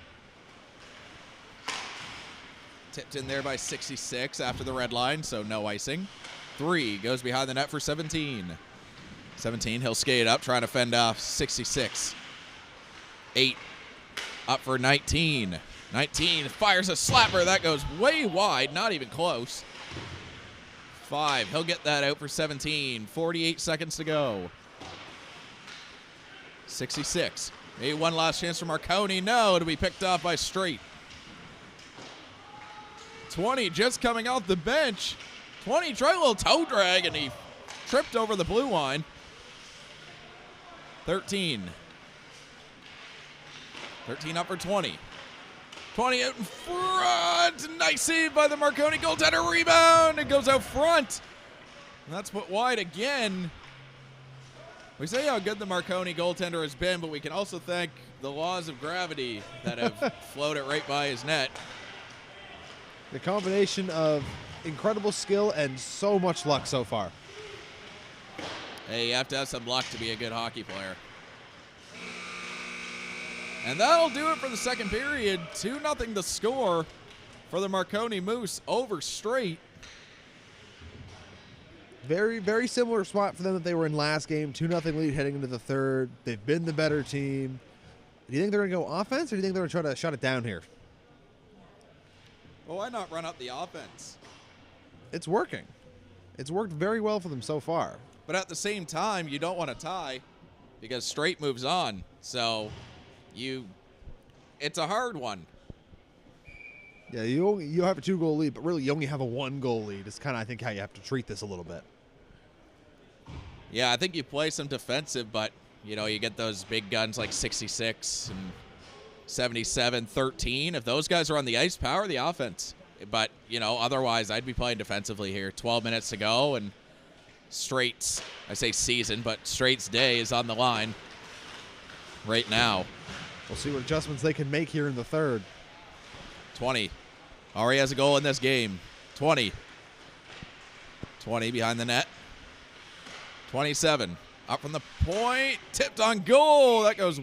Tipped in there by 66 after the red line, so no icing. 3 goes behind the net for 17. 17, he'll skate up, trying to fend off 66. 8 up for 19. 19 fires a slapper. That goes way wide, not even close. 5, he'll get that out for 17. 48 seconds to go. 66. Maybe one last chance for Marconi. No, it'll be picked off by Straight. 20 just coming off the bench. 20 tried a little toe drag, and he tripped over the blue line. 13. 13 up for 20. 20 out in front. Nice save by the Marconi goaltender. Rebound. It goes out front. And that's put wide again. We say how good the Marconi goaltender has been, but we can also thank the laws of gravity that have floated right by his net. The combination of incredible skill and so much luck so far. Hey, you have to have some luck to be a good hockey player. And that'll do it for the second period. 2-0 the score for the Marconi Moose over Straight. Very, very similar spot for them that they were in last game. 2-0 lead heading into the third. They've been the better team. Do you think they're going to go offense, or do you think they're going to try to shut it down here? Well, why not run up the offense? It's working. It's worked very well for them so far. But at the same time, you don't want to tie because Straight moves on. So it's a hard one. Yeah, you have a 2-goal lead, but really you only have a 1-goal lead. It's kind of, I think, how you have to treat this a little bit. Yeah, I think you play some defensive, but, you get those big guns like 66 and 77, 13. If those guys are on the ice, power the offense. But, otherwise I'd be playing defensively here. 12 minutes to go, and Straight's, I say season, but Straight's day is on the line right now. We'll see what adjustments they can make here in the third. 20. Already has a goal in this game. 20. 20 behind the net. 27. Up from the point. Tipped on goal. That goes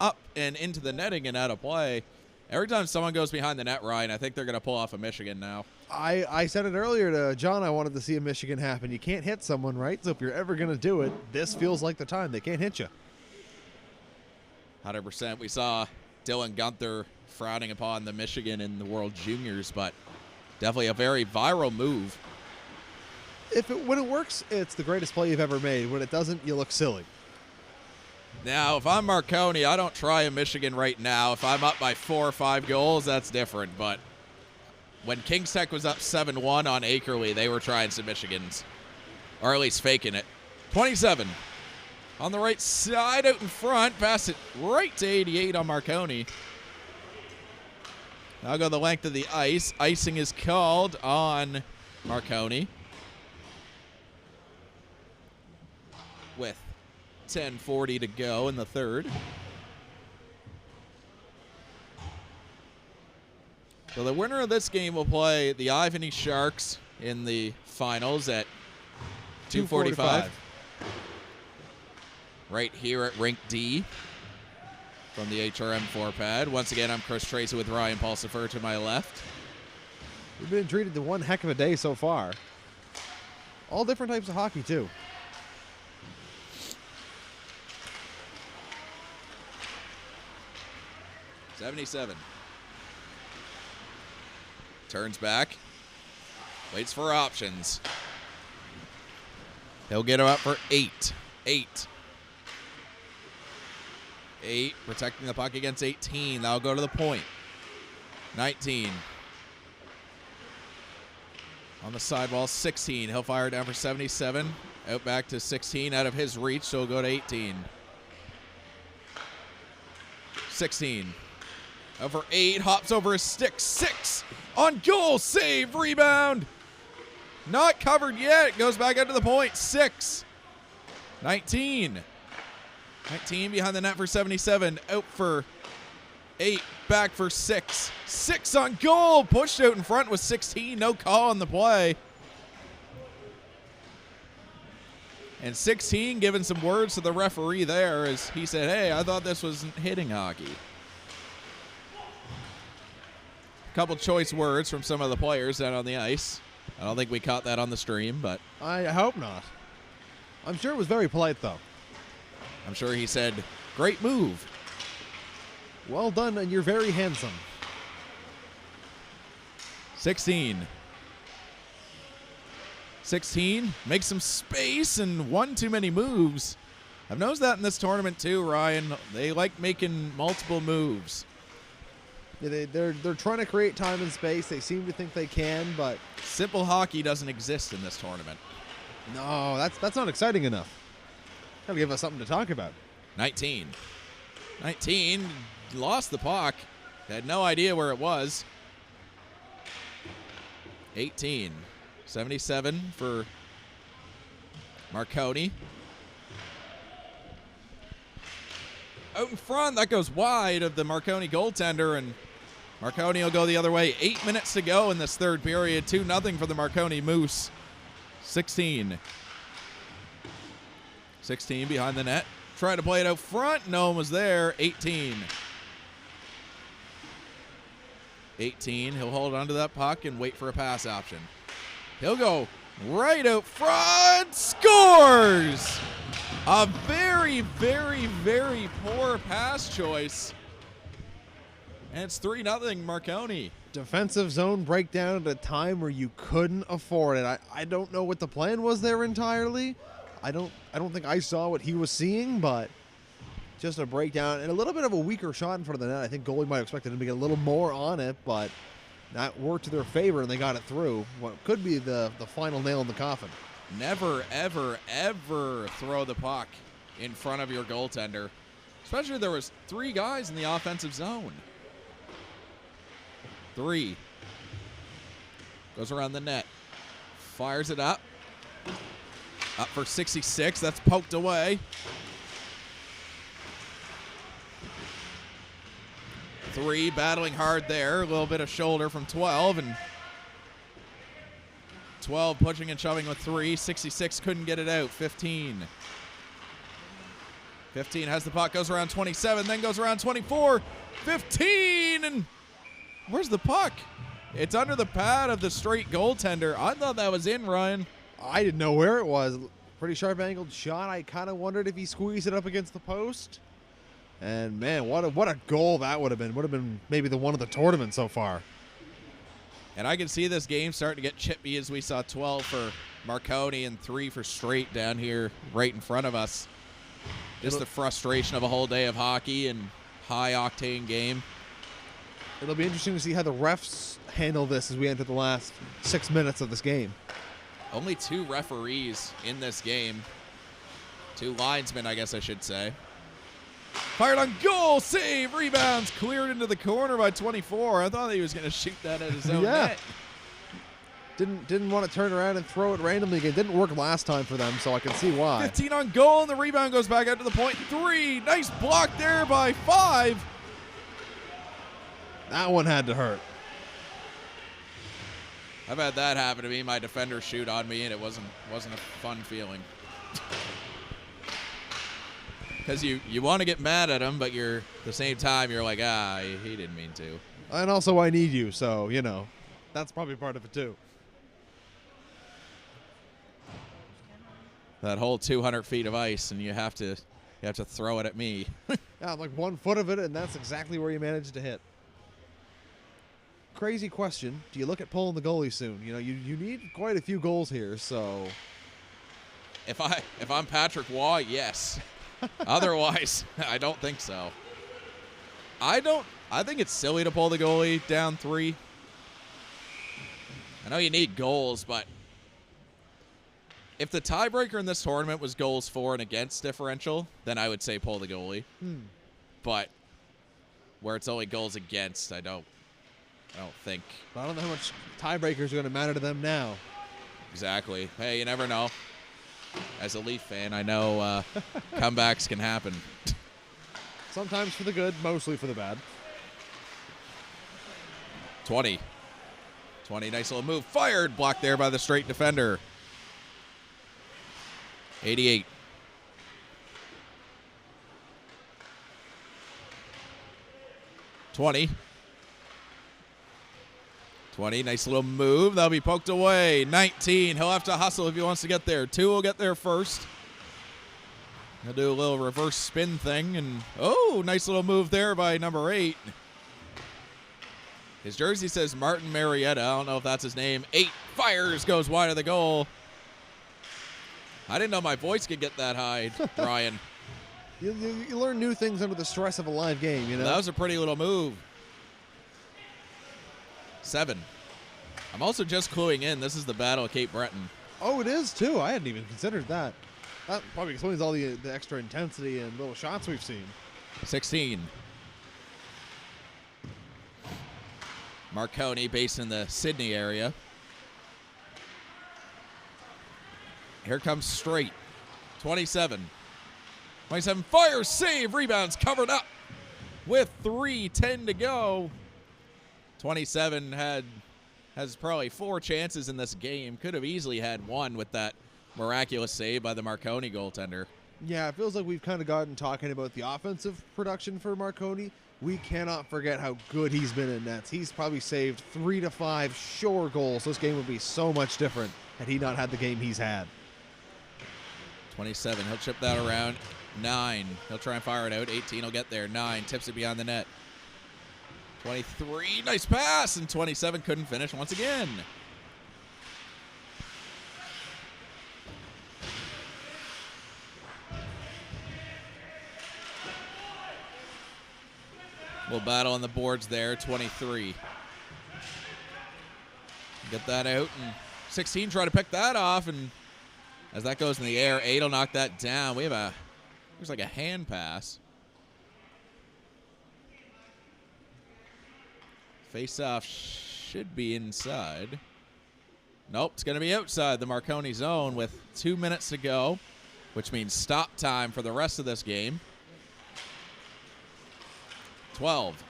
up and into the netting and out of play. Every time someone goes behind the net, Ryan, I think they're going to pull off a Michigan now. I said it earlier to John. I wanted to see a Michigan happen. You can't hit someone, right? So if you're ever going to do it, this feels like the time. They can't hit you. 100%. We saw Dylan Gunther frowning upon the Michigan in the World Juniors, but definitely a very viral move. When it works, it's the greatest play you've ever made. When it doesn't, you look silly. Now, if I'm Marconi, I don't try a Michigan right now. If I'm up by 4 or 5 goals, that's different. But when Kings Tech was up 7-1 on Akerley, they were trying some Michigans, or at least faking it. 27 on the right side out in front. Pass it right to 88 on Marconi. I'll go the length of the ice. Icing is called on Marconi. With 10:40 to go in the third. So the winner of this game will play the Ivany Sharks in the finals at 2:45. Right here at Rink D. from the HRM 4-pad. Once again, I'm Chris Tracy with Ryan Pulsifer to my left. We've been treated to one heck of a day so far. All different types of hockey, too. '77. Turns back. Waits for options. He'll get him up for 8. 8. 8, protecting the puck against 18. That'll go to the point. 19. On the sidewall, 16. He'll fire down for 77. Out back to 16, out of his reach, so he'll go to 18. 16. Over 8, hops over his stick. 6. On goal, save, rebound. Not covered yet. Goes back out to the point. 6. 19. 19 behind the net for 77. Out for 8. Back for 6. 6 on goal. Pushed out in front with 16. No call on the play. And 16 giving some words to the referee there as he said, hey, I thought this was hitting hockey. Couple choice words from some of the players down on the ice. I don't think we caught that on the stream, but I hope not. I'm sure it was very polite, though. I'm sure he said, great move. Well done, and you're very handsome. 16. 16 makes some space and one too many moves. I've noticed that in this tournament too, Ryan. They like making multiple moves. Yeah, they're trying to create time and space. They seem to think they can, but Simple hockey doesn't exist in this tournament. no, that's not exciting enough. Gotta give us something to talk about. 19. 19 lost the puck. Had no idea where it was. 18. 77 for Marconi. Out in front, that goes wide of the Marconi goaltender, and Marconi will go the other way. 8 minutes to go in this third period. 2-0 for the Marconi Moose. 16. 16 behind the net. Tried to play it out front. No one was there. 18. 18. He'll hold onto that puck and wait for a pass option. He'll go right out front. Scores! A very, very, very poor pass choice. And it's 3-0 Marconi. Defensive zone breakdown at a time where you couldn't afford it. I don't know what the plan was there entirely. I don't think I saw what he was seeing, but just a breakdown and a little bit of a weaker shot in front of the net. I think goalie might have expected him to get a little more on it, but that worked to their favor and they got it through. What could be the final nail in the coffin. Never, ever, ever throw the puck in front of your goaltender. Especially there was 3 guys in the offensive zone. 3. Goes around the net. Fires it up. Up for 66. That's poked away. 3 battling hard there. A little bit of shoulder from 12. And 12 pushing and shoving with 3. 66 couldn't get it out. 15. 15 has the puck. Goes around 27. Then goes around 24. 15. And where's the puck? It's under the pad of the straight goaltender. I thought that was in, Ryan. I didn't know where it was. Pretty sharp angled shot. I kind of wondered if he squeezed it up against the post. And man, what a goal that would have been. Would have been maybe the one of the tournament so far. And I can see this game starting to get chippy as we saw 12 for Marconi and 3 for Straight down here right in front of us. Just the frustration of a whole day of hockey and high-octane game. It'll be interesting to see how the refs handle this as we enter the last 6 minutes of this game. Only 2 referees in this game. 2 linesmen, I guess I should say. Fired on goal, save, rebounds, cleared into the corner by 24. I thought he was going to shoot that at his own net. Didn't want to turn around and throw it randomly again. Didn't work last time for them, so I can see why. 15 on goal, and the rebound goes back out to the point. 3, nice block there by 5. That one had to hurt. I've had that happen to me. My defender shoot on me, and it wasn't a fun feeling. Because you want to get mad at him, but at the same time, you're like, he didn't mean to. And also, I need you, so, that's probably part of it, too. That whole 200 feet of ice, and you have to throw it at me. Yeah, like 1 foot of it, and that's exactly where you managed to hit. Crazy question. Do you look at pulling the goalie soon? You need quite a few goals here, so... If I'm Patrick Waugh, yes. Otherwise, I don't think so. I think it's silly to pull the goalie down 3. I know you need goals, but if the tiebreaker in this tournament was goals for and against differential, then I would say pull the goalie. But where it's only goals against, I don't think. But I don't know how much tiebreakers are going to matter to them now. Exactly. Hey, you never know. As a Leaf fan, I know comebacks can happen. Sometimes for the good, mostly for the bad. 20, nice little move. Fired, blocked there by the straight defender. 88. $20, nice little move. That'll be poked away. 19, he'll have to hustle if he wants to get there. 2 will get there first. He'll do a little reverse spin thing, and nice little move there by number 8. His jersey says Martin Marietta. I don't know if that's his name. 8 fires, goes wide of the goal. I didn't know my voice could get that high, Brian. You learn new things under the stress of a live game, That was a pretty little move. 7. I'm also just cluing in. This is the Battle of Cape Breton. Oh, it is, too. I hadn't even considered that. That probably explains all the extra intensity and little shots we've seen. 16. Marconi, based in the Sydney area. Here comes straight. 27. 27, fire, save, rebounds, covered up with 3:10 to go. 27 has probably 4 chances in this game. Could have easily had 1 with that miraculous save by the Marconi goaltender. Yeah, it feels like we've kind of gotten talking about the offensive production for Marconi. We cannot forget how good he's been in nets. He's probably saved 3 to 5 sure goals. This game would be so much different had he not had the game he's had. 27, he'll chip that around. 9, he'll try and fire it out. 18 will get there. 9, tips it beyond the net. 23, nice pass, and 27 couldn't finish once again. We'll battle on the boards there. 23. Get that out, and 16 try to pick that off, and as that goes in the air, 8 will knock that down. We have looks like a hand pass. Face-off should be inside. Nope, it's going to be outside the Marconi zone with 2 minutes to go, which means stop time for the rest of this game. 12.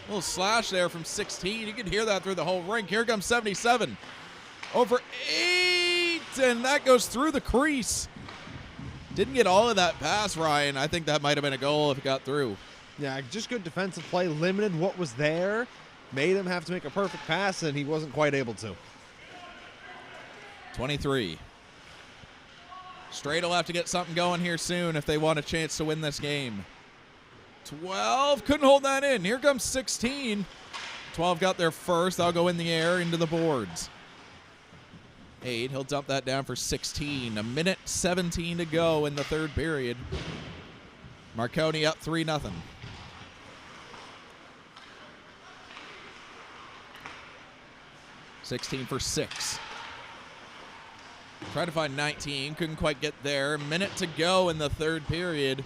Little slash there from 16. You can hear that through the whole rink. Here comes 77. Over 8, and that goes through the crease. Didn't get all of that pass, Ryan. I think that might have been a goal if it got through. Yeah, just good defensive play. Limited what was there. Made him have to make a perfect pass, and he wasn't quite able to. 23. Straight will have to get something going here soon if they want a chance to win this game. 12, couldn't hold that in. Here comes 16. 12 got there first. I'll go in the air into the boards. 8, he'll dump that down for 16. 1:17 to go in the third period. Marconi up 3-0. $16 for 6. Tried to find 19, couldn't quite get there. Minute to go in the third period.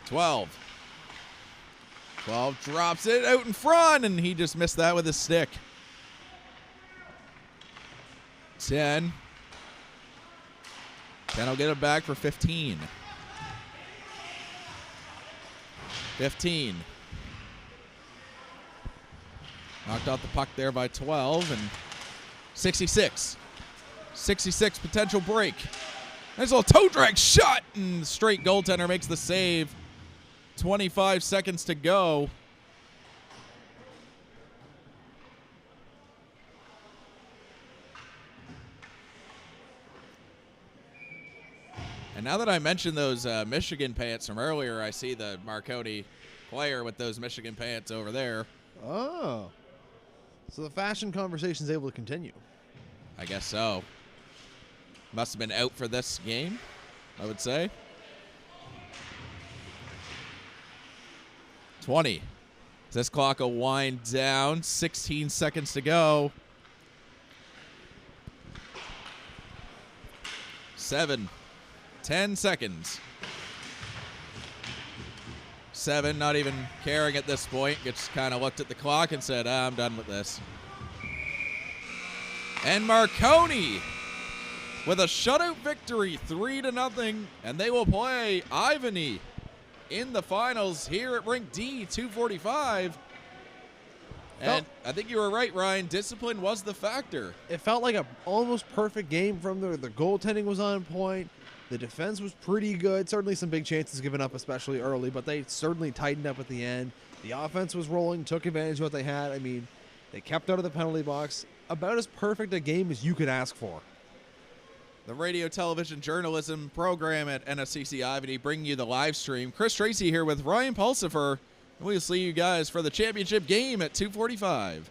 $12 drops it out in front, and he just missed that with his stick. 10 will get it back for 15. 15. Knocked out the puck there by 12, and 66. 66 potential break. Nice little toe drag shot, and the straight goaltender makes the save. 25 seconds to go. And now that I mentioned those Michigan pants from earlier, I see the Marconi player with those Michigan pants over there. Oh. So the fashion conversation is able to continue. I guess so. Must have been out for this game, I would say. 20. This clock will wind down. 16 seconds to go. 7. 10 seconds. 7, not even caring at this point. Just kind of looked at the clock and said, I'm done with this. And Marconi with a shutout victory, 3-0, and they will play Ivany in the finals here at Rink D, 245. And I think you were right, Ryan. Discipline was the factor. It felt like a almost perfect game from there. The goaltending was on point. The defense was pretty good. Certainly some big chances given up, especially early, but they certainly tightened up at the end. The offense was rolling, took advantage of what they had. I mean, they kept out of the penalty box. About as perfect a game as you could ask for. The radio television journalism program at NSCC Ivany bringing you the live stream. Chris Tracy here with Ryan Pulsifer. We'll see you guys for the championship game at 2:45.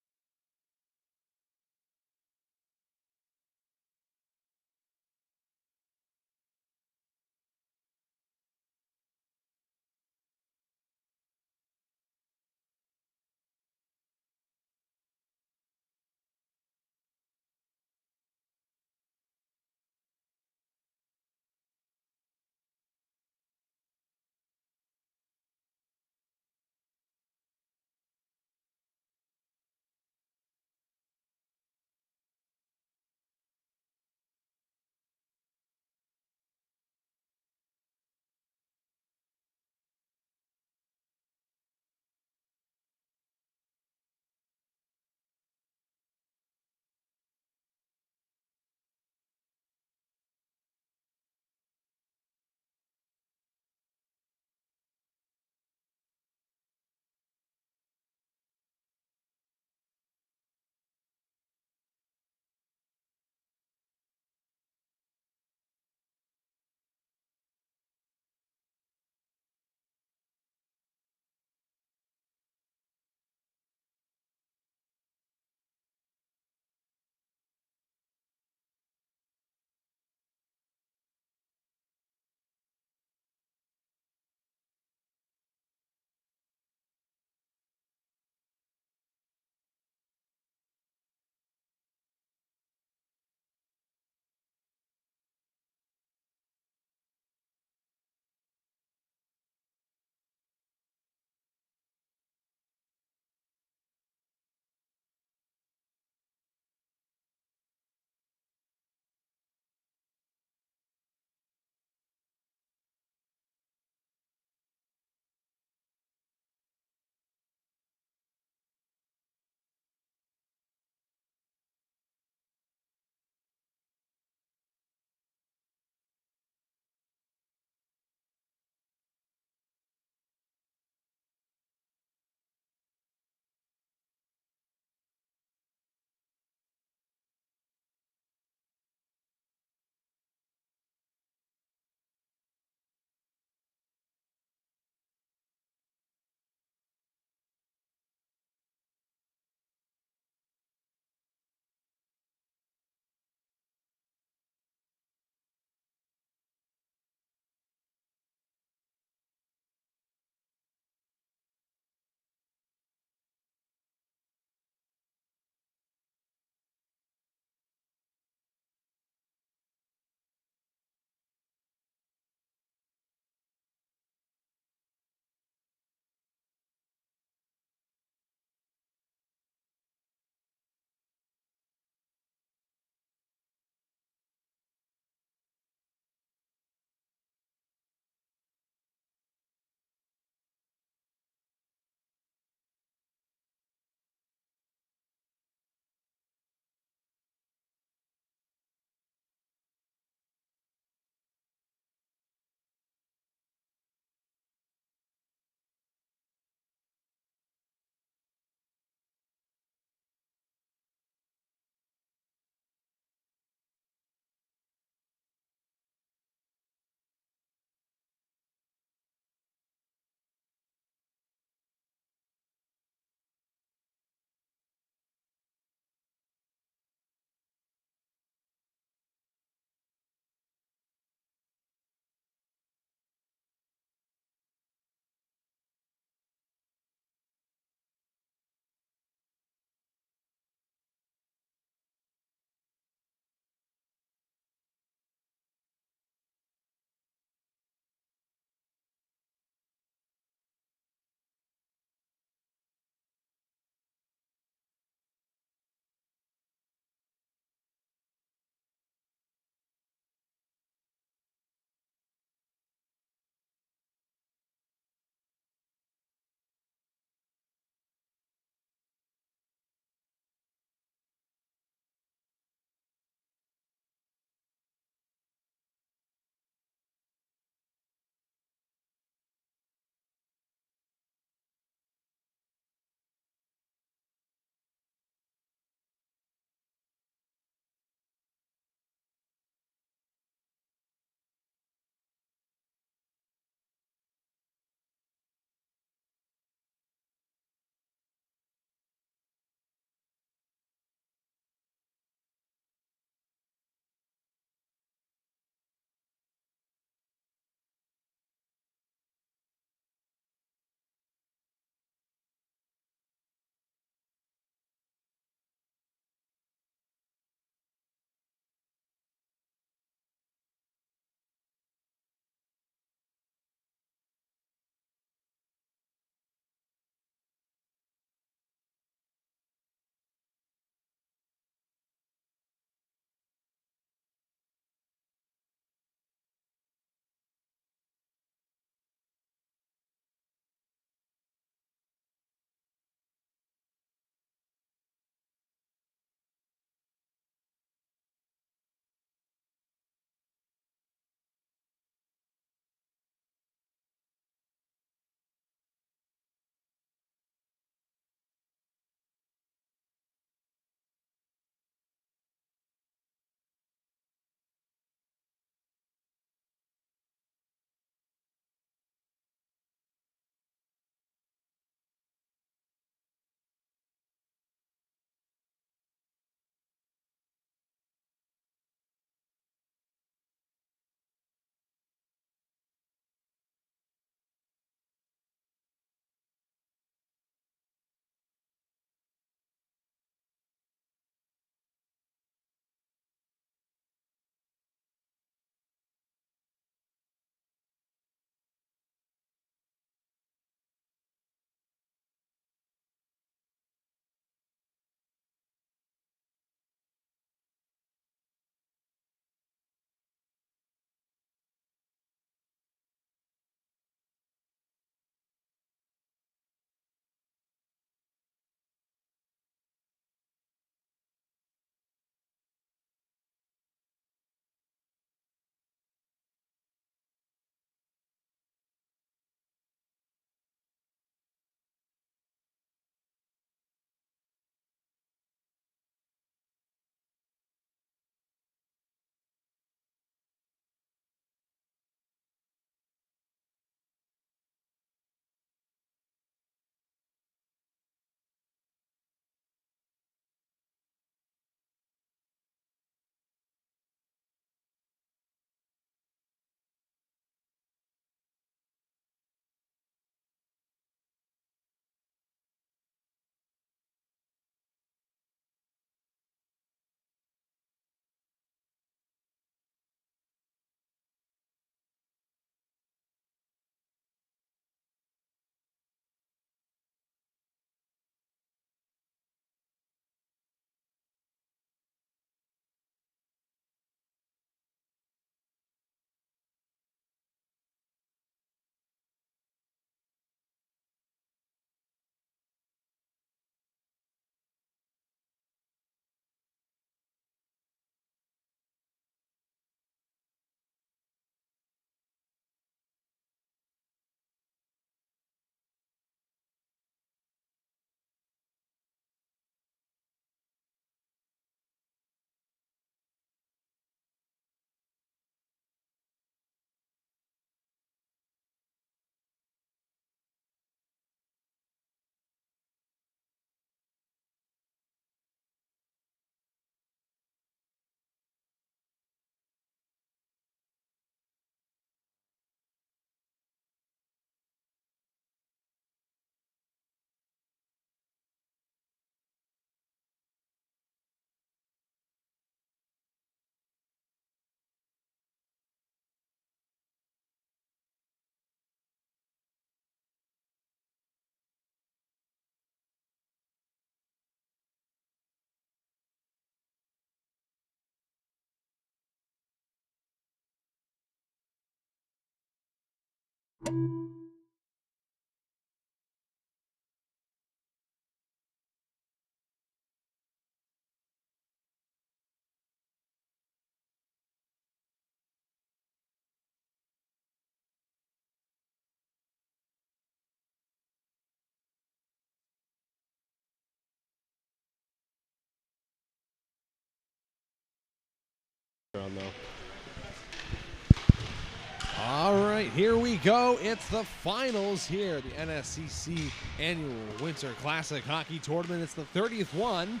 All right, here we go. It's the finals here, the NSCC Annual Winter Classic Hockey Tournament. It's the 30th one,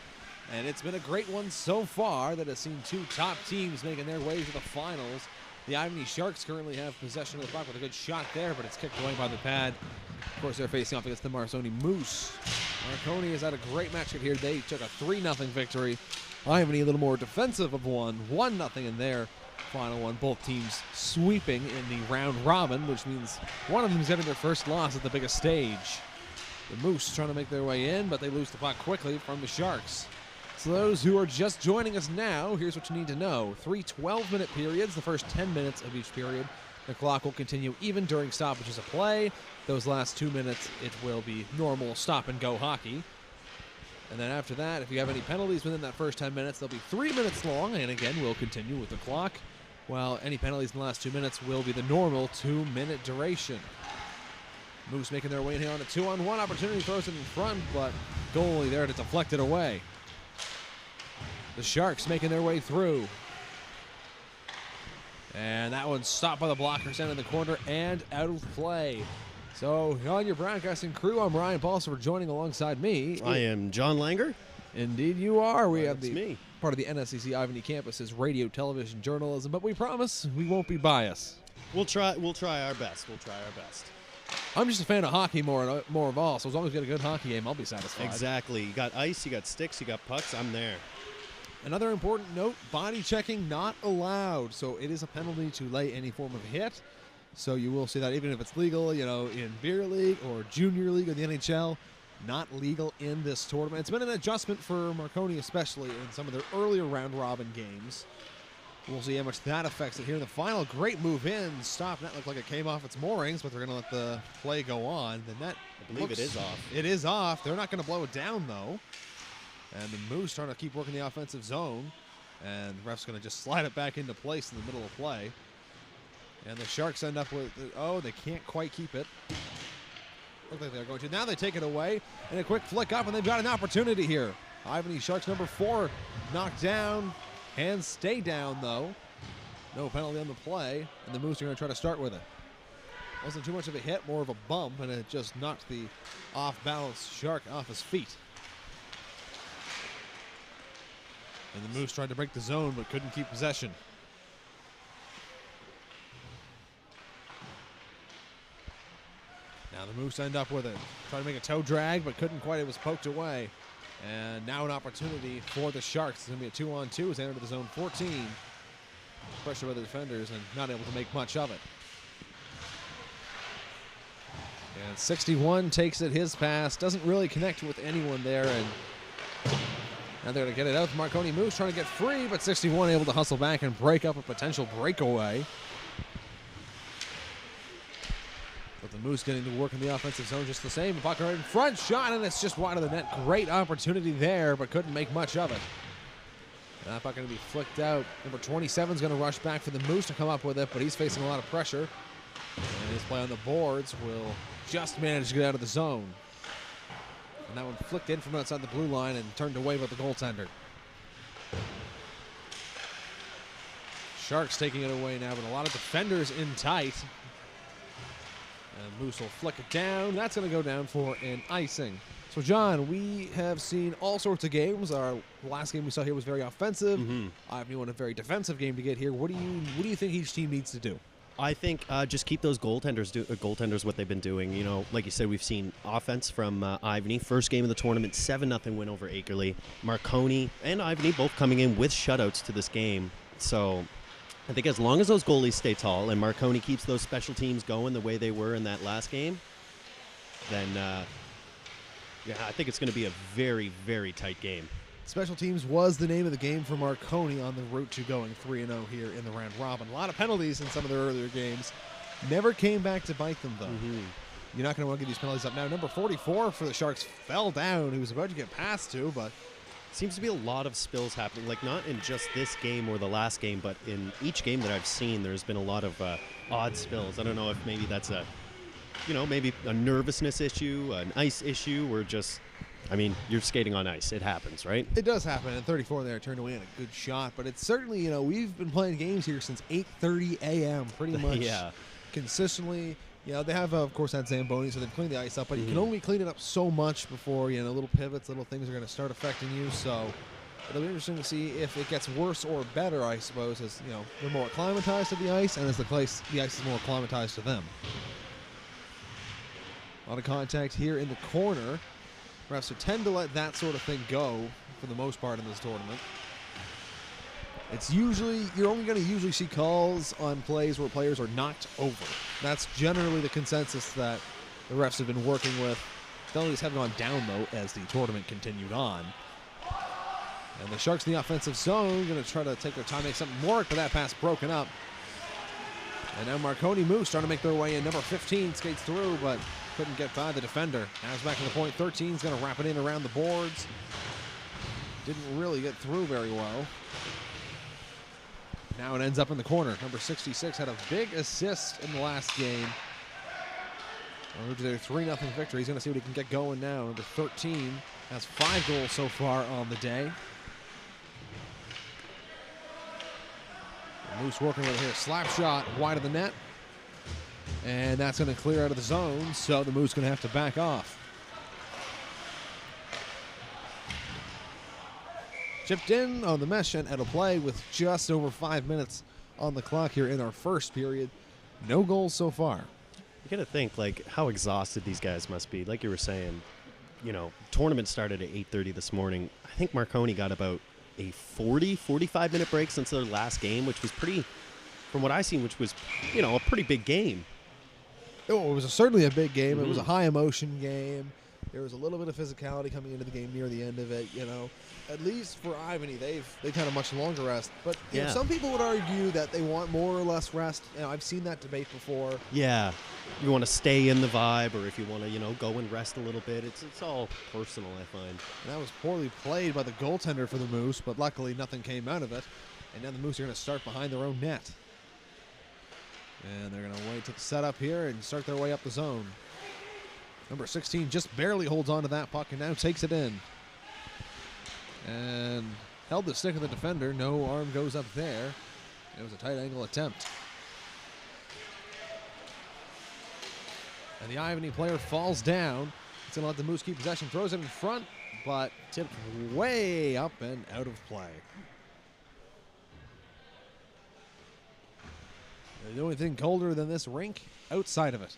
and it's been a great one so far that has seen two top teams making their way to the finals. The Ivany Sharks currently have possession of the puck with a good shot there, but it's kicked away by the pad. Of course, they're facing off against the Marconi Moose. Marconi has had a great matchup here. They took a 3-0 victory. Ivany a little more defensive of one, 1-0 in their final one. Both teams sweeping in the round robin, which means one of them is getting their first loss at the biggest stage. The Moose trying to make their way in, but they lose the puck quickly from the Sharks. So those who are just joining us now, here's what you need to know. 3 12-minute periods, the first 10 minutes of each period. The clock will continue even during stoppages of play. Those last 2 minutes, it will be normal stop-and-go hockey. And then after that, if you have any penalties within that first 10 minutes, they'll be 3 minutes long, and again, we'll continue with the clock. While any penalties in the last 2 minutes will be the normal 2-minute duration. Moose making their way in here on a 2-on-1 opportunity, throws it in front, but goalie there to deflect it away. The Sharks making their way through. And that one's stopped by the blocker, sent in the corner and out of play. So on your broadcasting crew, I'm Ryan Paulson for joining alongside me. I am John Langer. Indeed you are. We have me. Part of the NSCC Ivany campus's radio, television, journalism, but we promise we won't be biased. We'll try our best. I'm just a fan of hockey more of all, so as long as we get a good hockey game, I'll be satisfied. Exactly. You got ice, you got sticks, you got pucks, I'm there. Another important note, body checking not allowed, so it is a penalty to lay any form of hit. So you will see that even if it's legal, in beer league or junior league or the NHL, not legal in this tournament. It's been an adjustment for Marconi, especially in some of their earlier round-robin games. We'll see how much that affects it here in the final. Great move in. Stop. Net looked like it came off its moorings, but they're going to let the play go on. The net, I believe it is off. It is off. They're not going to blow it down, though. And the Moose trying to keep working the offensive zone. And the ref's going to just slide it back into place in the middle of play. And the Sharks end up with, they can't quite keep it. Look like they're going to. Now they take it away, and a quick flick up, and they've got an opportunity here. Ivany Sharks number 4 knocked down. Hands stay down, though. No penalty on the play, and the Moose are going to try to start with it. Wasn't too much of a hit, more of a bump, and it just knocked the off-balance Shark off his feet. And the Moose tried to break the zone, but couldn't keep possession. Now the Moose end up with it. Tried to make a toe drag, but couldn't quite. It was poked away. And now an opportunity for the Sharks. It's going to be a 2-on-2 as they enter the zone 14. Pressure by the defenders and not able to make much of it. And 61 takes it, his pass. Doesn't really connect with anyone there. And now they're going to get it out. Marconi Moose trying to get free, but 61 able to hustle back and break up a potential breakaway. But the Moose getting to work in the offensive zone just the same. Puck right in front, shot, and it's just wide of the net. Great opportunity there, but couldn't make much of it. And that puck going to be flicked out. Number 27 is going to rush back for the Moose to come up with it, but he's facing a lot of pressure. And his play on the boards will just manage to get out of the zone. And that one flicked in from outside the blue line and turned away by the goaltender. Sharks taking it away now, but a lot of defenders in tight. And Moose will flick it down. That's going to go down for an icing. So, John, we have seen all sorts of games. Our last game we saw here was very offensive. Ivany won a very defensive game to get here. What do you think each team needs to do? I think just keep those goaltenders what they've been doing. Like you said, we've seen offense from Ivany. First game of the tournament, 7-0 win over Akerley. Marconi and Ivany both coming in with shutouts to this game. So I think as long as those goalies stay tall and Marconi keeps those special teams going the way they were in that last game, then I think it's going to be a very, very tight game. Special teams was the name of the game for Marconi on the route to going 3-0 here in the round robin. A lot of penalties in some of their earlier games. Never came back to bite them, though. You're not going to want to get these penalties up. Now, number 44 for the Sharks fell down. He was about to get passed to, but Seems to be a lot of spills happening, like not in just this game or the last game, but in each game that I've seen, there's been a lot of odd spills. I don't know if maybe that's maybe a nervousness issue, an ice issue, or just, I mean, you're skating on ice. It happens, right? It does happen. And 34 there turned away on a good shot, but it's certainly, we've been playing games here since 8:30 a.m. pretty much consistently. They have, of course, that Zamboni, so they've cleaned the ice up, but you can only clean it up so much before, little pivots, little things are going to start affecting you. So it'll be interesting to see if it gets worse or better, I suppose, as, they're more acclimatized to the ice, and as the ice is more acclimatized to them. A lot of contact here in the corner. Refs tend to let that sort of thing go for the most part in this tournament. It's usually, you're only going to usually see calls on plays where players are knocked over. That's generally the consensus that the refs have been working with. Penalties have gone down, though, as the tournament continued on. And the Sharks in the offensive zone going to try to take their time, make something work, but that pass broken up. And now Marconi Moose trying to make their way in. Number 15 skates through, but couldn't get by the defender. Now it's back to the point. 13's going to wrap it in around the boards. Didn't really get through very well. Now it ends up in the corner. Number 66 had a big assist in the last game. Moved to their 3-0 victory. He's going to see what he can get going now. Number 13 has 5 goals so far on the day. Moose working with it here. Slap shot wide of the net. And that's going to clear out of the zone, so the Moose going to have to back off. Chipped in on the mesh and out of play with just over 5 minutes on the clock here in our first period. No goals so far. You got to think, like, how exhausted these guys must be. Like you were saying, tournament started at 8:30 this morning. I think Marconi got about a 45-minute break since their last game, which was pretty, from what I seen, which was, a pretty big game. Oh, it was certainly a big game. It was a high-emotion game. There was a little bit of physicality coming into the game near the end of it, At least for Ivany, they've had a much longer rest. But some people would argue that they want more or less rest. I've seen that debate before. Yeah. You want to stay in the vibe, or if you want to, go and rest a little bit. It's all personal, I find. And that was poorly played by the goaltender for the Moose, but luckily nothing came out of it. And now the Moose are going to start behind their own net. And they're going to wait to set up here and start their way up the zone. Number 16 just barely holds on to that puck and now takes it in. And held the stick of the defender. No arm goes up there. It was a tight angle attempt. And the Ivany player falls down. It's going to let the Moose keep possession. Throws it in front, but tipped way up and out of play. The only thing colder than this rink outside of it.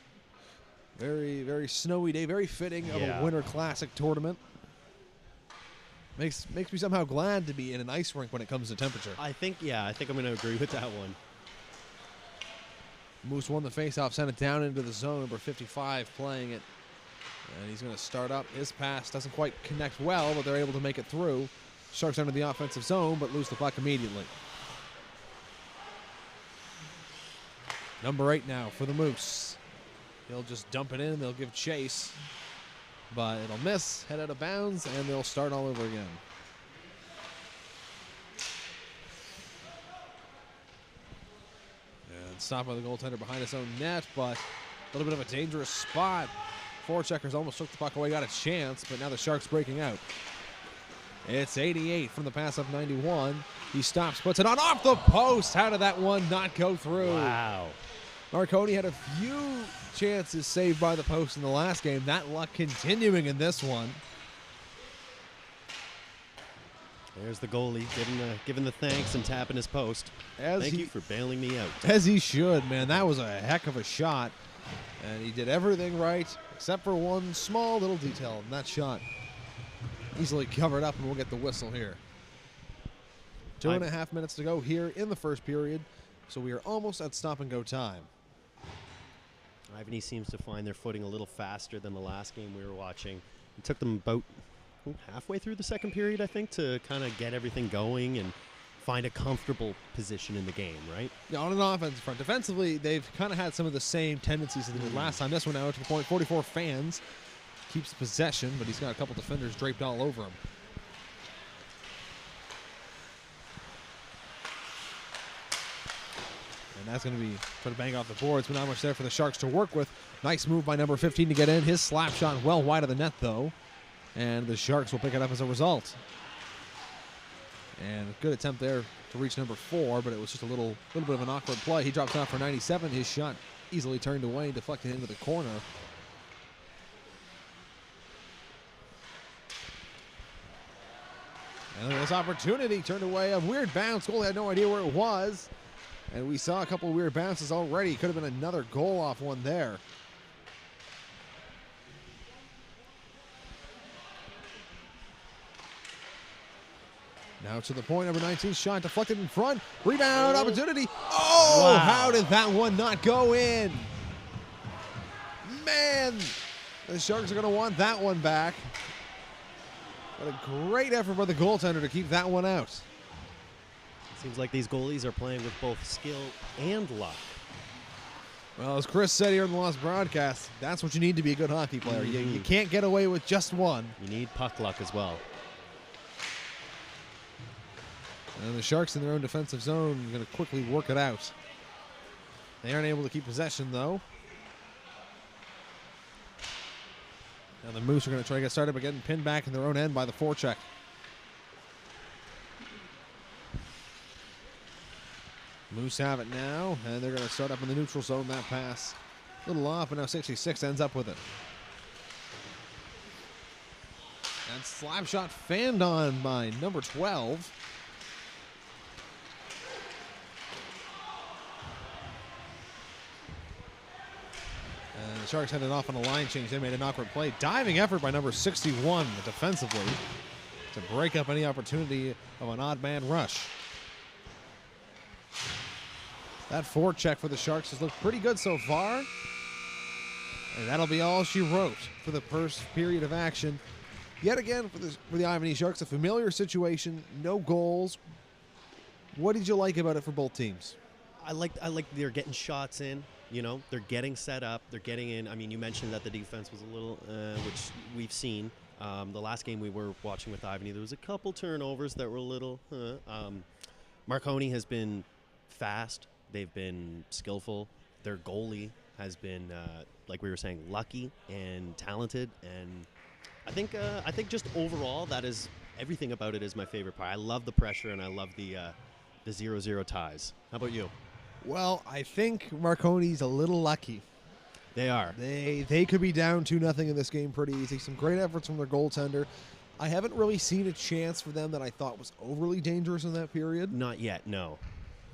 Very, very snowy day. Very fitting of a Winter Classic tournament. Makes me somehow glad to be in an ice rink when it comes to temperature. I think I'm going to agree with that one. Moose won the faceoff, sent it down into the zone. Number 55 playing it. And he's going to start up. His pass doesn't quite connect well, but they're able to make it through. Sharks under the offensive zone, but lose the puck immediately. Number 8 now for the Moose. They'll just dump it in. They'll give chase. But it'll miss, head out of bounds, and they'll start all over again. And stopped by the goaltender behind his own net, but a little bit of a dangerous spot. Forecheckers almost took the puck away, got a chance, but now the Sharks breaking out. It's 88 from the pass of 91. He stops, puts it on off the post. How did that one not go through? Wow. Marconi had a few chances saved by the post in the last game. That luck continuing in this one. There's the goalie giving the thanks and tapping his post. Thank you for bailing me out. As he should, man. That was a heck of a shot. And he did everything right except for one small little detail in that shot. Easily covered up, and we'll get the whistle here. 2.5 minutes to go here in the first period. So we are almost at stop-and-go time. Ivany seems to find their footing a little faster than the last game we were watching. It took them about halfway through the second period, I think, to kind of get everything going and find a comfortable position in the game, right? Yeah, on an offensive front. Defensively, they've kind of had some of the same tendencies that they did last time. This one now to the point, 44 fans. Keeps possession, but he's got a couple defenders draped all over him. And that's going to be trying to bang off the boards, but not much there for the Sharks to work with. Nice move by number 15 to get in. His slap shot well wide of the net, though. And the Sharks will pick it up as a result. And a good attempt there to reach number 4, but it was just a little bit of an awkward play. He drops off for 97. His shot easily turned away, deflected into the corner. And this opportunity turned away. A weird bounce. Goalie had no idea where it was. And we saw a couple of weird bounces already. Could have been another goal off one there. Now to the point, number 19 shot deflected in front. Rebound opportunity. Oh, wow. How did that one not go in? Man, the Sharks are going to want that one back. What a great effort by the goaltender to keep that one out. Seems like these goalies are playing with both skill and luck. Well, as Chris said here in the last broadcast, that's what you need to be a good hockey player. You can't get away with just one. You need puck luck as well. And the Sharks in their own defensive zone are going to quickly work it out. They aren't able to keep possession, though. Now the Moose are going to try to get started by getting pinned back in their own end by the forecheck. Moose have it now, and they're going to start up in the neutral zone. That pass a little off, but now 66 ends up with it. And slap shot fanned on by number 12. And the Sharks headed off on a line change. They made an awkward play. Diving effort by number 61 defensively to break up any opportunity of an odd man rush. That forecheck for the Sharks has looked pretty good so far. And that'll be all she wrote for the first period of action. Yet again, for the Ivanhoe Sharks, a familiar situation, no goals. What did you like about it for both teams? I like they're getting shots in. You know, they're getting set up. They're getting in. I mean, you mentioned that the defense was a little, which we've seen. The last game we were watching with Ivanhoe, there was a couple turnovers that were a little. Marconi has been fast. They've been skillful. Their goalie has been, like we were saying, lucky and talented. And I think just overall, that is everything about it is my favorite part. I love the pressure and I love the 0-0 ties. How about you? Well, I think Marconi's a little lucky. They are. They could be down 2-0 in this game pretty easy. Some great efforts from their goaltender. I haven't really seen a chance for them that I thought was overly dangerous in that period. Not yet, no.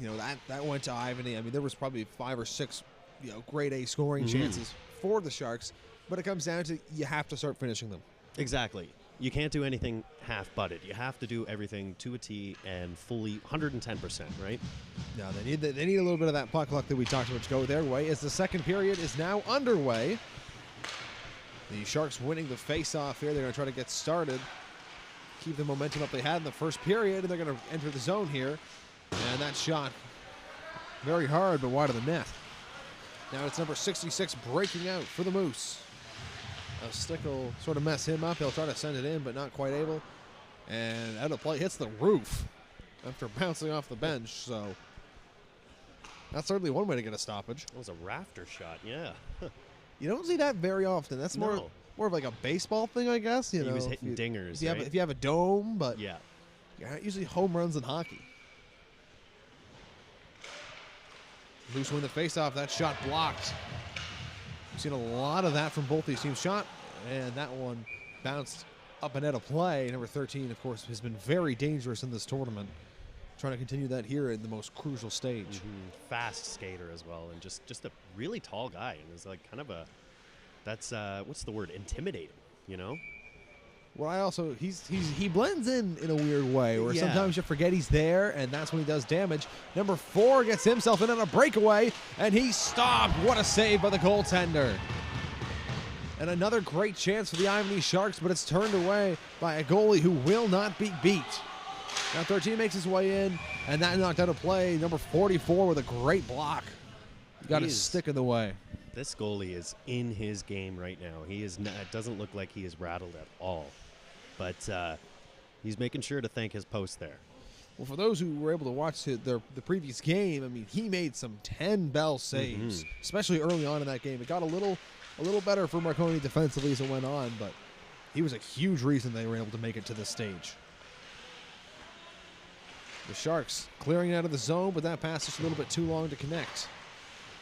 You know, that went to Ivanhoe. I mean, there was probably 5 or 6, grade A scoring chances for the Sharks. But it comes down to you have to start finishing them. Exactly. You can't do anything half-butted. You have to do everything to a T and fully 110%, right? No, they need a little bit of that puck luck that we talked about to go their way as the second period is now underway. The Sharks winning the face-off here. They're going to try to get started, keep the momentum up they had in the first period, and they're going to enter the zone here. And that shot very hard, but wide of the net. Now it's number 66 breaking out for the Moose. A stick will sort of mess him up. He'll try to send it in, but not quite able. And out of play, hits the roof after bouncing off the bench. So that's certainly one way to get a stoppage. It was a rafter shot, yeah. You don't see that very often. That's more of like a baseball thing, I guess. He was hitting dingers, right? If you have a dome, but yeah, you're not usually home runs in hockey. Moose win the faceoff. That shot blocked. We've seen a lot of that from both these teams. Shot, and that one bounced up and out of play. Number 13, of course, has been very dangerous in this tournament. Trying to continue that here in the most crucial stage. Fast skater as well, and just a really tall guy. And it's like kind of a, that's what's the word? Intimidating, you know. Well, I also he blends in a weird way where sometimes you forget he's there, and that's when he does damage. Number 4 gets himself in on a breakaway, and he's stopped. What a save by the goaltender. And another great chance for the Ivanhoe Sharks, but it's turned away by a goalie who will not be beat. Now 13 makes his way in, and that knocked out of play. Number 44 with a great block. Got his stick in the way. This goalie is in his game right now. He is not, it doesn't look like he is rattled at all. But he's making sure to thank his post there. Well, for those who were able to watch the previous game, I mean, he made some 10-bell saves, especially early on in that game. It got a little better for Marconi defensively as it went on, but he was a huge reason they were able to make it to this stage. The Sharks clearing out of the zone, but that pass is a little bit too long to connect.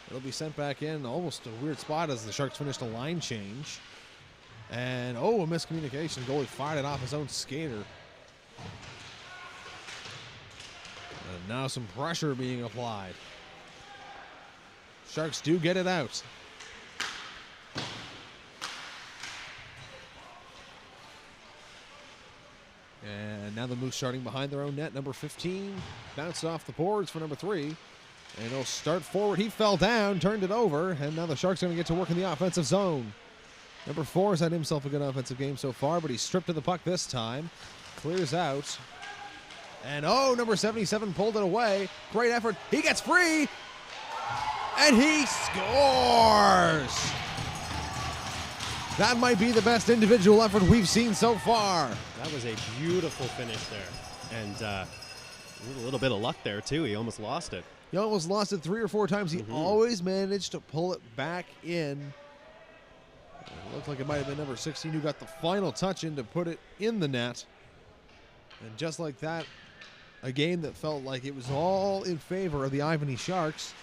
It'll be sent back in, almost a weird spot as the Sharks finished a line change. And, a miscommunication. Goalie fired it off his own skater. And now some pressure being applied. Sharks do get it out. And now the Moose starting behind their own net. Number 15 bounced off the boards for number 3. And he'll start forward. He fell down, turned it over, and now the Sharks are going to get to work in the offensive zone. Number 4 has had himself a good offensive game so far, but he's stripped of the puck this time. Clears out. And number 77 pulled it away. Great effort. He gets free. And he scores. That might be the best individual effort we've seen so far. That was a beautiful finish there. And a little bit of luck there, too. He almost lost it. He almost lost it 3 or 4 times. He always managed to pull it back in. It looked like it might have been number 16 who got the final touch in to put it in the net. And just like that, a game that felt like it was all in favor of the Ivany Sharks.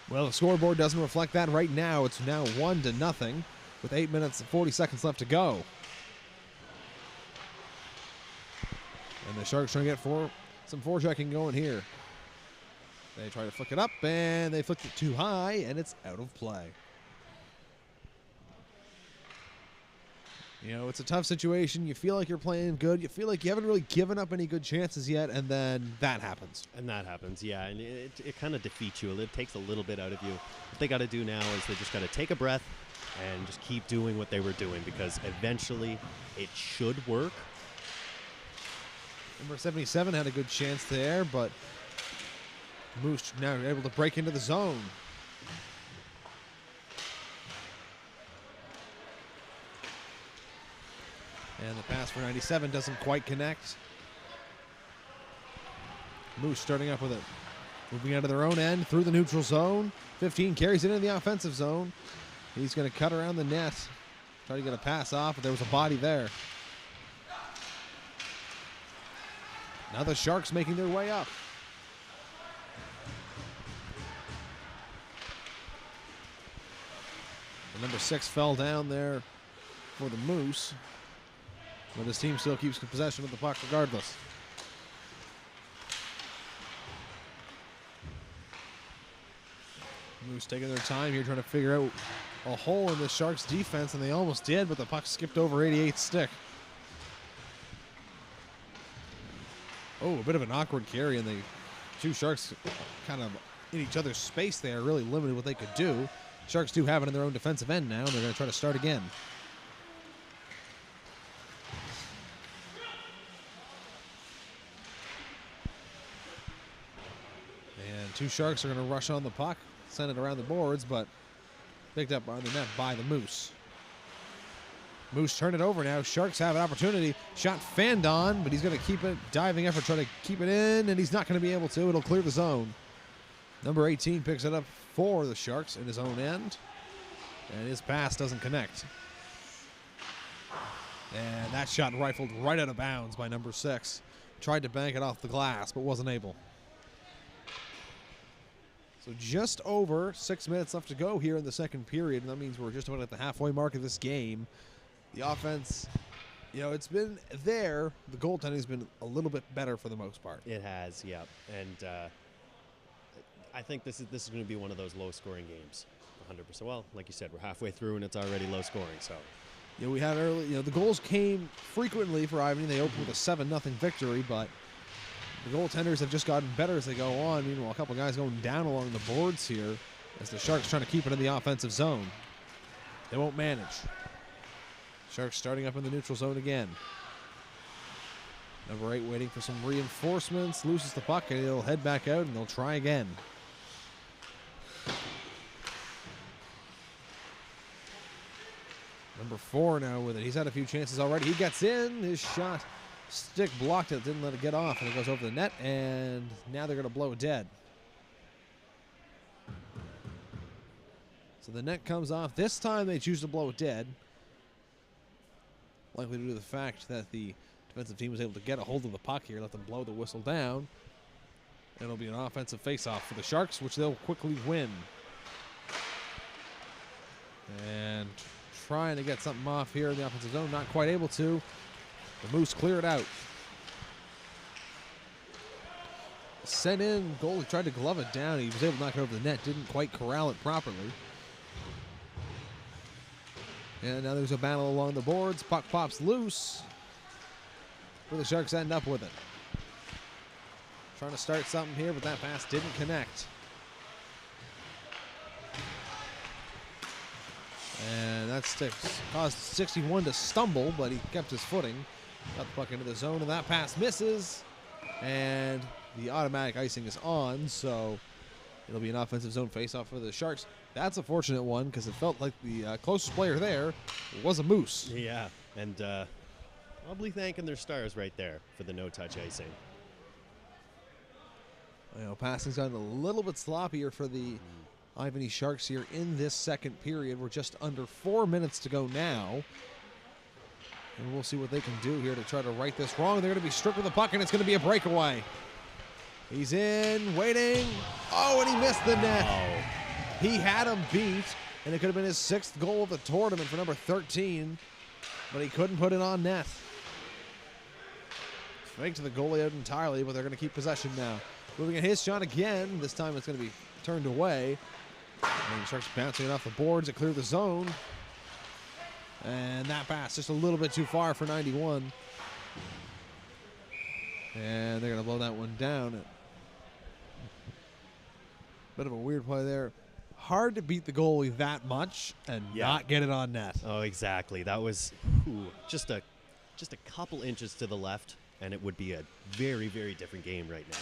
Well, the scoreboard doesn't reflect that right now. It's now 1-0 with 8 minutes and 40 seconds left to go. And the Sharks trying to get some forechecking going here. They try to flick it up, and they flicked it too high, and it's out of play. You know, it's a tough situation. You feel like you're playing good. You feel like you haven't really given up any good chances yet, and then that happens. And that happens, yeah. And it kind of defeats you. It takes a little bit out of you. What they got to do now is they just got to take a breath and just keep doing what they were doing, because eventually it should work. Number 77 had a good chance there, but Moose now able to break into the zone. And the pass for 97 doesn't quite connect. Moose starting up with it. Moving out of their own end through the neutral zone. 15 carries it into the offensive zone. He's going to cut around the net. Try to get a pass off, but there was a body there. Now the Sharks making their way up. The number 6 fell down there for the Moose, but his team still keeps possession of the puck regardless. Moose taking their time here trying to figure out a hole in the Sharks defense, and they almost did, but the puck skipped over 88's stick. A bit of an awkward carry, and the two Sharks kind of in each other's space there, really limited what they could do. Sharks do have it in their own defensive end now, and they're going to try to start again. And two Sharks are going to rush on the puck, send it around the boards, but picked up on the net by the Moose. Moose turn it over now. Sharks have an opportunity. Shot fanned on, but he's going to keep it. Diving effort, try to keep it in, and he's not going to be able to. It'll clear the zone. Number 18 picks it up for the Sharks in his own end, and his pass doesn't connect. And that shot rifled right out of bounds by number 6. Tried to bank it off the glass, but wasn't able. So just over 6 minutes left to go here in the second period, and that means we're just about at the halfway mark of this game. The offense, it's been there. The goaltending's been a little bit better for the most part. It has, yeah. And I think this is going to be one of those low-scoring games, 100%. Well, like you said, we're halfway through, and it's already low-scoring. So, we had early. The goals came frequently for Ivany. They opened with a 7-0 victory, but the goaltenders have just gotten better as they go on. Meanwhile, a couple of guys going down along the boards here as the Sharks trying to keep it in the offensive zone. They won't manage. Sharks starting up in the neutral zone again. Number 8 waiting for some reinforcements. Loses the puck, and he'll head back out, and they'll try again. Number 4 now with it. He's had a few chances already. He gets in. His shot stick blocked it. Didn't let it get off, and it goes over the net, and now they're going to blow it dead. So the net comes off. This time they choose to blow it dead. Likely due to the fact that the defensive team was able to get a hold of the puck here, let them blow the whistle down. And it'll be an offensive faceoff for the Sharks, which they'll quickly win. And trying to get something off here in the offensive zone, not quite able to. The Moose clear it out. Sent in, goalie tried to glove it down. He was able to knock it over the net, didn't quite corral it properly. And now there's a battle along the boards. Puck pops loose. Where the Sharks end up with it. Trying to start something here, but that pass didn't connect. And that sticks. Caused 61 to stumble, but he kept his footing. Got the puck into the zone, and that pass misses. And the automatic icing is on, so it'll be an offensive zone faceoff for the Sharks. That's a fortunate one because it felt like the closest player there was a Moose. Yeah, and probably thanking their stars right there for the no-touch icing. You know, passing's gotten a little bit sloppier for the Ivany Sharks here in this second period. We're just under 4 minutes to go now. And we'll see what they can do here to try to right this wrong. They're going to be stripped with the puck, and it's going to be a breakaway. He's in, waiting. Oh, and he missed the net. Oh. He had him beat, and it could have been his 6th goal of the tournament for number 13, but he couldn't put it on net. Fake to the goalie out entirely, but they're going to keep possession now. Moving at his shot again. This time it's going to be turned away. And the Sharks bouncing it off the boards. It cleared the zone. And that pass just a little bit too far for 91. And they're going to blow that one down. Bit of a weird play there. Hard to beat the goalie that much and not get it on net. Oh, exactly. That was just a couple inches to the left, and it would be a very, very different game right now.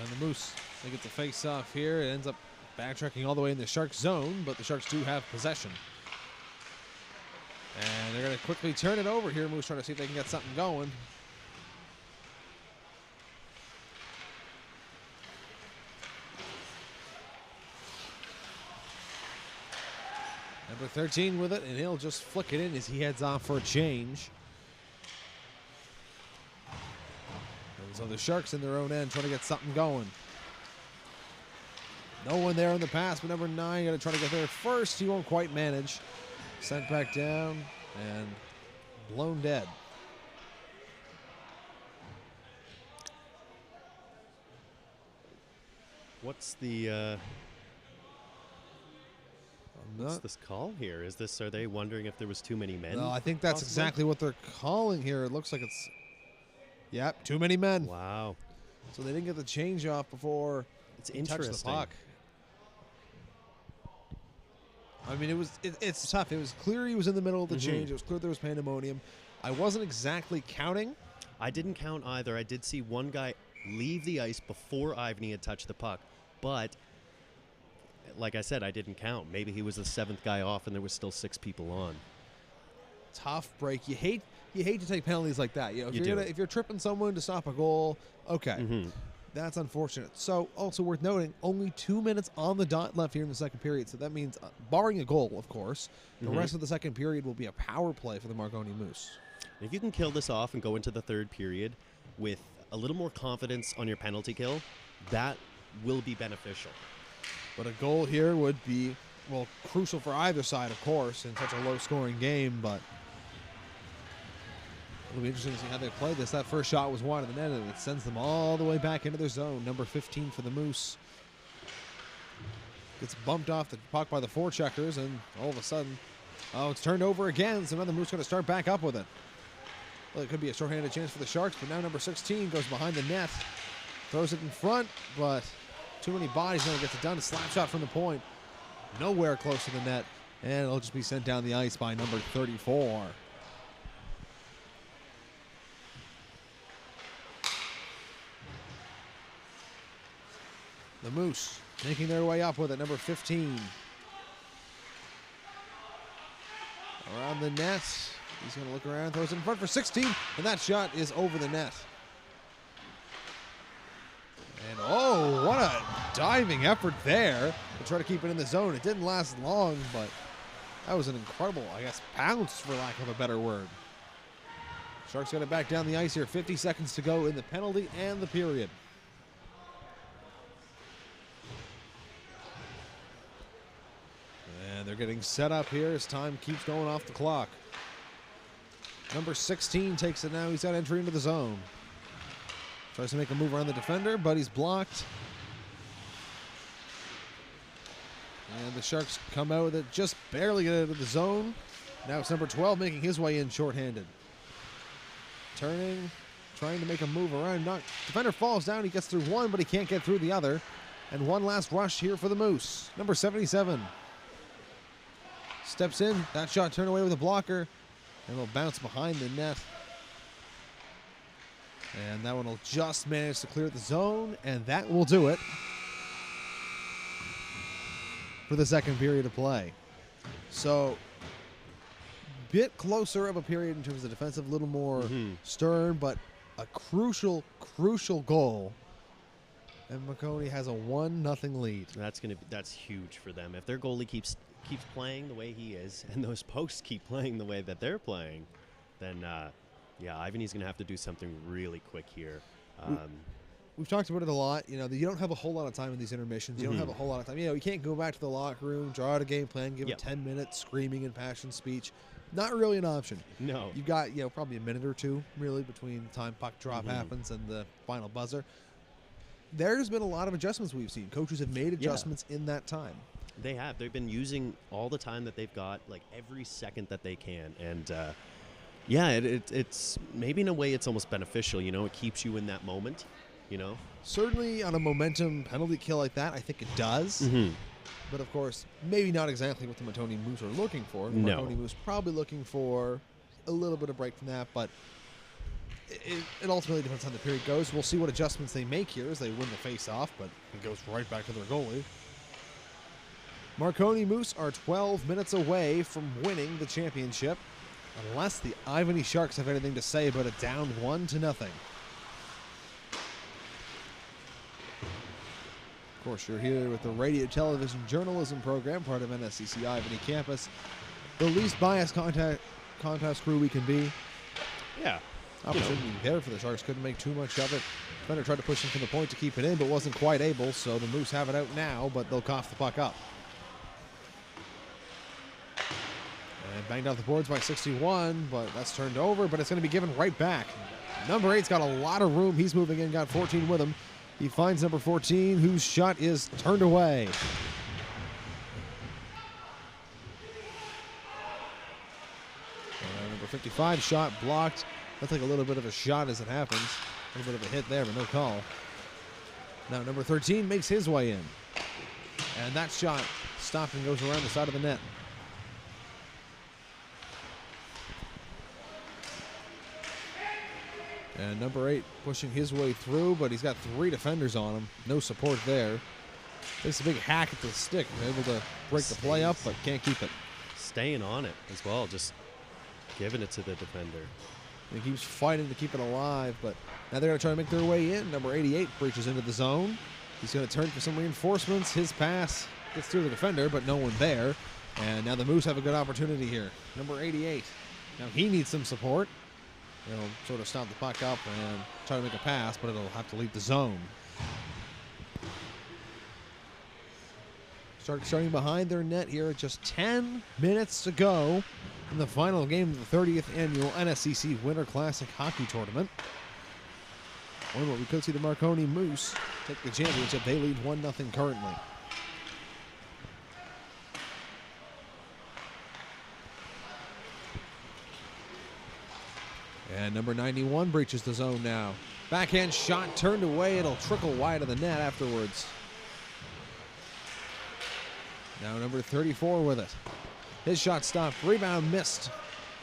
And the Moose, they get the face-off here. It ends up backtracking all the way in the Sharks zone, but the Sharks do have possession. And they're going to quickly turn it over here. Moose trying to see if they can get something going. Number 13 with it, and he'll just flick it in as he heads off for a change. And so the Sharks in their own end trying to get something going. No one there in the pass, but number 9 going to try to get there first. He won't quite manage. Sent back down and blown dead. What's the what's this call here? Are they wondering if there was too many men? No, I think that's exactly what they're calling here. It looks like it's, yep, too many men. Wow. So they didn't get the change off before It's he touched interesting. the puck. I mean, it's tough. It was clear he was in the middle of the change. It was clear there was pandemonium. I wasn't exactly counting. I didn't count either. I did see one guy leave the ice before Ivany had touched the puck, but like I said, I didn't count. Maybe he was the 7th guy off and there was still 6 people on. Tough break. You hate to take penalties like that. You know, if you're tripping someone to stop a goal, okay. That's unfortunate. So, also worth noting, only 2 minutes on the dot left here in the second period. So that means, barring a goal, of course, the rest of the second period will be a power play for the Marconi Moose. If you can kill this off and go into the third period with a little more confidence on your penalty kill, that will be beneficial. But a goal here would be, well, crucial for either side, of course, in such a low-scoring game. But it'll be interesting to see how they play this. That first shot was wide of the net, and it sends them all the way back into their zone. Number 15 for the Moose. Gets bumped off the puck by the forecheckers, and all of a sudden, it's turned over again, so now the Moose going to start back up with it. Well, it could be a shorthanded chance for the Sharks, but now number 16 goes behind the net. Throws it in front, but too many bodies never gets it done. A slap shot from the point. Nowhere close to the net, and it'll just be sent down the ice by number 34. the Moose making their way up with it, number 15. Around the net. He's going to look around, throws it in front for 16, and that shot is over the net. And oh, what a diving effort there to try to keep it in the zone. It didn't last long, but that was an incredible, I guess, pounce, for lack of a better word. Sharks got it back down the ice here. 50 seconds to go in the penalty and the period. And they're getting set up here as time keeps going off the clock. Number 16 takes it now. He's got entry into the zone. Tries to make a move around the defender, but he's blocked. And the Sharks come out with it, just barely get out of the zone. Now it's number 12 making his way in shorthanded. Turning, trying to make a move around. Defender falls down. He gets through one, but he can't get through the other. And one last rush here for the Moose. Number 77 steps in. That shot turned away with a blocker. And it'll bounce behind the net. And that one will just manage to clear the zone. And that will do it for the second period of play. So, bit closer of a period in terms of defensive, a little more stern, but a crucial goal. And Marconi has a 1-0 lead. That's huge for them. If their goalie keeps playing the way he is, and those posts keep playing the way that they're playing, then yeah, Ivany's going to have to do something really quick here. We've talked about it a lot. You know, you don't have a whole lot of time in these intermissions. You don't have a whole lot of time. You know, you can't go back to the locker room, draw out a game plan, give it 10 minutes, screaming and passion speech. Not really an option. No. You've got, you know, probably a minute or two, really, between the time puck drop happens and the final buzzer. There's been a lot of adjustments we've seen. Coaches have made adjustments in that time. They have. They've been using all the time that they've got, like every second that they can. And, yeah, it's maybe in a way it's almost beneficial. You know, it keeps you in that moment, you know. Certainly on a momentum penalty kill like that, I think it does. But, of course, maybe not exactly what the Marconi Moose are looking for. The Marconi Moose probably looking for a little bit of break from that, but it ultimately depends on how the period goes. We'll see what adjustments they make here as they win the face-off, but it goes right back to their goalie. Marconi Moose are 12 minutes away from winning the championship, unless the Ivany Sharks have anything to say about it, down 1-0. Of course, you're here with the radio television journalism program, part of NSCC Ivany campus. The least biased contest crew we can be. Yeah. Opportunity there for the Sharks. Couldn't make too much of it. Defender tried to push him from the point to keep it in, but wasn't quite able, so the Moose have it out now, but they'll cough the puck up. And banged off the boards by 61, but that's turned over, but it's going to be given right back. Number 8's got a lot of room. He's moving in, got 14 with him. He finds number 14, whose shot is turned away. Number 55 shot blocked. That's like a little bit of a shot as it happens. A little bit of a hit there, but no call. Now number 13 makes his way in. And that shot stopped and goes around the side of the net. And number 8 pushing his way through, but he's got 3 defenders on him. No support there. Takes a big hack at the stick. Able to break the play up, but can't keep it. Staying on it as well, just giving it to the defender. He keeps fighting to keep it alive, but now they're going to try to make their way in. Number 88 breaches into the zone. He's going to turn for some reinforcements. His pass gets through the defender, but no one there. And now the Moose have a good opportunity here. Number 88. Now he needs some support. He'll sort of stop the puck up and try to make a pass, but it'll have to leave the zone. Starting behind their net here at just 10 minutes to go in the final game of the 30th annual NSCC Winter Classic Hockey Tournament. Or what we could see the Marconi Moose take the championship. They lead 1-0 currently. And number 91 breaches the zone now. Backhand shot turned away. It'll trickle wide of the net afterwards. Now number 34 with it. His shot stopped. Rebound missed.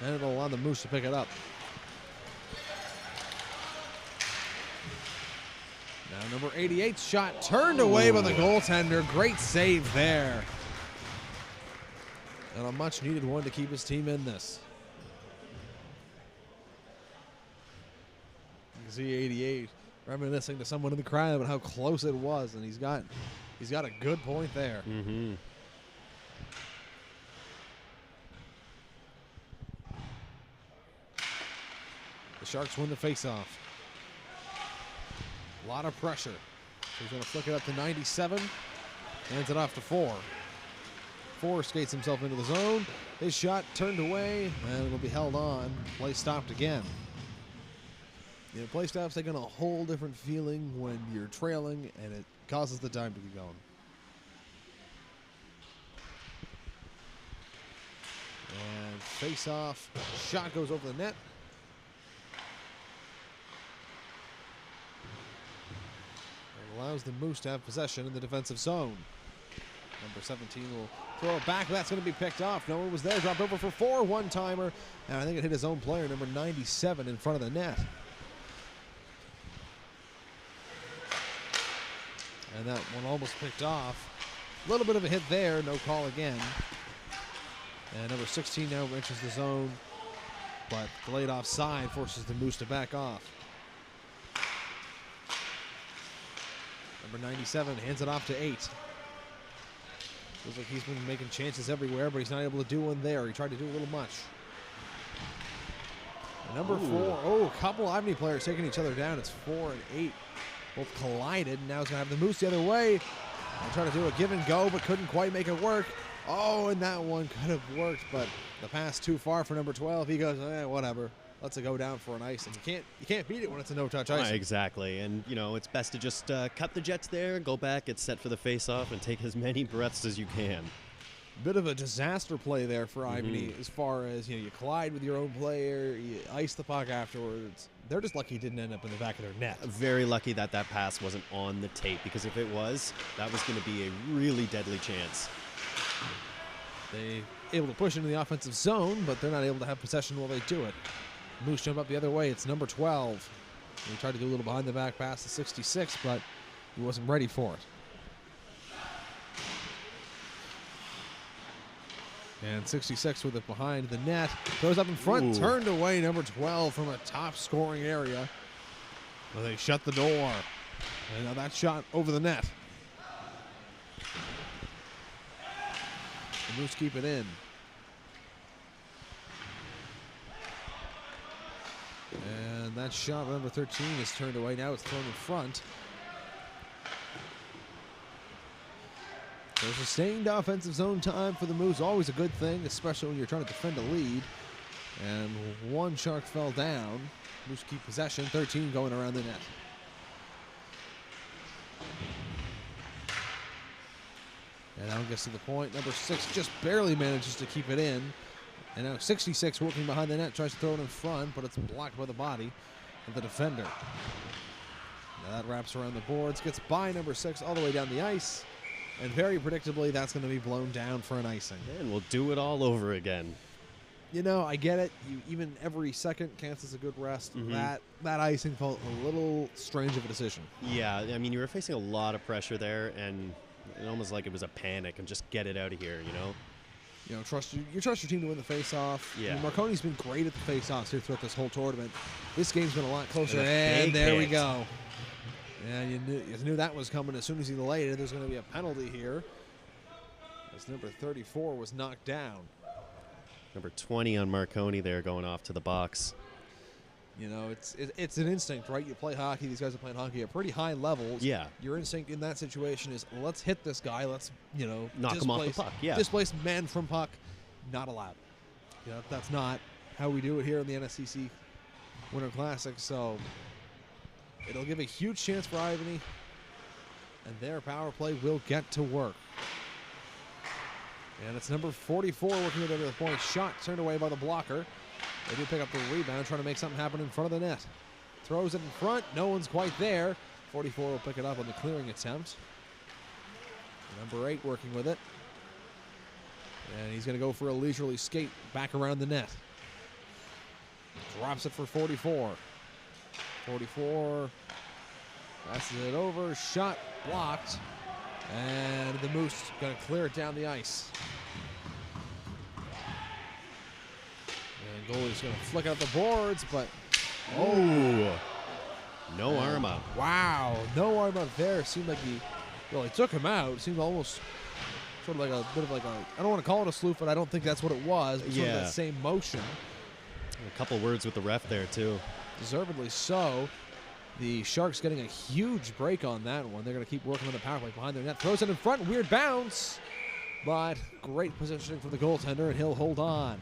And it'll allow the Moose to pick it up. Now number 88's shot turned away by the goaltender. Great save there. And a much needed one to keep his team in this. You can see 88 reminiscing to someone in the crowd about how close it was, and he's got a good point there. Mm-hmm. The Sharks win the faceoff. A lot of pressure. So he's going to flick it up to 97. Hands it off to 4. 4 skates himself into the zone. His shot turned away, and it'll be held on. Play stopped again. You know, play stops taking a whole different feeling when you're trailing, and it causes the time to keep going. And face-off. Shot goes over the net. It allows the Moose to have possession in the defensive zone. Number 17 will throw it back. That's going to be picked off. No one was there. Dropped over for 4. One-timer. And I think it hit his own player, number 97, in front of the net. And that one almost picked off. A little bit of a hit there. No call again. And number 16 now enters the zone. But delayed offside forces the Moose to back off. Number 97 hands it off to 8. Looks like he's been making chances everywhere, but he's not able to do one there. He tried to do a little much. And number 4, a couple Ivany players taking each other down. It's 4 and 8. Both collided, and now he's going to have the Moose the other way. And try to do a give and go, but couldn't quite make it work. Oh, and that one could have worked, but the pass too far for number 12. He goes, whatever. Lets it go down for an ice, and you can't beat it when it's a no-touch ice. Exactly, and it's best to just cut the Jets there, go back, get set for the face-off, and take as many breaths as you can. Bit of a disaster play there for Ivany, as far as you collide with your own player, you ice the puck afterwards. They're just lucky it didn't end up in the back of their net. Very lucky that pass wasn't on the tape, because if it was, that was going to be a really deadly chance. They able to push into the offensive zone, but they're not able to have possession while they do it. Moose jump up the other way. It's number 12. He tried to do a little behind the back pass to 66, but he wasn't ready for it. And 66 with it behind the net. Throws up in front, turned away, number 12 from a top scoring area. Well, they shut the door. And now that shot over the net. The Moose keep it in. And that shot, number 13, is turned away. Now it's thrown in front. So sustained offensive zone time for the Moose, always a good thing, especially when you're trying to defend a lead. And one Shark fell down. Moose keep possession, 13 going around the net. And that one gets to the point. Number 6 just barely manages to keep it in. And now 66 working behind the net, tries to throw it in front, but it's blocked by the body of the defender. Now that wraps around the boards, gets by number 6 all the way down the ice. And very predictably, that's going to be blown down for an icing. And we'll do it all over again. I get it. Even every second counts as a good rest. That icing felt a little strange of a decision. Yeah, I mean, you were facing a lot of pressure there, and it almost like it was a panic and just get it out of here, You trust your team to win the face-off. Yeah. I mean, Marconi's been great at the face-offs here throughout this whole tournament. This game's been a lot closer, and there we go. And you knew that was coming as soon as he delayed it. There's going to be a penalty here, as number 34 was knocked down. Number 20 on Marconi there going off to the box. It's an instinct, right? You play hockey. These guys are playing hockey at pretty high levels. Yeah. Your instinct in that situation is, let's hit this guy. Let's, knock him off the puck. Yeah. Displace men from puck. Not allowed. That's not how we do it here in the NSCC Winter Classic. So it'll give a huge chance for Ivany, and their power play will get to work. And it's number 44 working it over the point. Shot turned away by the blocker. They do pick up the rebound, trying to make something happen in front of the net. Throws it in front. No one's quite there. 44 will pick it up on the clearing attempt. Number 8 working with it. And he's going to go for a leisurely skate back around the net. Drops it for 44. 44 Passes it over, shot blocked, and the Moose going to clear it down the ice. And goalie's going to flick out the boards, but No arm up. wow, no arm up there. Seemed like he took him out. It seemed almost sort of like a bit of like a, I don't want to call it a sleuth, but I don't think that's what it was. But sort of that same motion. A couple words with the ref there, too. Deservedly so. The Sharks getting a huge break on that one. They're going to keep working on the power play behind their net. Throws it in front. Weird bounce. But great positioning from the goaltender, and he'll hold on.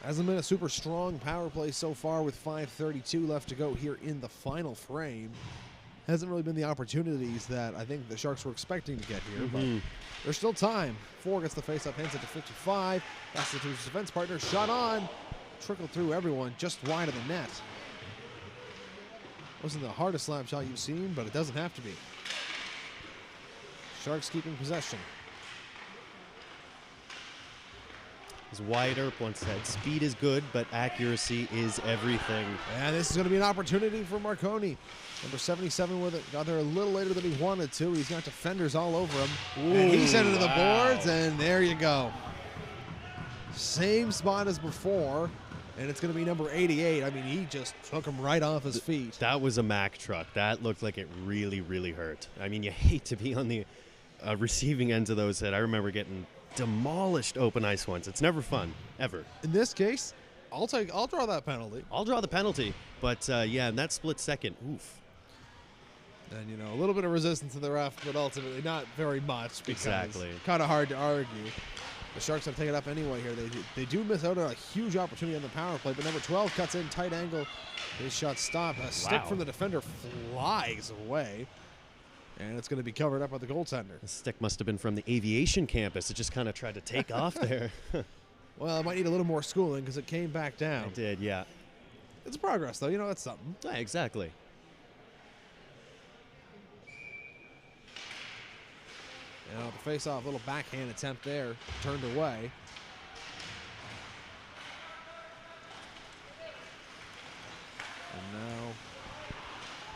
Hasn't been a super strong power play so far with 5:32 left to go here in the final frame. Hasn't really been the opportunities that I think the Sharks were expecting to get here, but there's still time. 4 gets the face-up, hands it to 55. That's it to his defense partner. Shot on. Trickled through everyone, just wide of the net. Wasn't the hardest slap shot you've seen, but it doesn't have to be. Sharks keeping possession. As Wyatt Earp once said, speed is good, but accuracy is everything. And this is going to be an opportunity for Marconi. Number 77 with it. Got there a little later than he wanted to. He's got defenders all over him. And he sent it to the boards, and there you go. Same spot as before, and it's going to be number 88. I mean, he just took him right off his feet. That was a Mack truck. That looked like it really, really hurt. I mean, you hate to be on the receiving ends of those. That I remember getting demolished open ice once. It's never fun, ever. In this case, I'll draw that penalty. I'll draw the penalty, but yeah, in that split second, oof. And, you know, a little bit of resistance to the ref, but ultimately not very much. Exactly. Kind of hard to argue. The Sharks have taken it up anyway here. They do miss out on a huge opportunity on the power play, but number 12 cuts in, tight angle. His shot stopped. A stick from the defender flies away, and it's going to be covered up by the goaltender. The stick must have been from the aviation campus. It just kind of tried to take off there. Well, it might need a little more schooling because it came back down. It did, yeah. It's progress, though. You know, that's something. Yeah, exactly. You know, the face-off, little backhand attempt there, turned away. And now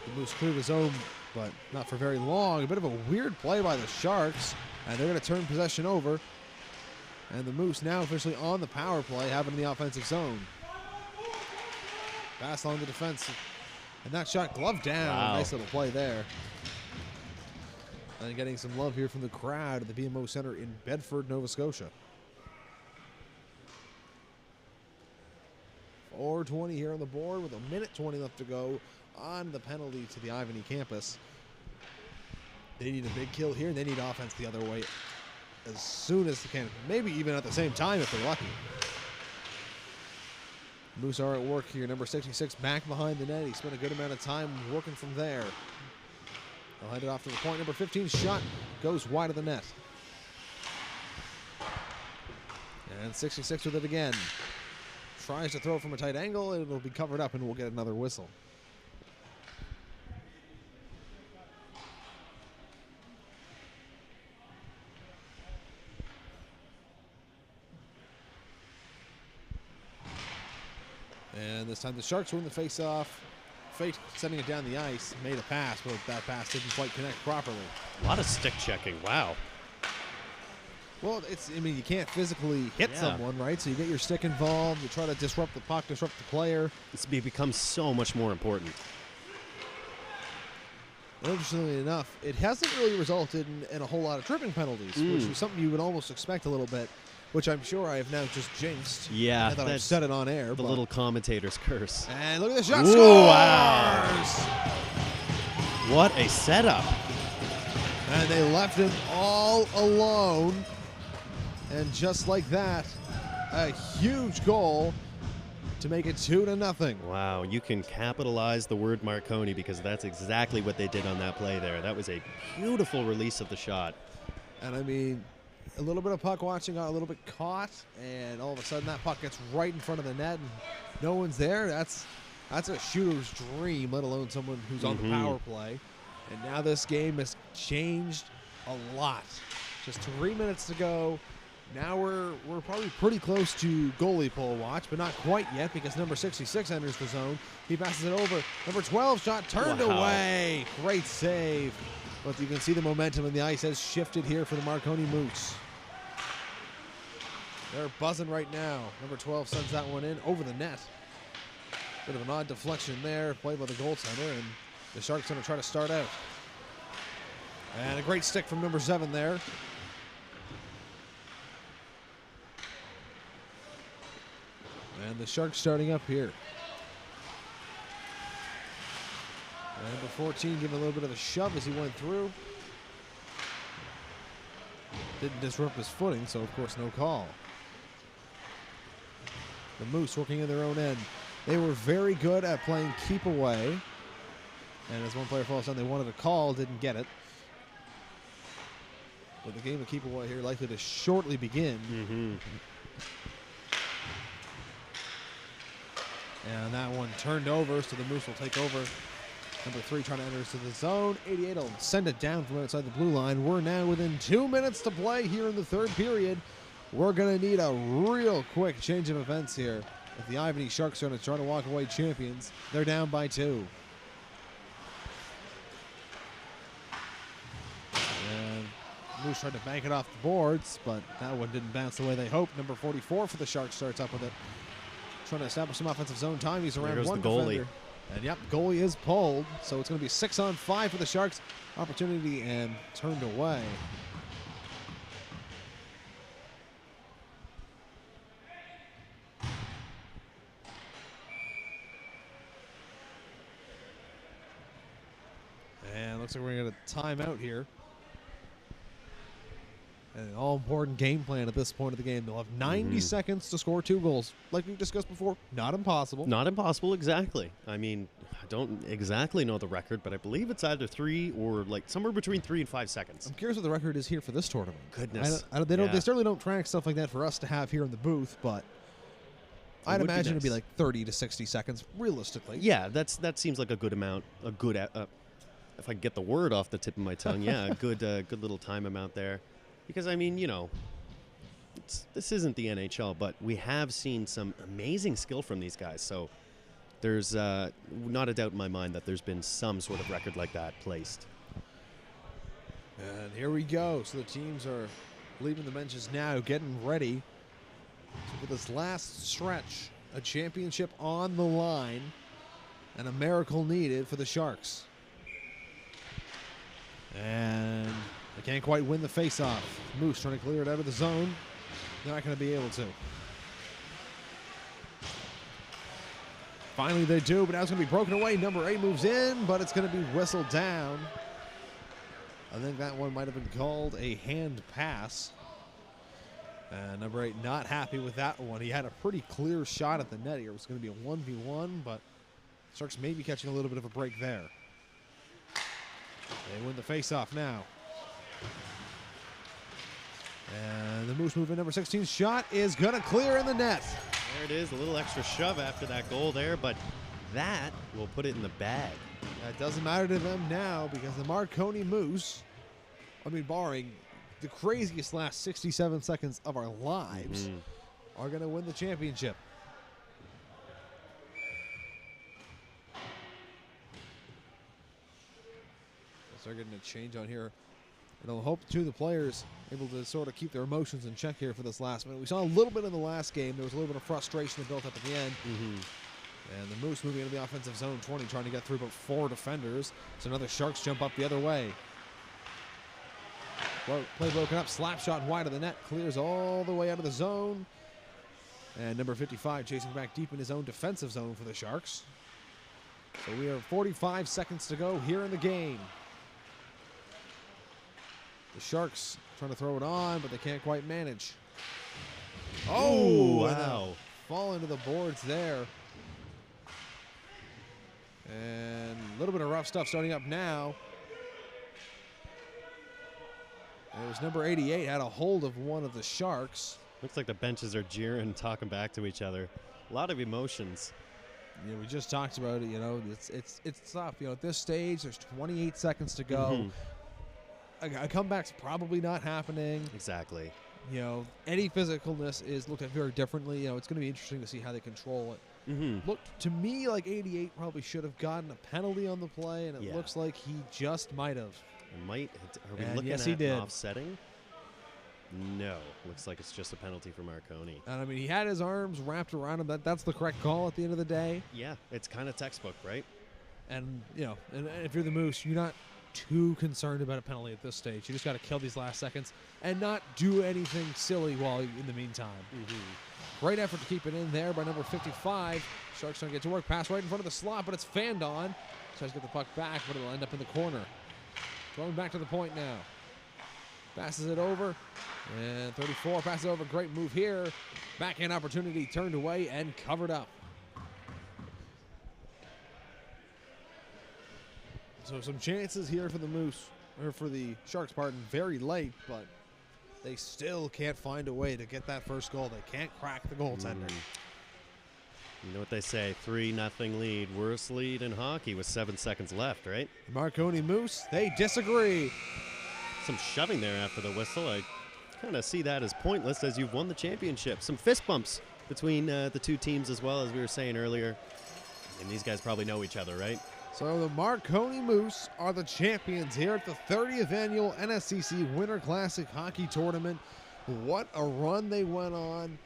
the Moose cleared his own, but not for very long. A bit of a weird play by the Sharks, and they're going to turn possession over. And the Moose now officially on the power play, having the offensive zone. Pass along the defense, and that shot gloved down. Wow. Nice little play there. And getting some love here from the crowd at the BMO Center in Bedford, Nova Scotia. 4:20 here on the board with 1:20 left to go on the penalty to the Ivany campus. They need a big kill here, and they need offense the other way as soon as they can. Maybe even at the same time if they're lucky. Moose are at work here. Number 66 back behind the net. He spent a good amount of time working from there. They'll hand it off to the point. Number 15 shot goes wide of the net. And 66 with it again. Tries to throw it from a tight angle. It'll be covered up, and we'll get another whistle. And this time the Sharks win the face-off. Fate sending it down the ice, made a pass, but that pass didn't quite connect properly. A lot of stick checking. Wow. Well, I mean, you can't physically hit someone, right? So you get your stick involved, you try to disrupt the puck, disrupt the player. It's become so much more important. Interestingly enough, it hasn't really resulted in a whole lot of tripping penalties, which was something you would almost expect a little bit, which I'm sure I have now just jinxed. Yeah. I thought I've said it on air. The little commentator's curse. And look at the shot. Ooh, Scores! wow. What a setup. And they left him all alone. And just like that, a huge goal to make it 2-0. Wow, you can capitalize the word Marconi because that's exactly what they did on that play there. That was a beautiful release of the shot. And I mean, a little bit of puck watching got a little bit caught, and all of a sudden that puck gets right in front of the net, and no one's there. That's a shooter's dream, let alone someone who's on the power play. And now this game has changed a lot. Just 3 minutes to go. Now we're probably pretty close to goalie pull watch, but not quite yet because number 66 enters the zone. He passes it over. Number 12 shot turned away. Great save. But you can see the momentum in the ice has shifted here for the Marconi Moose. They're buzzing right now. Number 12 sends that one in over the net. Bit of an odd deflection there, played by the goaltender, and the Sharks going to try to start out. And a great stick from number 7 there. And the Sharks starting up here. And number 14 giving a little bit of a shove as he went through. Didn't disrupt his footing, so of course no call. The Moose working in their own end. They were very good at playing keep away. And as one player falls down, they wanted a call, didn't get it. But the game of keep away here likely to shortly begin. And that one turned over, so the Moose will take over. Number 3 trying to enter into the zone. 88 will send it down from outside the blue line. We're now within 2 minutes to play here in the third period. We're going to need a real quick change of events here. If the Ivany Sharks are going to try to walk away champions, they're down by 2. And Moose tried to bank it off the boards, but that one didn't bounce the way they hoped. Number 44 for the Sharks starts up with it. Trying to establish some offensive zone time. He's around one defender. And yep, goalie is pulled. So it's going to be 6-on-5 for the Sharks. Opportunity and turned away. And looks like we're going to get a timeout here. And an all-important game plan at this point of the game. They'll have 90 seconds to score 2 goals. Like we discussed before, not impossible. Not impossible, exactly. I mean, I don't exactly know the record, but I believe it's either 3 or like somewhere between 3 and 5 seconds. I'm curious what the record is here for this tournament. Goodness. They certainly don't track stuff like that for us to have here in the booth, but I'd imagine it'd be like 30 to 60 seconds, realistically. Yeah, that seems like a good amount. A good, if I can get the word off the tip of my tongue, yeah, a good little time amount there. Because, I mean, you know, this isn't the NHL, but we have seen some amazing skill from these guys. So there's not a doubt in my mind that there's been some sort of record like that placed. And here we go. So the teams are leaving the benches now, getting ready for this last stretch. A championship on the line and a miracle needed for the Sharks. And they can't quite win the faceoff. Moose trying to clear it out of the zone. They're not going to be able to. Finally they do, but now it's going to be broken away. Number 8 moves in, but it's going to be whistled down. I think that one might have been called a hand pass. And number 8 not happy with that one. He had a pretty clear shot at the net here. It was going to be a 1v1, but Sharks may be catching a little bit of a break there. They win the faceoff now. And the Moose move in. Number 16's shot is going to clear in the net. There it is, a little extra shove after that goal there, but that will put it in the bag. That doesn't matter to them now because the Marconi Moose, I mean, barring the craziest last 67 seconds of our lives, are going to win the championship. They're getting a change on here. And I'll hope the players able to sort of keep their emotions in check here for this last minute. We saw a little bit in the last game. There was a little bit of frustration that built up at the end. And the Moose moving into the offensive zone 20, trying to get through about 4 defenders. So another Sharks jump up the other way. Play broken up, slap shot wide of the net, clears all the way out of the zone. And number 55 chasing back deep in his own defensive zone for the Sharks. So we have 45 seconds to go here in the game. The Sharks trying to throw it on, but they can't quite manage. Oh, wow. Fall into the boards there. And a little bit of rough stuff starting up now. It was number 88 had a hold of one of the Sharks. Looks like the benches are jeering, talking back to each other. A lot of emotions. Yeah, we just talked about it. You know, it's tough. You know, at this stage, there's 28 seconds to go. A comeback's probably not happening. Exactly. any physicalness is looked at very differently. It's going to be interesting to see how they control it. Looked to me like 88 probably should have gotten a penalty on the play, and it looks like he just might have. Are we looking yes, at he did. offsetting? No. Looks like it's just a penalty for Marconi. And he had his arms wrapped around him. That's the correct call at the end of the day. Yeah, it's kind of textbook, right? And, and if you're the Moose, you're not too concerned about a penalty at this stage. You just got to kill these last seconds and not do anything silly while in the meantime. Great effort to keep it in there by number 55. Sharks don't get to work. Pass right in front of the slot, but it's fanned on. Tries to get the puck back, but it'll end up in the corner. Going back to the point now. Passes it over. And 34 passes over. Great move here. Backhand opportunity turned away and covered up. So some chances here for the Moose, or for the Sharks, very late, but they still can't find a way to get that first goal. They can't crack the goaltender. You know what they say, 3-0 lead. Worst lead in hockey with 7 seconds left, right? Marconi Moose, they disagree. Some shoving there after the whistle. I kind of see that as pointless as you've won the championship. Some fist bumps between the two teams as well, as we were saying earlier. And these guys probably know each other, right? So the Marconi Moose are the champions here at the 30th annual NSCC Winter Classic Hockey Tournament. What a run they went on.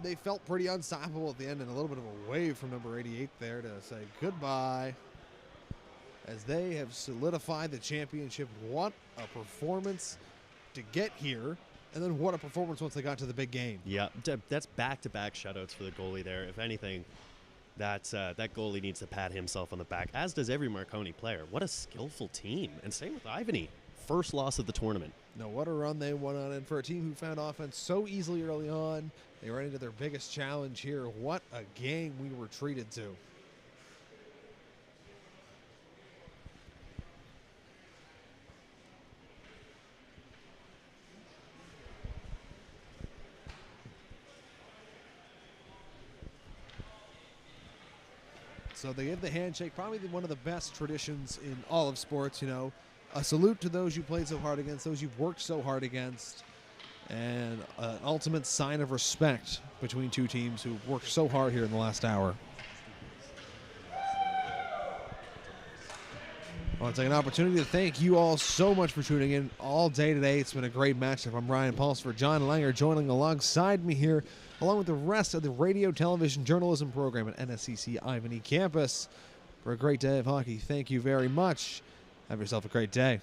They felt pretty unstoppable at the end, and a little bit of a wave from number 88 there to say goodbye, as they have solidified the championship. What a performance to get here, and then what a performance once they got to the big game. Yeah, that's back-to-back shutouts for the goalie there. If anything, that goalie needs to pat himself on the back, as does every Marconi player. What a skillful team. And same with Ivany. First loss of the tournament. No, what a run they went on. And for a team who found offense so easily early on, they ran into their biggest challenge here. What a game we were treated to. So they give the handshake, probably one of the best traditions in all of sports, A salute to those you played so hard against, those you've worked so hard against, and an ultimate sign of respect between two teams who worked so hard here in the last hour. I want to take an opportunity to thank you all so much for tuning in all day today. It's been a great matchup. I'm Ryan Pulsford. John Langer joining alongside me here, along with the rest of the radio television journalism program at NSCC Ivany campus. For a great day of hockey, thank you very much. Have yourself a great day.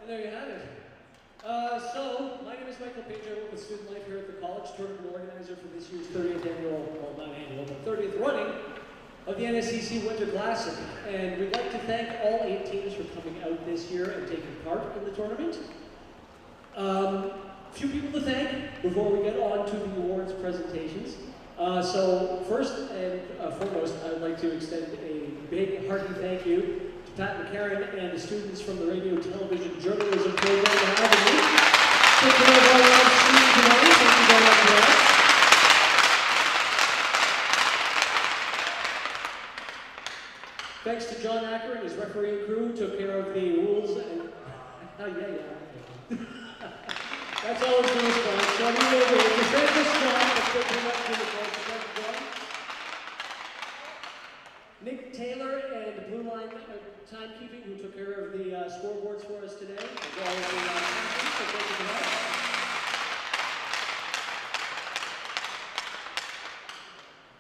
There you have it. So, my name is Michael Page. I work with Student Life here at the college, tournament organizer for this year's 30th annual, well, not annual, but 30th running of the NSCC Winter Classic. And we'd like to thank all 8 teams for coming out this year and taking part in the tournament. A few people to thank before we get on to the awards presentations. So, first and foremost, I would like to extend a big, hearty thank you Pat McCarran and the students from the radio television journalism program for having me. Taking over our live stream tonight. Thank you very much for that. Thanks to John Acker and his refereeing crew, who took care of the rules and That's always the response. So we will present this John. Let's go to John. Nick Taylor and Blue Line Timekeeping, who took care of the scoreboards for us today, as well as the captains, so thank you for that.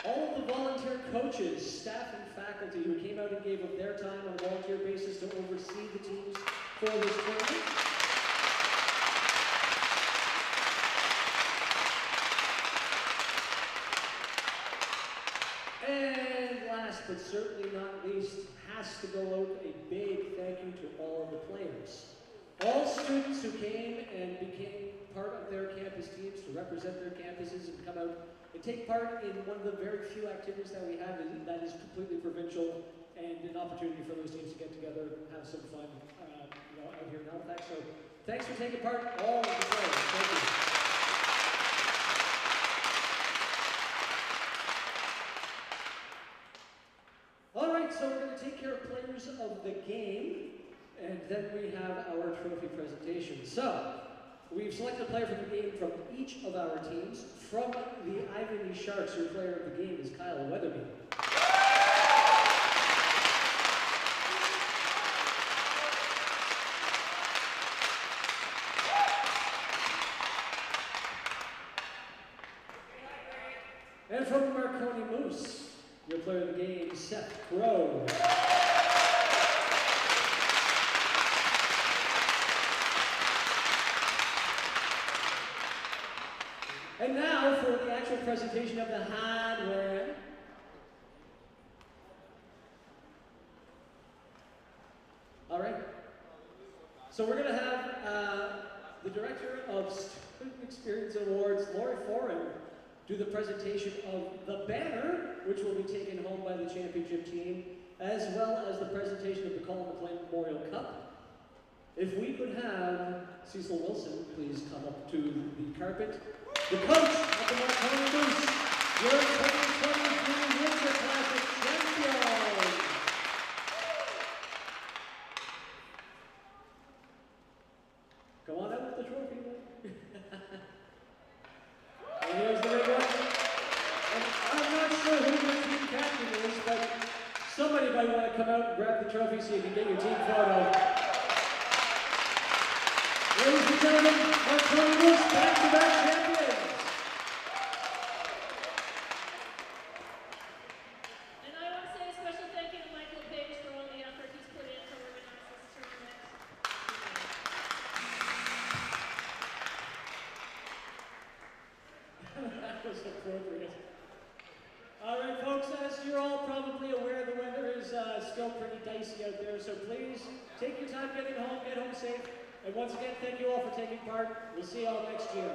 All of the volunteer coaches, staff, and faculty who came out and gave up their time on a volunteer basis to oversee the teams for this tournament. And last but certainly not least, has to go out a big thank you to all of the players. All students who came and became part of their campus teams to represent their campuses activities and come out and take part in one of the very few activities that we have that is completely provincial and an opportunity for those teams to get together, have some fun, out here in Halifax. So thanks for taking part, all of the players. Thank you. All right, so we're going to take care of players of the game, and then we have our trophy presentation. So we've selected a player from the game from each of our teams. From the Ivory Sharks, your player of the game is Kyle Weatherby. And from Marconi Moose, your player of the game, Seth Crow. And now for the actual presentation of the hardware. All right. So we're going to have the Director of Student Experience Awards, Lori Foran, do the presentation of the banner, which will be taken home by the championship team, as well as the presentation of the Colin McLean Memorial Cup. If we could have Cecil Wilson please come up to the carpet. The coach of the Marconi Moose, your 2023 Winter Classic champion. Come on out with the trophy, man. And here's the big one. And I'm not sure who your team captain is, but somebody might want to come out and grab the trophy so you can get your team photo. Ladies and gentlemen, Marconi Moose, back-to-back champions. And I want to say a special thank you to Michael Page for all the effort he's put in to organize this tournament. That was appropriate. All right, folks, as you're all probably aware, the weather is still pretty dicey out there, so please take your time getting home, get home safe. And once again, thank you all for taking part. We'll see you all next year.